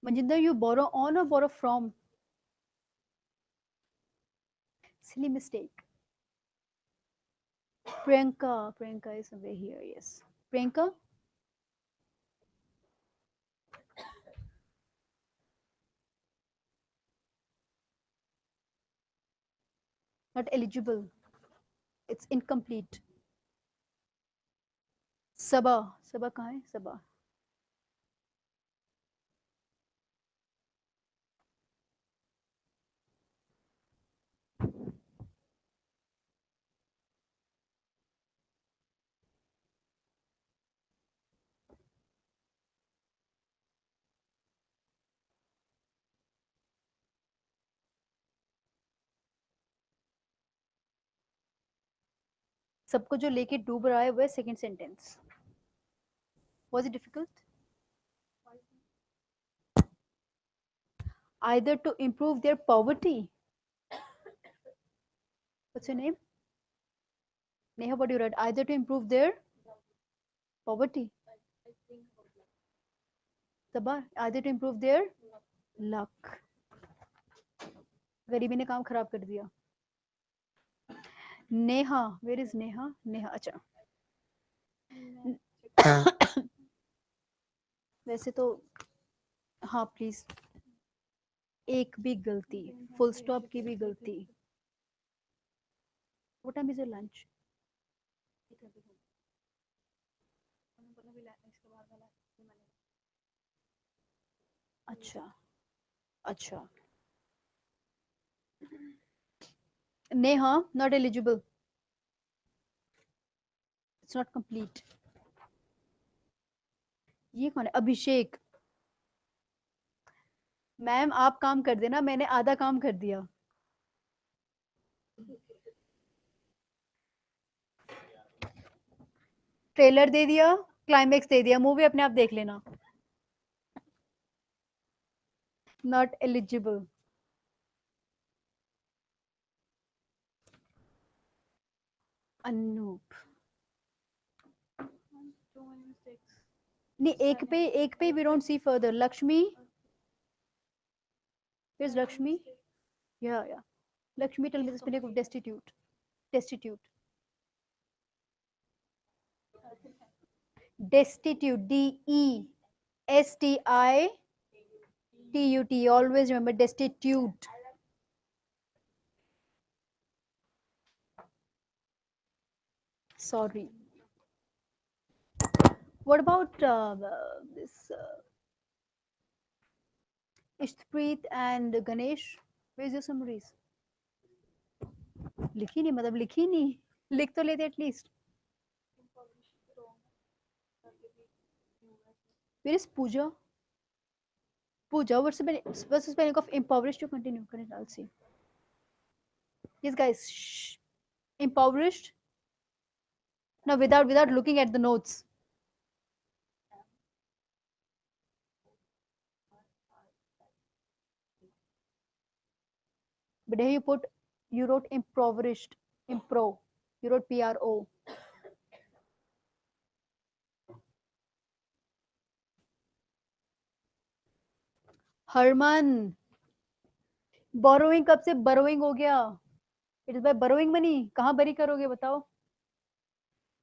Manjinder, you borrow on or borrow from? Silly mistake. Priyanka is somewhere here. Yes. Priyanka. Not eligible. It's incomplete. Sabah. Sabah कहाँ है? Sabah. सबको जो लेके डूब रहा है वह second sentence. Was it difficult? Either to improve their poverty. What's your name? Neha, what do you write? Either to improve their poverty. Sabar, either to improve their luck. गरीबी ने काम खराब कर दिया. Neha, where is Neha? नेहा, अच्छा. वैसे तो हाँ प्लीज, एक भी गलती, फुल स्टॉप की भी गलती. What time is your lunch? अच्छा अच्छा. Neha, not eligible. It's not complete. ये कौन है? अभिषेक. मैम आप काम कर देना, मैंने आधा काम कर दिया. ट्रेलर दे दिया, क्लाइमेक्स दे दिया, मूवी अपने आप देख लेना. Not eligible. अनूप. नहीं, एक पे we don't see further. Lakshmi, where's Lakshmi? Yeah. Lakshmi, tell me the spelling of destitute. Destitute. Destitute. DESTITUT. Always remember destitute. Sorry. What about this Ishpreet and Ganesh? Where's your summaries? लिखी नहीं, मतलब लिखी नहीं. लिख तो लेते at least. Where is Pooja? Pooja, what's the spelling of impoverished? To continue, correct? I'll see. Yes, guys. Shh. Impoverished. Now, without looking at the notes. But here you wrote impoverished. Impro. You wrote PRO. Harman, borrowing कब से borrowing हो गया? It is by borrowing money. कहाँ bury करोगे बताओ?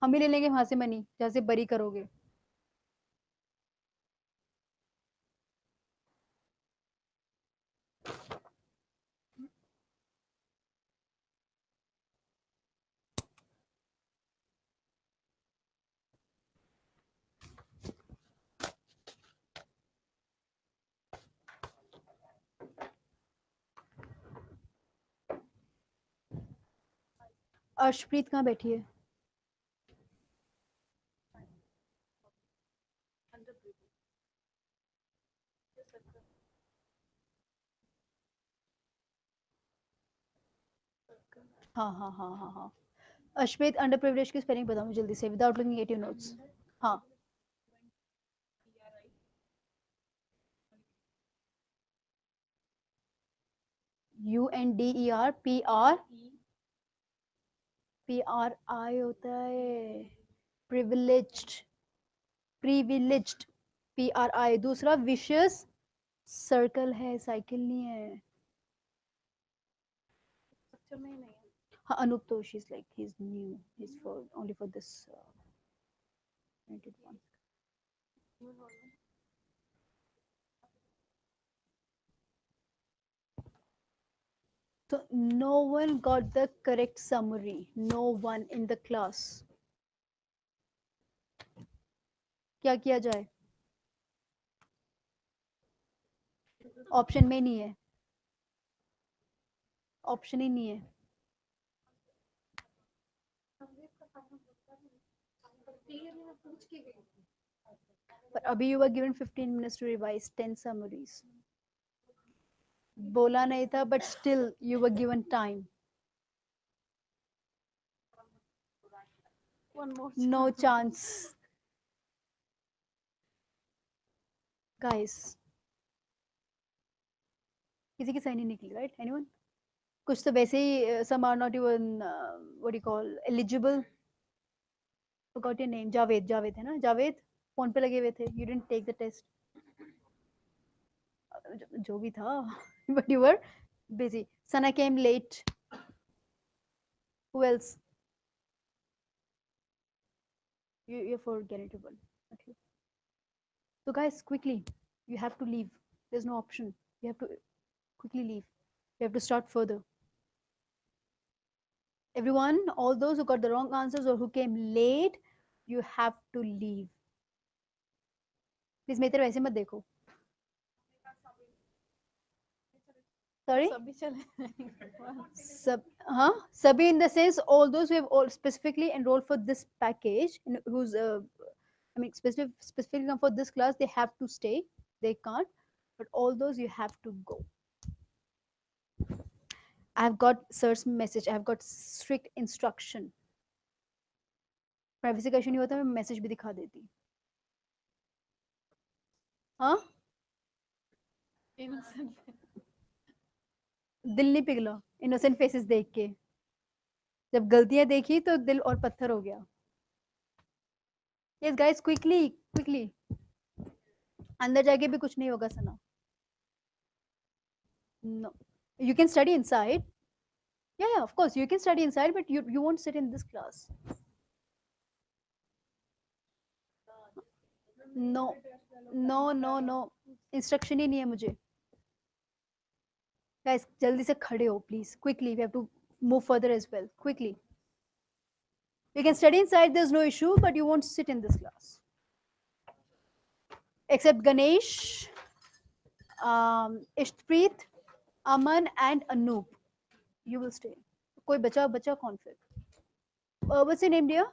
हम ही ले लेंगे वहां से मनी जहाँ से बरी करोगे. अर्शप्रीत कहाँ बैठी है? हाँ. अश्वेत अंडर प्रिविलेज की स्पेलिंग बताओ जल्दी से, without looking at your notes. हाँ. UNDER PRI होता है. प्रिविलेज्ड. PRI. दूसरा विशियस सर्कल है, साइकिल नहीं है. हाँ, अनूप तो she is like he is new, he is for only for this one. So no one got the correct summary. No one in the class. क्या किया जाए? ऑप्शन में नहीं है. ऑप्शन ही नहीं है. पर अभी you were given 15 minutes to revise 10 summaries. बोला नहीं था, but still you were given time. One more No chance. Guys, किसी की सही नहीं निकली, right? Anyone? कुछ तो वैसे ही some are not even what do you call eligible. Forgot your name. Javed है ना? जावेद फोन पे लगे हुए थे. You didn't take the test. जो भी था, but you were busy. Sana came late. Who else? You're forgettable. Okay. So guys, quickly, you have to leave. There's no option. You have to quickly leave. You have to start further. Everyone, all those who got the wrong answers or who came late, you have to leave. Please मेरी तरफ ऐसे मत देखो. Sorry? Sabhi in the sense all those who have all specifically enrolled for this package, who's specifically come for this class, they have to stay. They can't. But all those you have to go. I have got sir's message. I have got strict instruction. Privacy का issue नहीं होता, मैं message भी दिखा देती. हाँ, दिल नहीं पिघला इनोसेंट फेसेस देख के. जब गलतियां देखी तो दिल और पत्थर हो गया. Yes guys, quickly quickly. अंदर जाके भी कुछ नहीं होगा सना. No, you can study inside. Yeah, of course you can study inside, but you won't sit in this class. No, no. Instruction ही नहीं है मुझे. Guys, जल्दी से खड़े हो please. Quickly, we have to move further as well. Quickly. You can study inside, there's no issue, but you won't sit in this class. Except Ganesh, Ishtpreet, Aman and Anoop. You will stay. कोई बचा कौन फिर? What's your name, dear?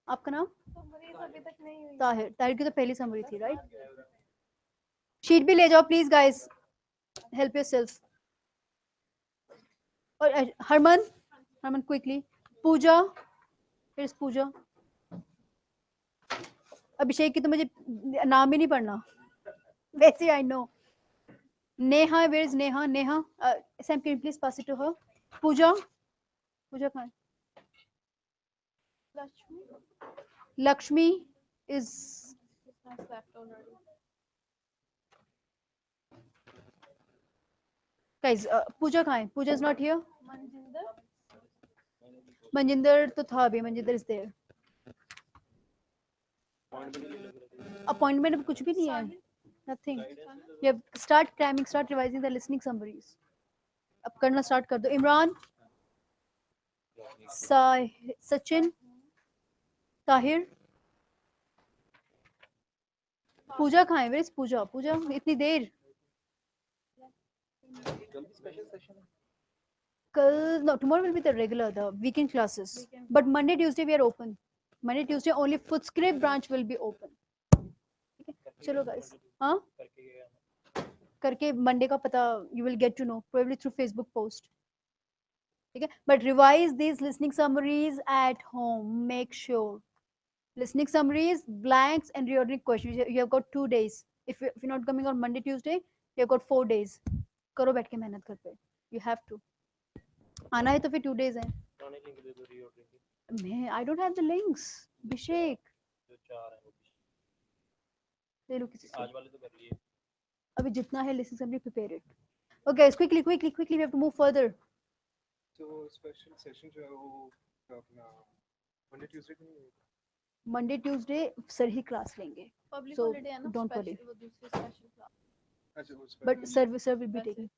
आपका नाम? अभी तक नहीं हुई. ताहिर की तो पहली समरी थी, right? शीट भी ले जाओ प्लीज गाइस. Help yourself. और हरमन क्विकली. पूजा, फिर पूजा. अभिषेक की तो मुझे नाम ही नहीं पढ़ना. वैसे I know. Neha, where is Neha? Neha, Sam can you please pass it to her. Pooja कहाँ है? Lakshmi is guys. Pooja कहाँ है? Pooja is not here. Manjinder तो था अभी. Manjinder is there. Appointment अब कुछ भी नहीं है. Nothing. You have start cramming, start revising the listening summaries. अब करना start कर दो. Imran, Sachin, Tahir. पूजा कहाँ है? Where is पूजा? पूजा इतनी देर. No, tomorrow will be the weekend classes. But Monday, Tuesday we are open. Monday, Tuesday only Footscray branch will be open. Okay, चलो guys. हाँ? करके Monday का पता you will get to know probably through Facebook post. Okay, but revise these listening summaries at home. Make sure listening summaries, blanks, and reordering questions. You have got 2 days. If you're not coming on Monday, Tuesday, you have got 4 days. करो बैठ के मेहनत कर पे. You have to. आना है तो फिर 2 days है. मैं I don't have the links. Abhishek. ले लो किसी से. अभी जितना है listen summary prepare it. Okay guys, quickly we have to move further. तो स्पेशल सेशन जो है वो अपना मंडे ट्यूसडे को नहीं होगा. Monday, Tuesday सर ही क्लास लेंगे. So don't worry. But sir will be taking.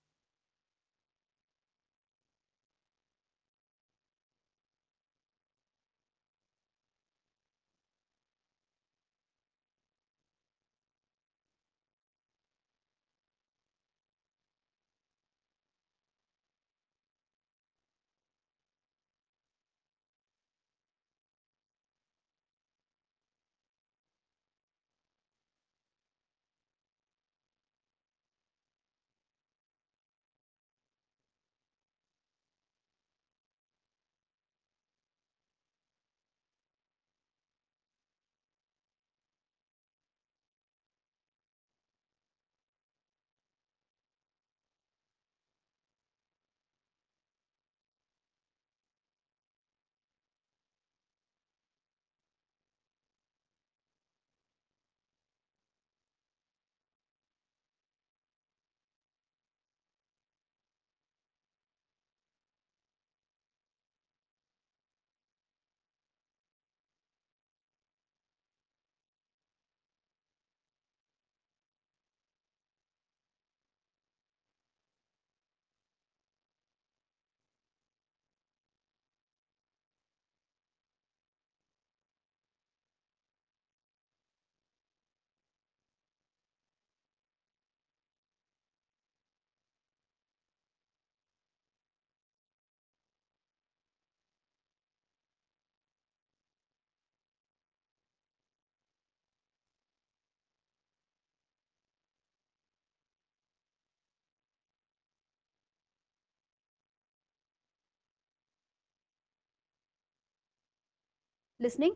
Listening?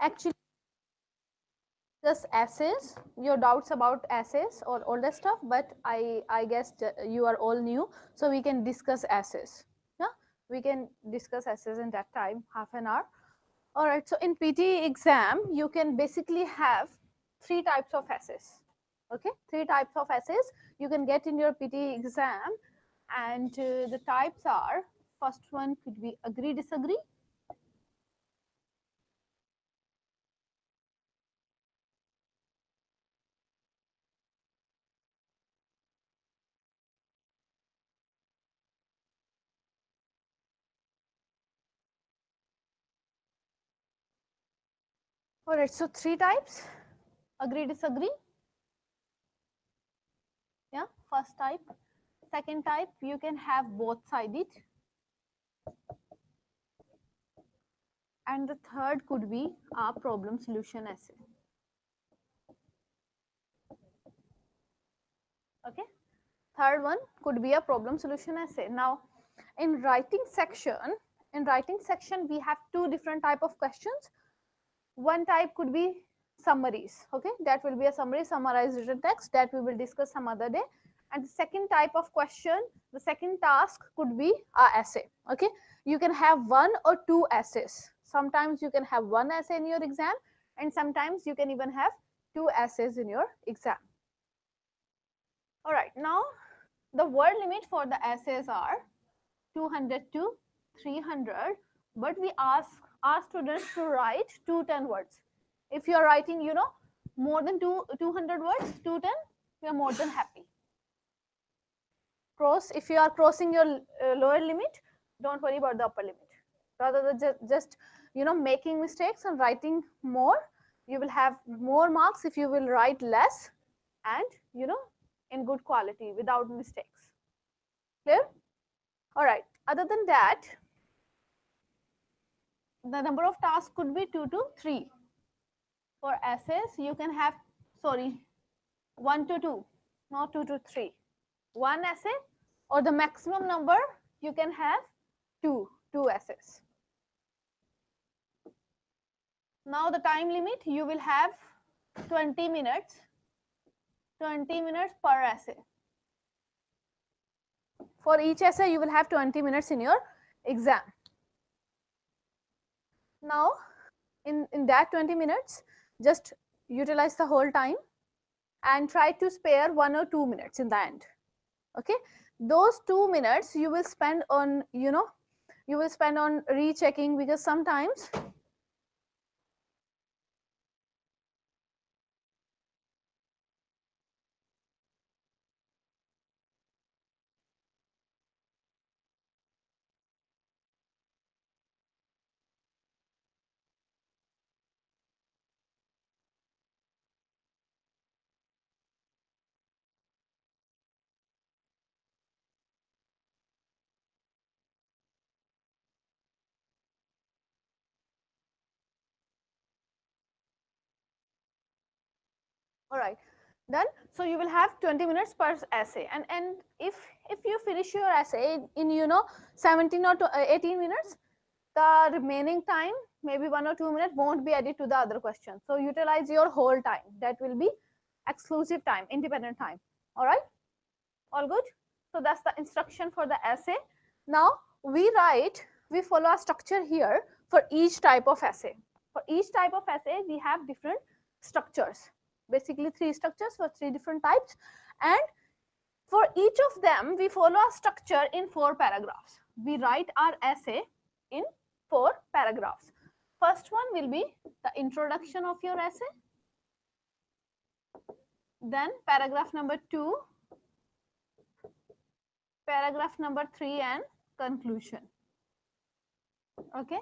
Actually, just essays, your doubts about essays or older stuff, but I guess you are all new, so we can discuss essays. Yeah, we can discuss essays in that time, half an hour. All right, so in PTE exam, you can basically have three types of essays. Okay, three types of essays you can get in your PTE exam, and the types are, first one could be agree disagree. All right, so three types, agree disagree. Yeah, first type. Second type, you can have both sided, and the third could be a problem solution essay. Okay, third one could be a problem solution essay. Now in writing section we have two different type of questions. One type could be summaries. Okay, that will be a summary, summarized written text, that we will discuss some other day. And the second type of question, the second task could be a essay. Okay, you can have one or two essays. Sometimes you can have one essay in your exam, and sometimes you can even have two essays in your exam. All right, now the word limit for the essays are 200 to 300, but we ask our students to write 210 words. If you are writing, more than 200 words, 210, we are more than happy. if you are crossing your lower limit, don't worry about the upper limit. Rather than just making mistakes and writing more, you will have more marks if you will write less and in good quality without mistakes. Clear? All right. Other than that, the number of tasks could be 2 to 3. For essays, you can have, sorry, 1 to 2, not 2 to 3. One essay, or the maximum number you can have two essays. Now the time limit, you will have 20 minutes per essay. For each essay, you will have 20 minutes in your exam. Now, in that 20 minutes, just utilize the whole time and try to spare 1 or 2 minutes in the end. Okay, those 2 minutes you will spend on rechecking, because sometimes all right, done. So you will have 20 minutes per essay, and if you finish your essay in 17 or 18 minutes, the remaining time, maybe 1 or 2 minutes, won't be added to the other question. So utilize your whole time. That will be exclusive time, independent time. All right, all good. So that's the instruction for the essay. Now we follow a structure here for each type of essay. For each type of essay, we have different structures. Basically 3 structures for 3 different types, and for each of them we follow a structure in 4 paragraphs. We write our essay in 4 paragraphs. First one will be the introduction of your essay, then paragraph number 2, paragraph number 3, and conclusion. Okay,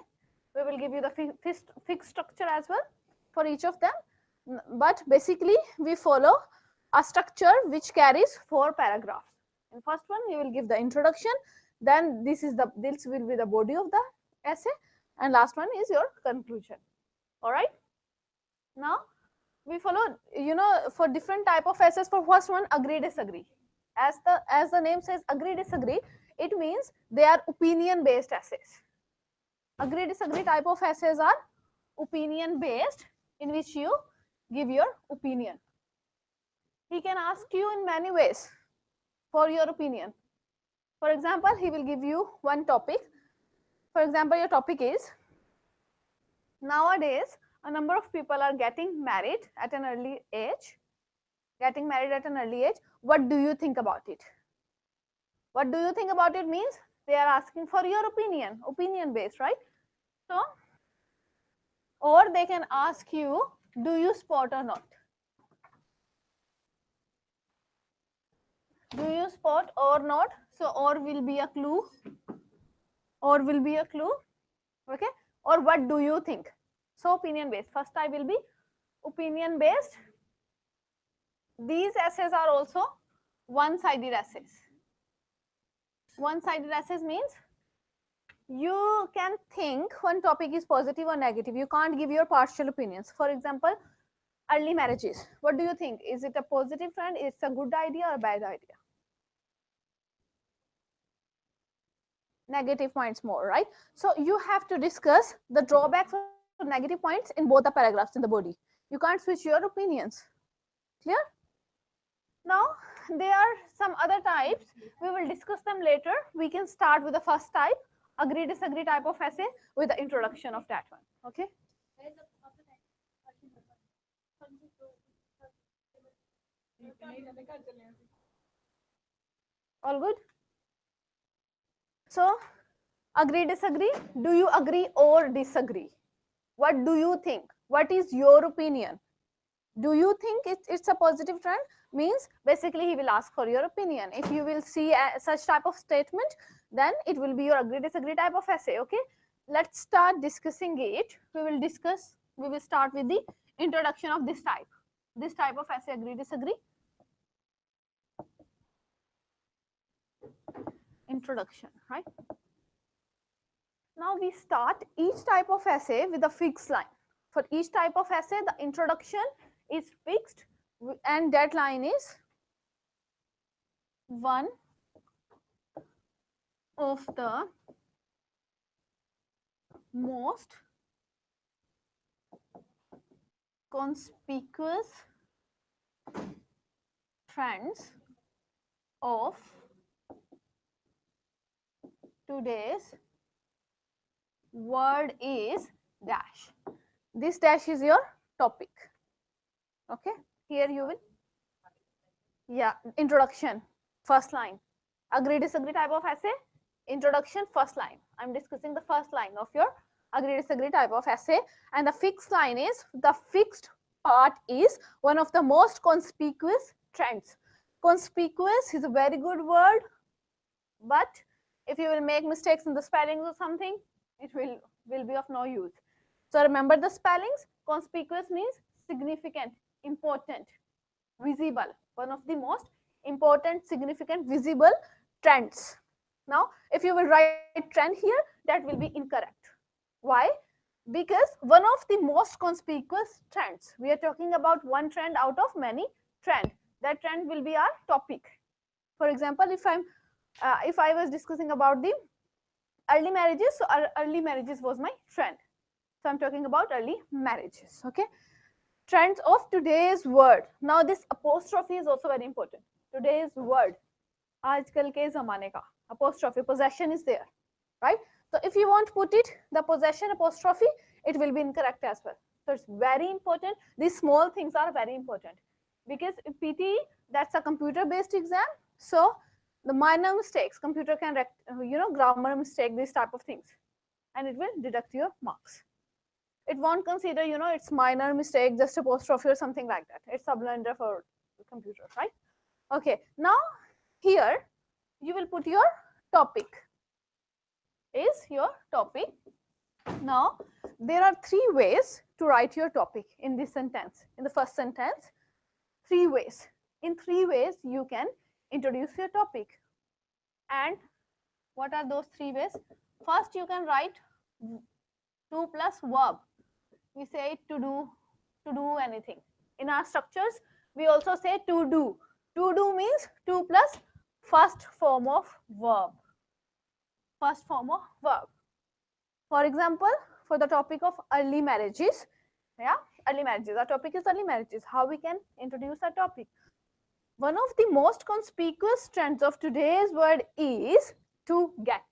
we will give you the fixed structure as well for each of them, but basically we follow a structure which carries 4 paragraphs. In first one, you will give the introduction, then this will be the body of the essay, and last one is your conclusion. All right, now we follow, for different type of essays. For first one, agree disagree. As the name says, agree disagree, it means they are opinion based essays. Agree disagree type of essays are opinion based, in which you give your opinion. He can ask you in many ways for your opinion. For example, he will give you one topic. For example, your topic is, nowadays a number of people are getting married at an early age. What do you think about it? What do you think about it means they are asking for your opinion, opinion based, right? So, or they can ask you, do you sport or not? Do you sport or not? So, or will be a clue. Okay, or what do you think? So opinion based. First type will be opinion based. These essays are also one-sided essays. One-sided essays means you can think one topic is positive or negative. You can't give your partial opinions. For example, early marriages. What do you think? Is it a positive trend? It's a good idea or a bad idea? Negative points more, right? So you have to discuss the drawbacks or negative points in both the paragraphs in the body. You can't switch your opinions. Clear? Now there are some other types. We will discuss them later. We can start with the first type, agree disagree type of essay, with the introduction of that one. Okay. All good? So agree disagree, do you agree or disagree? What do you think? What is your opinion? Do you think it's a positive trend? Means basically he will ask for your opinion. If you will see such type of statement, then it will be your agree disagree type of essay. Okay, let's start discussing it. We will start with the introduction of this type of essay, agree disagree. Introduction, right? Now we start each type of essay with a fixed line. For each type of essay, the introduction is fixed and that line is one of the most conspicuous trends of today's word is dash. This dash is your topic. Okay, here you will, yeah, introduction, first line. Agree disagree type of essay, introduction, first line. I'm discussing the first line of your agree disagree type of essay, and the fixed line is, the fixed part is one of the most conspicuous trends. Conspicuous is a very good word, but if you will make mistakes in the spellings or something, it will be of no use. So remember the spellings. Conspicuous means significant, important, visible, one of the most important, significant, visible trends. Now if you will write trend here, that will be incorrect. Why? Because one of the most conspicuous trends, we are talking about one trend out of many trend. That trend will be our topic. For example, if I was discussing about the early marriages, so early marriages was my trend. So I'm talking about early marriages. Okay, trends of today's word. Now this apostrophe is also very important. Today's word, आजकल के ज़माने का, apostrophe, possession is there, right? So if you won't put it, the possession apostrophe, it will be incorrect as well. So it's very important. These small things are very important, because PTE, that's a computer based exam. So the minor mistakes, computer can grammar mistake, these type of things, and it will deduct your marks. It won't consider, it's minor mistake, just apostrophe or something like that. It's a blunder for the computer, right? Okay, now here you will put your topic, is your topic. Now there are three ways to write your topic in this sentence. In the first sentence, three ways. In three ways you can introduce your topic. And what are those three ways? First, you can write to plus verb. We say to do anything. In our structures, we also say to do. To do means to plus first form of verb. First form of verb. For example, for the topic of early marriages, yeah, early marriages. Our topic is early marriages. How we can introduce our topic? One of the most conspicuous trends of today's word is to get.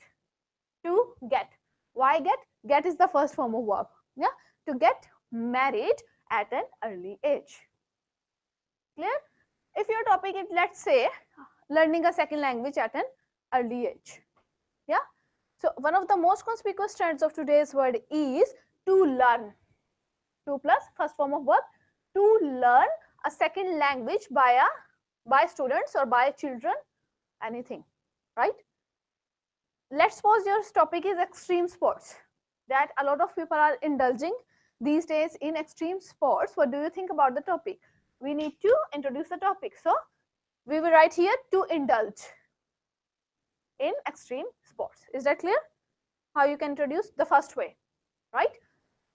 To get. Why get? Get is the first form of verb. Yeah, to get married at an early age. Clear? If your topic is, let's say, learning a second language at an early age. Yeah. So one of the most conspicuous trends of today's word is to learn. To plus first form of verb, to learn a second language by students or by children, anything, right? Let's suppose your topic is extreme sports, that a lot of people are indulging these days in extreme sports. What do you think about the topic? We need to introduce the topic. So we will write here to indulge in extreme sports. Is that clear? How you can introduce the first way, right?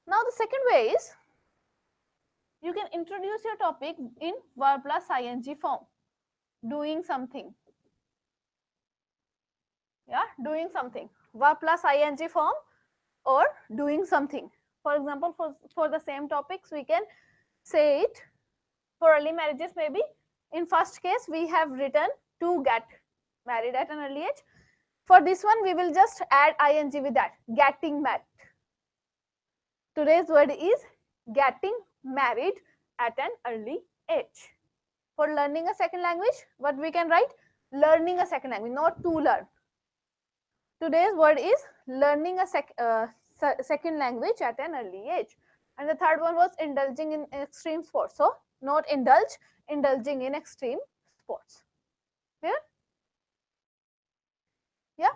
Now the second way is, you can introduce your topic in verb plus ing form. Doing something. Yeah, doing something. Verb plus ing form or doing something. For example, for the same topics, we can say it for early marriages. Maybe in first case, we have written to get married at an early age. For this one, we will just add ing with that, getting married. Today's word is getting married at an early age. For learning a second language, what we can write? Learning a second language, not to learn. Today's word is learning a second language at an early age. And the third one was indulging in extreme sports. So not indulge, indulging in extreme sports. Clear? Yeah,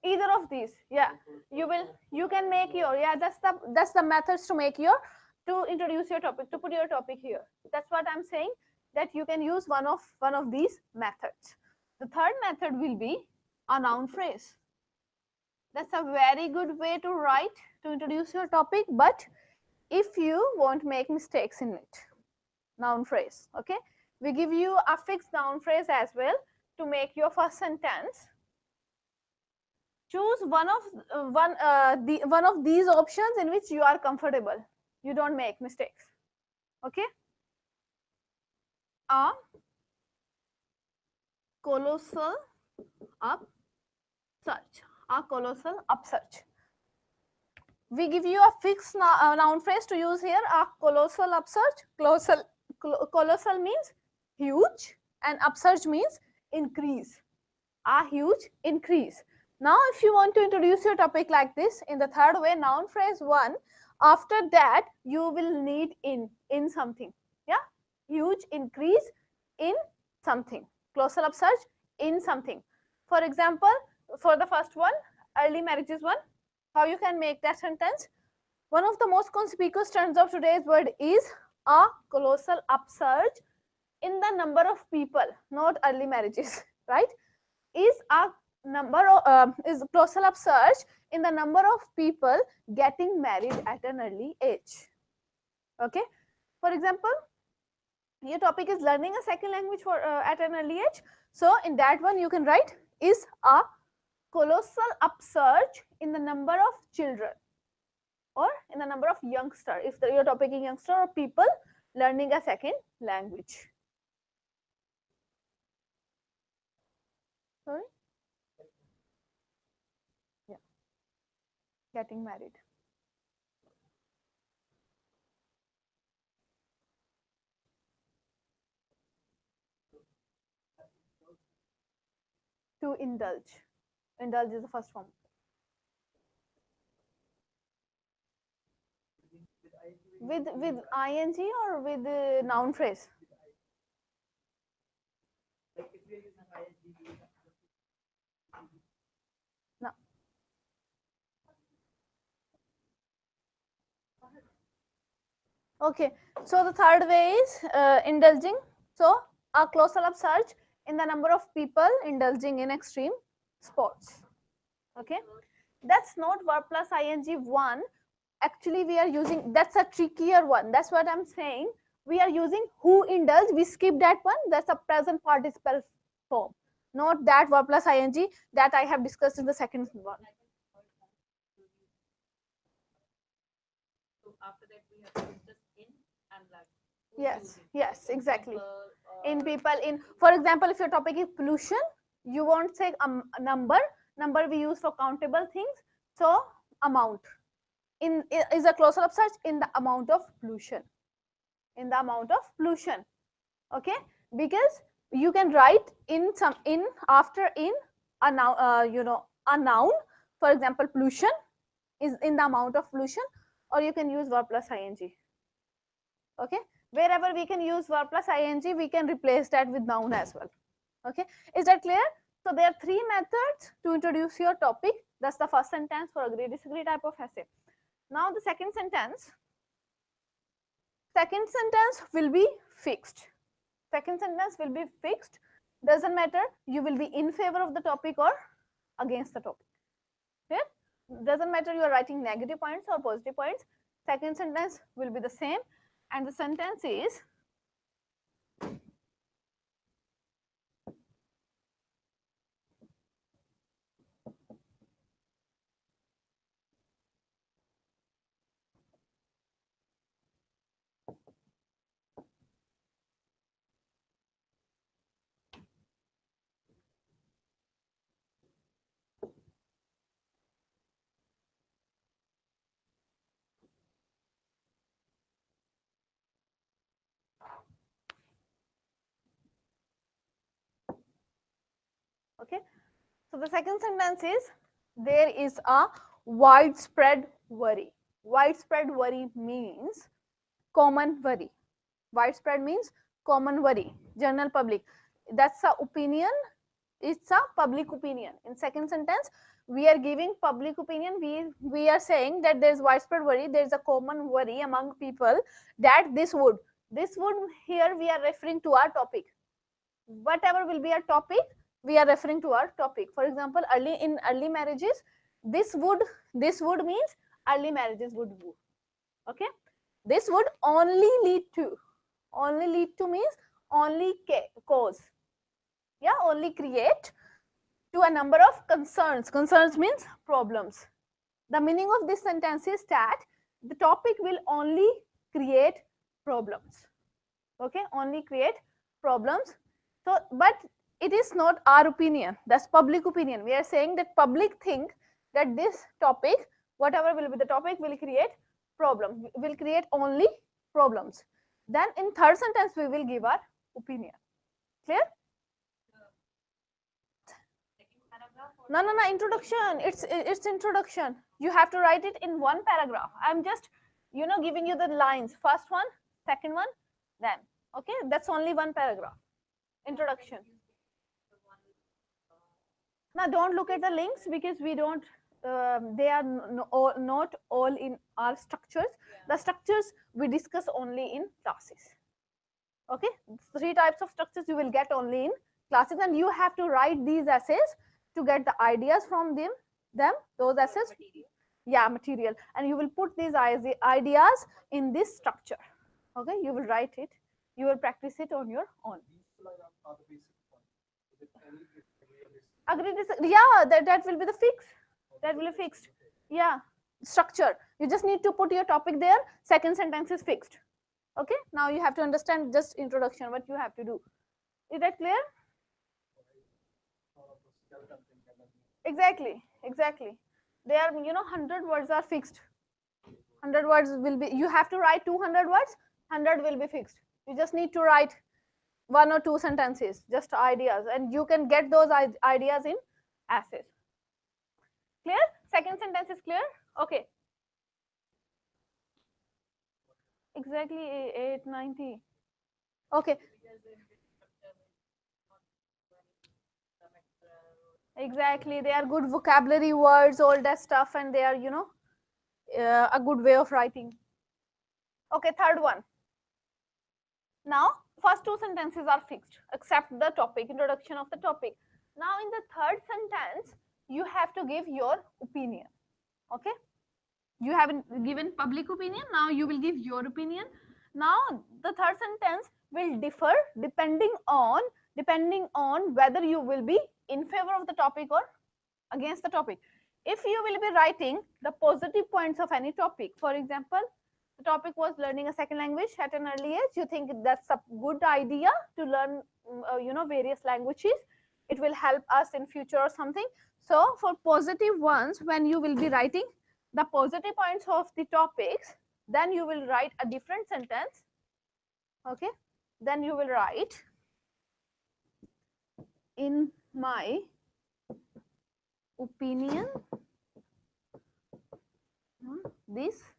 either of these. Yeah, you can make your, yeah, that's the methods to make your, to introduce your topic, to put your topic here. That's what I'm saying, that you can use one of these methods. The third method will be a noun phrase. That's a very good way to write, to introduce your topic, but if you won't make mistakes in it. Noun phrase. Okay, we give you a fixed noun phrase as well to make your first sentence. Choose one of these options in which you are comfortable. You don't make mistakes. Okay. A colossal upsurge. A colossal upsurge. We give you a fixed noun phrase to use here. A colossal upsurge. Colossal means huge, and upsurge means increase. A huge increase. Now, if you want to introduce your topic like this in the third way, noun phrase 1, after that you will need in something. Yeah, huge increase in something. Colossal upsurge in something. For example, for the first one, early marriages one, how you can make that sentence? One of the most conspicuous trends of today's world is a colossal upsurge in the number of people, not early marriages, right? Is a number of is colossal upsurge in the number of people getting married at an early age. Okay, for example, your topic is learning a second language for at an early age. So in that one you can write is a colossal upsurge in the number of children or in the number of youngster, if your topic is youngster or people learning a second language. Sorry? Yeah. Getting married. To indulge. Indulge is the first form. With ing or with the noun phrase? No. Okay, so the third way is indulging. So a colossal upsurge in the number of people indulging in extreme sports. Okay, that's not verb plus ing one. Actually, we are using, that's a trickier one. That's what I'm saying. We are using who indulge. We skip that one. That's a present participle form, not that verb plus ing that I have discussed in the second one. So after that we have to use just in and like. Yes, yes, exactly. In people, in, for example, if your topic is pollution, you won't say a number. Number we use for countable things. So amount in is a closer upsurge in the amount of pollution. In the amount of pollution. Okay, because you can write in some in after in a noun, a noun. For example, pollution is in the amount of pollution, or you can use verb plus ing. Okay, wherever we can use verb plus ing, we can replace that with noun as well. Okay, is that clear? So there are three methods to introduce your topic. That's the first sentence for agree disagree type of essay. Now the second sentence will be fixed. Second sentence will be fixed. Doesn't matter, you will be in favor of the topic or against the topic. Okay, doesn't matter you are writing negative points or positive points. Second sentence will be the same, and the sentence is okay. So the second sentence is there is a widespread worry. Widespread worry means common worry. Widespread means common worry, general public. That's a opinion, it's a public opinion. In second sentence, we are giving public opinion. We are saying that there is widespread worry, there is a common worry among people that this would here we are referring to our topic. Whatever will be our topic, we are referring to our topic. For example, early marriages, this would means early marriages would do. Okay, this would only lead to means only cause, yeah, only create to a number of concerns means problems. The meaning of this sentence is that the topic will only create problems. Okay, only create problems. So but it is not our opinion, that's public opinion. We are saying that public think that this topic, whatever will be the topic, will create will create only problems. Then in third sentence we will give our opinion. Clear? No, introduction. It's introduction. You have to write it in one paragraph. I'm just giving you the lines. First one, second one, then. Okay, that's only one paragraph. Introduction. Now don't look at the links because we don't. They are not all in our structures. The structures we discuss only in classes. Okay, 3 types of structures you will get only in classes, and you have to write these essays to get the ideas from them those essays, yeah, material, and you will put these ideas in this structure. Okay, you will write it, you will practice it on your own. Agree, yeah, that will be the fixed, yeah, structure. You just need to put your topic there, second sentence is fixed. Okay, now you have to understand just introduction, what you have to do. Is that clear? Exactly. There are 100 words are fixed. 100 words will be, you have to write 200 words, 100 will be fixed. You just need to write 1 or 2 sentences, just ideas, and you can get those ideas in essays. Clear? Second sentence is clear? Okay. Exactly, 890. Okay. Exactly, they are good vocabulary words, all that stuff, and they are a good way of writing. Okay, third one. Now first 2 sentences are fixed except the topic, introduction of the topic. Now in the third sentence you have to give your opinion. Okay, you have given public opinion, now you will give your opinion. Now the third sentence will differ depending on whether you will be in favor of the topic or against the topic. If you will be writing the positive points of any topic, for example, the topic was learning a second language at an early age, you think that's a good idea to learn various languages, it will help us in future or something. So for positive ones, when you will be writing the positive points of the topics, then you will write a different sentence. Okay, then you will write, in my opinion, this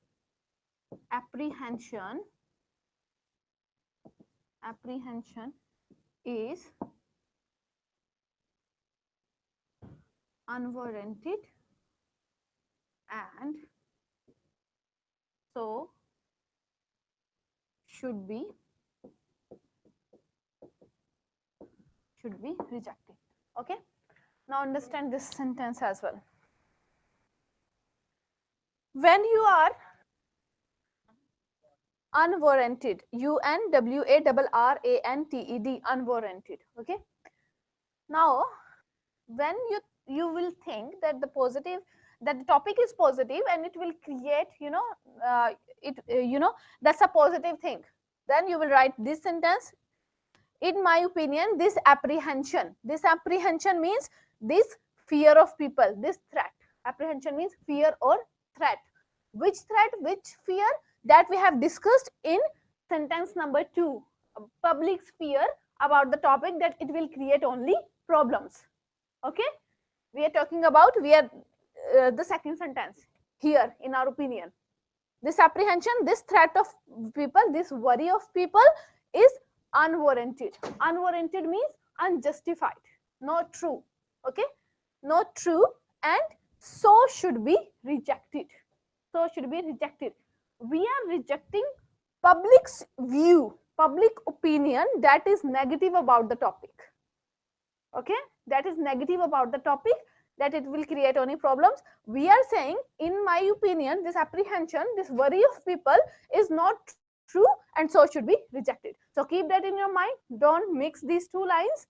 apprehension is unwarranted and so should be rejected. Okay, now understand this sentence as well. When you are unwarranted, unwarranted, unwarranted. Okay, now when you will think that the topic is positive and it will create that's a positive thing, then you will write this sentence, in my opinion, this apprehension means this fear of people, this threat. Apprehension means fear or threat. Which threat, which fear? That we have discussed in sentence number 2. Public's fear about the topic, that it will create only problems. Okay, we are talking about the second sentence here, in our opinion. This apprehension, this threat of people, this worry of people is unwarranted. Unwarranted means unjustified, not true. Okay, not true, and so should be rejected. So should be rejected. We are rejecting public's view, public opinion that is negative about the topic. Okay, that is negative about the topic, that it will create any problems. We are saying, in my opinion, this apprehension, this worry of people is not true, and so should be rejected. So keep that in your mind. Don't mix these two lines.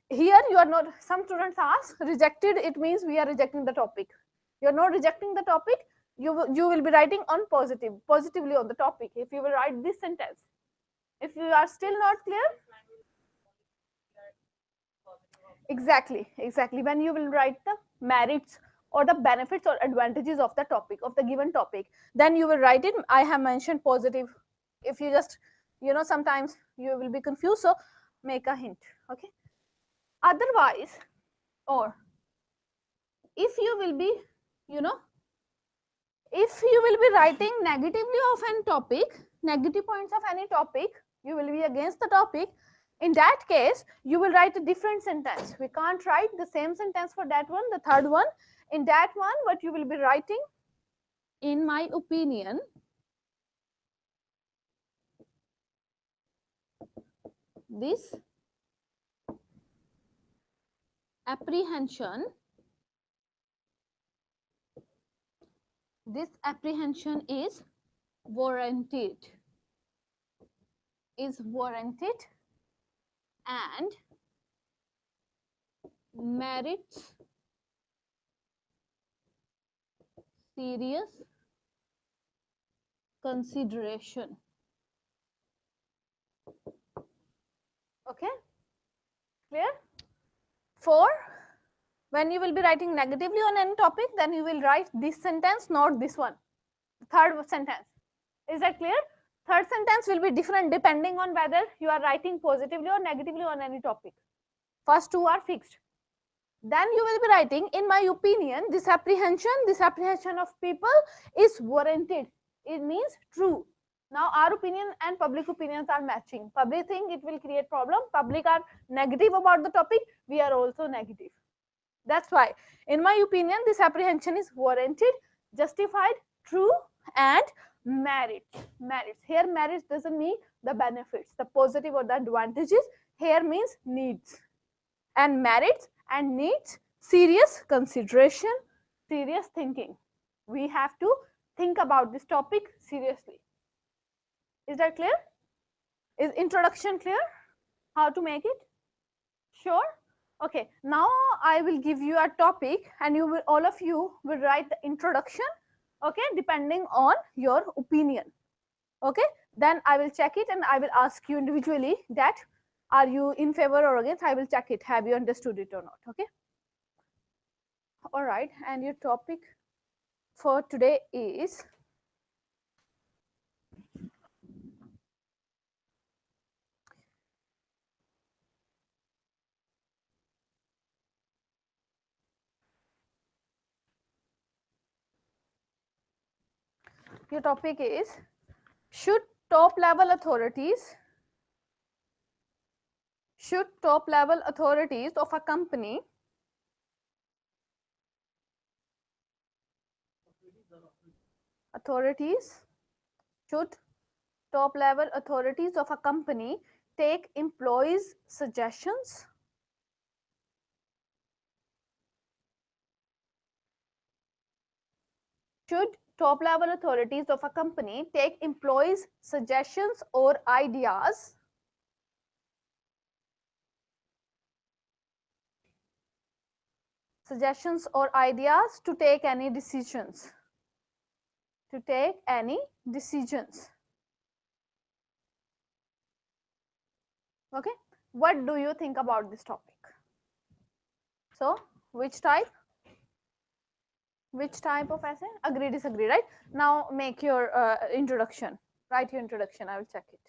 Here you are not, some students ask, rejected, it means we are rejecting the topic. You are not rejecting the topic. You will be writing on positively on the topic. If you will write this sentence, if you are still not clear, exactly, when you will write the merits or the benefits or advantages of the topic, of the given topic, then you will write it, I have mentioned positive. If you just, sometimes you will be confused, so make a hint. Okay, otherwise, or if you will be, if you will be writing negatively of any topic, negative points of any topic, you will be against the topic. In that case, you will write a different sentence. We can't write the same sentence for that one, the third one. In that one, what you will be writing, in my opinion, this apprehension is warranted, and merits serious consideration. Okay, clear? 4, when you will be writing negatively on any topic, then you will write this sentence, not this one, third sentence. Is that clear? Third sentence will be different depending on whether you are writing positively or negatively on any topic. First two are fixed. Then you will be writing, in my opinion, this apprehension of people is warranted. It means true. Now our opinion and public opinions are matching. Public think it will create problem. Public are negative about the topic. We are also negative. That's why, in my opinion, this apprehension is warranted, justified, true, and merits. Here merits doesn't mean the benefits, the positive or the advantages. Here means needs. And merits and needs serious consideration, serious thinking. We have to think about this topic seriously. Is that clear? Is introduction clear? How to make it? Sure? Okay, now I will give you a topic, and you will, all of you will write the introduction, okay, depending on your opinion. Okay, then I will check it and I will ask you individually that are you in favor or against. I will check it, have you understood it or not. Okay, all right, and your topic for today is should top level authorities of a company should top level authorities of a company take employees' suggestions? Should top level authorities of a company take employees' suggestions or ideas to take any decisions? Okay, what do you think about this topic? So which type of essay? Agree, disagree, right? Now make your introduction. Write your introduction. I will check it.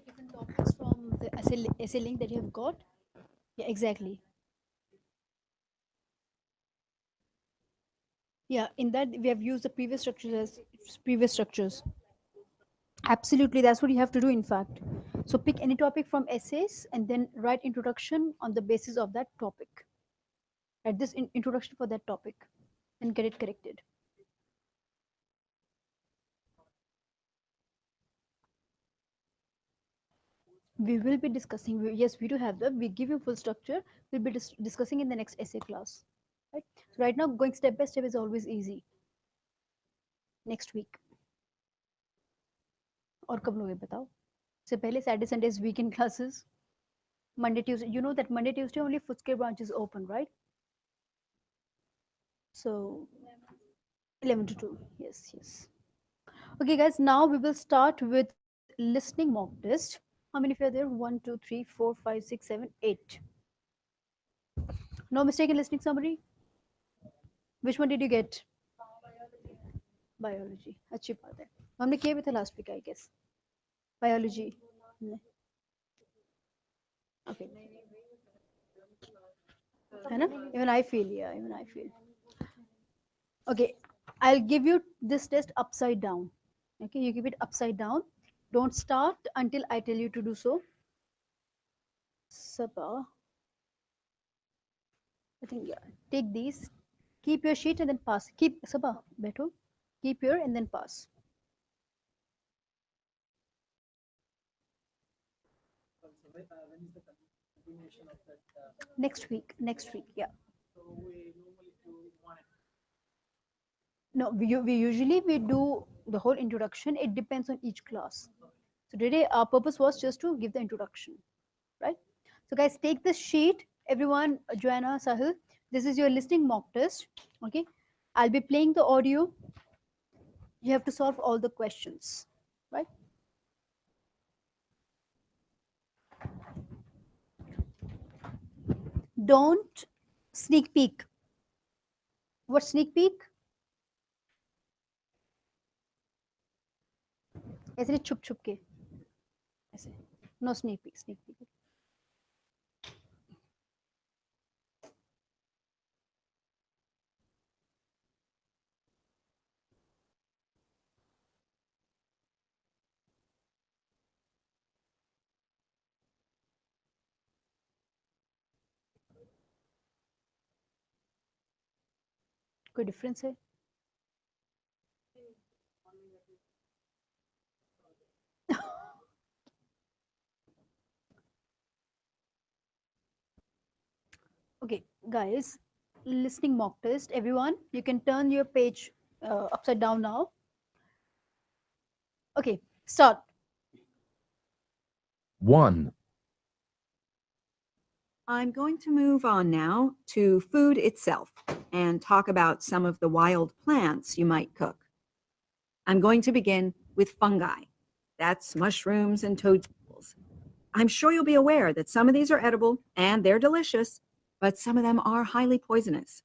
different topics from the essay link that you have got. Yeah, exactly. Yeah, in that we have used the previous structures as previous structures. Absolutely, that's what you have to do, in fact. So pick any topic from essays and then write introduction on the basis of that topic. Write this introduction for that topic and get it corrected. We will be discussing, yes, we do have that. We give you full structure. We'll be discussing in the next essay class. Right? So right now, going step by step is always easy. Next week. और कब लोगे बताओ से पहले Saturday Sundays weekend classes. Monday Tuesday, you know that Monday Tuesday only Footscray branch is open, right? So 11 to 2. Yes, yes. Okay, guys, now we will start with listening mock test. How many of you are there? 1, 2, 3, 4, 5, 6, 7, 8. No mistake in listening summary? Which one did you get? Biology. अच्छी बात है. हमने किया भी था last week, I guess. Biology. Okay. है ना? Even I feel, yeah, even I feel. Okay, I'll give you this test upside down. Okay, you give it upside down. Don't start until I tell you to do so. Sabah. I think, yeah, take these. Keep your sheet and then pass. Keep, Sabah, beto. Keep your and then pass. Next week, yeah. No, we usually we do the whole introduction. It depends on each class. So today our purpose was just to give the introduction, right? So guys, take this sheet. Everyone, Joanna, Sahil, this is your listening mock test. Okay, I'll be playing the audio. You have to solve all the questions, right? Don't sneak peek. What sneak peek? ऐसे नहीं छुप छुप के ऐसे no sneak peek sneak peek कोई difference है okay guys, listening mock test. Everyone, you can turn your page upside down now. Okay, start. 1. I'm going to move on now to food itself and talk about some of the wild plants you might cook. I'm going to begin with fungi. That's mushrooms and toadstools. I'm sure you'll be aware that some of these are edible and they're delicious, but some of them are highly poisonous.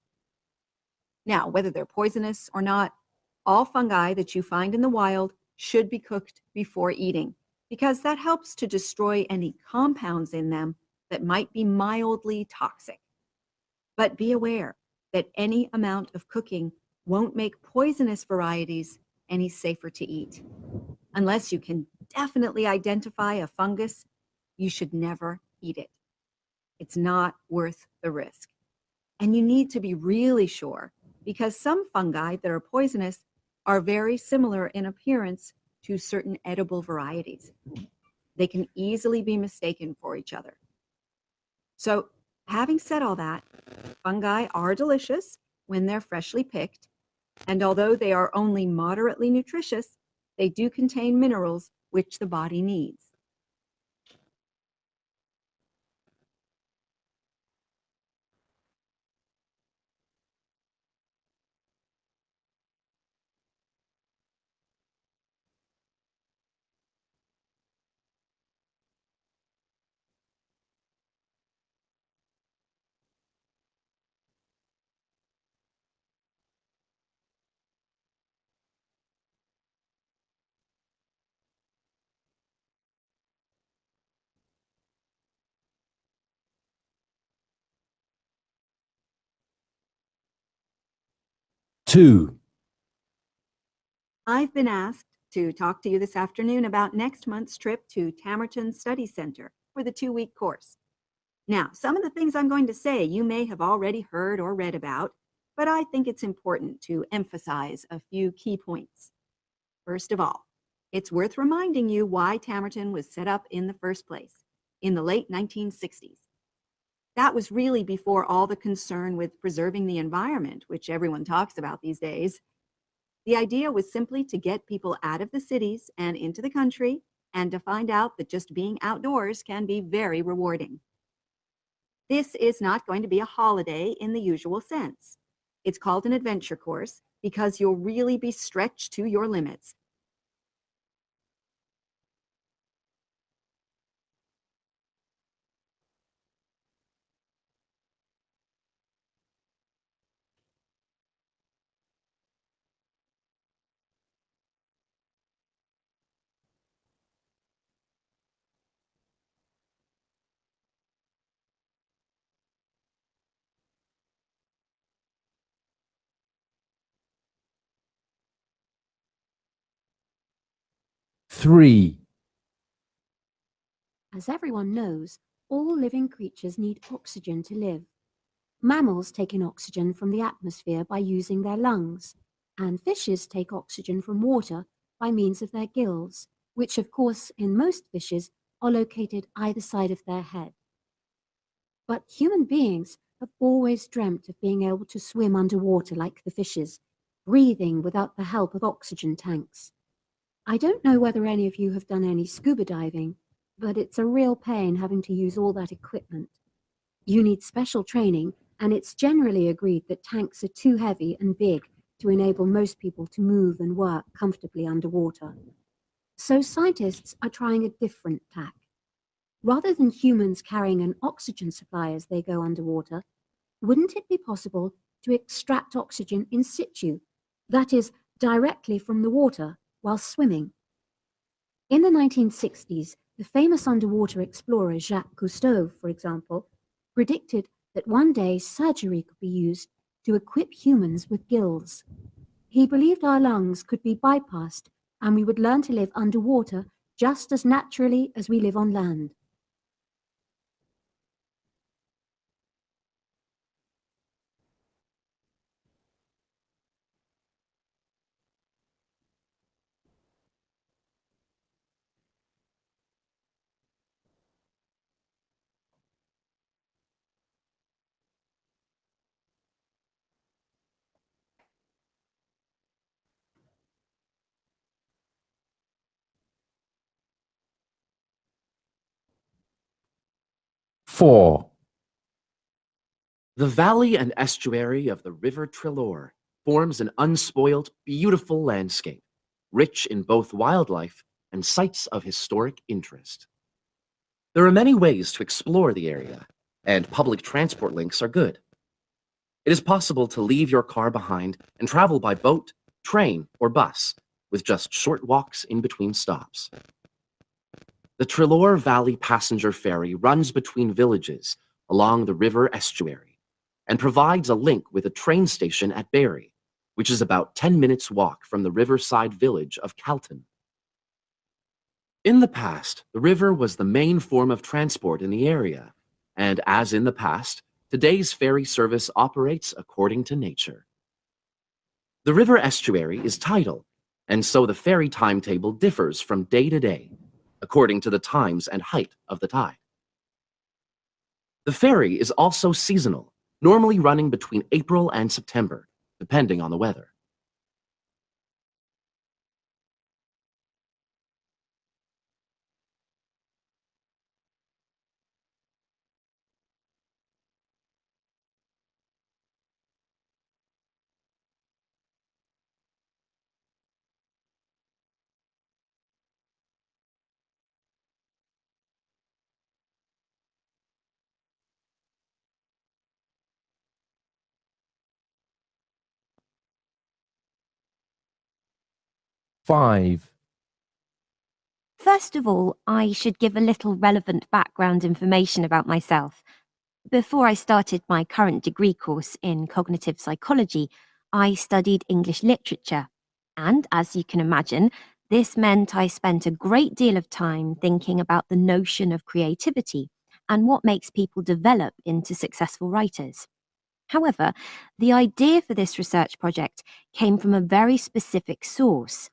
Now, whether they're poisonous or not, all fungi that you find in the wild should be cooked before eating, because that helps to destroy any compounds in them that might be mildly toxic. But be aware that any amount of cooking won't make poisonous varieties any safer to eat. Unless you can definitely identify a fungus, you should never eat it. It's not worth the risk. And you need to be really sure, because some fungi that are poisonous are very similar in appearance to certain edible varieties. They can easily be mistaken for each other. So, having said all that, fungi are delicious when they're freshly picked, and although they are only moderately nutritious, they do contain minerals which the body needs. 2. I've been asked to talk to you this afternoon about next month's trip to Tamerton Study Center for the 2-week course. Now, some of the things I'm going to say you may have already heard or read about, but I think it's important to emphasize a few key points. First of all, it's worth reminding you why Tamerton was set up in the first place in the late 1960s. That was really before all the concern with preserving the environment, which everyone talks about these days. The idea was simply to get people out of the cities and into the country, and to find out that just being outdoors can be very rewarding. This is not going to be a holiday in the usual sense. It's called an adventure course because you'll really be stretched to your limits. Three. As everyone knows, all living creatures need oxygen to live. Mammals take in oxygen from the atmosphere by using their lungs, and fishes take oxygen from water by means of their gills, which of course in most fishes are located either side of their head. But human beings have always dreamt of being able to swim underwater like the fishes, breathing without the help of oxygen tanks. I don't know whether any of you have done any scuba diving, but it's a real pain having to use all that equipment. You need special training, and it's generally agreed that tanks are too heavy and big to enable most people to move and work comfortably underwater. So scientists are trying a different tack. Rather than humans carrying an oxygen supply as they go underwater, wouldn't it be possible to extract oxygen in situ, that is, directly from the water while swimming? In the 1960s, the famous underwater explorer Jacques Cousteau, for example, predicted that one day surgery could be used to equip humans with gills. He believed our lungs could be bypassed and we would learn to live underwater just as naturally as we live on land. Four. The valley and estuary of the River Trelor forms an unspoiled, beautiful landscape, rich in both wildlife and sites of historic interest. There are many ways to explore the area, and public transport links are good. It is possible to leave your car behind and travel by boat, train, or bus, with just short walks in between stops. The Trelor Valley Passenger Ferry runs between villages along the river estuary and provides a link with a train station at Barry, which is about 10 minutes walk from the riverside village of Calton. In the past, the river was the main form of transport in the area, and as in the past, today's ferry service operates according to nature. The river estuary is tidal, and so the ferry timetable differs from day to day, according to the times and height of the tide. The ferry is also seasonal, normally running between April and September, depending on the weather. Five. First of all, I should give a little relevant background information about myself. Before I started my current degree course in cognitive psychology, I studied English literature, and as you can imagine, this meant I spent a great deal of time thinking about the notion of creativity and what makes people develop into successful writers. However, the idea for this research project came from a very specific source.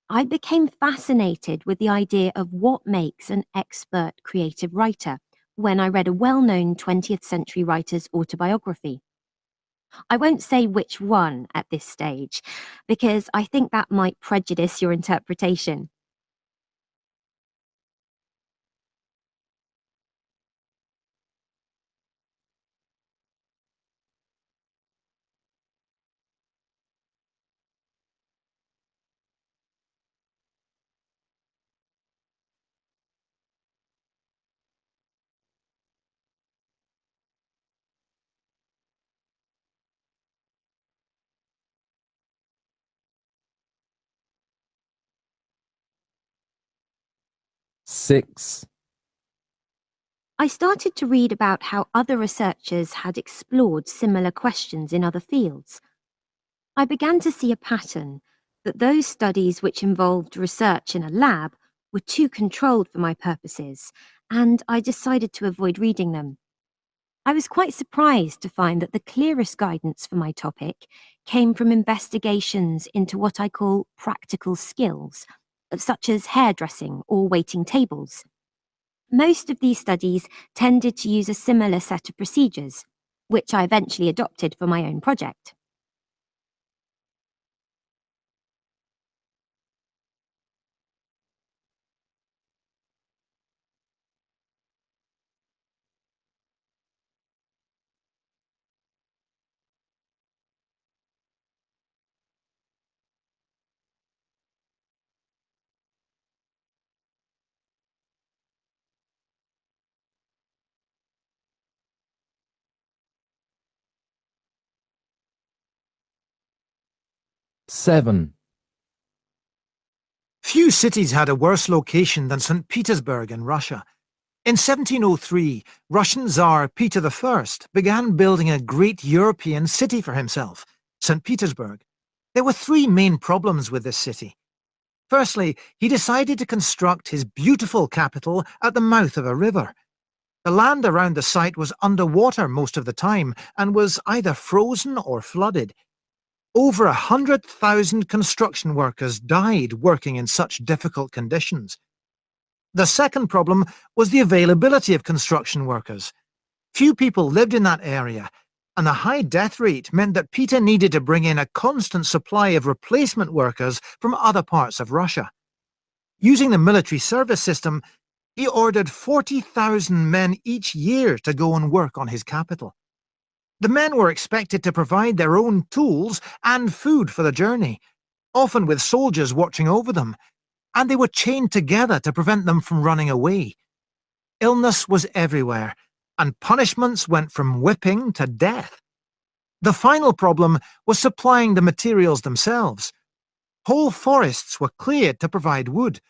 I became fascinated with the idea of what makes an expert creative writer when I read a well-known 20th century writer's autobiography. I won't say which one at this stage, because I think that might prejudice your interpretation. Six. I started to read about how other researchers had explored similar questions in other fields. I began to see a pattern that those studies which involved research in a lab were too controlled for my purposes, and I decided to avoid reading them. I was quite surprised to find that the clearest guidance for my topic came from investigations into what I call practical skills, such as hairdressing or waiting tables. Most of these studies tended to use a similar set of procedures, which I eventually adopted for my own project. Seven. Few cities had a worse location than St. Petersburg in Russia. In 1703, Russian Tsar Peter I began building a great European city for himself, St. Petersburg. There were three main problems with this city. Firstly, he decided to construct his beautiful capital at the mouth of a river. The land around the site was underwater most of the time and was either frozen or flooded. Over 100,000 construction workers died working in such difficult conditions. The second problem was the availability of construction workers. Few people lived in that area, and the high death rate meant that Peter needed to bring in a constant supply of replacement workers from other parts of Russia. Using the military service system, he ordered 40,000 men each year to go and work on his capital. The men were expected to provide their own tools and food for the journey, often with soldiers watching over them, and they were chained together to prevent them from running away. Illness was everywhere, and punishments went from whipping to death. The final problem was supplying the materials themselves. Whole forests were cleared to provide wood,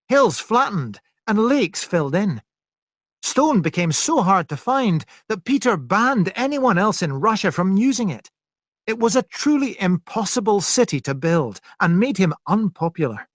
hills flattened, and lakes filled in. Stone became so hard to find that Peter banned anyone else in Russia from using it. It was a truly impossible city to build and made him unpopular.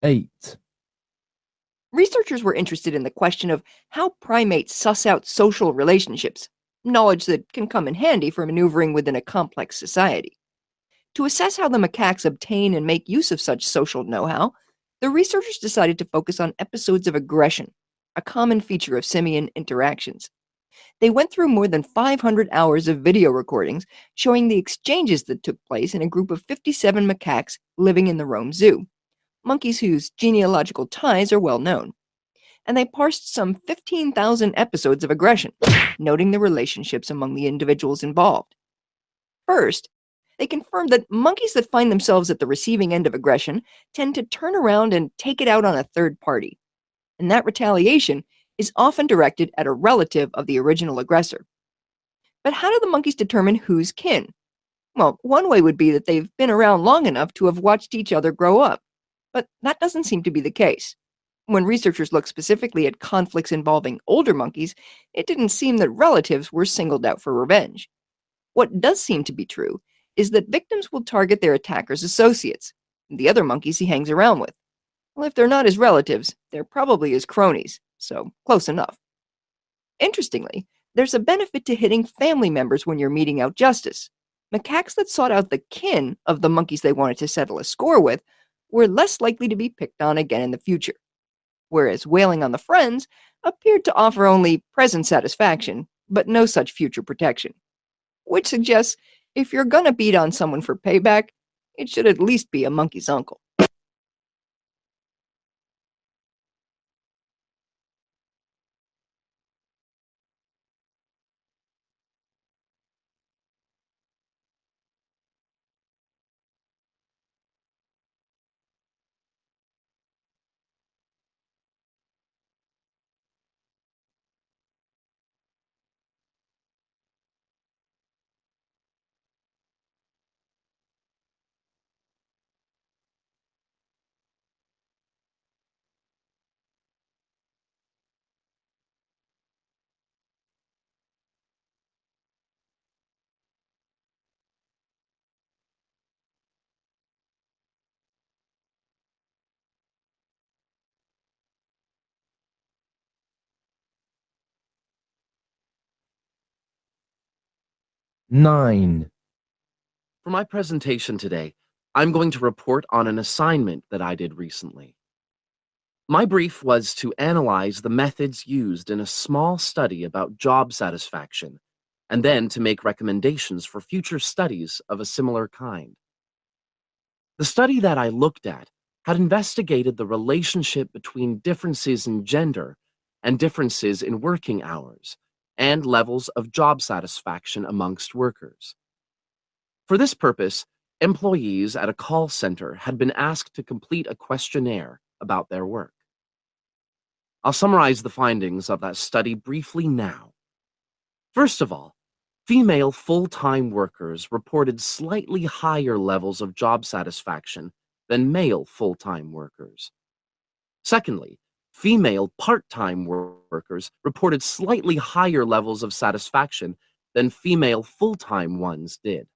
Eight. Researchers were interested in the question of how primates suss out social relationships, knowledge that can come in handy for maneuvering within a complex society. To assess how the macaques obtain and make use of such social know-how, The researchers decided to focus on episodes of aggression, a common feature of simian interactions. They went through more than 500 hours of video recordings showing the exchanges that took place in a group of 57 macaques living in the Rome Zoo, monkeys whose genealogical ties are well known. And they parsed some 15,000 episodes of aggression, noting the relationships among the individuals involved. First, they confirmed that monkeys that find themselves at the receiving end of aggression tend to turn around and take it out on a third party. And that retaliation is often directed at a relative of the original aggressor. But how do the monkeys determine who's kin? Well, one way would be that they've been around long enough to have watched each other grow up. But that doesn't seem to be the case. When researchers looked specifically at conflicts involving older monkeys, it didn't seem that relatives were singled out for revenge. What does seem to be true is that victims will target their attacker's associates, the other monkeys he hangs around with. Well, if they're not his relatives, they're probably his cronies, so close enough. Interestingly, there's a benefit to hitting family members when you're meting out justice. Macaques that sought out the kin of the monkeys they wanted to settle a score with were less likely to be picked on again in the future, whereas wailing on the friends appeared to offer only present satisfaction, but no such future protection. Which suggests if you're gonna beat on someone for payback, it should at least be a monkey's uncle. Nine. For my presentation today, I'm going to report on an assignment that I did recently. My brief was to analyze the methods used in a small study about job satisfaction, and then to make recommendations for future studies of a similar kind. The study that I looked at had investigated the relationship between differences in gender and differences in working hours and levels of job satisfaction amongst workers. For this purpose, employees at a call center had been asked to complete a questionnaire about their work. I'll summarize the findings of that study briefly now. First of all, female full-time workers reported slightly higher levels of job satisfaction than male full-time workers. Secondly, female part-time workers reported slightly higher levels of satisfaction than female full-time ones did.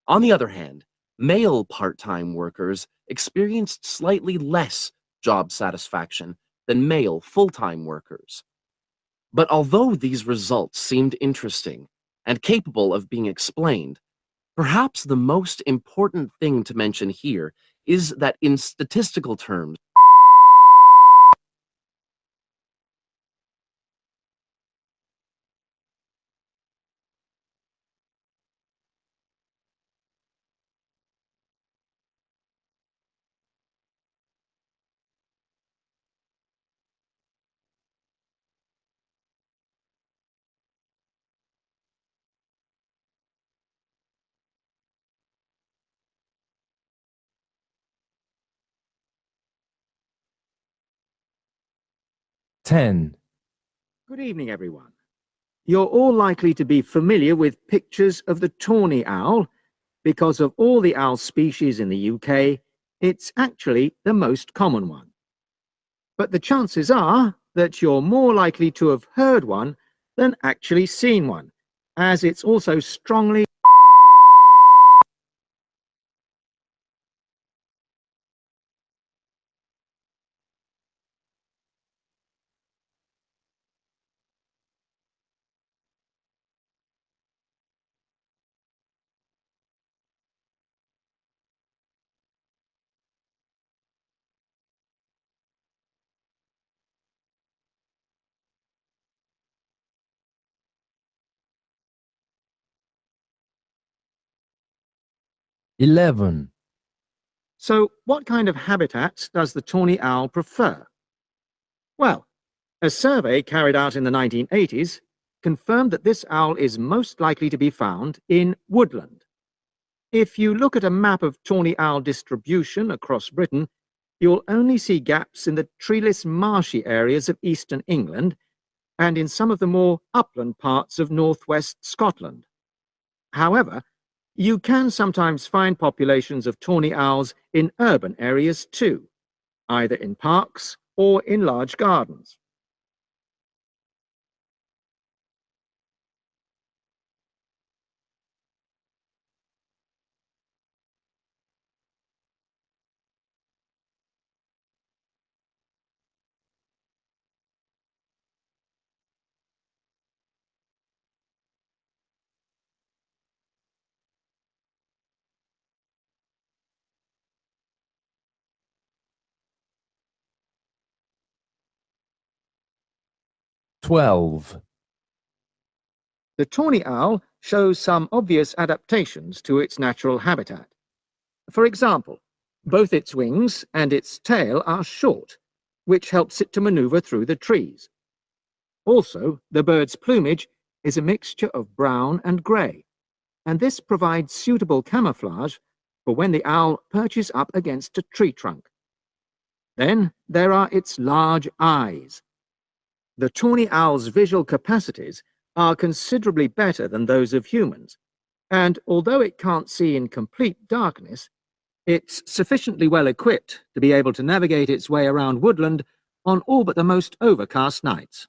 On the other hand, male part-time workers experienced slightly less job satisfaction than male full-time workers. But although these results seemed interesting and capable of being explained, perhaps the most important thing to mention here is that in statistical terms, Ten. Good evening, everyone. You're all likely to be familiar with pictures of the tawny owl. Because of all the owl species in the UK, it's actually the most common one. But the chances are that you're more likely to have heard one than actually seen one, as it's also strongly 11. So, what kind of habitats does the tawny owl prefer? Well, a survey carried out in the 1980s confirmed that this owl is most likely to be found in woodland. If you look at a map of tawny owl distribution across Britain, you'll only see gaps in the treeless marshy areas of eastern England and in some of the more upland parts of northwest Scotland. However, you can sometimes find populations of tawny owls in urban areas too, either in parks or in large gardens. Twelve. The tawny owl shows some obvious adaptations to its natural habitat. For example, both its wings and its tail are short, which helps it to maneuver through the trees. Also, the bird's plumage is a mixture of brown and grey, and this provides suitable camouflage for when the owl perches up against a tree trunk. Then there are its large eyes. The tawny owl's visual capacities are considerably better than those of humans, and although it can't see in complete darkness, it's sufficiently well equipped to be able to navigate its way around woodland on all but the most overcast nights.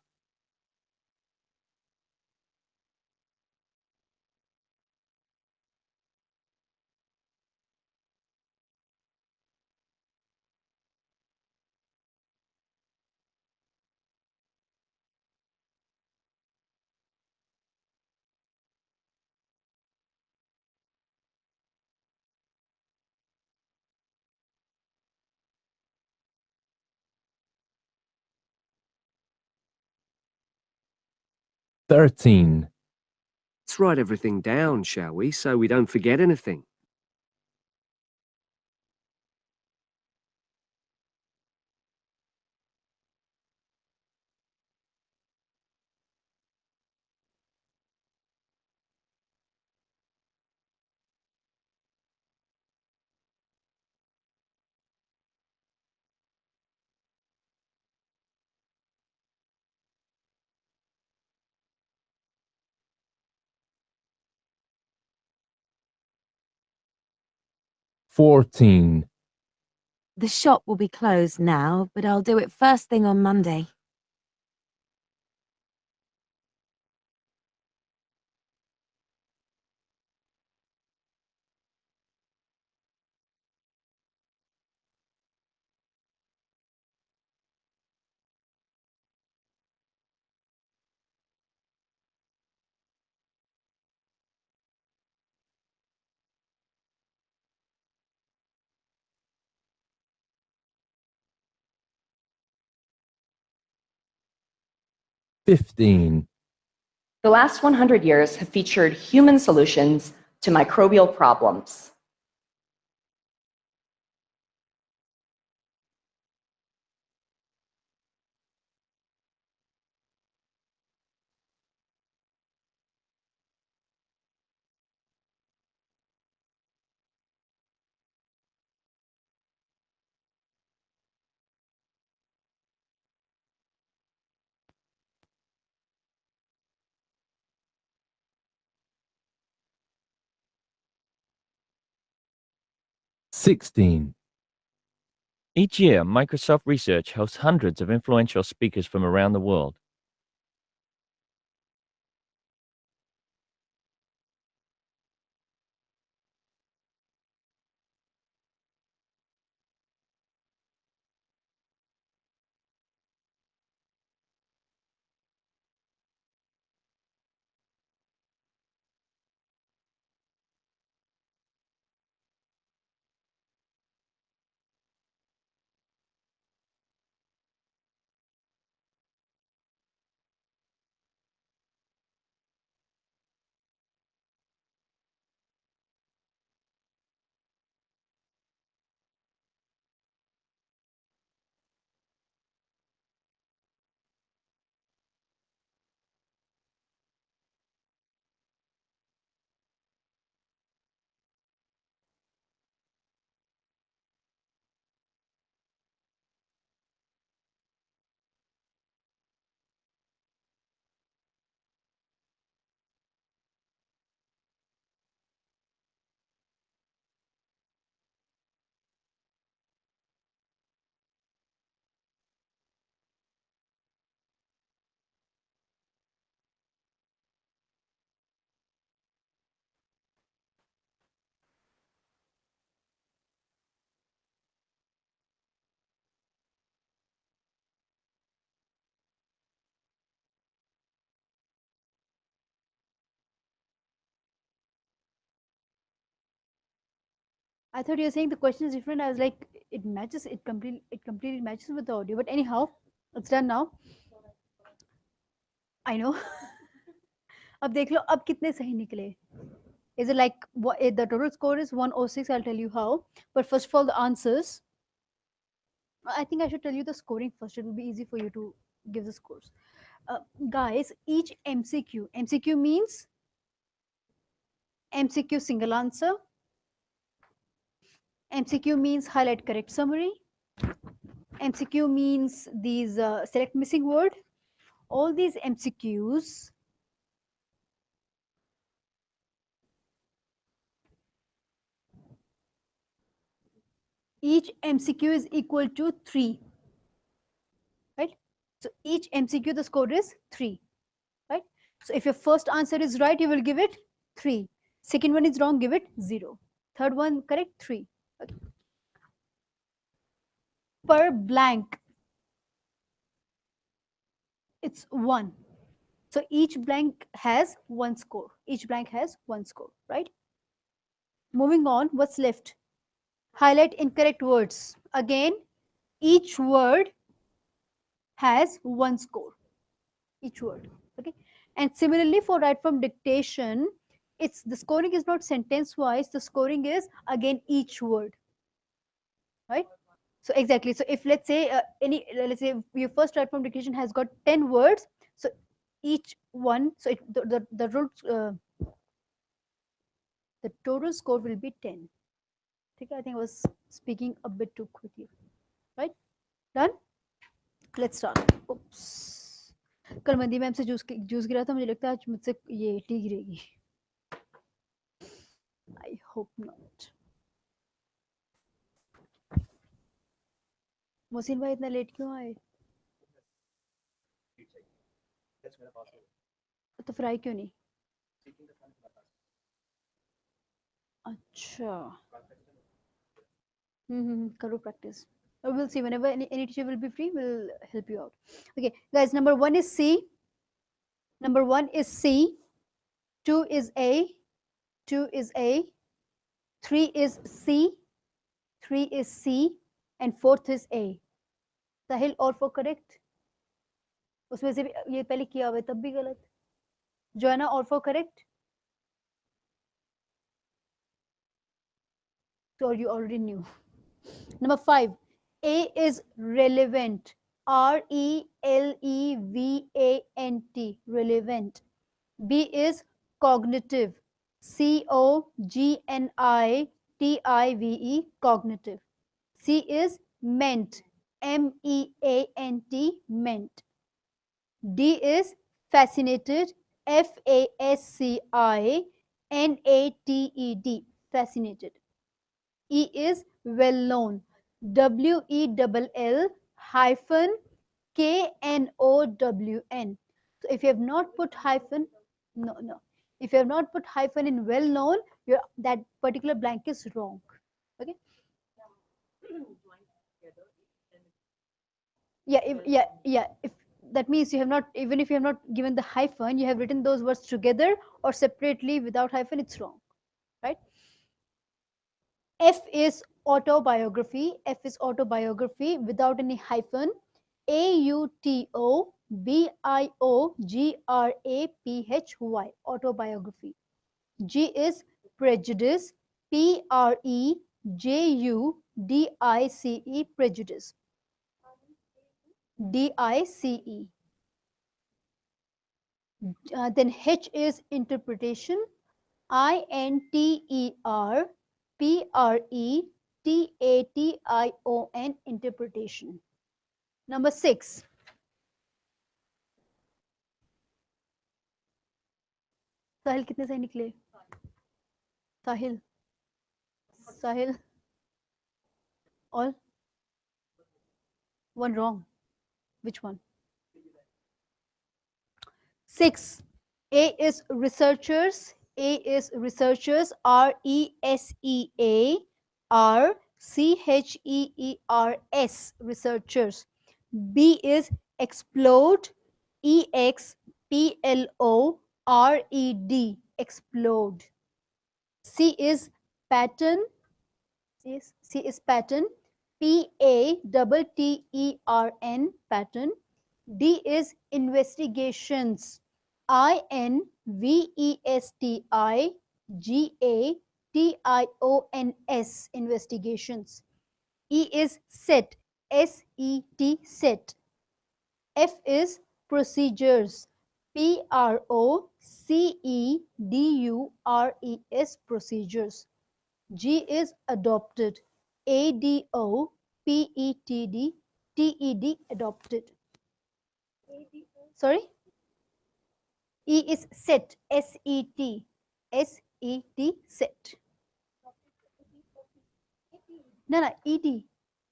Thirteen. Let's write everything down, shall we, so we don't forget anything. Fourteen. The shop will be closed now, but I'll do it first thing on Monday. Fifteen. The last 100 years have featured human solutions to microbial problems. Sixteen. Each year, Microsoft Research hosts hundreds of influential speakers from around the world. I thought you were saying the question is different. I was like, it matches. It completely matches with the audio. But anyhow, it's done now. I know. अब देख लो अब कितने सही निकले. Is it like what the total score is 106? I'll tell you how. But first of all, the answers. I think I should tell you the scoring first. It will be easy for you to give the scores. Guys, each MCQ means MCQ single answer. MCQ means highlight correct summary. MCQ means these select missing word. All these MCQs each MCQ is equal to 3, right? So each MCQ the score is 3, right? So if your first answer is right, you will give it 3. Second one is wrong, give it 0. Third one correct, 3. Okay. Per blank, it's 1. So each blank has 1 score. Each blank has 1 score, right? Moving on, what's left? Highlight incorrect words. Again, each word has 1 score. Each word, okay? And similarly for write from dictation, it's the scoring is not sentence wise, the scoring is again each word, right? So exactly, so if let's say let's say your first write from dictation has got 10 words, so each one, so the total score will be 10. Okay, I think I was speaking a bit too quickly, right? Done. Let's start. Oops. कल मंदी ma'am से juice गिरा था, मुझे लगता है आज मुझसे ये टी गिरेगी. I hope not. मोहसिन भाई इतना लेट क्यों आए? तो फ्राई क्यों नहीं? अच्छा. करो practice. We'll see whenever any teacher will be free, we'll help you out. Okay, guys, number 1 is C. Number 1 is C. 2 is A. 2 is A. 3 is C. 3 is C. And 4th is A. Sahil, all 4 correct? उसमें से भी ये पहले किया हुआ है तब भी गलत. Joanna, all 4 correct? So you already knew. Number 5, A is relevant. RELEVANT. Relevant. B is cognitive. COGNITIVE. Cognitive. C is meant. MEANT. Meant. D is fascinated. FASCINATED. Fascinated. E is well known. WELL hyphen KNOWN. So if you have not put hyphen, no. If you have not put hyphen in well known, that particular blank is wrong. Okay. Yeah. If that means you have not, even if you have not given the hyphen, you have written those words together or separately without hyphen, it's wrong, right? F is autobiography. F is autobiography without any hyphen. AUTOBIOGRAPHY. Autobiography. G is prejudice. PREJUDICE. Prejudice. DICE. Then H is interpretation. INTERPRETATION. Interpretation. Number 6. साहिल कितने सही निकले? साहिल all? One wrong. Which one? 6. A is researchers. A is researchers. RESEARCHEERS. Researchers. B is explode. EXPLORED. Explode. C is pattern. Yes, C is pattern. PATTERN, pattern. D is investigations. INVESTIGATIONS, investigations. E is set. SET, set. F is procedures. PROCEDURES, procedures. G is adopted. ADOPTED, adopted. Sorry? E is set. SET. SET, set. No, no, ED.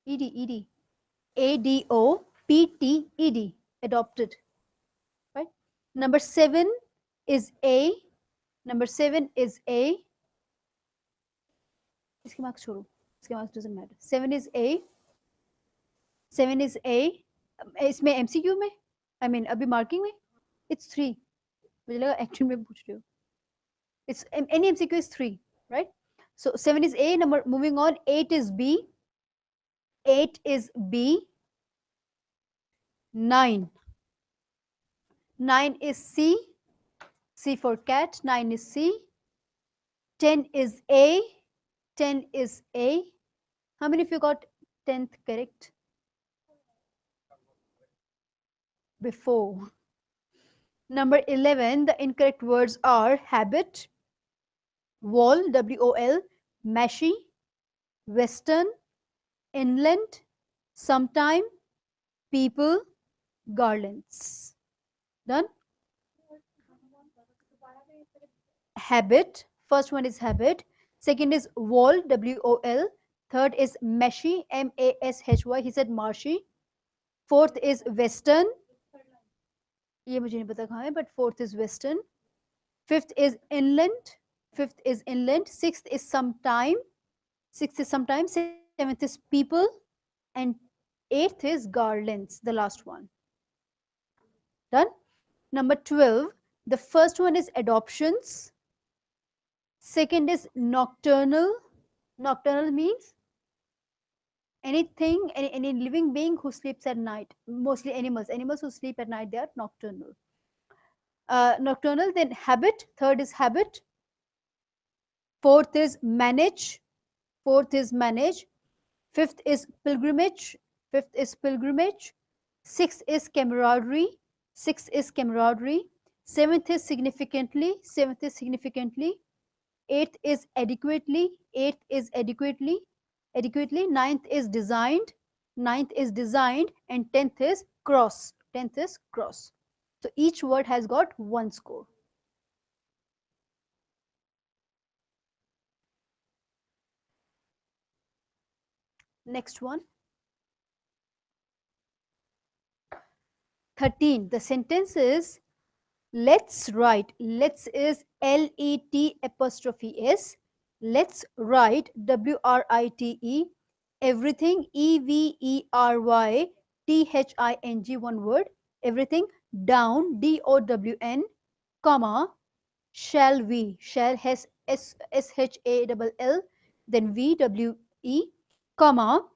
ED. ADOPTED, adopted. Right? Number 7 is A. Number 7 is A. इसके marks छोड़ो. इसके marks doesn't matter. 7 is A. 7 is A. इसमें MCQ में? I mean अभी marking में? It's 3. मुझे लगा actual में पूछ रहे हो. It's any MCQ is 3, right? So 7 is A. Number moving on. 8 is B. 8 is B. 9. 9 is C. C for cat. 9 is C. 10 is A. 10 is A. How many of you got 10th correct? Before. Number 11, the incorrect words are habit, wall, WOL, mashy, western, inland, sometime, people, garlands. Done? Habit. First one is habit. Second is wall, WOL. Third is mashy, MASHY. He said marshy. Fourth is western. ये मुझे नहीं पता कहाँ है, but fourth is western. Fifth is inland. Fifth is inland. Sixth is sometime. Sixth is sometime. Seventh is people. And eighth is garlands, the last one. Done? Number 12. The first one is adoptions. Second is nocturnal. Nocturnal means anything, any living being who sleeps at night. Mostly animals. Animals who sleep at night, they are nocturnal. Nocturnal, then habit. Third is habit. Fourth is manage. Fourth is manage. Fifth is pilgrimage. Fifth is pilgrimage. Sixth is camaraderie. Sixth is camaraderie. Seventh is significantly. Seventh is significantly. Eighth is adequately. Eighth is adequately. Adequately. Ninth is designed. Ninth is designed. And 10th is cross. 10th is cross. So each word has got 1 score. Next one. 13. The sentence is, let's write. Let's is LET apostrophe S. Let's write WRITE. Everything EVERYTHING, one word. Everything down, DOWN, comma, shall we. Shall has SHALL, then VWE, comma,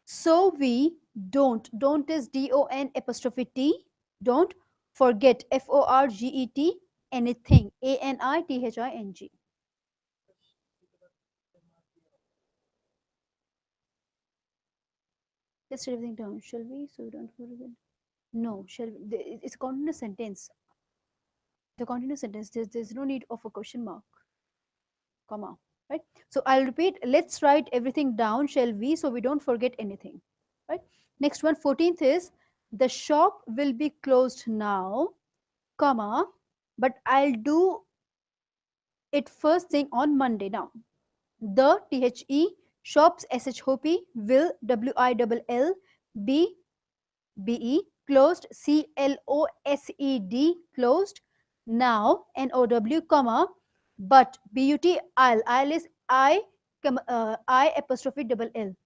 so we don't. Don't is DON apostrophe T. Don't forget, FORGET, anything, ANITHING. Let's write everything down. Shall we? So we don't forget. No, shall we? It's a continuous sentence. The continuous sentence, there's no need of a question mark, comma, right? So I'll repeat, let's write everything down, shall we, so we don't forget anything, right? Next one, 14th is, the shop will be closed now, comma, but I'll do it first thing on Monday. Now, the THE, shops, SHOP, will, WILL, BE, closed, CLOSED, closed, now, NOW, comma, but, BUT, I'll is I, I apostrophe double L,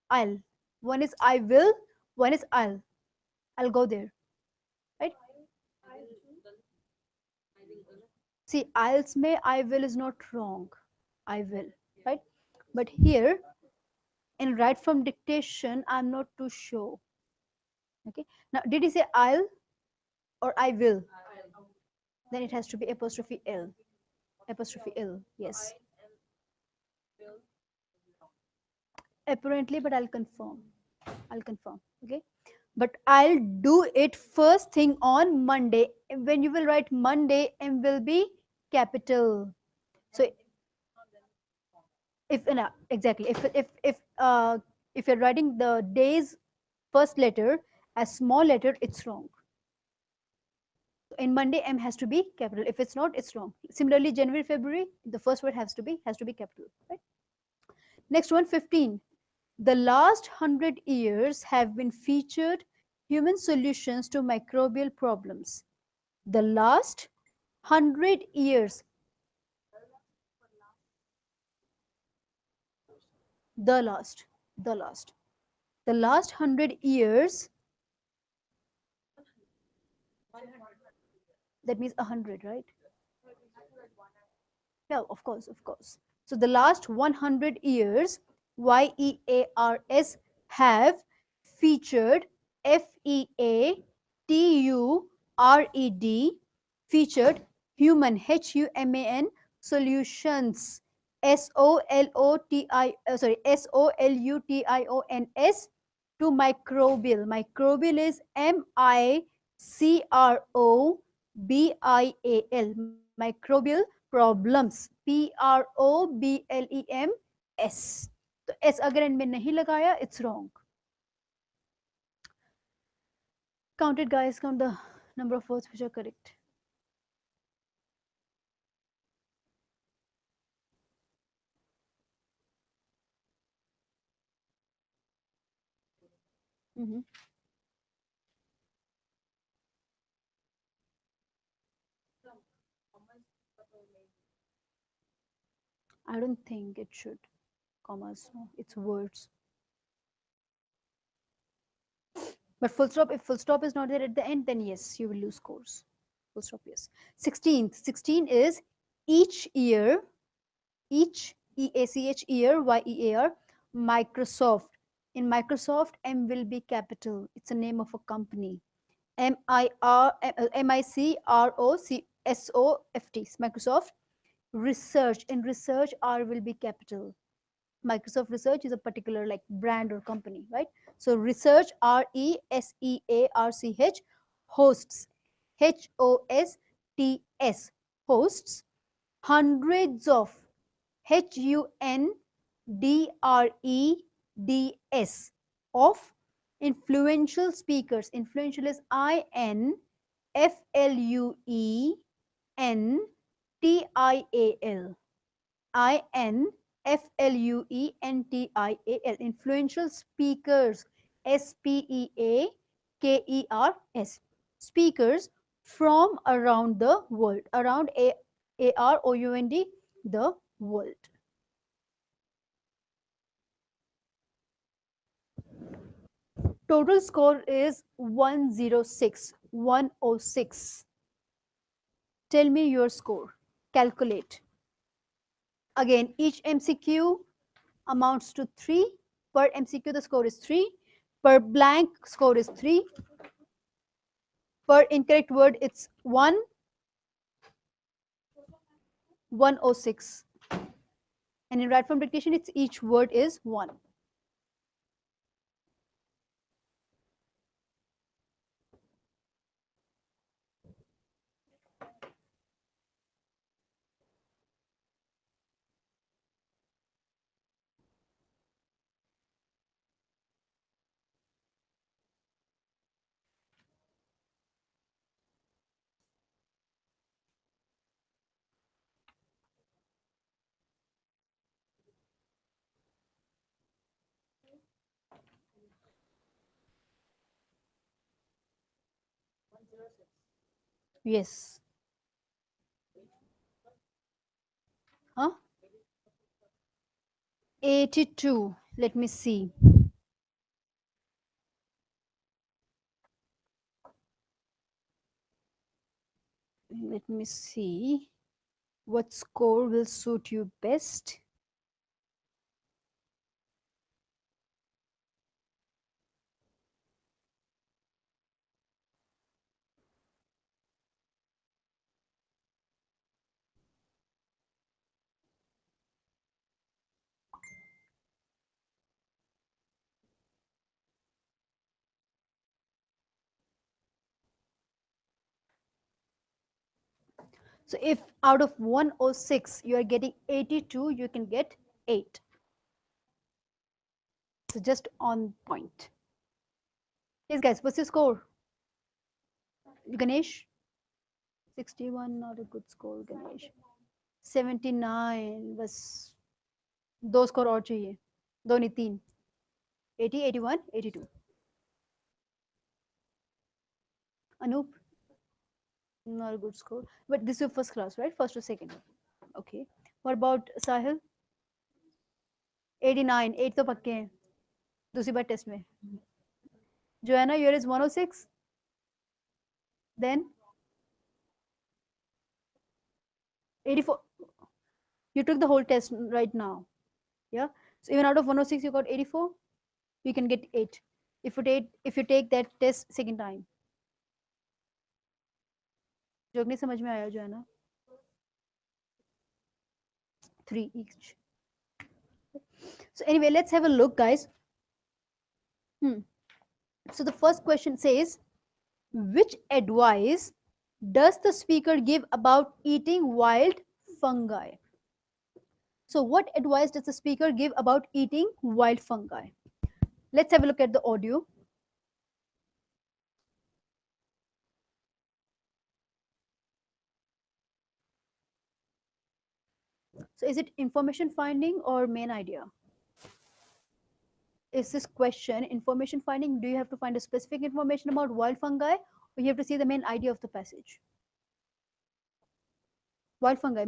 I'll. One is I will, one is I'll go there, right? See, I'll's may I will is not wrong, I will, right? But here And right from dictation, I'm not too sure. Okay. Now, did he say I'll or I will? Then it has to be apostrophe L. Apostrophe L. Yes. Apparently, but I'll confirm. I'll confirm. Okay. But I'll do it first thing on Monday. When you will write Monday, M will be capital. So if no, exactly if you're writing the day's first letter as small letter, it's wrong. In Monday, M has to be capital. If it's not, it's wrong. Similarly, January, February, the first word has to be capital. Right? Next one, 15. The last 100 years have been featured human solutions to microbial problems. The last 100 years. The last. The last. The last 100 years. That means 100, right? Yeah, of course, of course. So the last 100 years, YEARS have featured FEATURED, featured human HUMAN solutions SOLUTIONS to microbial. Microbial is MICROBIAL. Microbial problems PROBLEMS. तो S अगर इनमें नहीं लगाया, it's wrong. Count it, guys. Count the number of words which are correct. Mm-hmm. I don't think it should. Commas, no, it's words. But full stop, if full stop is not there at the end, then yes, you will lose scores. Full stop, yes. 16th. 16 is each year, each, EACH year, YEAR, Microsoft. In Microsoft, M will be capital. It's a name of a company. MICROSOFT, Microsoft. Research. In research, R will be capital. Microsoft Research is a particular like brand or company, right? So research, RESEARCH, hosts, HOSTS, hosts, hundreds of, HUNDREDS, of influential speakers. Influential is INFLUENTIAL. INFLUENTIAL. Influential speakers. SPEAKERS. Speakers from around the world. Around AROUND, the world. Total score is 106. 106. Tell me your score. Calculate. Again, each MCQ amounts to 3. Per MCQ, the score is 3. Per blank, score is 3. Per incorrect word, it's 1. 106. And in right from dictation, it's each word is 1. Yes. Huh? 82. Let me see. Let me see. What score will suit you best? So if out of 106 you are getting 82, you can get 8. So just on point. Yes, guys, what's your score? Ganesh? 61, not a good score, Ganesh. 79 बस 2 score और चाहिए, 2 नहीं 3. 80, 81, 82. Anoop? Not a good score. But this is your first class, right? First or second? Okay. What about Sahil? 89. 8 तो पक्के हैं दूसरी बार test में. Joanna, yours is 106. Then 84. You took the whole test right now. Yeah. So even out of 106, you got 84. You can get 8 if you take that test second time. Joke नहीं समझ में आया जो है ना. 3 each. So anyway, let's have a look, guys. So the first question says, which advice does the speaker give about eating wild fungi? So what advice does the speaker give about eating wild fungi? Let's have a look at the audio. So is it information finding or main idea? Is this question information finding? Do you have to find a specific information about wild fungi, or you have to see the main idea of the passage? Wild fungi,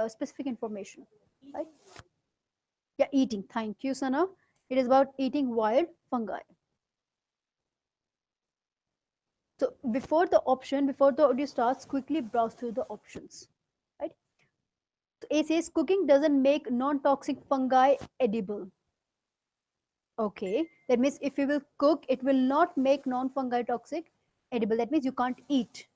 specific information, right? Yeah, eating. Thank you, Sana. It is about eating wild fungi. So before the audio starts, quickly browse through the options, right? So A says cooking doesn't make non-toxic fungi edible. Okay, that means if you will cook, it will not make non-fungi toxic edible. That means you can't eat.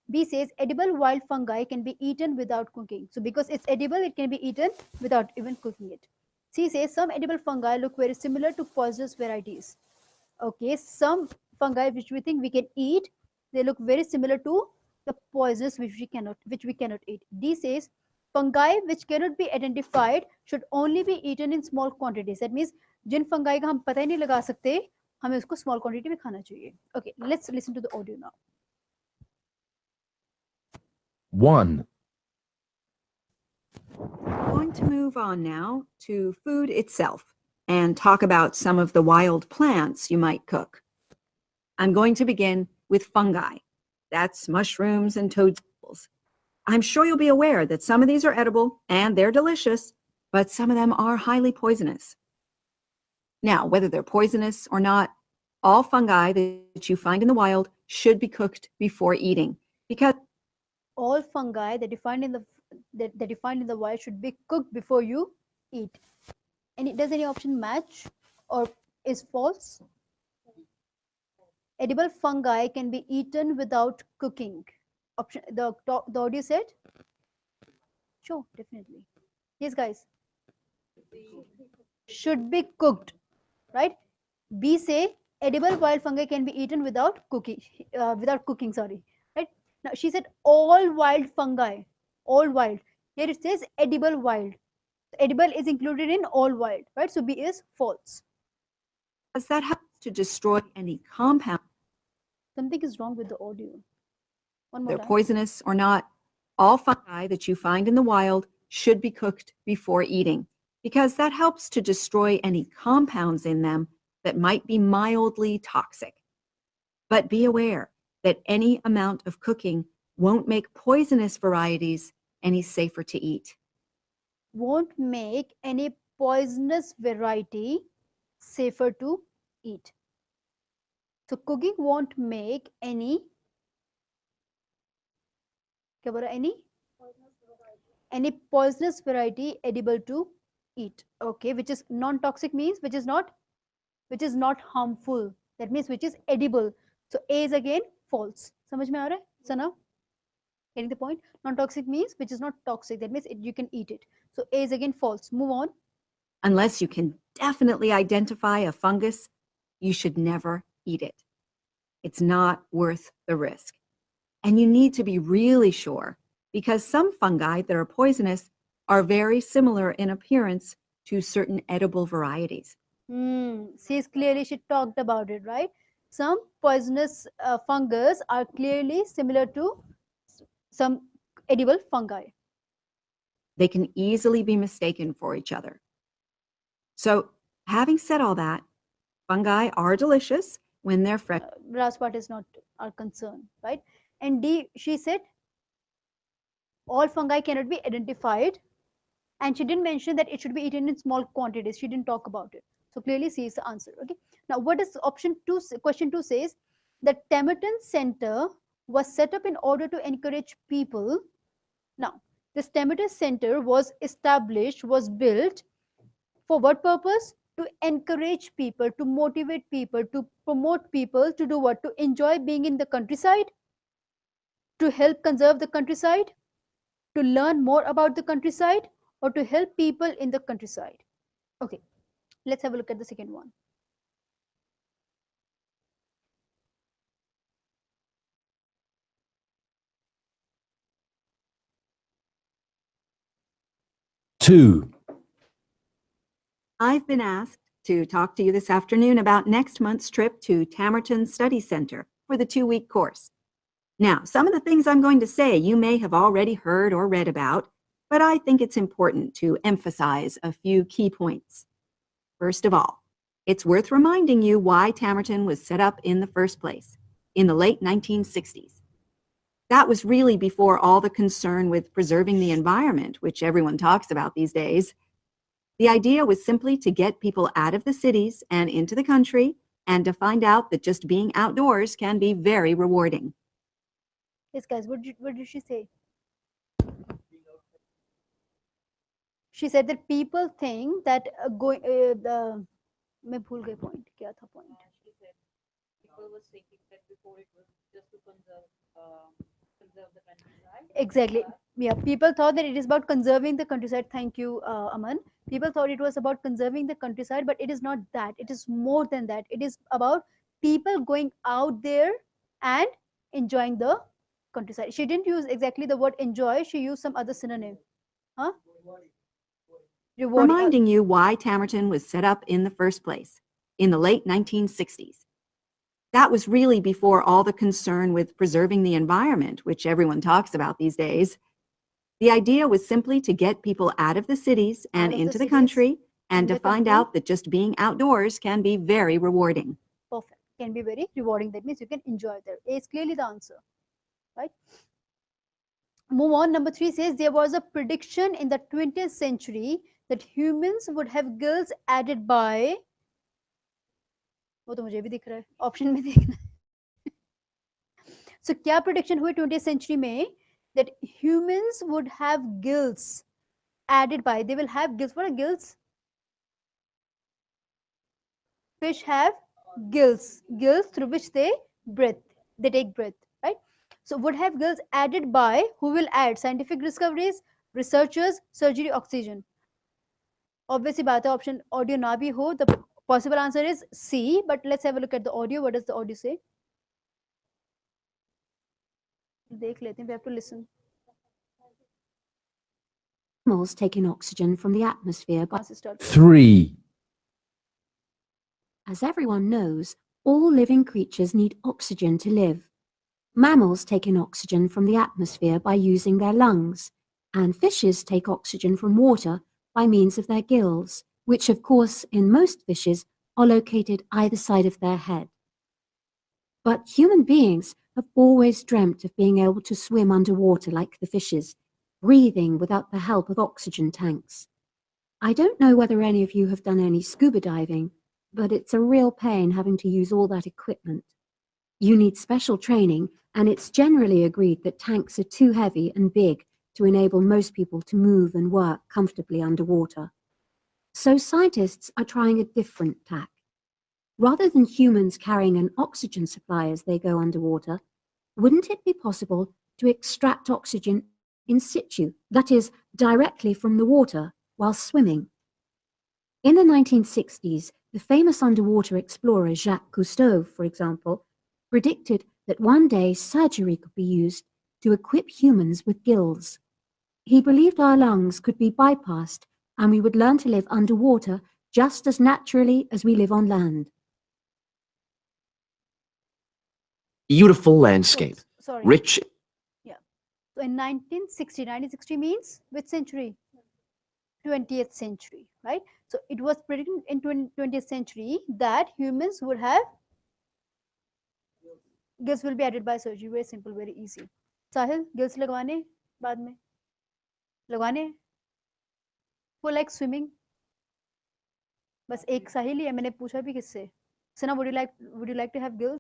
B says edible wild fungi can be eaten without cooking. So because it's edible, it can be eaten without even cooking it. C says some edible fungi look very similar to poisonous varieties. Okay, some fungi which we think we can eat, they look very similar to the poisonous which we cannot eat. D says fungi which cannot be identified should only be eaten in small quantities. That means Jin fungi का हम पता ही नहीं लगा सकते, हमें उसको small quantity में खाना चाहिए. Okay, let's listen to the audio now. 1. I'm going to move on now to food itself and talk about some of the wild plants you might cook. I'm going to begin with fungi. That's mushrooms and toadstools. I'm sure you'll be aware that some of these are edible and they're delicious, but some of them are highly poisonous. Now, whether they're poisonous or not, all fungi that you find in the wild should be cooked before eating, because all fungi that you find in the wild should be cooked before you eat. And does any option match or is false? Edible fungi can be eaten without cooking. Option the audio said? Sure, definitely. Yes, guys. Should be cooked, right? B say edible wild fungi can be eaten without cooking. Sorry, right? Now she said all wild fungi, all wild. Here it says edible wild. Edible is included in all wild, right? So B is false. Does that help to destroy any compound? Something is wrong with the audio. One more They're time. poisonous or not, all fungi that you find in the wild should be cooked before eating, because that helps to destroy any compounds in them that might be mildly toxic. But be aware that any amount of cooking won't make poisonous varieties any safer to eat. Won't make any poisonous variety safer to eat. So cooking won't make any poisonous variety edible to eat. Okay, which is non-toxic means which is not harmful. That means which is edible. So A is again false. समझ में आ रहा है, Sana? Getting the point? Non-toxic means which is not toxic. That means you can eat it. So A is again false. Move on. Unless you can definitely identify a fungus, you should never eat it. It's not worth the risk. And you need to be really sure because some fungi that are poisonous are very similar in appearance to certain edible varieties. She's clearly, she talked about it, right? Some poisonous fungus are clearly similar to some edible fungi. They can easily be mistaken for each other. So, having said all that, fungi are delicious when they're fresh. Last part is not our concern, right? And D, she said all fungi cannot be identified, and she didn't mention that it should be eaten in small quantities. She didn't talk about it. So clearly C is the answer. Okay. Now, what is option 2? Question 2 says the Temerton Center was set up in order to encourage people. Now, this Temerton Center was established, was built for what purpose? To encourage people, to motivate people, to promote people to do what? To enjoy being in the countryside, to help conserve the countryside, to learn more about the countryside, or to help people in the countryside. Okay, let's have a look at the second one. Two. I've been asked to talk to you this afternoon about next month's trip to Tamerton Study Center for the 2-week course. Now, some of the things I'm going to say you may have already heard or read about, but I think it's important to emphasize a few key points. First of all, it's worth reminding you why Tamerton was set up in the first place, in the late 1960s. That was really before all the concern with preserving the environment, which everyone talks about these days. The idea was simply to get people out of the cities and into the country, and to find out that just being outdoors can be very rewarding. Yes, guys, what did she say? She said that people think that the मैं भूल गई point. क्या था point? People was thinking that before it was just to conserve the countryside. Exactly. Yeah, people thought that it is about conserving the countryside. Thank you, Aman. People thought it was about conserving the countryside, but it is not that. It is more than that. It is about people going out there and enjoying the countryside. She didn't use exactly the word enjoy. She used some other synonym. Huh? Rewarding. Reminding you why Tamerton was set up in the first place, in the late 1960s. That was really before all the concern with preserving the environment, which everyone talks about these days. The idea was simply to get people out of the cities and into the country, and to find out that just being outdoors can be very rewarding. Perfect. Can be very rewarding. That means you can enjoy there. A is clearly the answer, right? Move on. Number 3 says there was a prediction in the 20th century that humans would have gills added by. वो तो मुझे भी दिख रहा है, option में देखना है. So क्या prediction हुई 20th century में that humans would have gills added by. They will have gills. What are gills? Fish have gills through which they take breath, right? So would have gills added by. Who will add? Scientific discoveries, researchers, surgery, oxygen. Obviously बात है option audio ना भी हो. The possible answer is C, but let's have a look at the audio. What does the audio say? देख लेते हैं. We have to listen. Animals take in oxygen from the atmosphere by 3. As everyone knows, all living creatures need oxygen to live. Mammals take in oxygen from the atmosphere by using their lungs, and fishes take oxygen from water by means of their gills, which of course in most fishes are located either side of their head. But human beings have always dreamt of being able to swim underwater like the fishes, breathing without the help of oxygen tanks. I don't know whether any of you have done any scuba diving, but it's a real pain having to use all that equipment. You need special training, and it's generally agreed that tanks are too heavy and big to enable most people to move and work comfortably underwater. So scientists are trying a different tack. Rather than humans carrying an oxygen supply as they go underwater, wouldn't it be possible to extract oxygen in situ, that is, directly from the water, while swimming? In the 1960s, the famous underwater explorer Jacques Cousteau, for example, predicted that one day surgery could be used to equip humans with gills. He believed our lungs could be bypassed and we would learn to live underwater just as naturally as we live on land. Beautiful landscape. Sorry. Rich. Yeah. So in 1960 means which century? 20th century, right? So it was predicted in 20th century that humans would have gills will be added by surgery. Very simple, very easy. Sahil, gills लगवाने बाद में लगवाने वो like swimming. बस एक साहिल ही है, मैंने पूछा भी किससे. Sana, would you like to have gills?